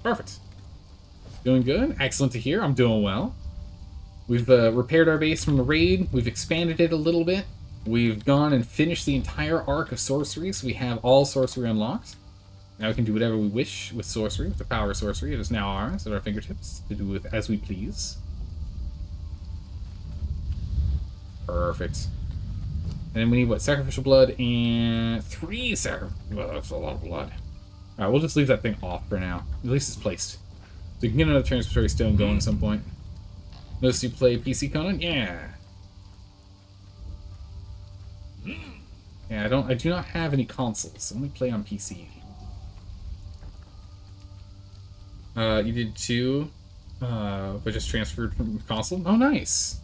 Perfect. Doing good. Excellent to hear. I'm doing well. We've repaired our base from the raid. We've expanded it a little bit. We've gone and finished the entire arc of sorcery, so we have all sorcery unlocked. Now we can do whatever we wish with sorcery, with the power of sorcery. It is now ours at our fingertips to do with as we please. Perfect. And then we need, what, sacrificial blood and 3 sacrificial. Well, that's a lot of blood. Alright, we'll just leave that thing off for now. At least it's placed. So you can get another transitory stone going at some point. Notice you play PC, Conan? Yeah. Yeah, I do not have any consoles. I only play on PC. You did 2, but just transferred from console? Oh, nice.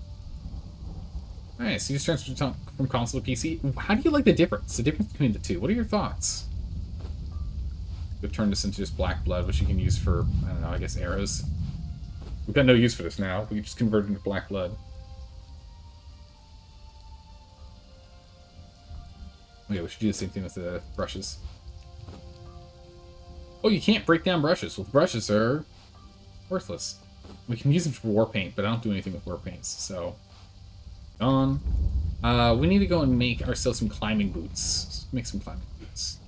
Nice, you just transferred from console to PC. How do you like the difference between the two? What are your thoughts? We've turned this into just black blood, which you can use for, I don't know, I guess arrows. We've got no use for this now. We just convert it into black blood. Okay, we should do the same thing with the brushes. Oh, you can't break down brushes. Well, brushes are worthless. We can use them for war paint, but I don't do anything with war paints, so... Gone. We need to go and make ourselves some climbing boots. Let's make some climbing boots.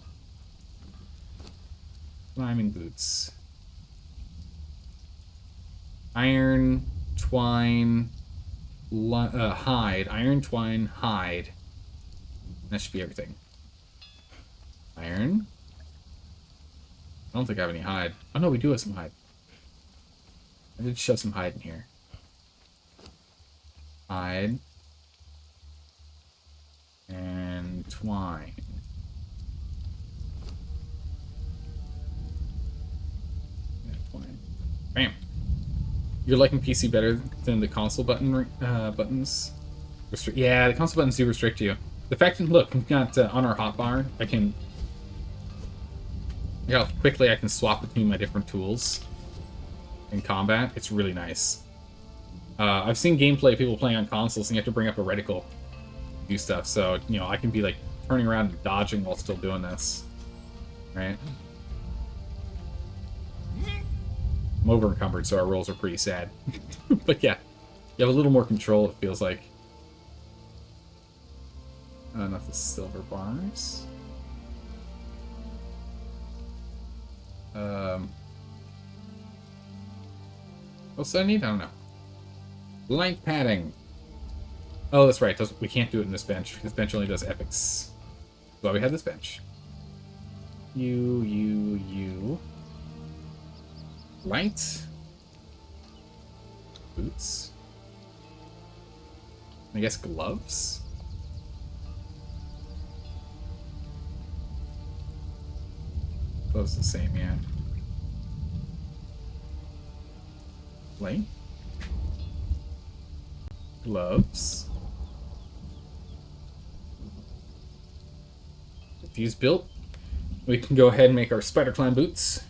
Climbing boots. Iron, twine, hide. Iron, twine, hide. That should be everything. Iron. I don't think I have any hide. Oh no, we do have some hide. I did shove some hide in here. Hide. And twine. Yeah, twine. Bam. You're liking PC better than the console buttons? Yeah, the console buttons do restrict you. The fact that, look, we've got on our hotbar, I can... Look how quickly I can swap between my different tools in combat. It's really nice. I've seen gameplay of people playing on consoles and you have to bring up a reticle to do stuff, so, you know, I can be, like, turning around and dodging while still doing this. Right? I'm over encumbered, so our rolls are pretty sad. But yeah, you have a little more control, it feels like. Not the silver bars. What's that I need? I don't know. Blank padding. Oh, that's right. We can't do it in this bench. This bench only does epics. Well, we had this bench. You. Light. Boots. I guess gloves. Gloves the same, yeah. Light. Gloves. With these built, we can go ahead and make our spider climb boots.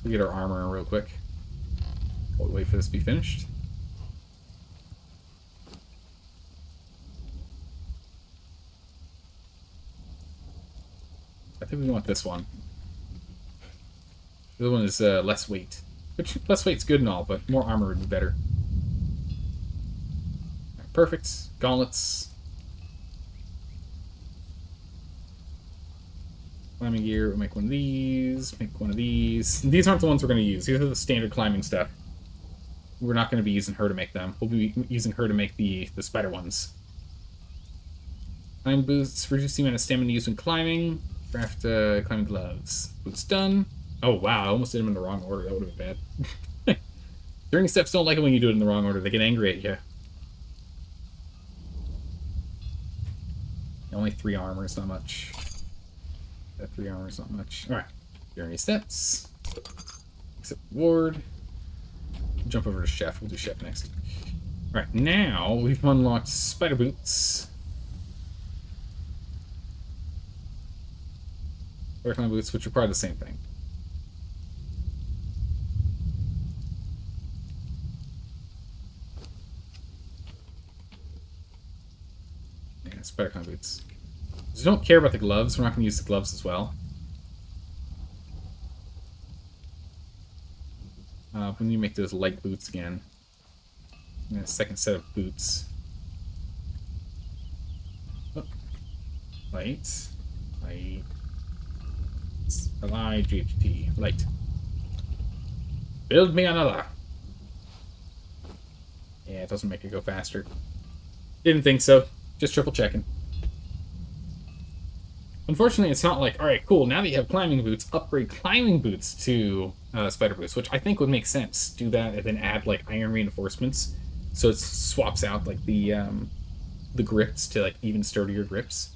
We'll get our armor real quick. We'll wait for this to be finished. I think we want this one. The other one is less weight. Which, less weight's good and all, but more armor would be better. Right, perfect. Gauntlets. Climbing gear, we'll make one of these, make one of these. These aren't the ones we're going to use. These are the standard climbing stuff. We're not going to be using her to make them. We'll be using her to make the spider ones. Climb boots, reduce the amount of stamina used when climbing. Craft climbing gloves. Boots done. Oh wow, I almost did them in the wrong order. That would have been bad. Journey steps don't like it when you do it in the wrong order. They get angry at you. Only 3 armor is not much. That 3 armor is not much. Alright. Journey steps. Accept reward. Jump over to Chef. We'll do Chef next. Alright, now we've unlocked spider boots. Spider boots, which are probably the same thing. Yeah, spider climb boots. So we don't care about the gloves. We're not going to use the gloves as well. We need to make those light boots again. And a second set of boots. Oh. Light. Light. L-I-G-H-T. Light. Build me another. Yeah, it doesn't make it go faster. Didn't think so. Just triple checking. Unfortunately, it's not like, alright, cool, now that you have climbing boots, upgrade climbing boots to spider boots, which I think would make sense. Do that and then add, like, iron reinforcements. So it swaps out, like, the grips to, like, even sturdier grips.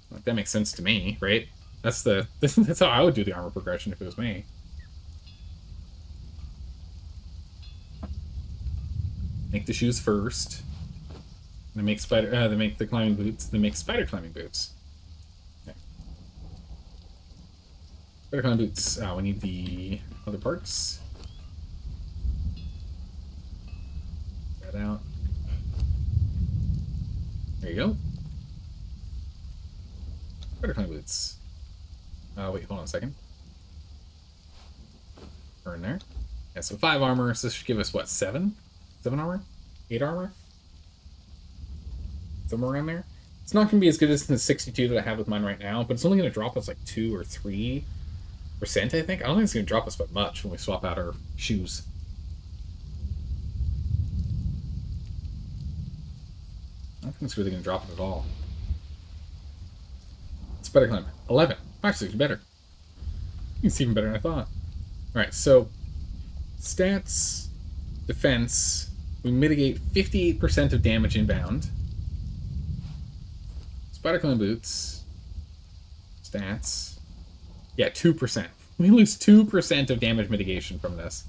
Like, that makes sense to me, right? That's how I would do the armor progression if it was me. Make the shoes first. Then make they make the climbing boots. Then make spider climbing boots. Okay. Spider climbing boots. We need the other parts. That out. There you go. Spider climbing boots. Wait, hold on a second. Burn there. Yeah, so 5 armor. So this should give us what? 7? 7 armor? 8 armor? Somewhere around there. It's not going to be as good as the 62 that I have with mine right now, but it's only going to drop us like 2 or 3%, I think. I don't think it's going to drop us by much when we swap out our shoes. I don't think it's really going to drop it at all. It's better climb. 11. Actually, it's better. It's even better than I thought. Alright, so stats, defense, we mitigate 58% of damage inbound. Spider climb boots. Stats. Yeah, 2%. We lose 2% of damage mitigation from this.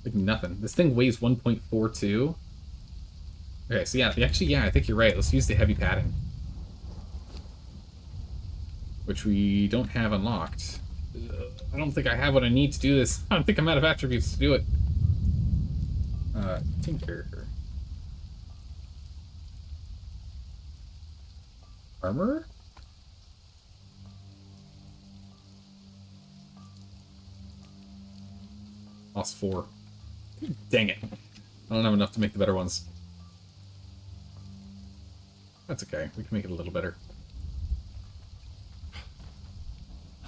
Like nothing. This thing weighs 1.42. Okay, so yeah, actually, yeah, I think you're right. Let's use the heavy padding. Which we don't have unlocked. I don't think I have what I need to do this. I don't think I'm out of attributes to do it. Tinker. Armor? Lost 4. Dang it. I don't have enough to make the better ones. That's okay. We can make it a little better.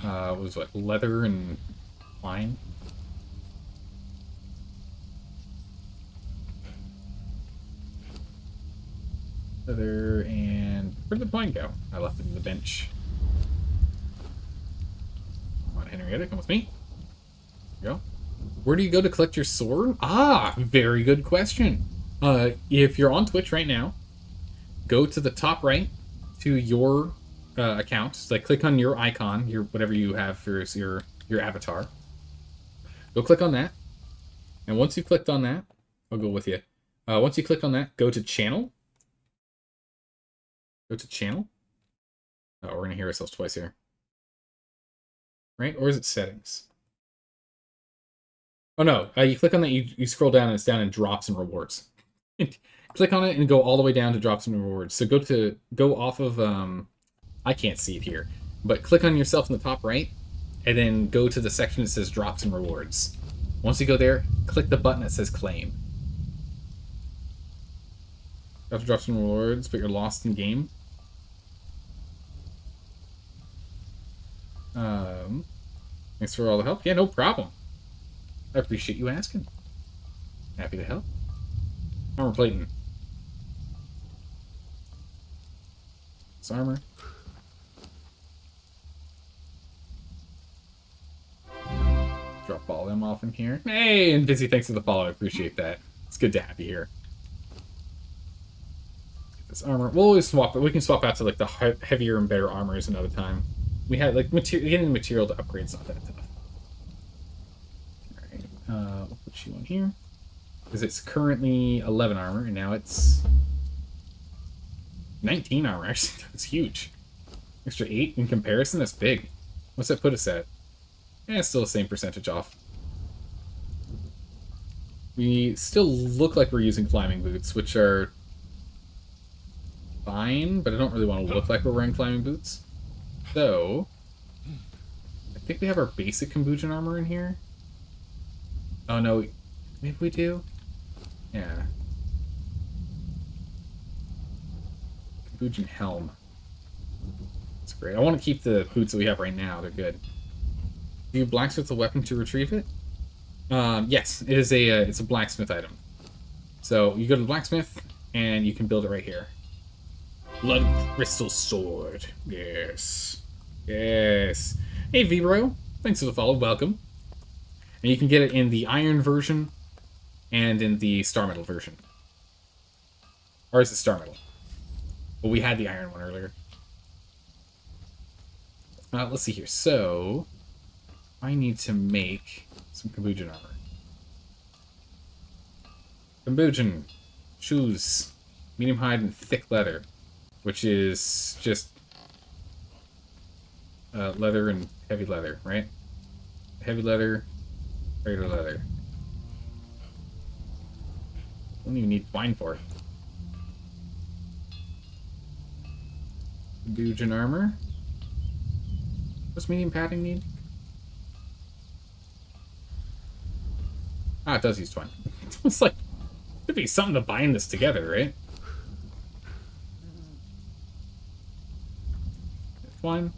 What was what? Leather and twine? Leather and... Where'd the twine go? I left it in the bench. Come on, Henrietta, come with me. There you go. Where do you go to collect your sword? Ah, very good question. If you're on Twitch right now, go to the top right to your account. So, like, click on your icon, your whatever you have for your avatar. Go click on that, and once you've clicked on that, I'll go with you. Once you click on that, go to channel. Go to channel. Oh, we're gonna hear ourselves twice here. Right? Or is it settings? Oh no, you click on that, you scroll down, and it's down in drops and rewards. Click on it and go all the way down to drops and rewards. So go off of, I can't see it here, but click on yourself in the top right, and then go to the section that says drops and rewards. Once you go there, click the button that says claim. After drops and rewards, but you're lost in game. Thanks for all the help. Yeah, no problem. I appreciate you asking. Happy to help. Armor plating. This armor. Drop all them off in here. Hey, and Busy, thanks for the follow. I appreciate that. It's good to have you here. Get this armor. We'll always swap it. We can swap out to like the heavier and better armors another time. We had like getting material to upgrade's not that tough. We'll put you on here. Because it's currently 11 armor, and now it's 19 armor. Actually, that's huge. Extra 8 in comparison? That's big. What's that put us at? Yeah, it's still the same percentage off. We still look like we're using climbing boots, which are fine, but I don't really want to look like we're wearing climbing boots. So, I think we have our basic Kambujin armor in here. Oh no, maybe we do? Yeah. Kambujin helm. That's great. I want to keep the boots that we have right now. They're good. Do you blacksmith a weapon to retrieve it? Yes, it is it's a blacksmith item. So you go to the blacksmith and you can build it right here. Blood crystal sword. Yes. Yes. Hey Vibro, thanks for the follow. Welcome. And you can get it in the iron version and in the star metal version. Or is it star metal? Well, we had the iron one earlier. Let's see here. So, I need to make some Kambujin armor. Kambujin shoes, medium hide and thick leather, which is just leather and heavy leather, right? Heavy leather, regular leather. Don't even need twine for it. Kambujin armor. What's medium padding need? Ah, it does use twine. It's like, there'd be something to bind this together, right? Twine.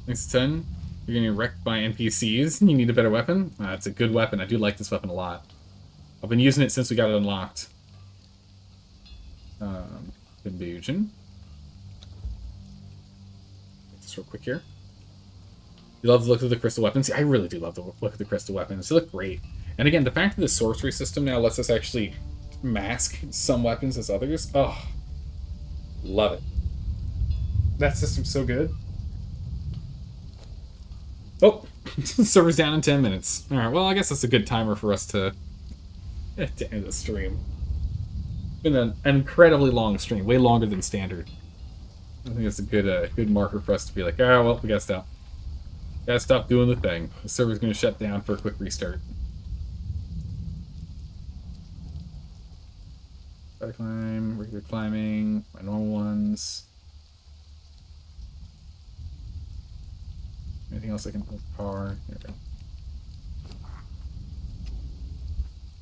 Next 10. You're getting wrecked by NPCs. You need a better weapon? It's a good weapon. I do like this weapon a lot. I've been using it since we got it unlocked. Kambujin. Get this real quick here. You love the look of the crystal weapons? I really do love the look of the crystal weapons. They look great. And again, the fact that the sorcery system now lets us actually mask some weapons as others. Oh, love it. That system's so good. Oh, server's down in 10 minutes. Alright, well, I guess that's a good timer for us to end the stream. It's been an incredibly long stream, way longer than standard. I think it's a good marker for us to be like, oh, well, we gotta stop. Gotta stop doing the thing. The server's gonna shut down for a quick restart. Spider climb, regular climbing, my normal ones. Anything else I can hold par? There we go.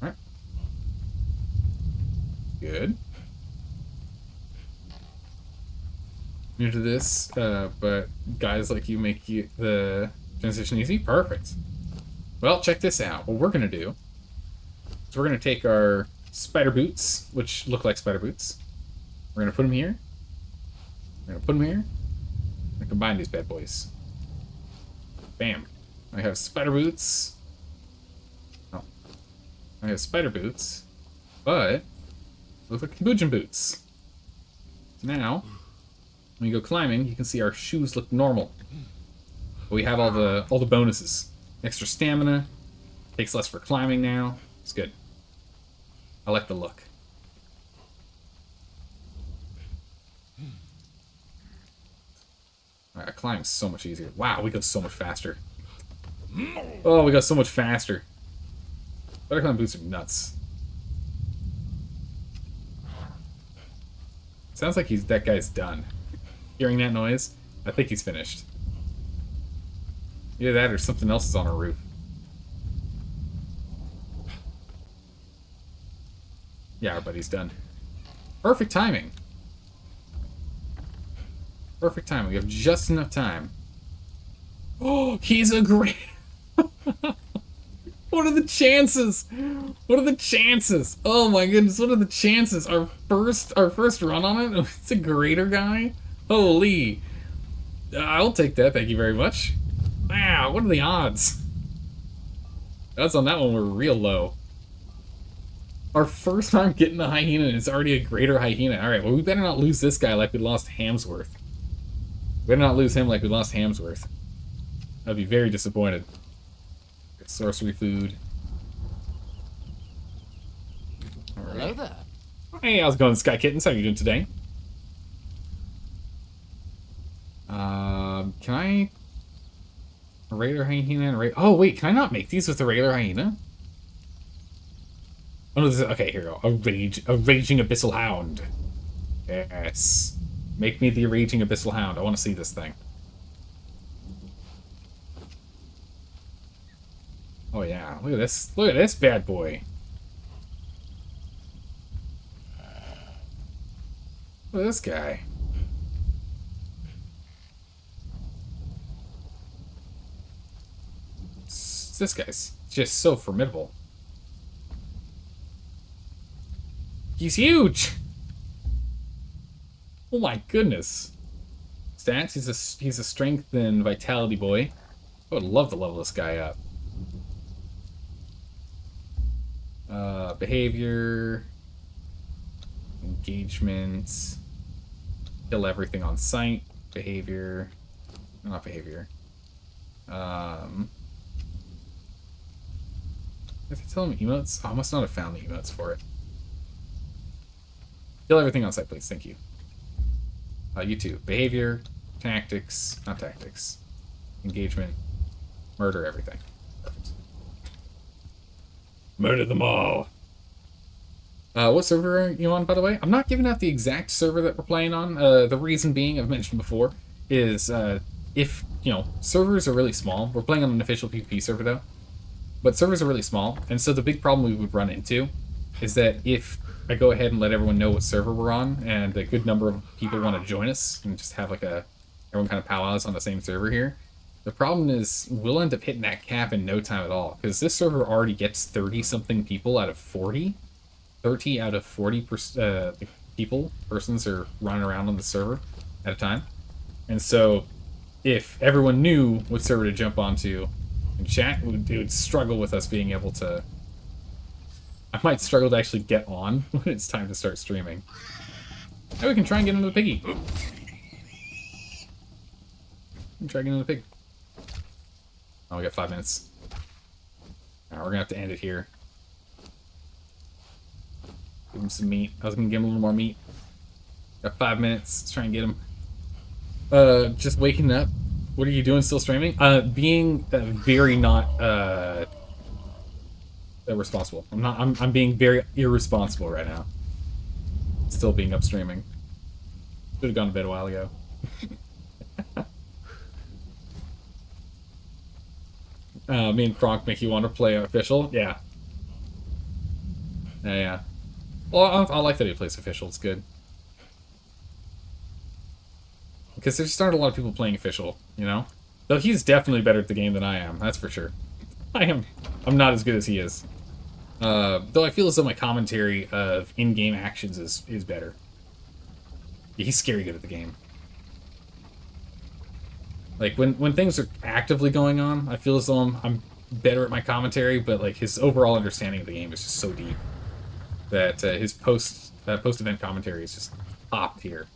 Alright. Good. New to this, but guys like you make the transition easy. Perfect. Well, check this out. What we're going to do is we're going to take our spider boots, which look like spider boots. We're going to put them here. We're going to put them here. And combine these bad boys. Bam. I have spider boots. Oh. I have spider boots, but look like Kambujin boots. So now, when you go climbing, you can see our shoes look normal. But we have all the bonuses. Extra stamina. Takes less for climbing now. It's good. I like the look. Alright, climbing's so much easier. Wow, we go so much faster. Oh, we go so much faster. Spider climb boots are nuts. Sounds like that guy's done. Hearing that noise, I think he's finished. Either that or something else is on our roof. Yeah, our buddy's done. Perfect timing. Perfect time. We have just enough time. Oh, he's a great... What are the chances? What are the chances? Oh my goodness, what are the chances? Our first run on it? It's a greater guy? Holy. I'll take that, thank you very much. Wow, what are the odds? Odds on that one were real low. Our first time getting a hyena and it's already a greater hyena. Alright, well we better not lose this guy like we lost Hamsworth. We better not lose him like we lost Hamsworth. I'd be very disappointed. Sorcery food. Alright. Hello there. Hey, how's it going, Sky Kittens? How are you doing today? Can I... A regular hyena and a oh, wait, can I not make these with a regular hyena? Oh, no, this is... Okay, here we go. A raging abyssal hound. Yes. Make me the raging abyssal hound. I want to see this thing. Oh, yeah. Look at this. Look at this bad boy. Look at this guy. This guy's just so formidable. He's huge! Oh my goodness. Stats, he's a strength and vitality boy. I would love to level this guy up. Behavior, engagement, kill everything on sight, behavior, not behavior. Did I tell him emotes? Oh, I must not have found the emotes for it. Kill everything on sight, please. Thank you. You too. Behavior, tactics, not tactics, engagement, murder everything. Perfect. Murder them all. What server are you on, by the way? I'm not giving out the exact server that we're playing on. The reason being, I've mentioned before, is if, servers are really small. We're playing on an official PvP server, though. But servers are really small, and so the big problem we would run into is that if I go ahead and let everyone know what server we're on, and a good number of people want to join us, and just have like everyone kind of powwows on the same server here, the problem is we'll end up hitting that cap in no time at all, because this server already gets 30-something people out of 40. 30 out of 40 persons are running around on the server at a time. And so if everyone knew what server to jump onto in chat, it would struggle with us being able to... I might struggle to actually get on when it's time to start streaming. Hey, we can try and get into the piggy. We can try and get into the pig. Oh, we got 5 minutes. Alright, we're gonna have to end it here. Give him some meat. I was gonna give him a little more meat. Got 5 minutes. Let's try and get him. Just waking up. What are you doing? Still streaming? Being very not irresponsible. I'm being very irresponsible right now. still being up streaming. Should have gone to bed a while ago. Me and Kronk make you want to play official? Yeah. Yeah. Well, I like that he plays official. It's good. Because there's not a lot of people playing official, you know? Though he's definitely better at the game than I am, that's for sure. I'm not as good as he is. Though I feel as though my commentary of in-game actions is better. Yeah, he's scary good at the game. Like, when things are actively going on, I feel as though I'm better at my commentary, but, like, his overall understanding of the game is just so deep that his post-event commentary is just top tier.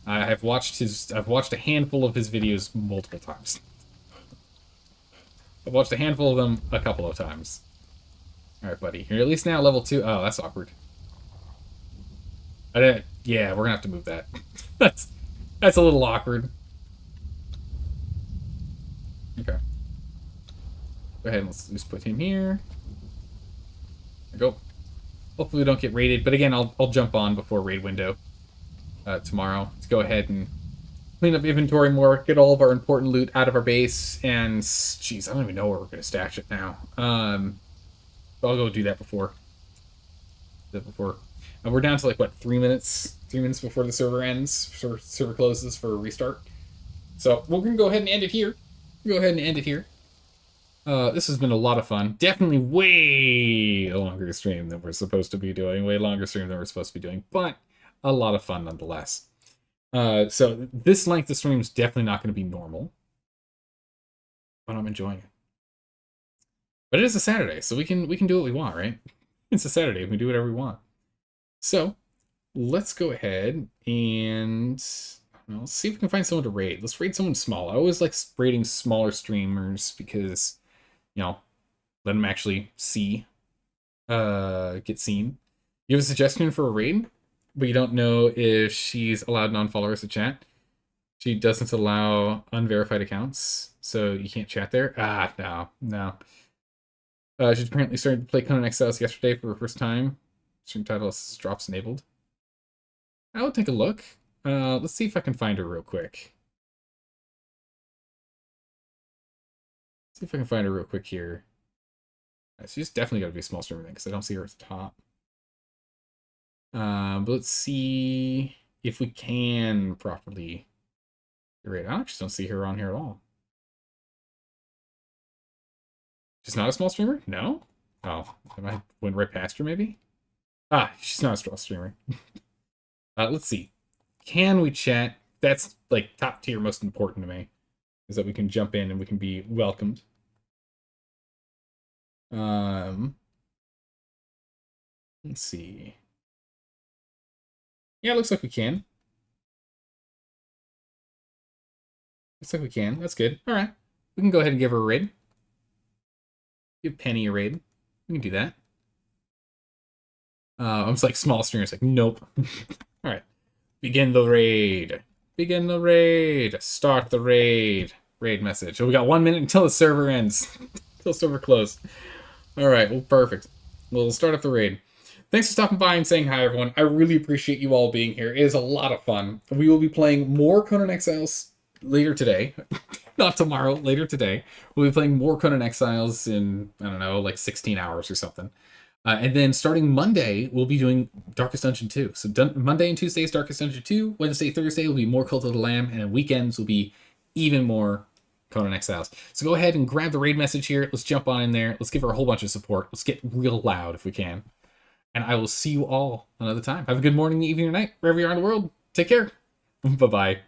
I've watched a handful of his videos multiple times. I've watched a handful of them a couple of times. Alright, buddy. You're at least now level 2. Oh, that's awkward. Yeah, we're gonna have to move that. That's a little awkward. Okay. Go ahead and let's just put him here. There we go. Hopefully we don't get raided, but again, I'll jump on before raid window tomorrow. Let's go ahead and clean up inventory more, get all of our important loot out of our base, and jeez, I don't even know where we're gonna stash it now. I'll go do that before. We're down to like what, 3 minutes? 3 minutes before the server ends, server closes for a restart. So we're gonna go ahead and end it here. This has been a lot of fun. Definitely way longer stream than we're supposed to be doing. But a lot of fun nonetheless. So this length of stream is definitely not going to be normal, but I'm enjoying it. But it is a Saturday, so we can do what we want, right? It's a Saturday, we can do whatever we want. So let's go ahead and let's see if we can find someone to raid. Let's raid someone small. I always like raiding smaller streamers because, you know, let them actually see, get seen. You have a suggestion for a raid, but you don't know if she's allowed non-followers to chat. She doesn't allow unverified accounts, so you can't chat there. No. She apparently started to play Conan Exiles yesterday for the first time. Stream title is Drops Enabled. I will take a look. Let's see if I can find her real quick. Here. She's definitely got to be a small streamer then, because I don't see her at the top. But let's see if we can properly raid. I actually don't see her on here at all. She's not a small streamer? No? Oh, I went right past her maybe? She's not a small streamer. Let's see. Can we chat? That's like top tier, most important to me, is that we can jump in and we can be welcomed. Let's see. Yeah, it looks like we can. That's good. All right. We can go ahead and give her a raid. Give Penny a raid. We can do that. I'm just like, small streamers, like, nope. All right. Begin the raid. Start the raid. Raid message. Oh, we got 1 minute until the server ends. Until server close. All right. Well, perfect. We'll start up the raid. Thanks for stopping by and saying hi, everyone. I really appreciate you all being here. It is a lot of fun. We will be playing more Conan Exiles later today. Not tomorrow, later today. We'll be playing more Conan Exiles in, I don't know, like 16 hours or something. And then starting Monday, we'll be doing Darkest Dungeon 2. So Monday and Tuesday is Darkest Dungeon 2. Wednesday, Thursday will be more Cult of the Lamb. And then weekends will be even more Conan Exiles. So go ahead and grab the raid message here. Let's jump on in there. Let's give her a whole bunch of support. Let's get real loud if we can. And I will see you all another time. Have a good morning, evening, or night, wherever you are in the world. Take care. Bye-bye.